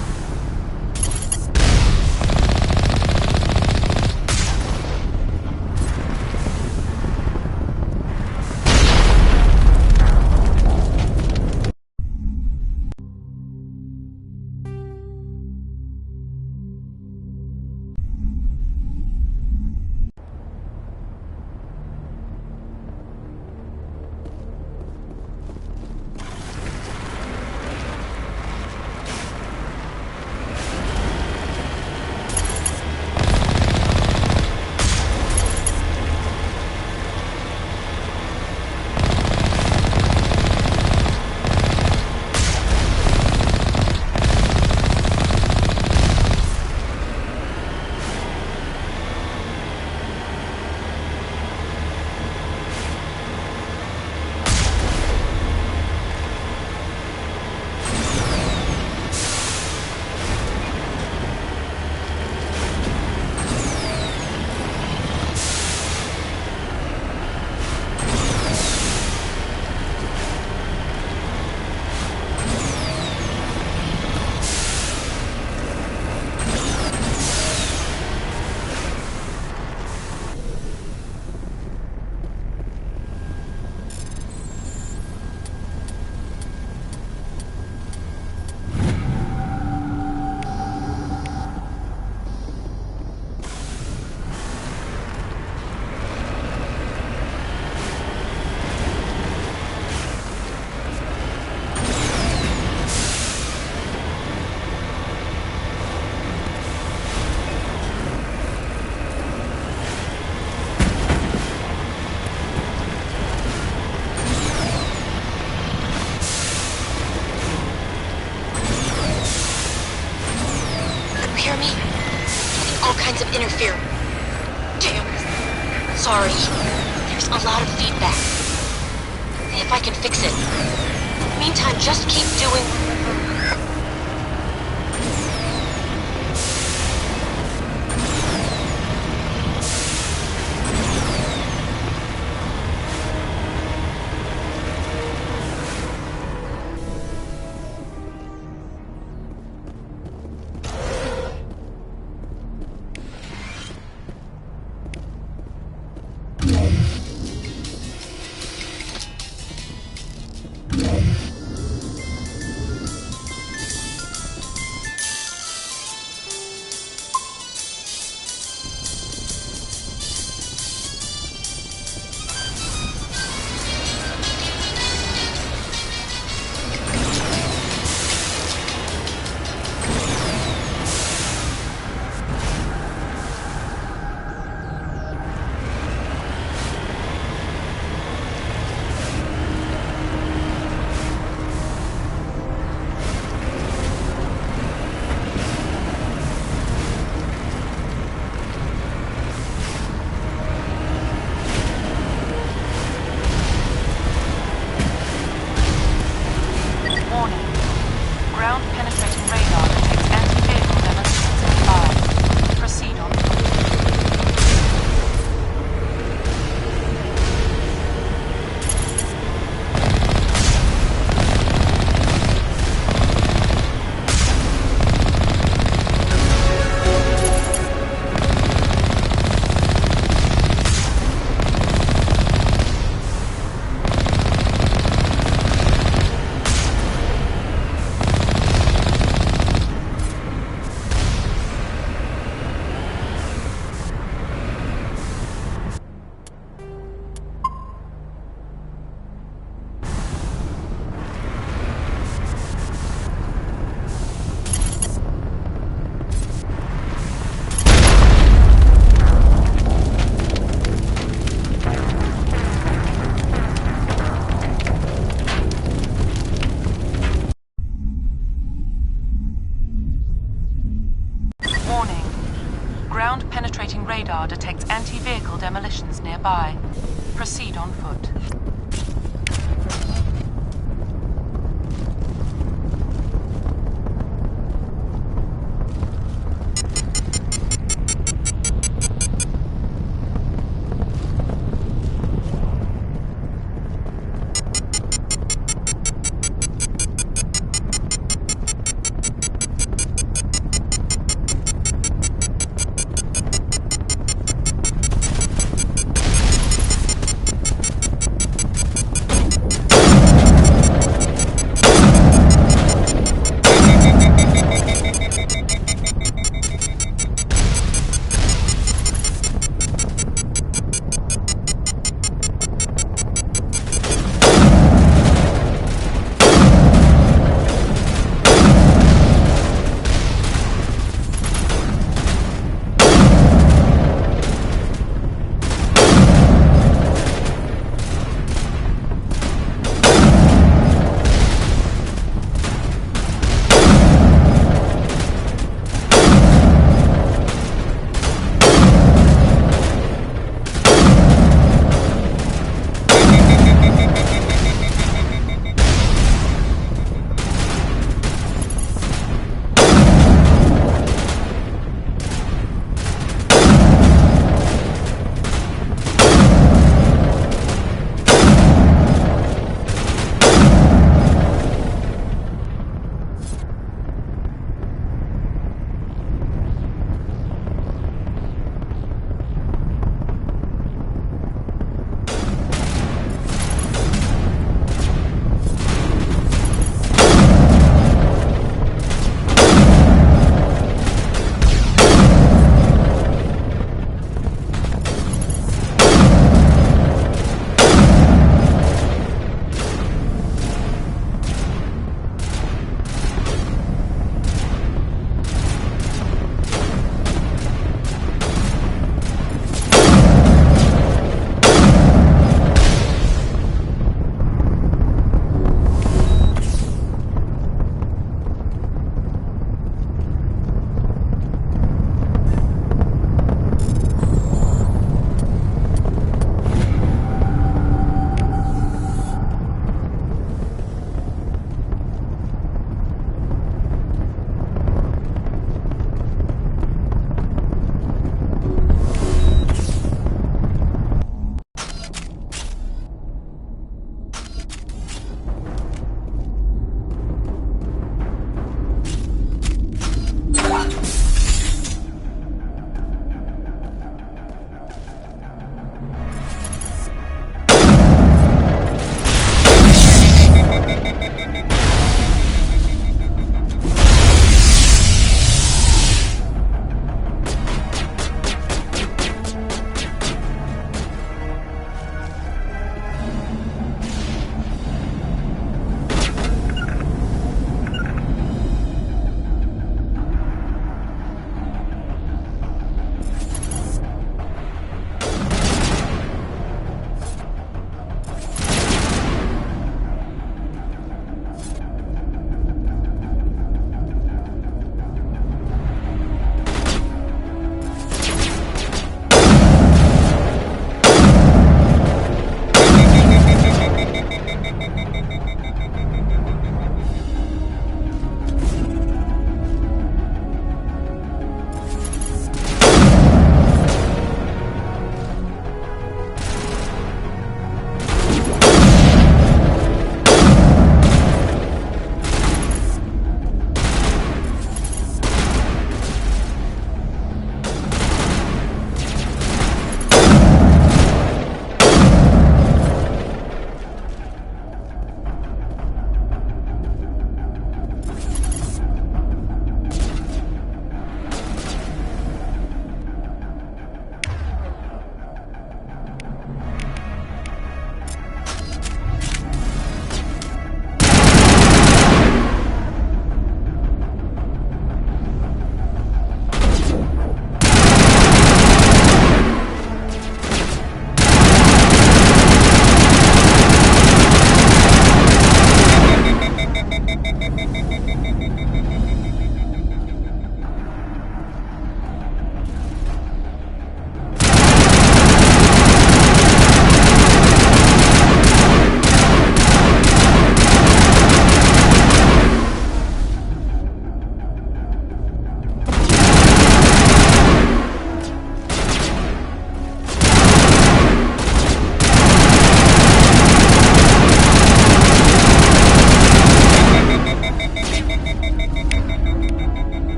Of interference. Damn. Sorry. There's a lot of feedback. See if I can fix it. In the meantime, just keep doing... radar detects anti-vehicle demolitions nearby. Proceed on foot.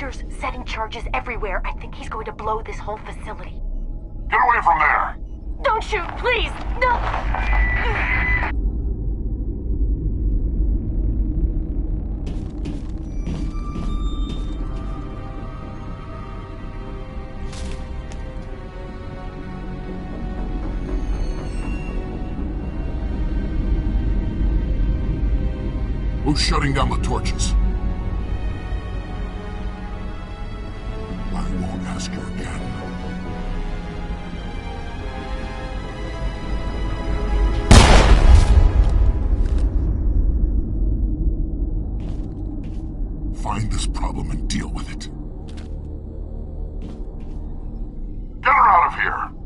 Commander's setting charges everywhere. I think he's going to blow this whole facility. Get away from there! Don't shoot, please! No! Who's shutting down the torches? I won't ask you again. Find this problem and deal with it. Get her out of here!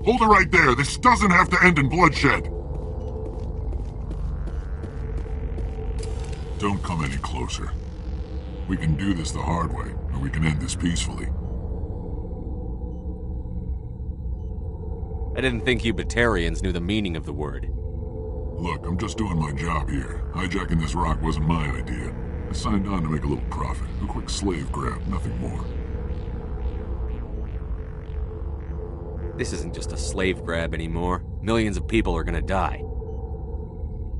Hold it right there. This doesn't have to end in bloodshed. Don't come any closer. We can do this the hard way, or we can end this peacefully. I didn't think you Batarians knew the meaning of the word. Look, I'm just doing my job here. Hijacking this rock wasn't my idea. I signed on to make a little profit. A quick slave grab, nothing more. This isn't just a slave grab anymore. Millions of people are gonna die.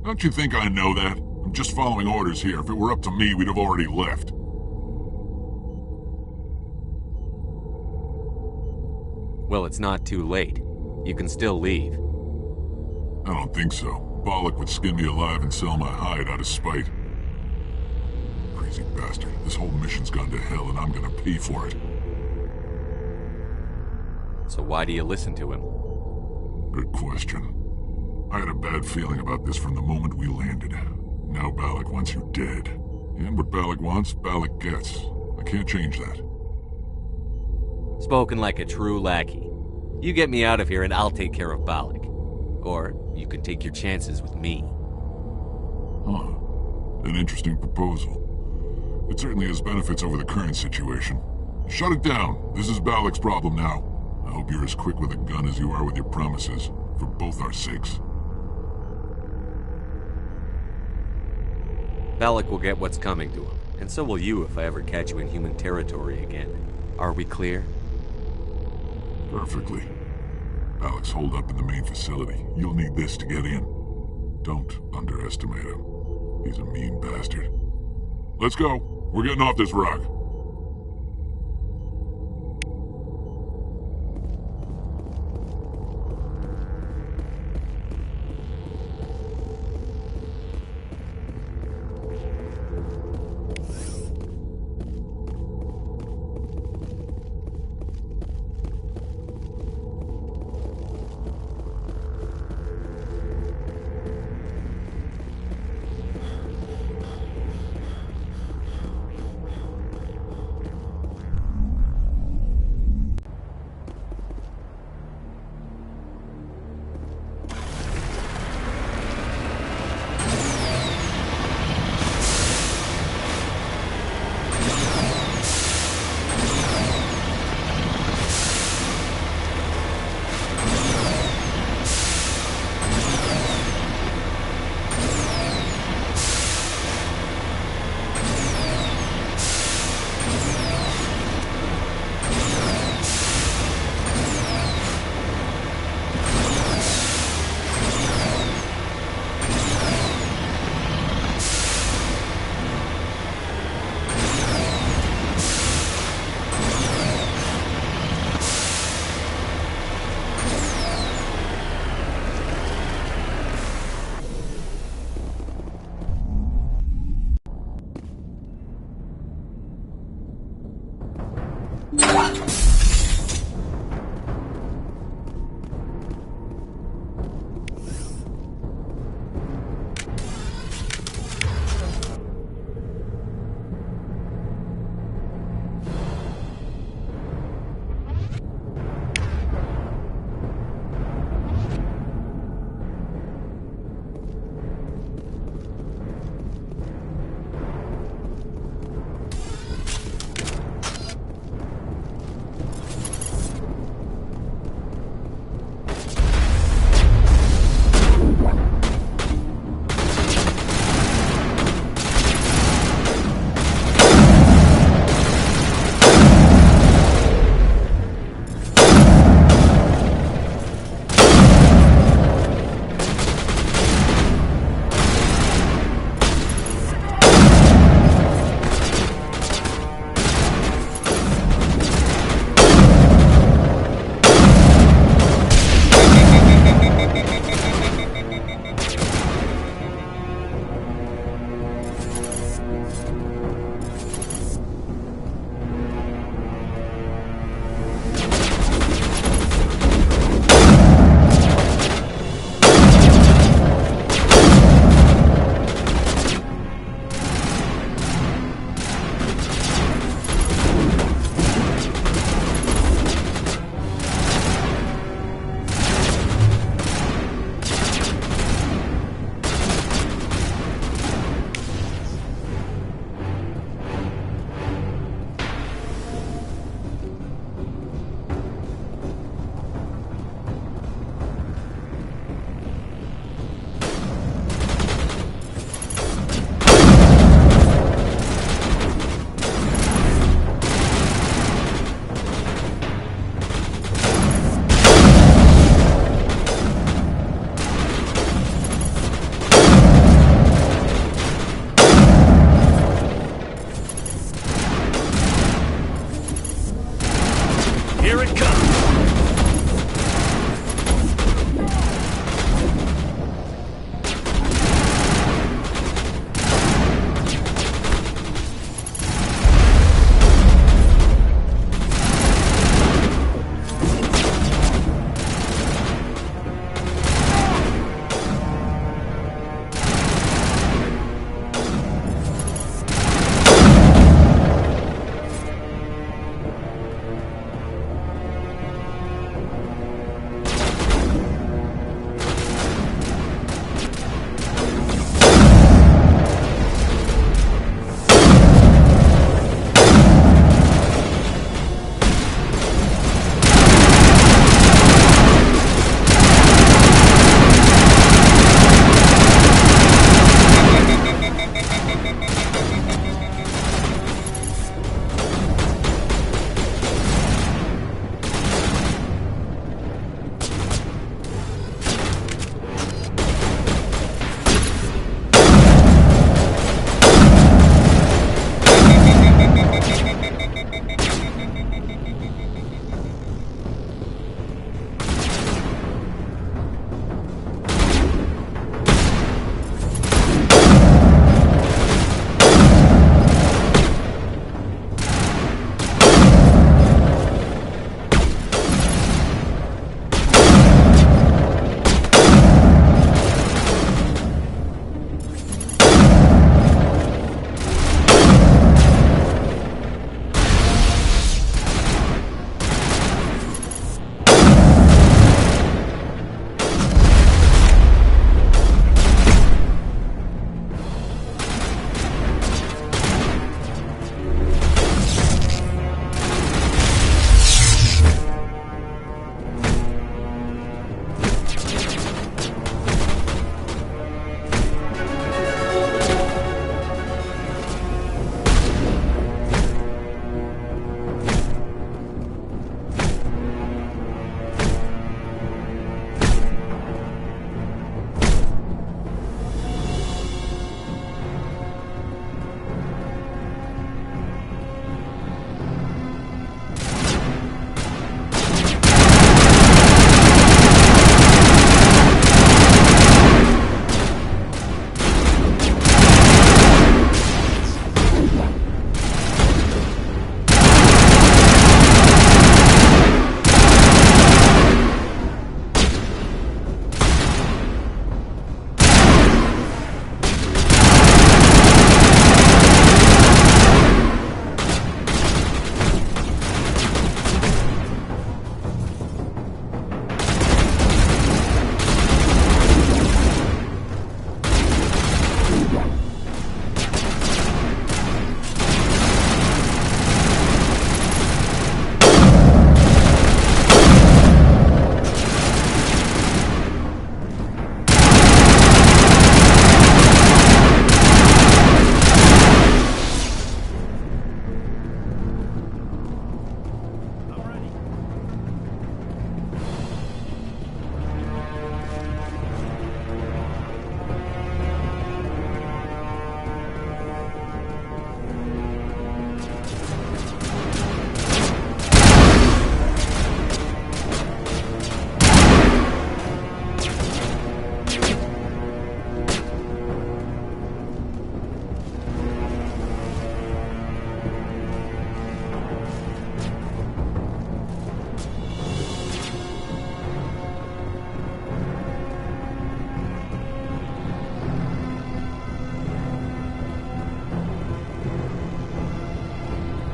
Don't you think I know that? I'm just following orders here. If it were up to me, we'd have already left. Well, it's not too late. You can still leave. I don't think so. Balak would skin me alive and sell my hide out of spite. Crazy bastard. This whole mission's gone to hell and I'm gonna pay for it. So why do you listen to him? Good question. I had a bad feeling about this from the moment we landed. Now Balak wants you dead. And what Balak wants, Balak gets. I can't change that. Spoken like a true lackey. You get me out of here and I'll take care of Balak. Or you can take your chances with me. Huh. An interesting proposal. It certainly has benefits over the current situation. Shut it down. This is Balak's problem now. I hope you're as quick with a gun as you are with your promises, for both our sakes. Balak will get what's coming to him, and so will you if I ever catch you in human territory again. Are we clear? Perfectly. Balak's holed up in the main facility. You'll need this to get in. Don't underestimate him. He's a mean bastard. Let's go. We're getting off this rock.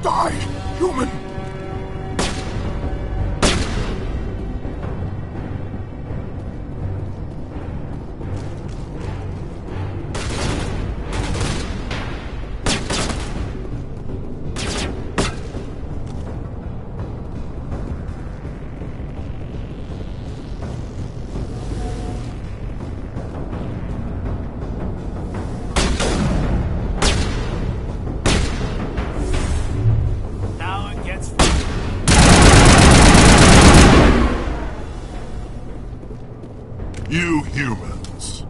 Die, human! You humans.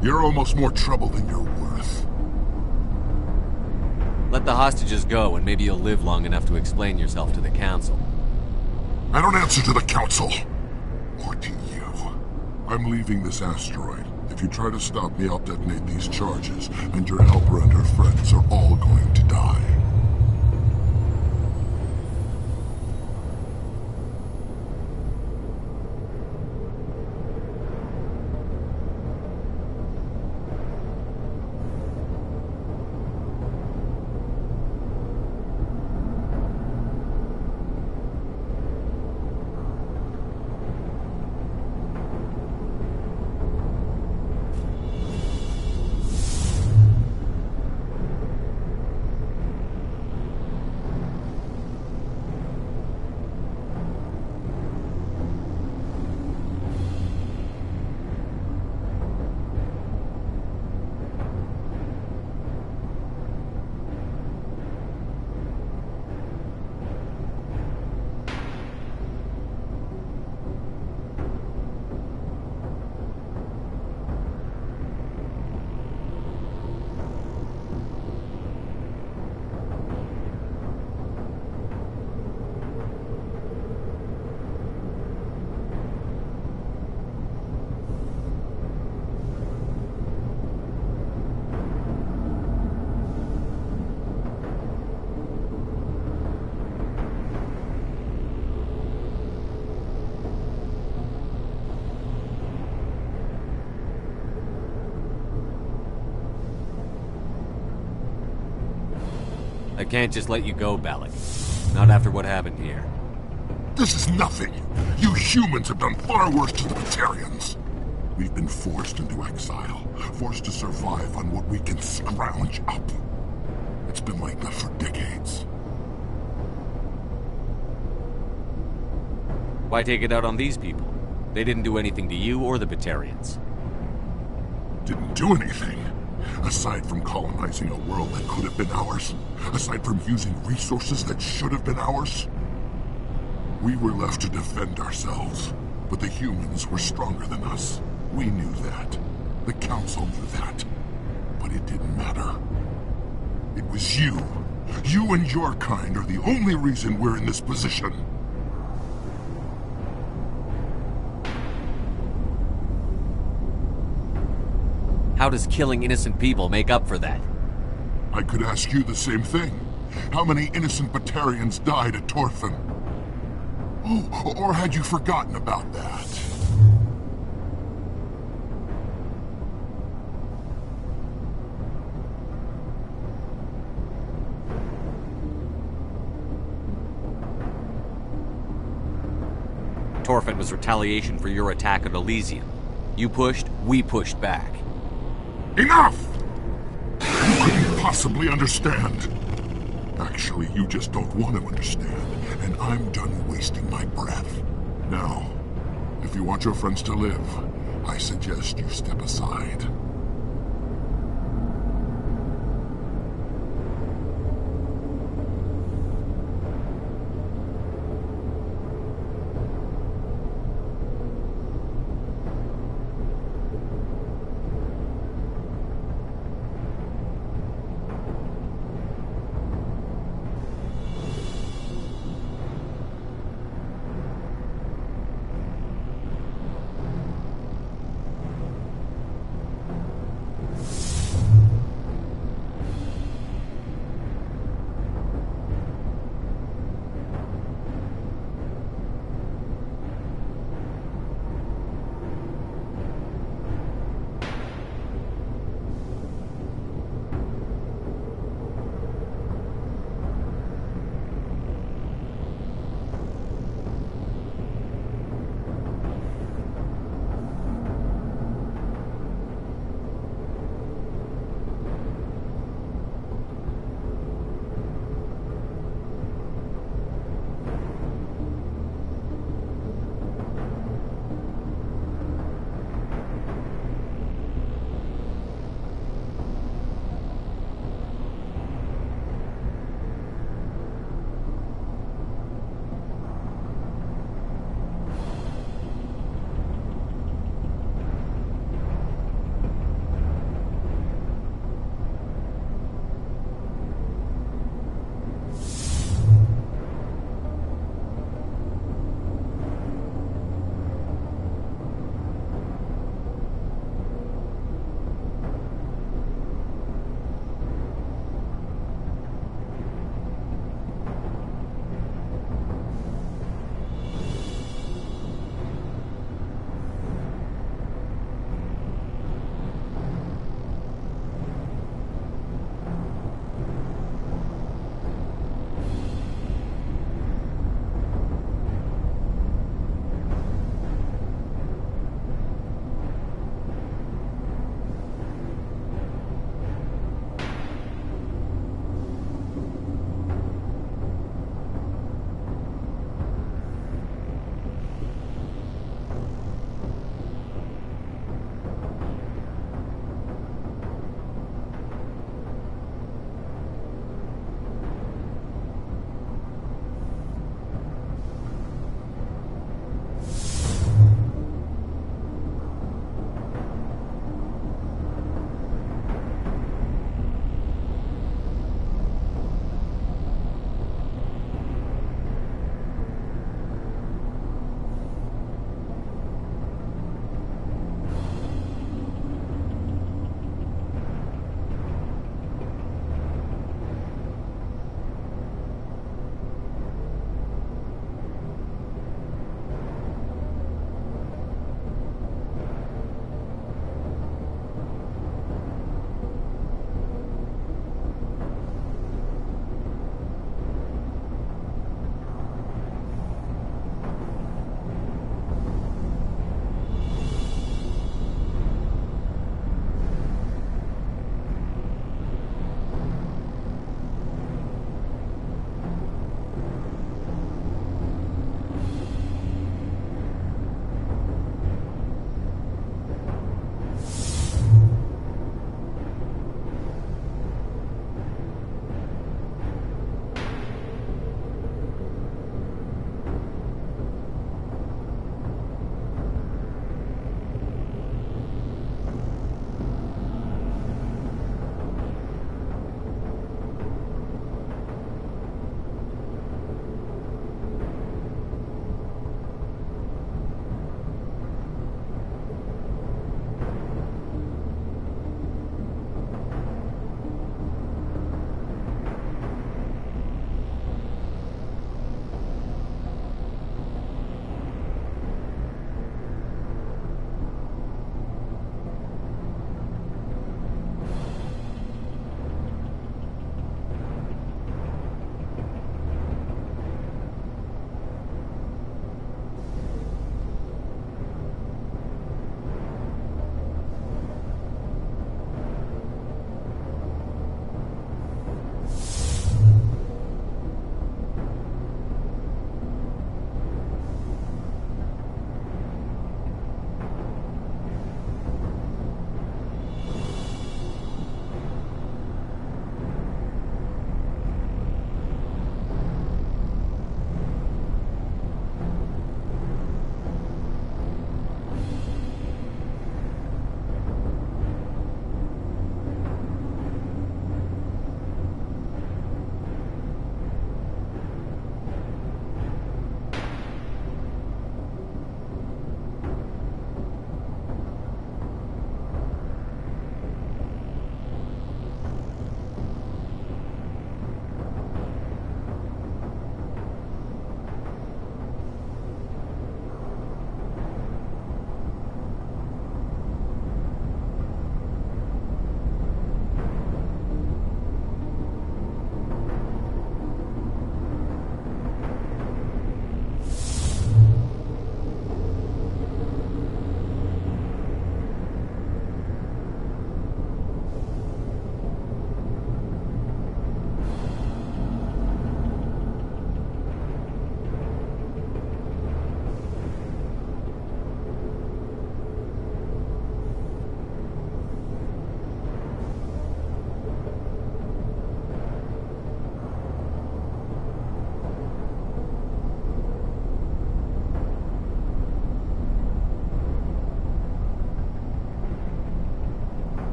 You're almost more trouble than you're worth. Let the hostages go, and maybe you'll live long enough to explain yourself to the Council. I don't answer to the Council. Or to you. I'm leaving this asteroid. If you try to stop me, I'll detonate these charges, and your helper and her friends are all going to die. I can't just let you go, Balak. Not after what happened here. This is nothing. You humans have done far worse to the Batarians. We've been forced into exile, forced to survive on what we can scrounge up. It's been like that for decades. Why take it out on these people? They didn't do anything to you or the Batarians. Didn't do anything. Aside from colonizing a world that could have been ours, aside from using resources that should have been ours, we were left to defend ourselves. But the humans were stronger than us. We knew that. The Council knew that. But it didn't matter. It was you. You and your kind are the only reason we're in this position. How does killing innocent people make up for that? I could ask you the same thing. How many innocent Batarians died at Torfan? Oh, or had you forgotten about that? Torfan was retaliation for your attack on Elysium. You pushed, we pushed back. Enough! You couldn't possibly understand. Actually, you just don't want to understand, and I'm done wasting my breath. Now, if you want your friends to live, I suggest you step aside.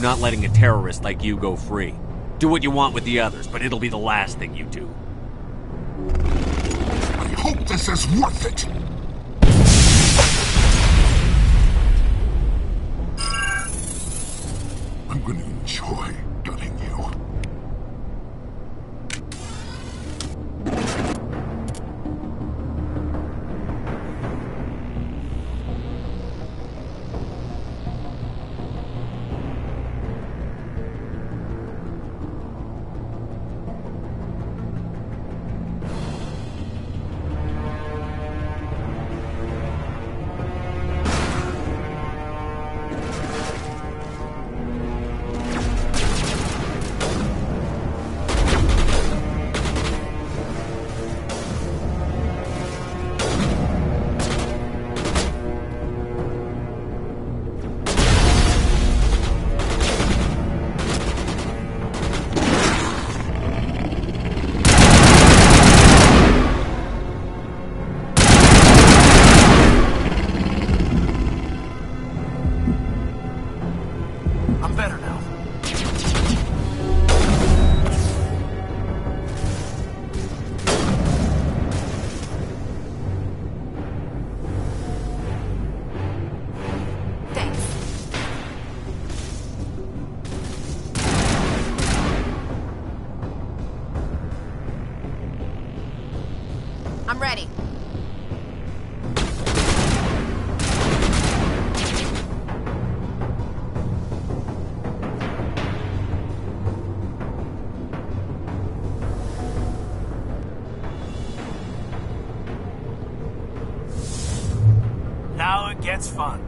I'm not letting a terrorist like you go free. Do what you want with the others, but it'll be the last thing you do. I hope this is worth it! I'm gonna enjoy gunning you. I'm better now. I'm ready. Now it gets fun.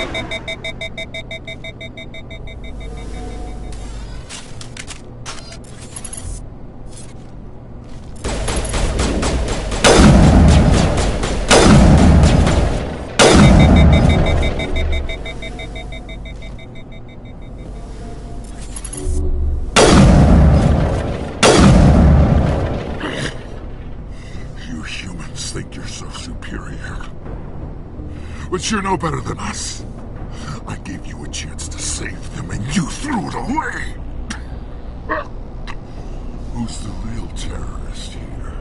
You humans think you're so superior. But you're no better than us. I gave you a chance to save them and you threw it away! Who's the real terrorist here?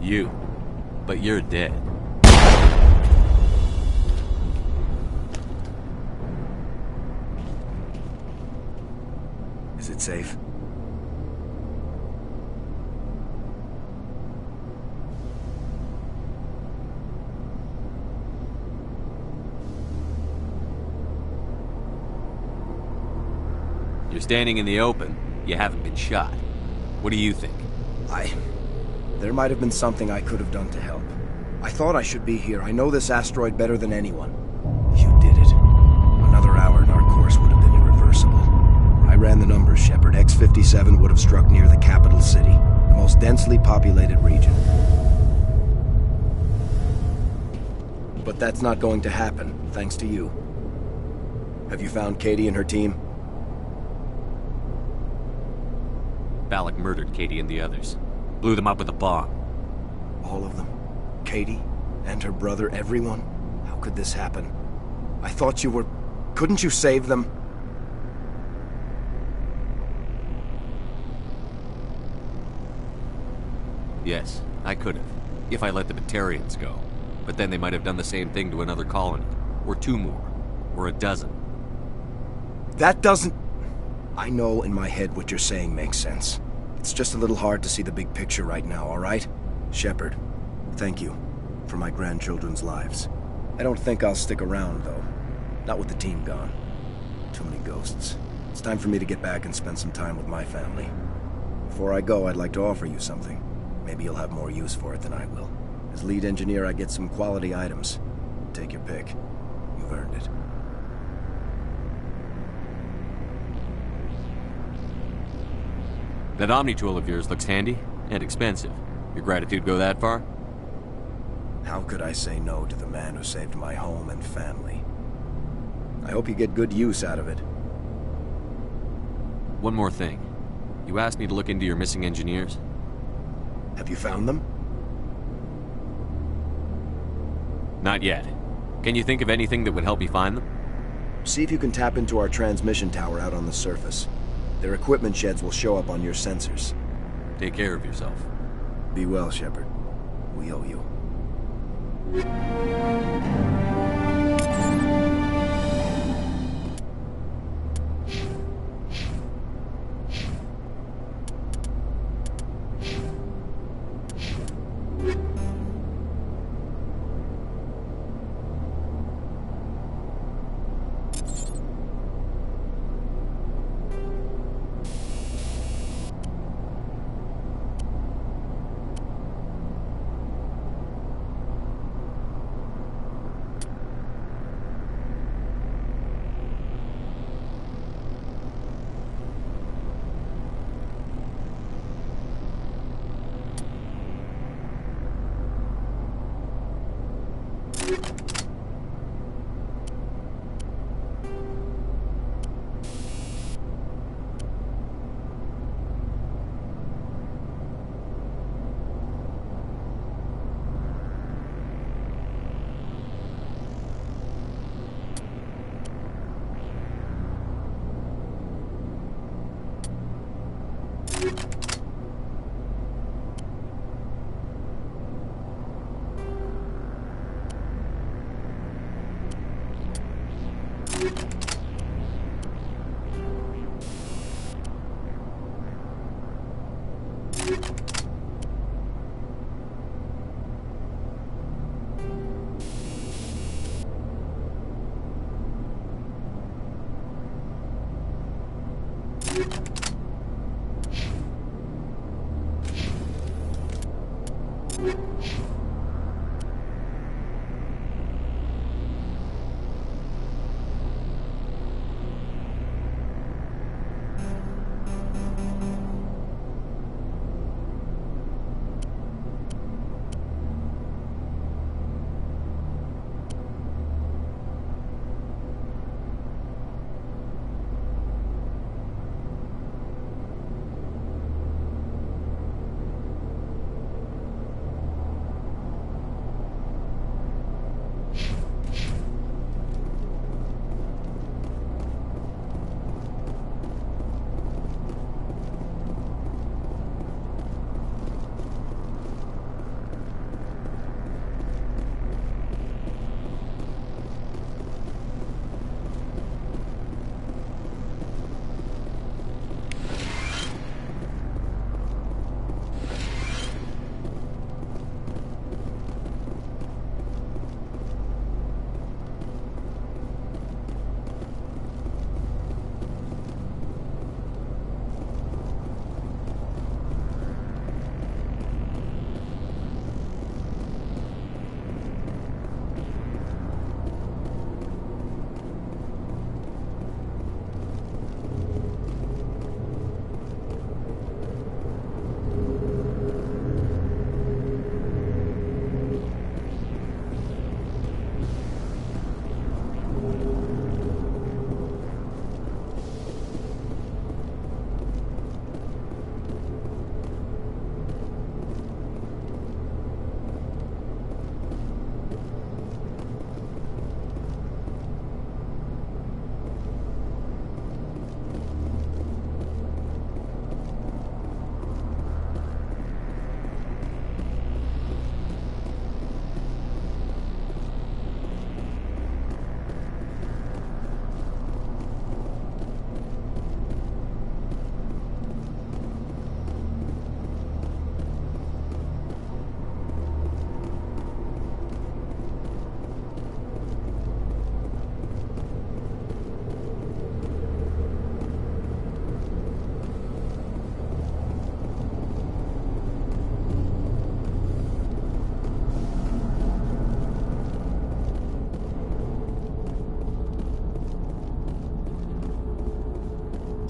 You. But you're dead. Is it safe? You're standing in the open. You haven't been shot. What do you think? There might have been something I could have done to help. I thought I should be here. I know this asteroid better than anyone. You did it. Another hour and our course would have been irreversible. I ran the numbers, Shepard. X-57 would have struck near the capital city, the most densely populated region. But that's not going to happen, thanks to you. Have you found Katie and her team? Balak murdered Katie and the others. Blew them up with a bomb. All of them? Katie? And her brother? Everyone? How could this happen? I thought you were... Couldn't you save them? Yes, I could have. If I let the Batarians go. But then they might have done the same thing to another colony. Or two more. Or a dozen. That doesn't... I know in my head what you're saying makes sense. It's just a little hard to see the big picture right now, all right? Shepard, thank you for my grandchildren's lives. I don't think I'll stick around, though. Not with the team gone. Too many ghosts. It's time for me to get back and spend some time with my family. Before I go, I'd like to offer you something. Maybe you'll have more use for it than I will. As lead engineer, I get some quality items. Take your pick. You've earned it. That Omni tool of yours looks handy and expensive. Your gratitude go that far? How could I say no to the man who saved my home and family? I hope you get good use out of it. One more thing. You asked me to look into your missing engineers? Have you found them? Not yet. Can you think of anything that would help me find them? See if you can tap into our transmission tower out on the surface. Their equipment sheds will show up on your sensors. Take care of yourself. Be well, Shepard. We owe you.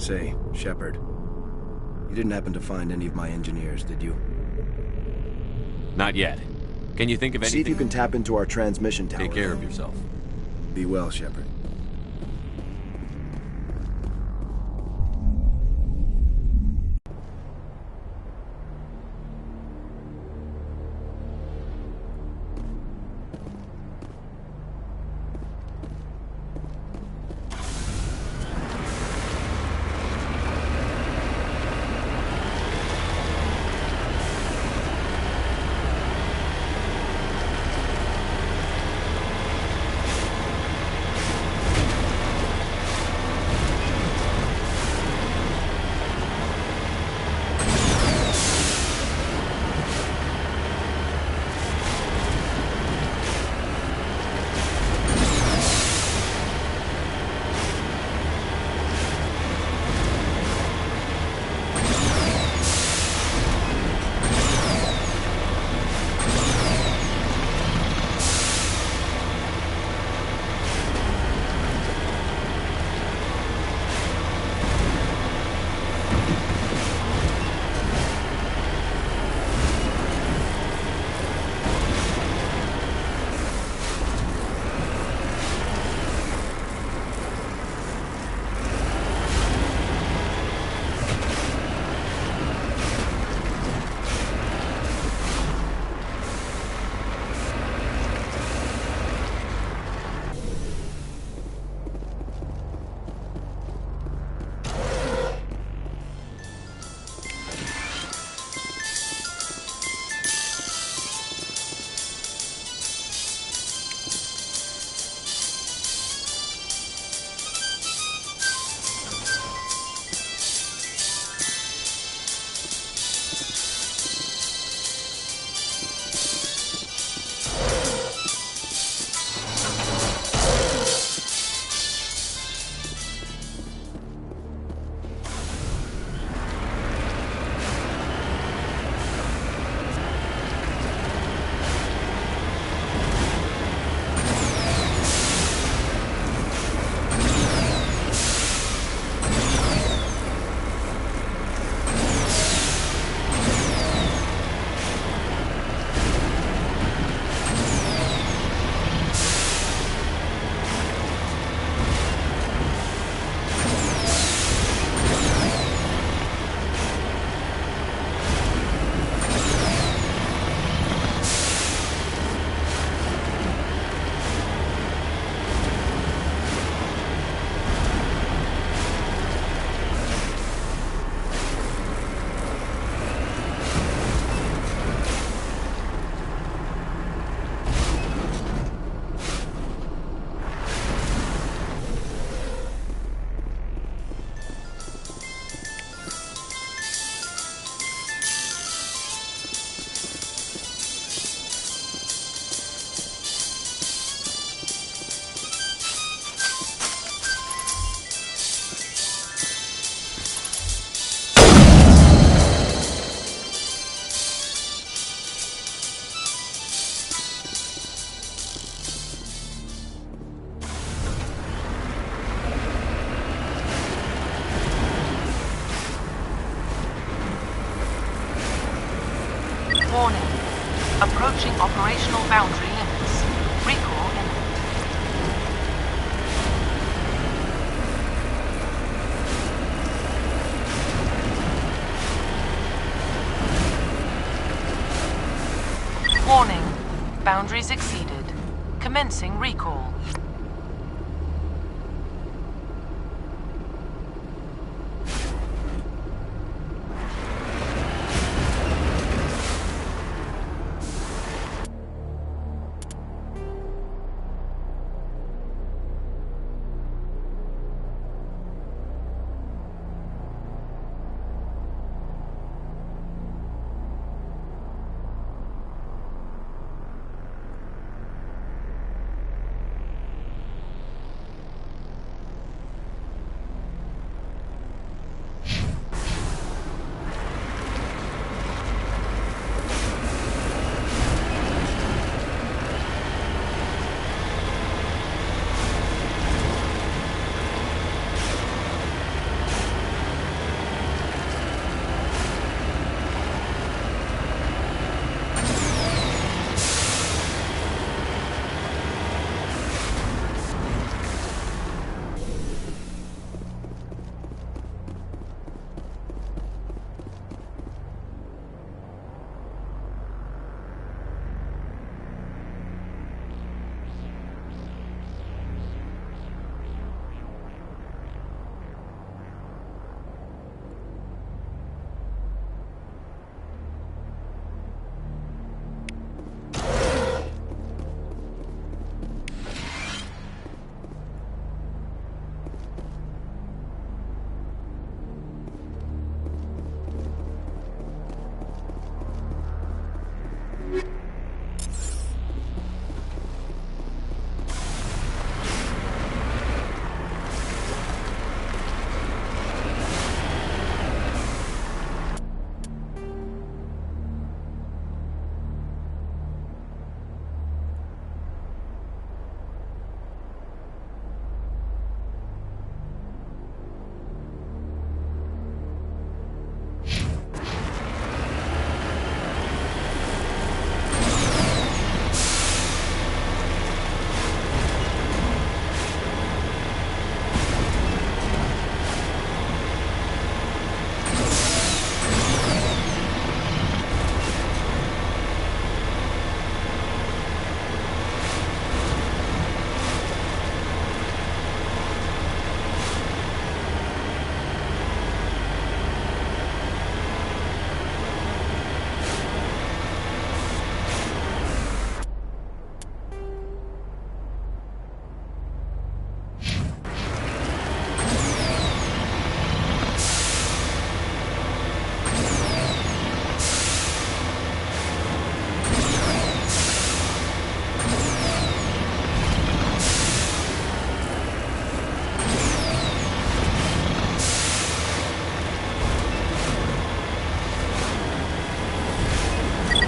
Say, Shepard, you didn't happen to find any of my engineers, did you? Not yet. Can you think of anything? See if you can tap into our transmission tower. Take care of yourself. Be well, Shepard. Approaching operational boundary limits. Recall imminent. Warning. Boundaries exceeded. Commencing recall.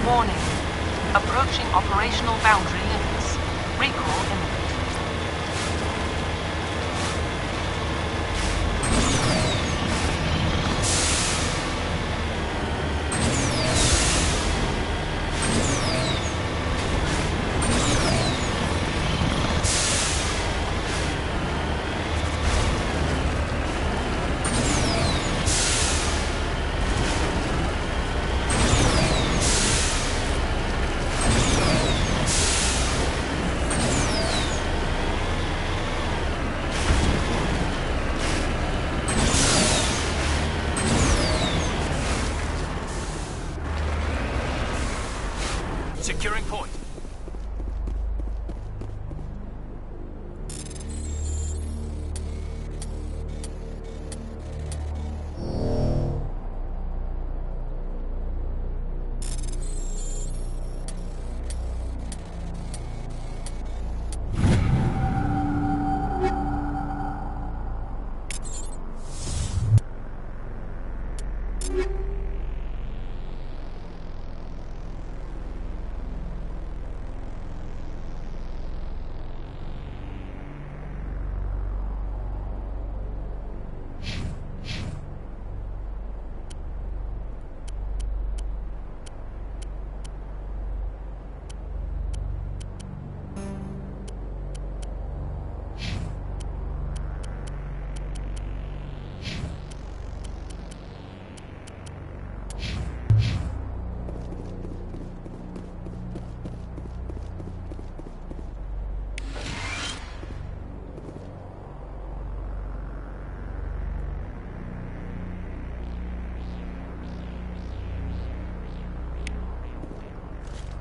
Warning. Approaching operational boundary limits. Recall imminent.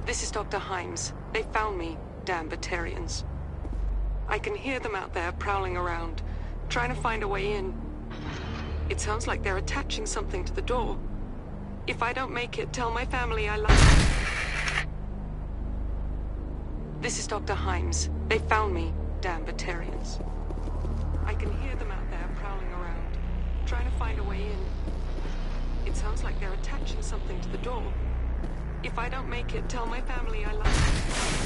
This is Dr. Himes. They found me, damn Batarians. I can hear them out there prowling around, trying to find a way in. It sounds like they're attaching something to the door. If I don't make it, tell my family I love. This is Dr. Himes. They found me, damn Batarians. I can hear them out there prowling around, trying to find a way in. It sounds like they're attaching something to the door. If I don't make it, tell my family I love.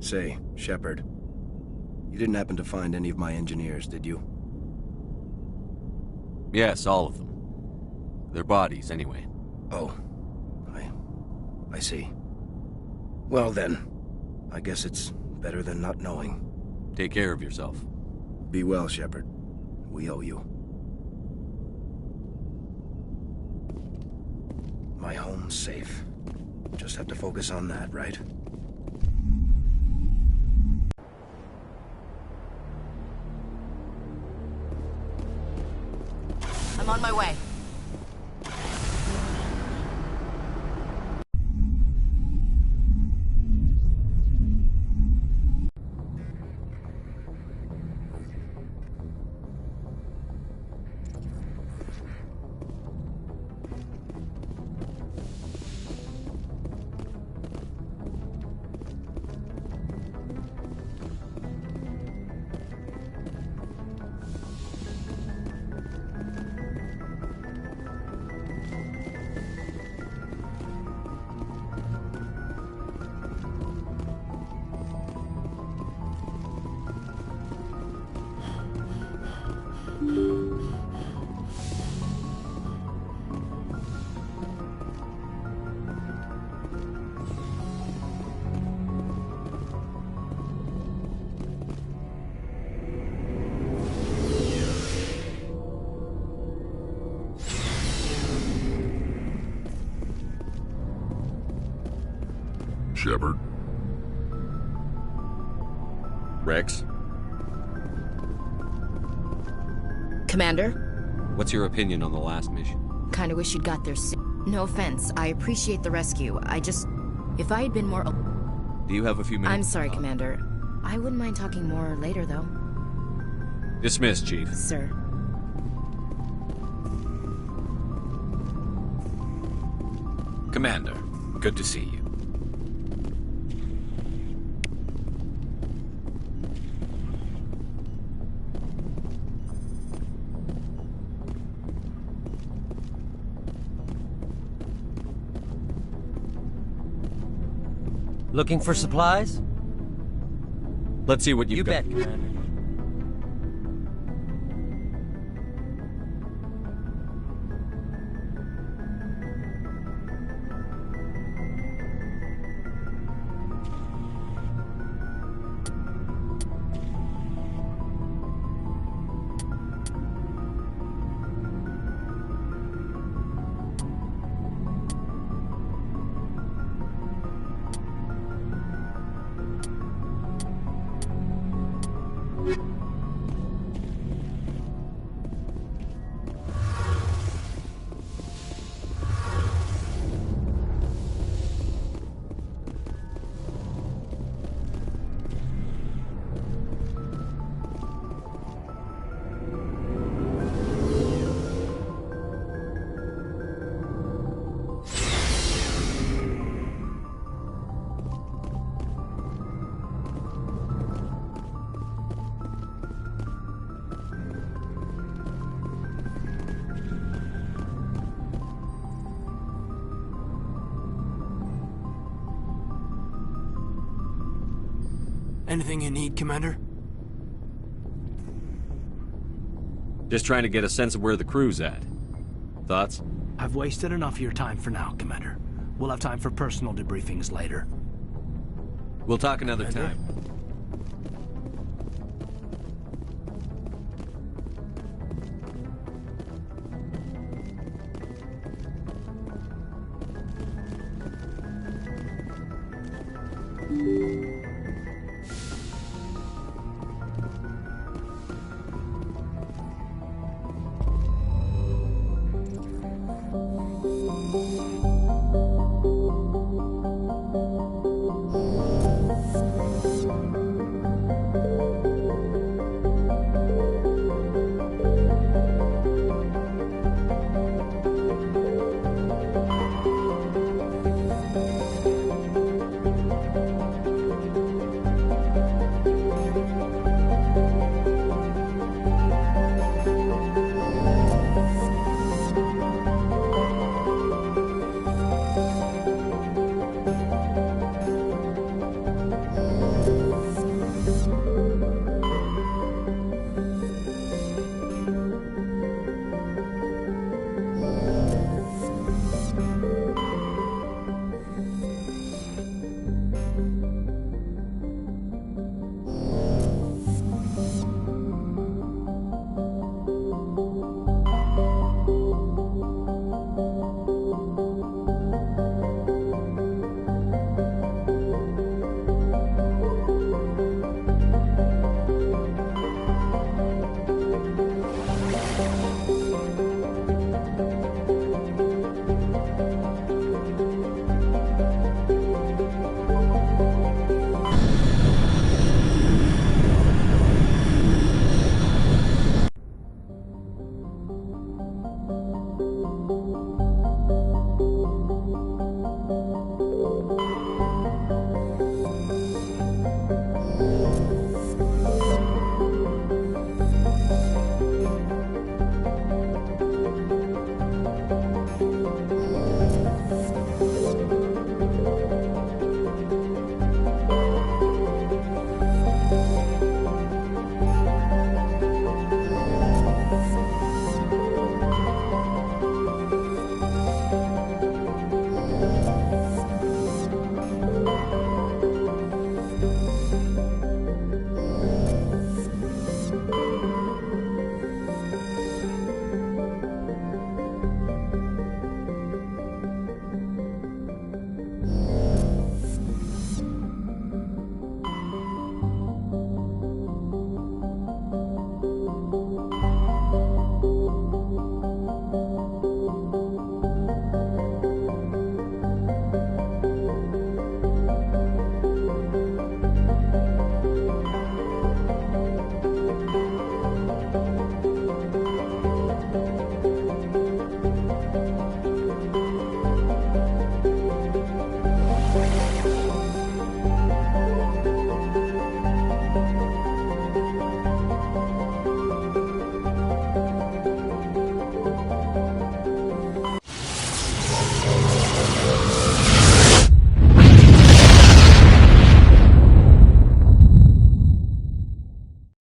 Say, Shepard, you didn't happen to find any of my engineers, did you? Yes, all of them. Their bodies, anyway. Oh. I see. Well then, I guess it's better than not knowing. Take care of yourself. Be well, Shepard. We owe you. My home's safe. Just have to focus on that, right? I'm on my way. Shepard? Rex? Commander? What's your opinion on the last mission? Kinda wish you'd got there soon. No offense, I appreciate the rescue. If I had been more... Do you have a few minutes? I'm sorry, Commander. I wouldn't mind talking more later, though. Dismissed, Chief. Sir. Commander, good to see you. Looking for supplies? Let's see what you've got. You bet, Commander. Anything you need, Commander? Just trying to get a sense of where the crew's at. Thoughts? I've wasted enough of your time for now, Commander. We'll have time for personal debriefings later. We'll talk another time.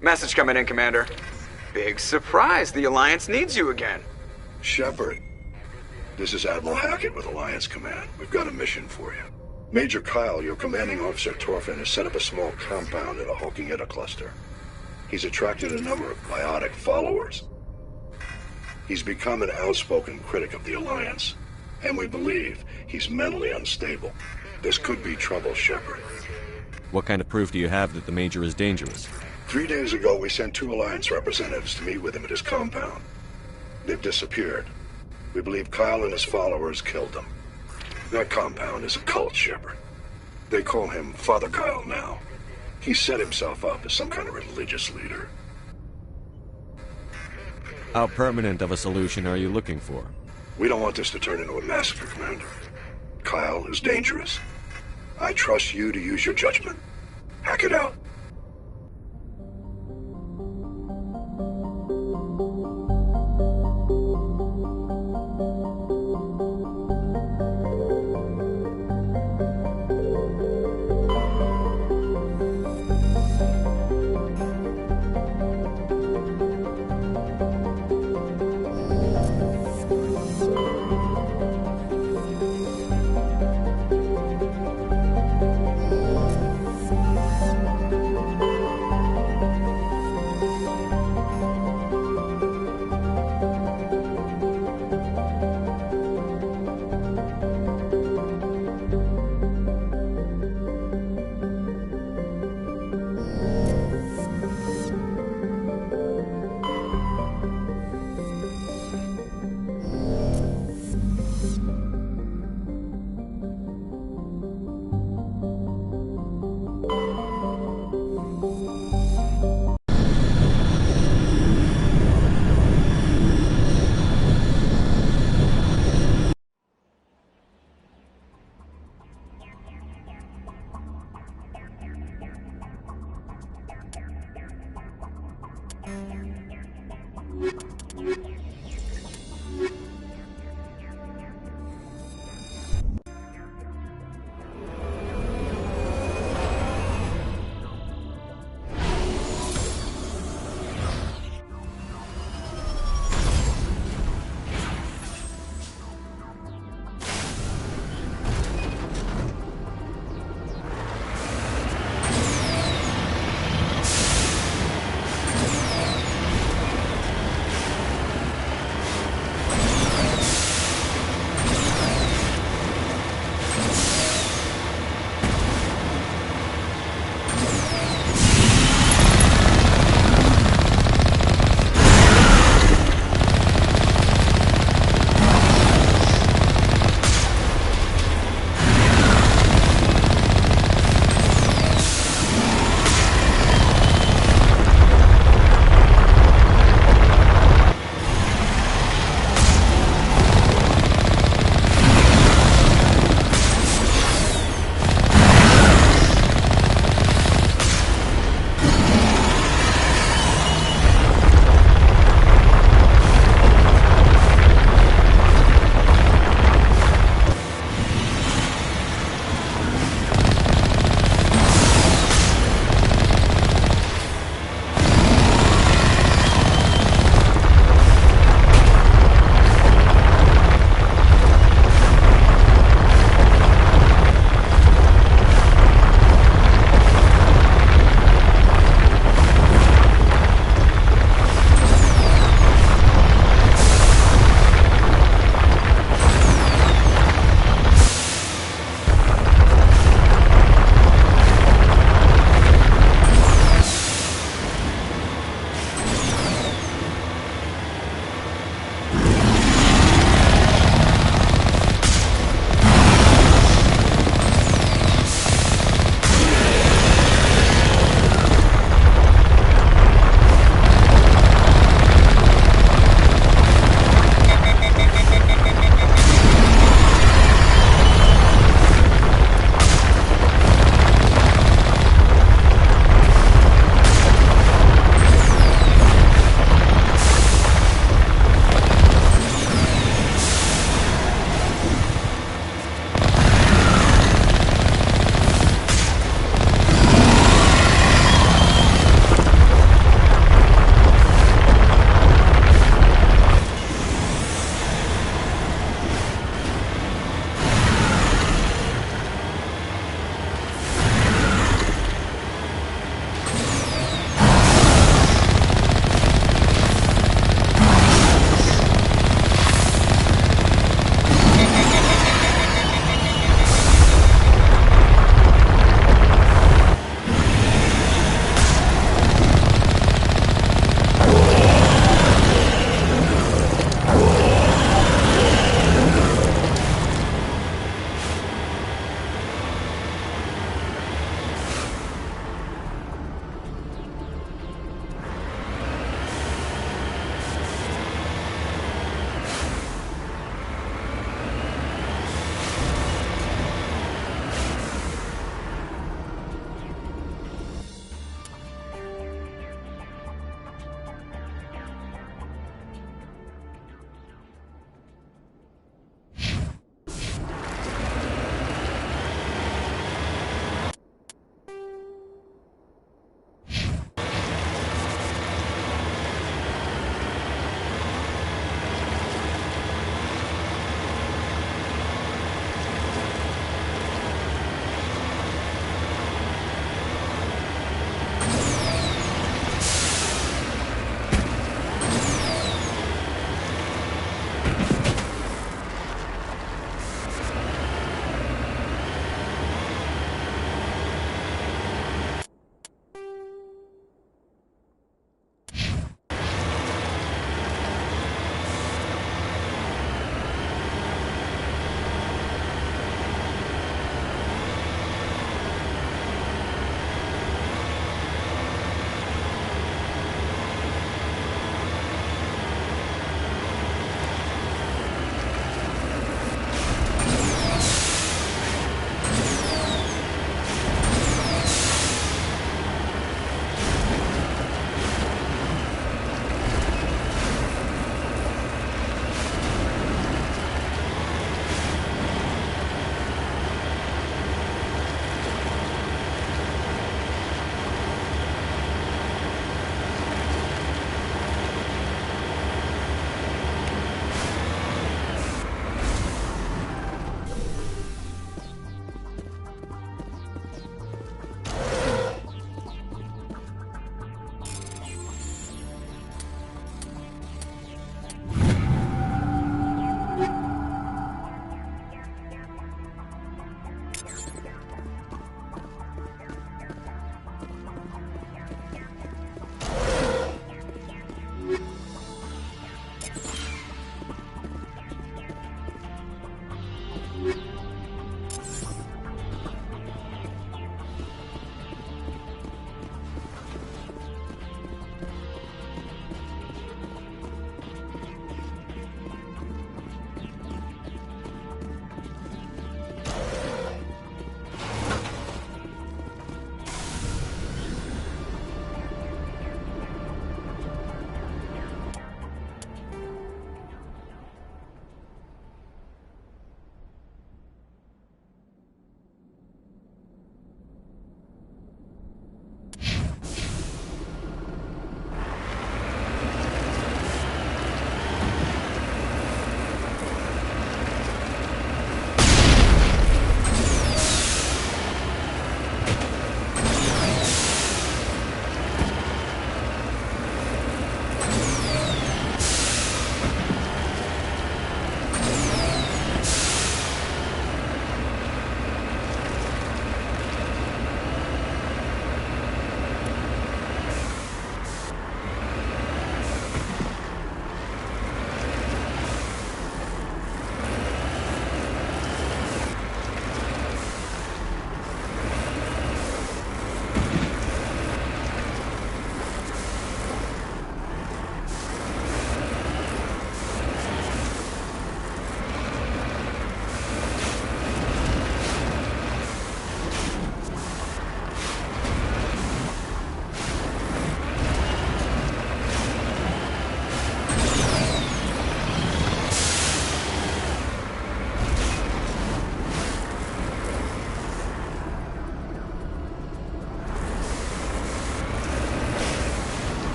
Message coming in, Commander. Big surprise, the Alliance needs you again. Shepard, this is Admiral Hackett with Alliance Command. We've got a mission for you. Major Kyle, your commanding officer Torfin, has set up a small compound in a Hulking Ida cluster. He's attracted a number of biotic followers. He's become an outspoken critic of the Alliance, and we believe he's mentally unstable. This could be trouble, Shepard. What kind of proof do you have that the Major is dangerous? 3 days ago, we sent 2 Alliance representatives to meet with him at his compound. They've disappeared. We believe Kyle and his followers killed them. That compound is a cult, Shepard. They call him Father Kyle now. He set himself up as some kind of religious leader. How permanent of a solution are you looking for? We don't want this to turn into a massacre, Commander. Kyle is dangerous. I trust you to use your judgment. Hack it out.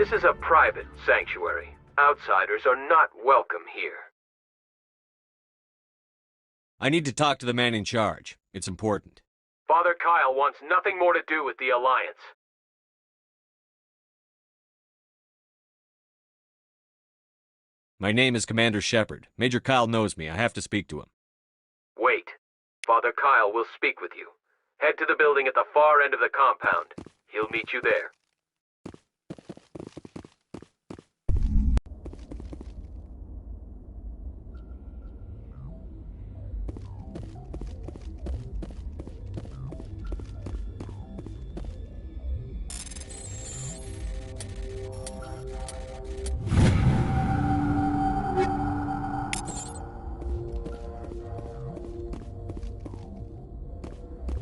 This is a private sanctuary. Outsiders are not welcome here. I need to talk to the man in charge. It's important. Father Kyle wants nothing more to do with the Alliance. My name is Commander Shepard. Major Kyle knows me. I have to speak to him. Wait. Father Kyle will speak with you. Head to the building at the far end of the compound. He'll meet you there.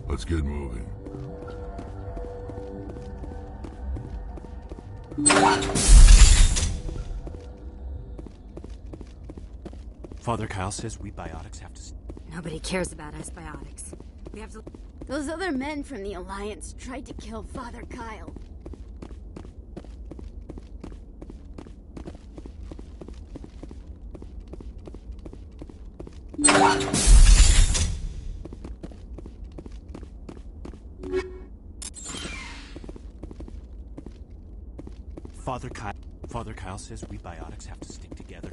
Let's get moving. Father Kyle says we biotics have to... Nobody cares about us biotics. We have to... Those other men from the Alliance tried to kill Father Kyle. Father Kyle says we biotics have to stick together.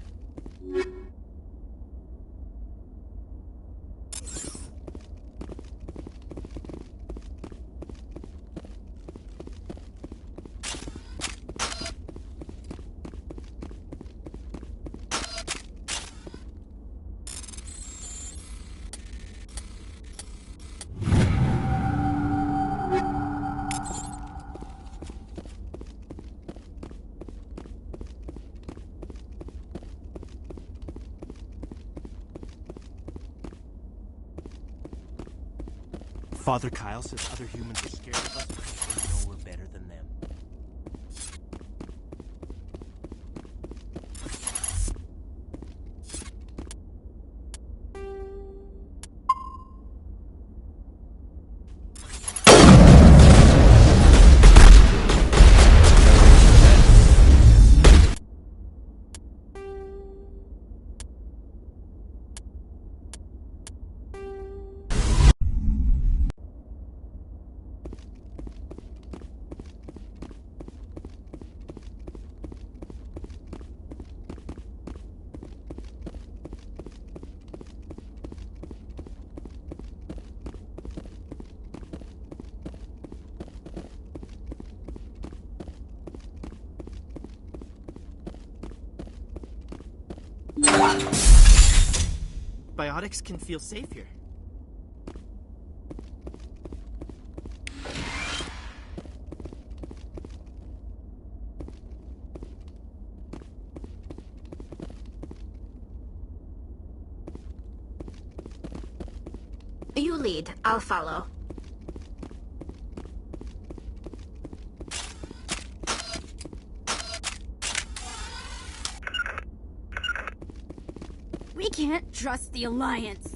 Father Kyle says other humans are scared of us because they know we're better than them. Biotics can feel safe here. You lead. I'll follow. We can't trust the Alliance.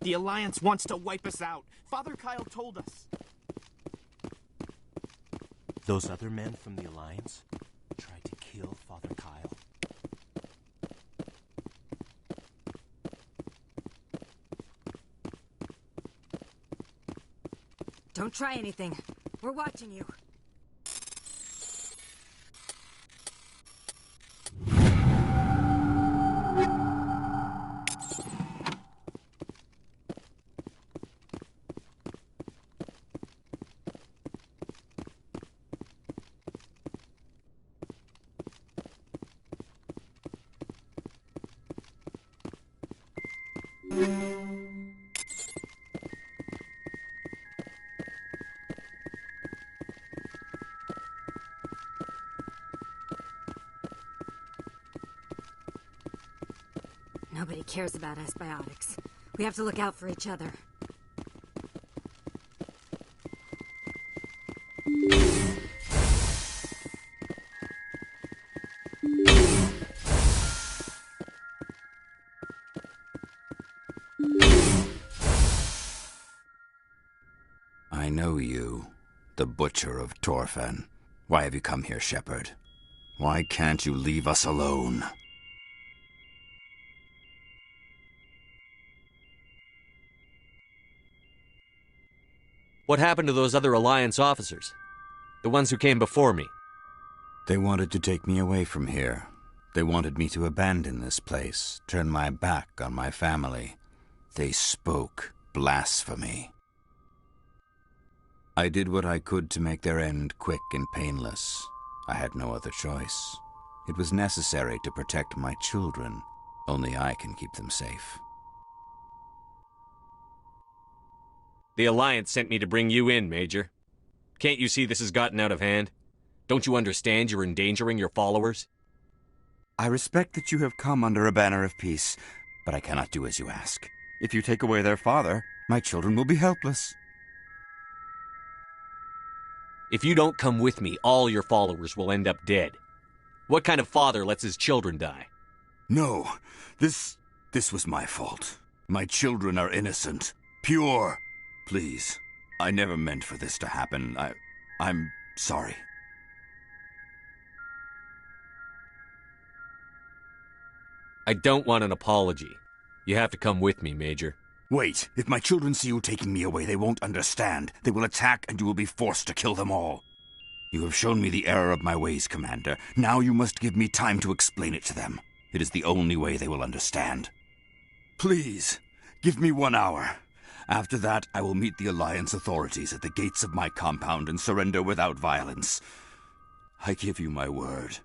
The Alliance wants to wipe us out. Father Kyle told us. Those other men from the Alliance tried to kill Father Kyle. Don't try anything. We're watching you. Nobody cares about Asbiotics. We have to look out for each other. I know you, the Butcher of Torfen. Why have you come here, Shepard? Why can't you leave us alone? What happened to those other Alliance officers? The ones who came before me? They wanted to take me away from here. They wanted me to abandon this place, turn my back on my family. They spoke blasphemy. I did what I could to make their end quick and painless. I had no other choice. It was necessary to protect my children. Only I can keep them safe. The Alliance sent me to bring you in, Major. Can't you see this has gotten out of hand? Don't you understand you're endangering your followers? I respect that you have come under a banner of peace, but I cannot do as you ask. If you take away their father, my children will be helpless. If you don't come with me, all your followers will end up dead. What kind of father lets his children die? No, this was my fault. My children are innocent, pure. Please, I never meant for this to happen. I'm sorry. I don't want an apology. You have to come with me, Major. Wait, if my children see you taking me away, they won't understand. They will attack and you will be forced to kill them all. You have shown me the error of my ways, Commander. Now you must give me time to explain it to them. It is the only way they will understand. Please, give me 1 hour. After that, I will meet the Alliance authorities at the gates of my compound and surrender without violence. I give you my word.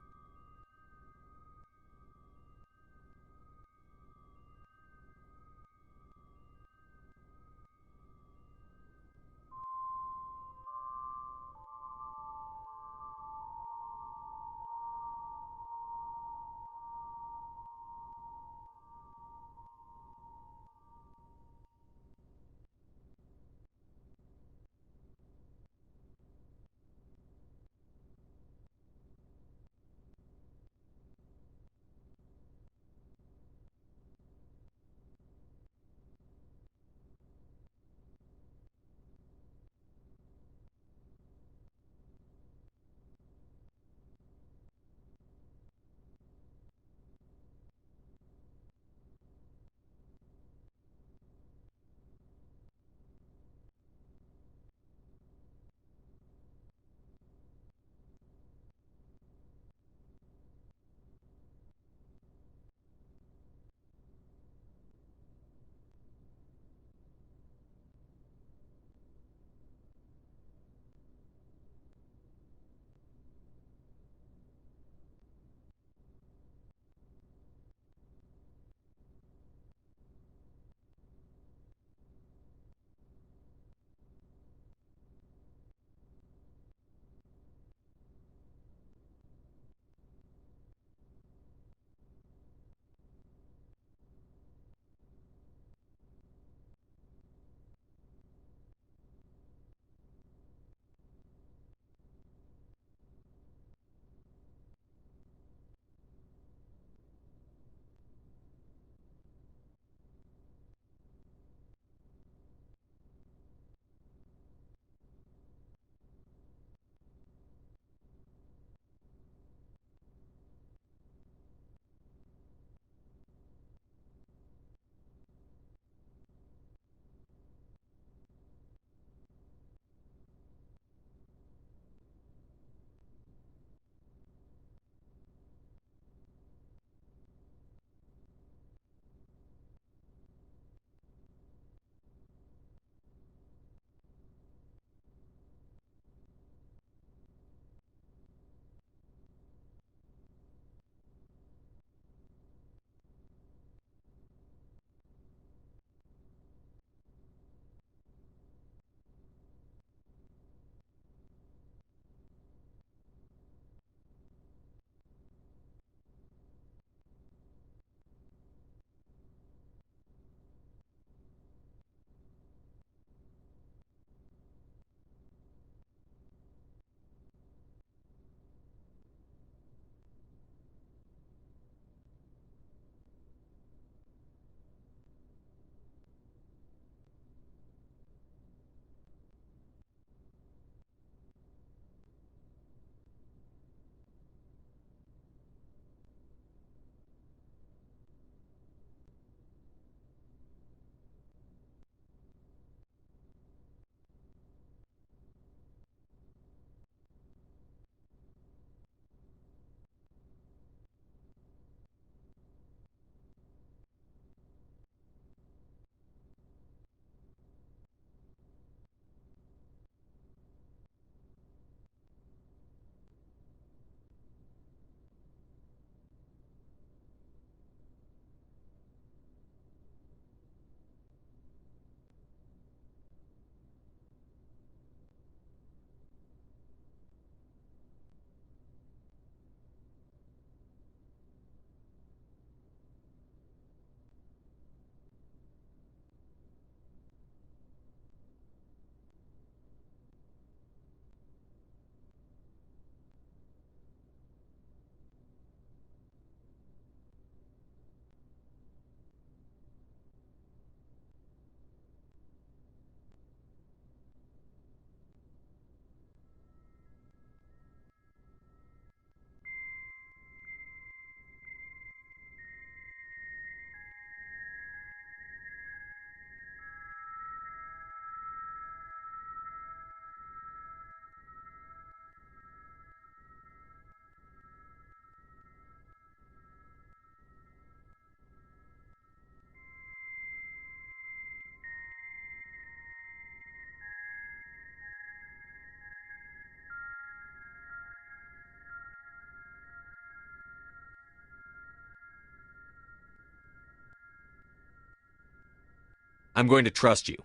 I'm going to trust you.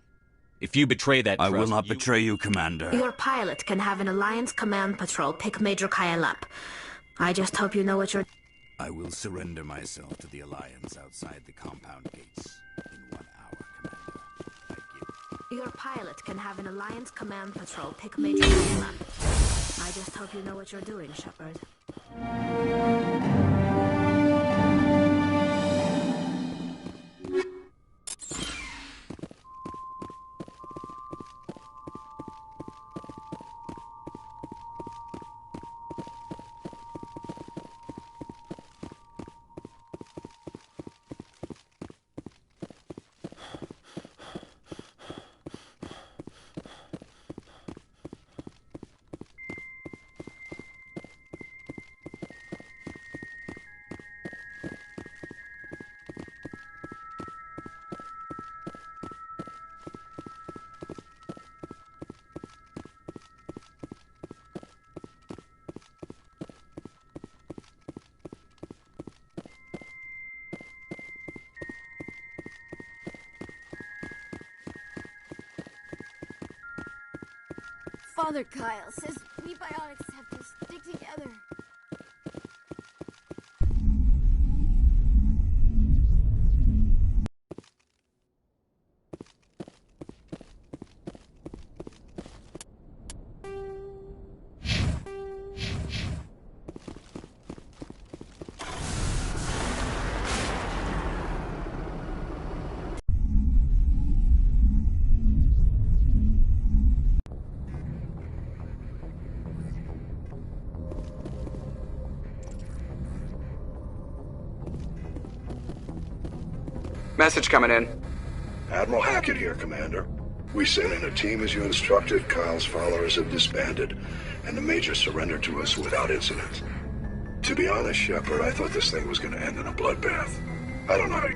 If you betray that trust... I will not betray you, Commander. Your pilot can have an Alliance command patrol pick Major Kyle up. I just hope you know what you're... I will surrender myself to the Alliance outside the compound gates in 1 hour, Commander. I give... Your pilot can have an Alliance command patrol pick Major Kyle up. I just hope you know what you're doing, Shepard. Father Kyle says we biotics have to stick together. Message coming in. Admiral Hackett here, Commander. We sent in a team as you instructed. Kyle's followers have disbanded, and the Major surrendered to us without incident. To be honest, Shepard, I thought this thing was going to end in a bloodbath. I don't know.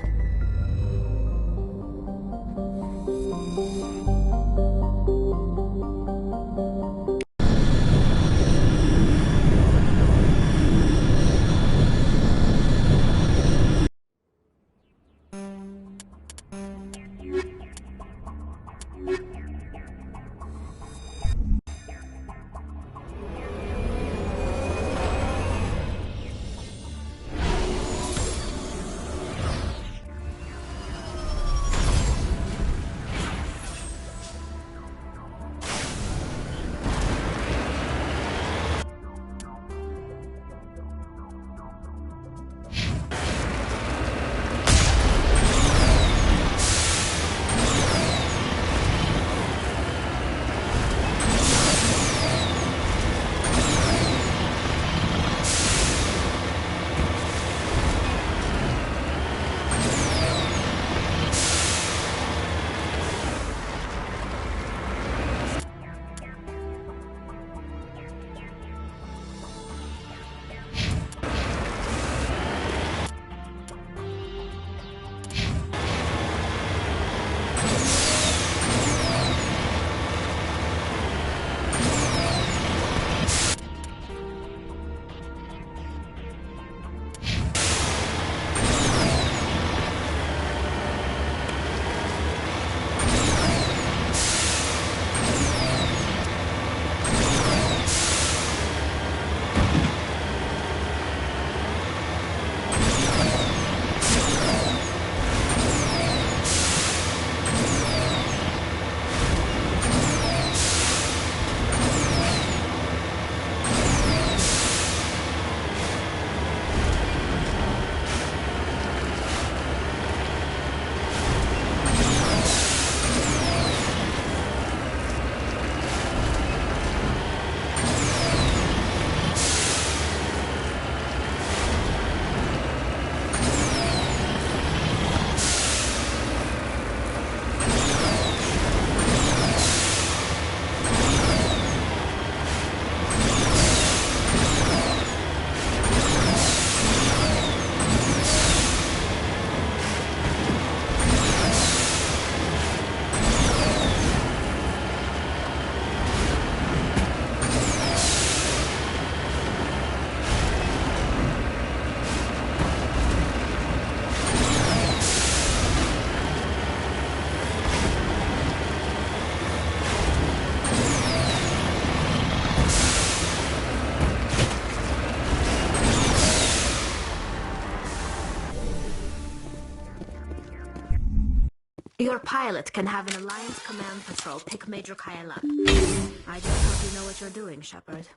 Your pilot can have an Alliance command patrol pick Major Kyle up. I just hope you know what you're doing, Shepard.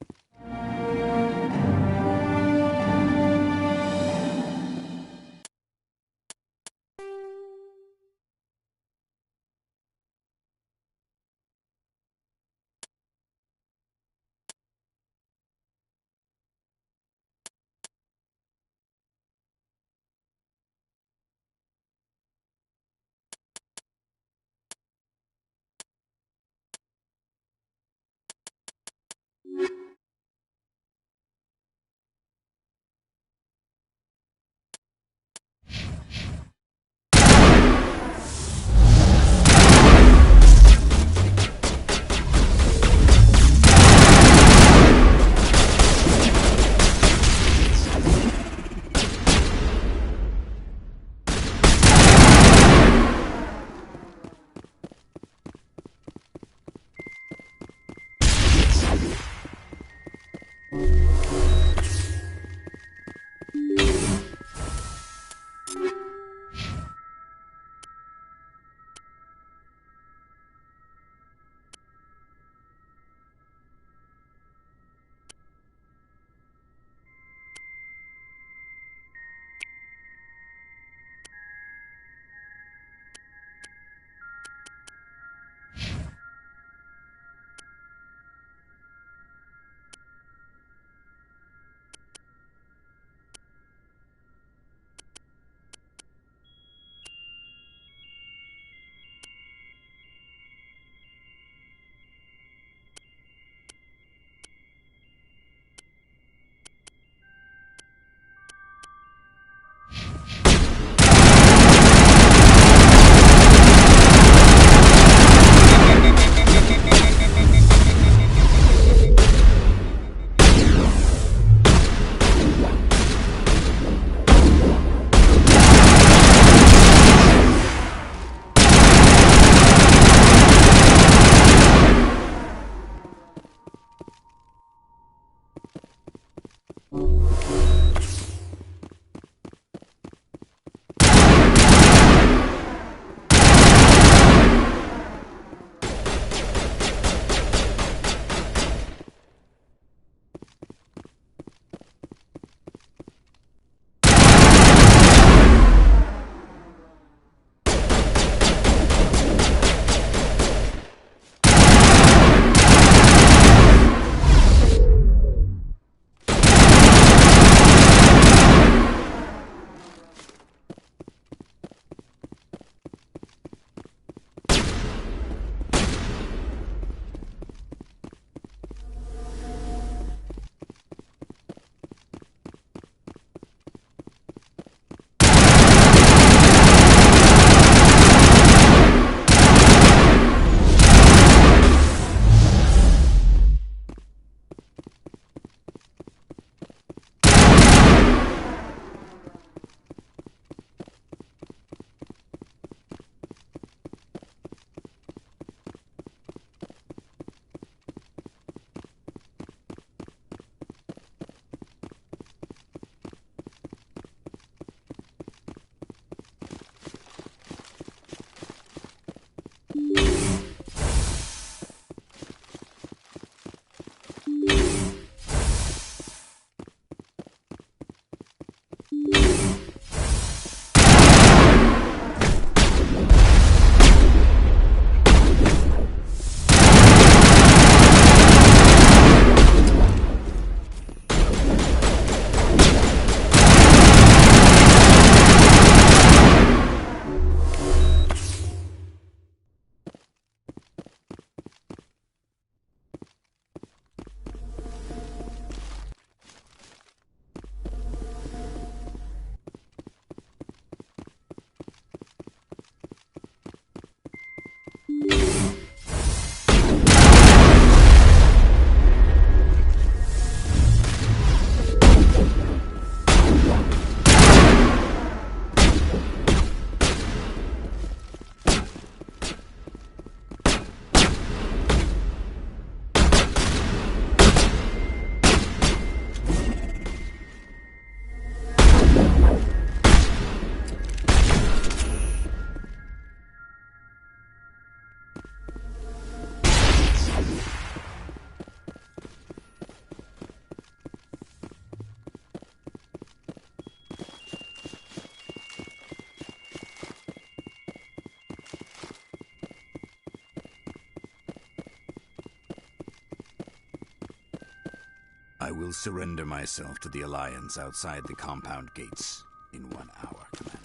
I will surrender myself to the Alliance outside the compound gates in 1 hour, Commander.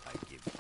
I give you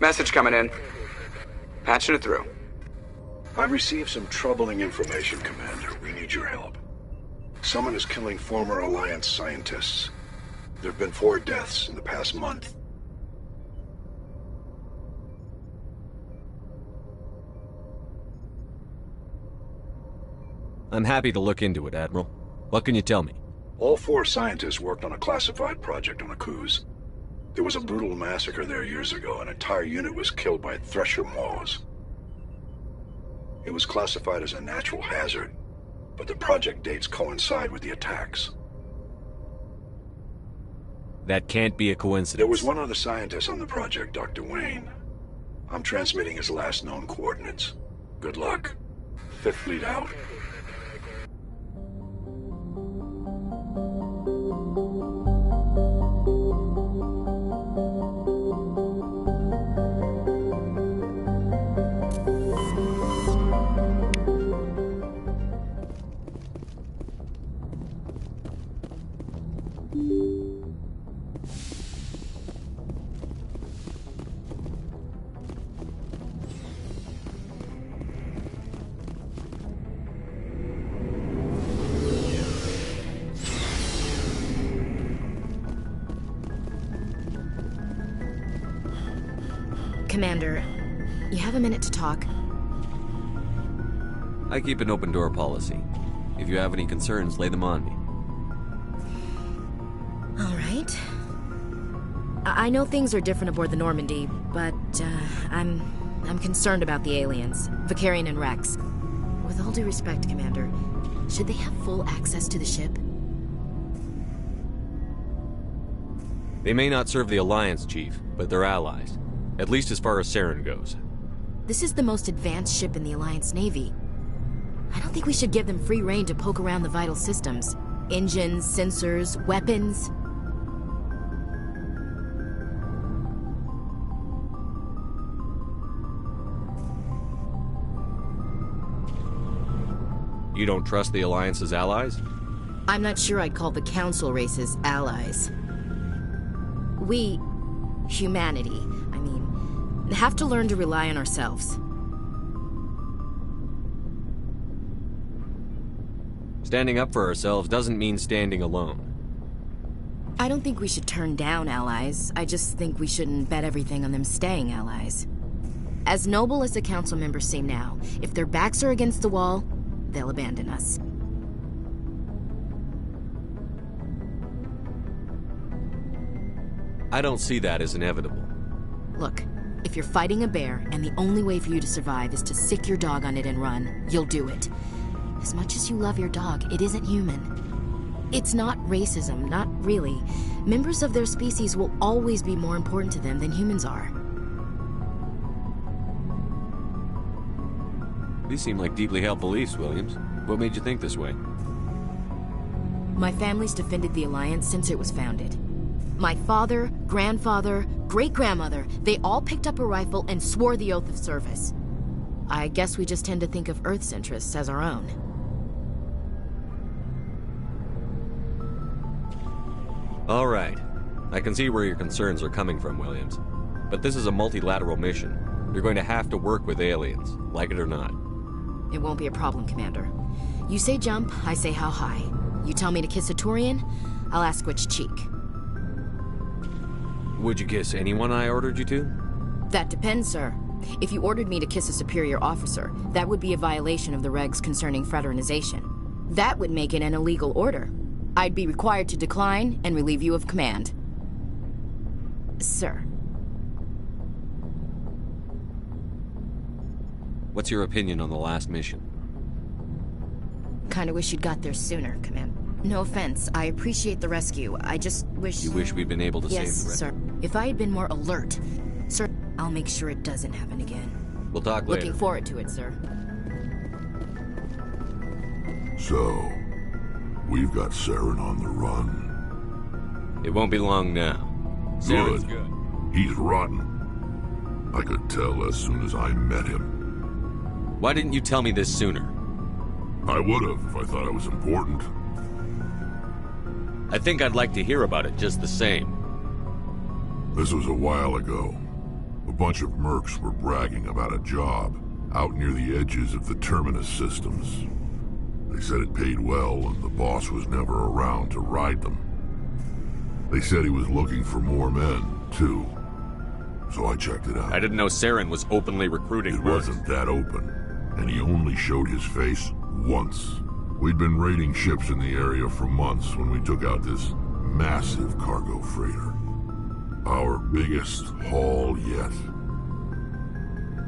Message coming in. Patching it through. I've received some troubling information, Commander. We need your help. Someone is killing former Alliance scientists. There have been 4 deaths in the past month. I'm happy to look into it, Admiral. What can you tell me? All 4 scientists worked on a classified project on Akuz. There was a brutal massacre there years ago. An entire unit was killed by Thresher Maws. It was classified as a natural hazard, but the project dates coincide with the attacks. That can't be a coincidence. There was one other scientist on the project, Dr. Wayne. I'm transmitting his last known coordinates. Good luck. 5th Fleet out. Commander, you have a minute to talk? I keep an open door policy. If you have any concerns, lay them on me. All right. I know things are different aboard the Normandy, but I'm concerned about the aliens, Vakarian and Rex. With all due respect, Commander, should they have full access to the ship? They may not serve the Alliance, Chief, but they're allies. At least as far as Saren goes. This is the most advanced ship in the Alliance Navy. I don't think we should give them free rein to poke around the vital systems. Engines, sensors, weapons. You don't trust the Alliance's allies? I'm not sure I'd call the Council races allies. We, humanity, I mean, have to learn to rely on ourselves. Standing up for ourselves doesn't mean standing alone. I don't think we should turn down allies. I just think we shouldn't bet everything on them staying allies. As noble as the Council members seem now, if their backs are against the wall, they'll abandon us. I don't see that as inevitable. Look, if you're fighting a bear and the only way for you to survive is to sick your dog on it and run, you'll do it. As much as you love your dog, it isn't human. It's not racism, not really. Members of their species will always be more important to them than humans are. These seem like deeply held beliefs, Williams. What made you think this way? My family's defended the Alliance since it was founded. My father, grandfather, great-grandmother, they all picked up a rifle and swore the oath of service. I guess we just tend to think of Earth's interests as our own. All right. I can see where your concerns are coming from, Williams. But this is a multilateral mission. You're going to have to work with aliens, like it or not. It won't be a problem, Commander. You say jump, I say how high. You tell me to kiss a Turian, I'll ask which cheek. Would you kiss anyone I ordered you to? That depends, sir. If you ordered me to kiss a superior officer, that would be a violation of the regs concerning fraternization. That would make it an illegal order. I'd be required to decline and relieve you of command. Sir. What's your opinion on the last mission? Kinda wish you'd got there sooner, Commander. No offense, I appreciate the rescue. I just wish... You wish we'd been able to save the rest? Yes, sir. If I had been more alert, sir, I'll make sure it doesn't happen again. We'll talk later. Looking forward to it, sir. So, we've got Saren on the run. It won't be long now. Saren's good. He's rotten. I could tell as soon as I met him. Why didn't you tell me this sooner? I would've if I thought it was important. I think I'd like to hear about it just the same. This was a while ago. A bunch of mercs were bragging about a job out near the edges of the Terminus systems. They said it paid well and the boss was never around to ride them. They said he was looking for more men, too. So I checked it out. I didn't know Saren was openly recruiting It mercs. wasn't that open, and he only showed his face once. We'd been raiding ships in the area for months when we took out this massive cargo freighter. Our biggest haul yet.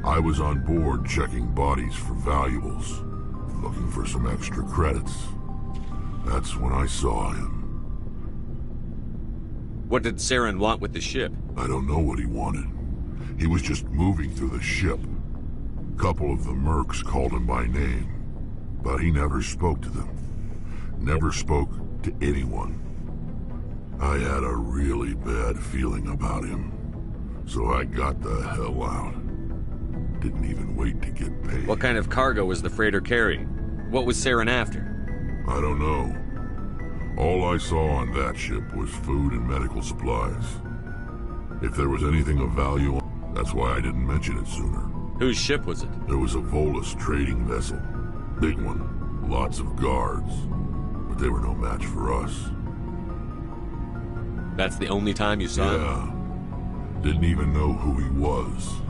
I was on board checking bodies for valuables, looking for some extra credits. That's when I saw him. What did Saren want with the ship? I don't know what he wanted. He was just moving through the ship. A couple of the mercs called him by name, but he never spoke to them. Never spoke to anyone. I had a really bad feeling about him, so I got the hell out. Didn't even wait to get paid. What kind of cargo was the freighter carrying? What was Saren after? I don't know. All I saw on that ship was food and medical supplies. If there was anything of value, that's why I didn't mention it sooner. Whose ship was it? There was a Volus trading vessel. Big one. Lots of guards. But they were no match for us. That's the only time you saw him? Yeah. Didn't even know who he was.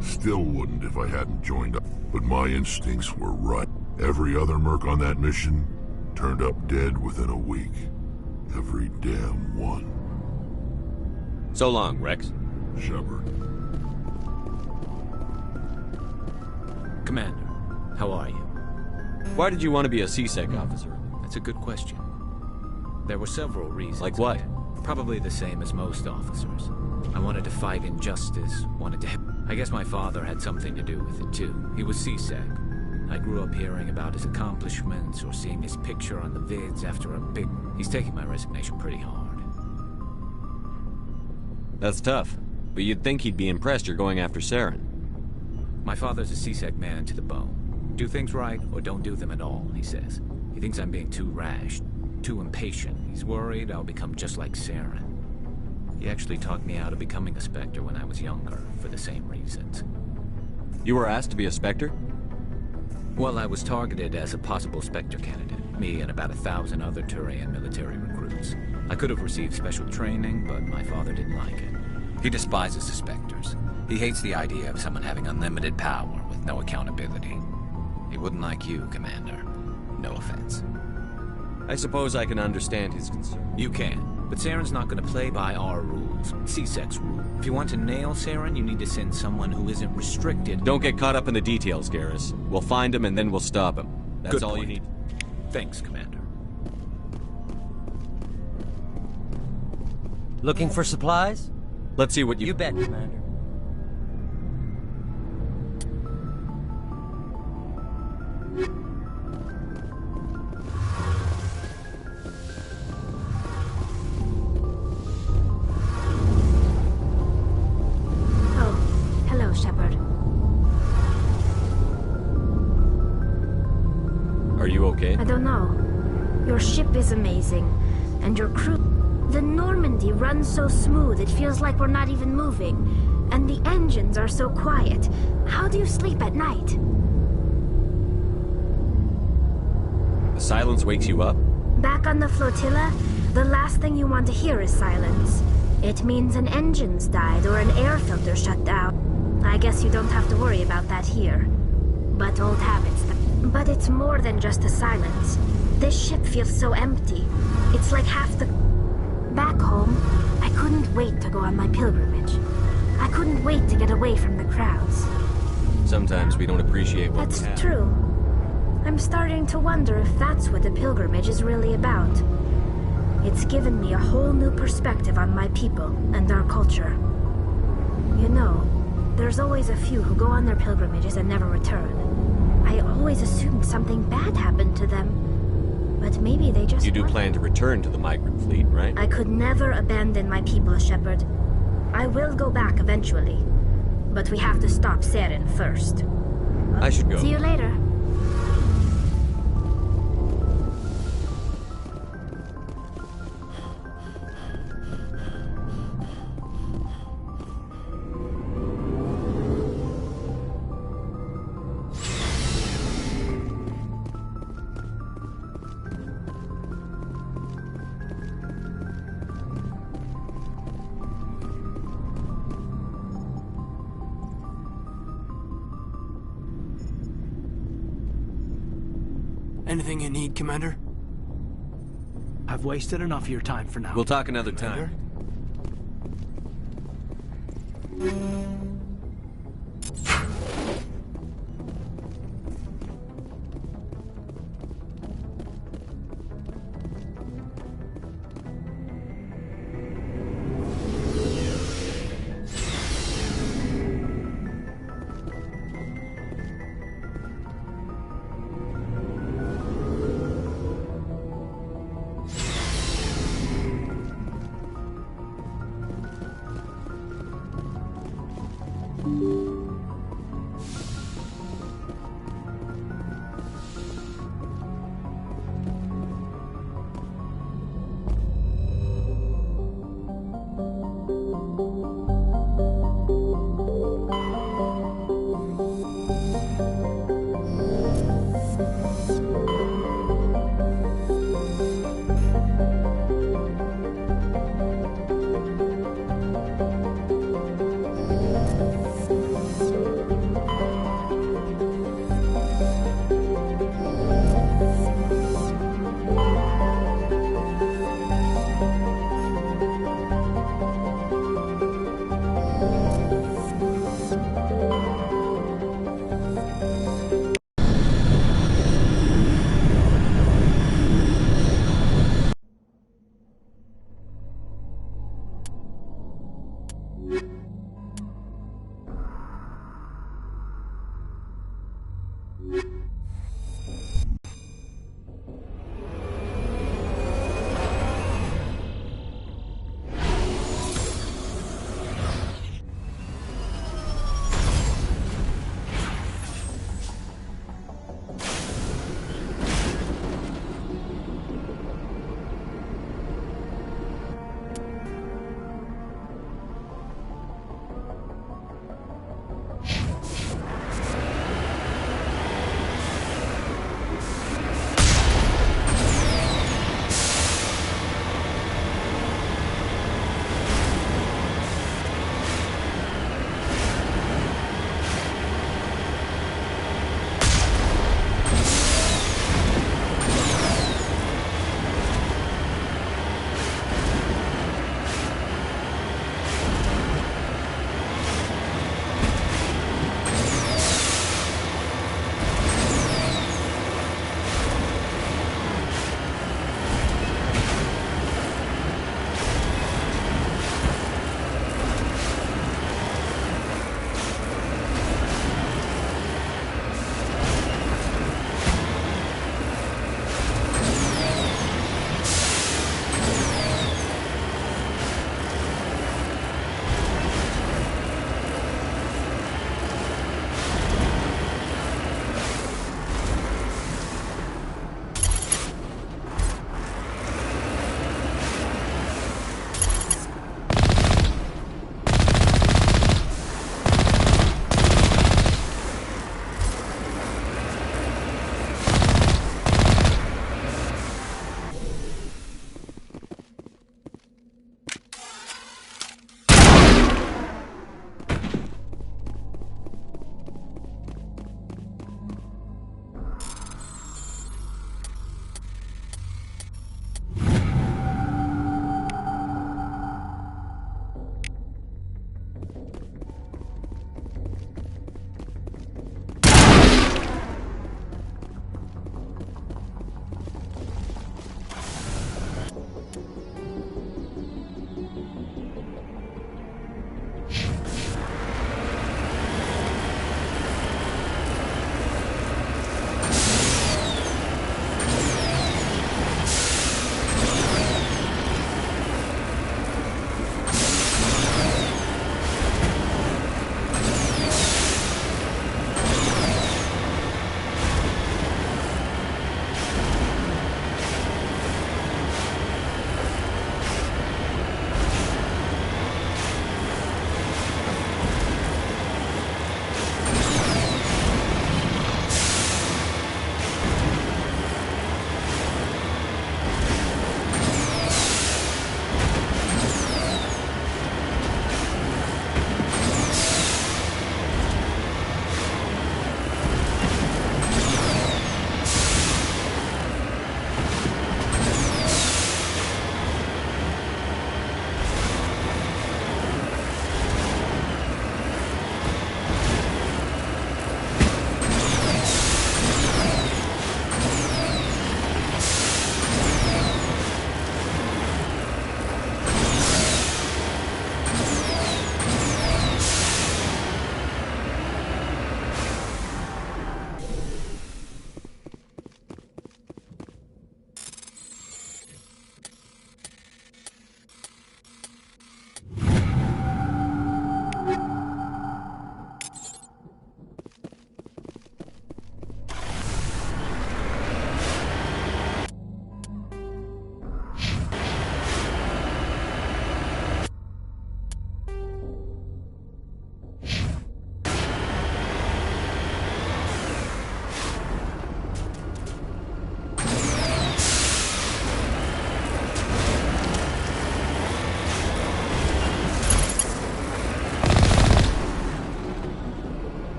Still wouldn't if I hadn't joined up. But my instincts were right. Every other merc on that mission turned up dead within a week. Every damn one. So long, Rex. Shepard. Commander, how are you? Why did you want to be a C-Sec officer? That's a good question. There were several reasons. Like what? Probably the same as most officers. I wanted to fight injustice, wanted to help. I guess my father had something to do with it too. He was C-Sec. I grew up hearing about his accomplishments or seeing his picture on the vids after a big... He's taking my resignation pretty hard. That's tough. But you'd think he'd be impressed you're going after Saren. My father's a C-Sec man to the bone. Do things right or don't do them at all, he says. He thinks I'm being too rash, too impatient. He's worried I'll become just like Saren. He actually talked me out of becoming a Spectre when I was younger, for the same reasons. You were asked to be a Spectre? Well, I was targeted as a possible Spectre candidate. Me and about 1,000 other Turian military recruits. I could have received special training, but my father didn't like it. He despises the Spectres. He hates the idea of someone having unlimited power with no accountability. He wouldn't like you, Commander. No offense. I suppose I can understand his concern. You can. But Saren's not going to play by our rules. C-Sec's rule. If you want to nail Saren, you need to send someone who isn't restricted. Don't get caught up in the details, Garrus. We'll find him and then we'll stop him. That's Good all point. you need. Thanks, Commander. Looking for supplies? Let's see what You bet, Commander. Oh, hello, Shepard. Are you okay? I don't know. Your ship is amazing, and your crew... The Normandy runs so smooth, it feels like we're not even moving. And the engines are so quiet. How do you sleep at night? The silence wakes you up? Back on the flotilla, the last thing you want to hear is silence. It means an engine's died or an air filter shut down. I guess you don't have to worry about that here. But old habits... But it's more than just the silence. This ship feels so empty. It's like half the... Back home, I couldn't wait to go on my pilgrimage. I couldn't wait to get away from the crowds. Sometimes we don't appreciate what we have. That's true. I'm starting to wonder if that's what the pilgrimage is really about. It's given me a whole new perspective on my people and our culture. You know, there's always a few who go on their pilgrimages and never return. I always assumed something bad happened to them. But maybe they just... You do plan to return to the migrant fleet, right? I could never abandon my people, Shepard. I will go back eventually. But we have to stop Saren first. I should go. See you later. Anything you need, Commander? I've wasted enough of your time for now. We'll talk another Commander? time.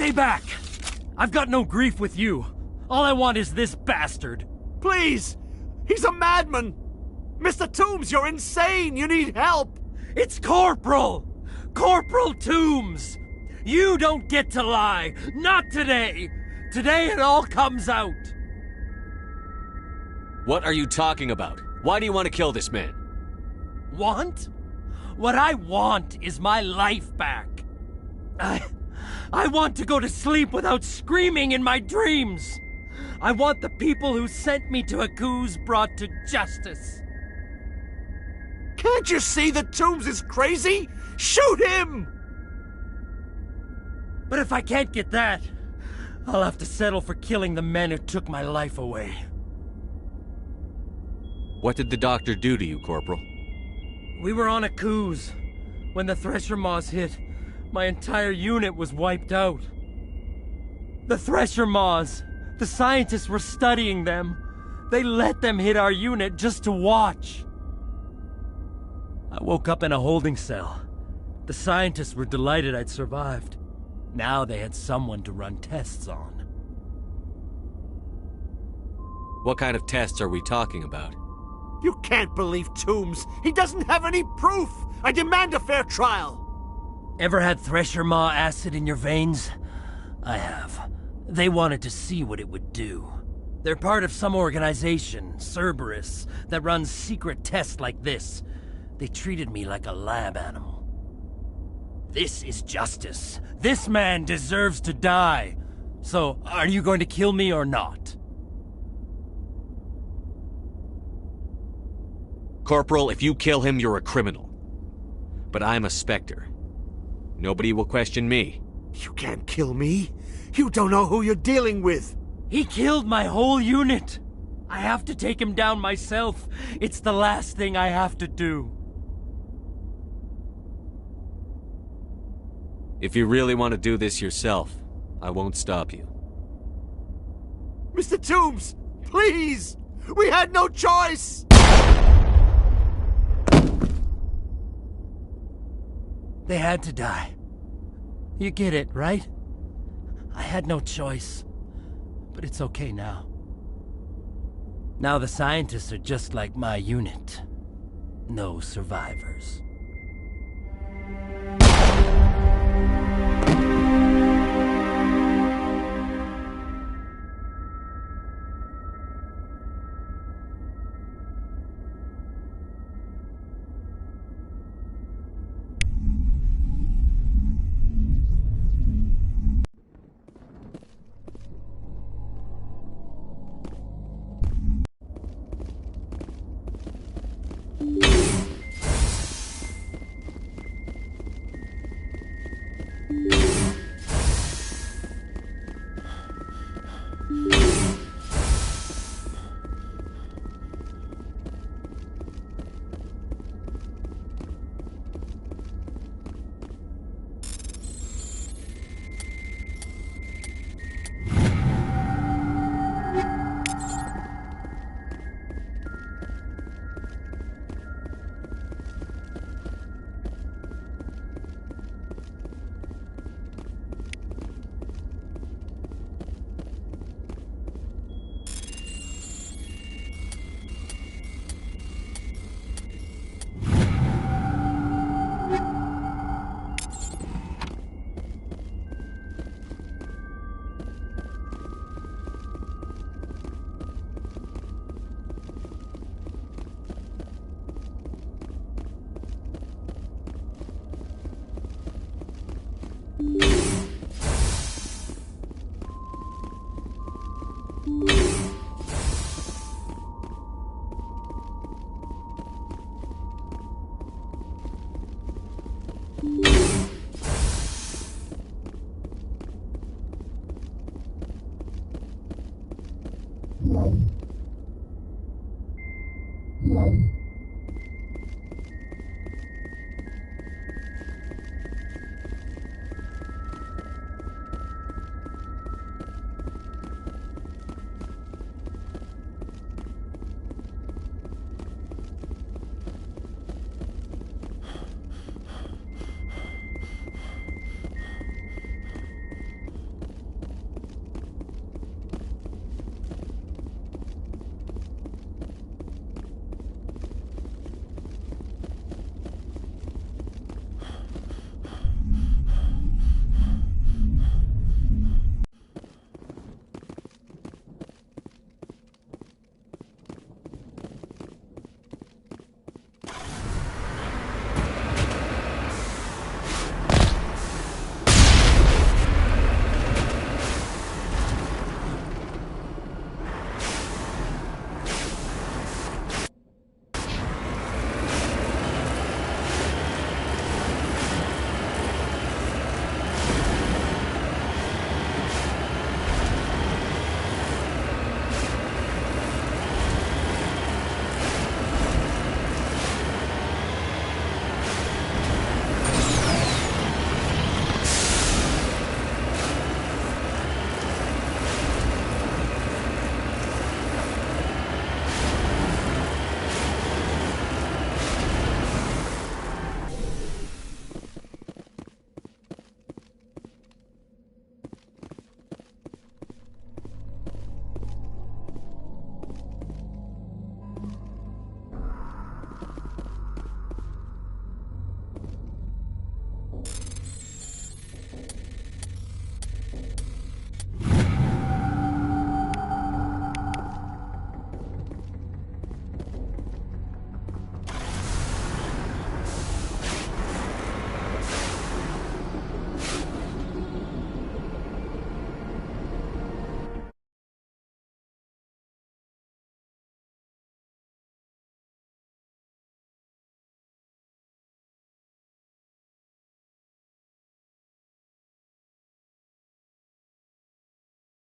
Stay back! I've got no grief with you. All I want is this bastard. Please! He's a madman! Mr. Toombs, you're insane! You need help! It's Corporal! Corporal Toombs! You don't get to lie! Not today! Today it all comes out! What are you talking about? Why do you want to kill this man? Want? What I want is my life back. I want to go to sleep without screaming in my dreams. I want the people who sent me to Akuz brought to justice. Can't you see that Toombs is crazy? Shoot him! But if I can't get that, I'll have to settle for killing the men who took my life away. What did the doctor do to you, Corporal? We were on Akuz. When the Thresher Maws hit, my entire unit was wiped out. The Thresher Maws, the scientists were studying them. They let them hit our unit just to watch. I woke up in a holding cell. The scientists were delighted I'd survived. Now they had someone to run tests on. What kind of tests are we talking about? You can't believe Toombs! He doesn't have any proof! I demand a fair trial! Ever had Thresher Maw acid in your veins? I have. They wanted to see what it would do. They're part of some organization, Cerberus, that runs secret tests like this. They treated me like a lab animal. This is justice. This man deserves to die. So, are you going to kill me or not? Corporal, if you kill him, you're a criminal. But I'm a Spectre. Nobody will question me. You can't kill me. You don't know who you're dealing with. He killed my whole unit. I have to take him down myself. It's the last thing I have to do. If you really want to do this yourself, I won't stop you. Mr. Toombs, please! We had no choice! They had to die. You get it, right? I had no choice. But it's okay now. Now the scientists are just like my unit. No survivors.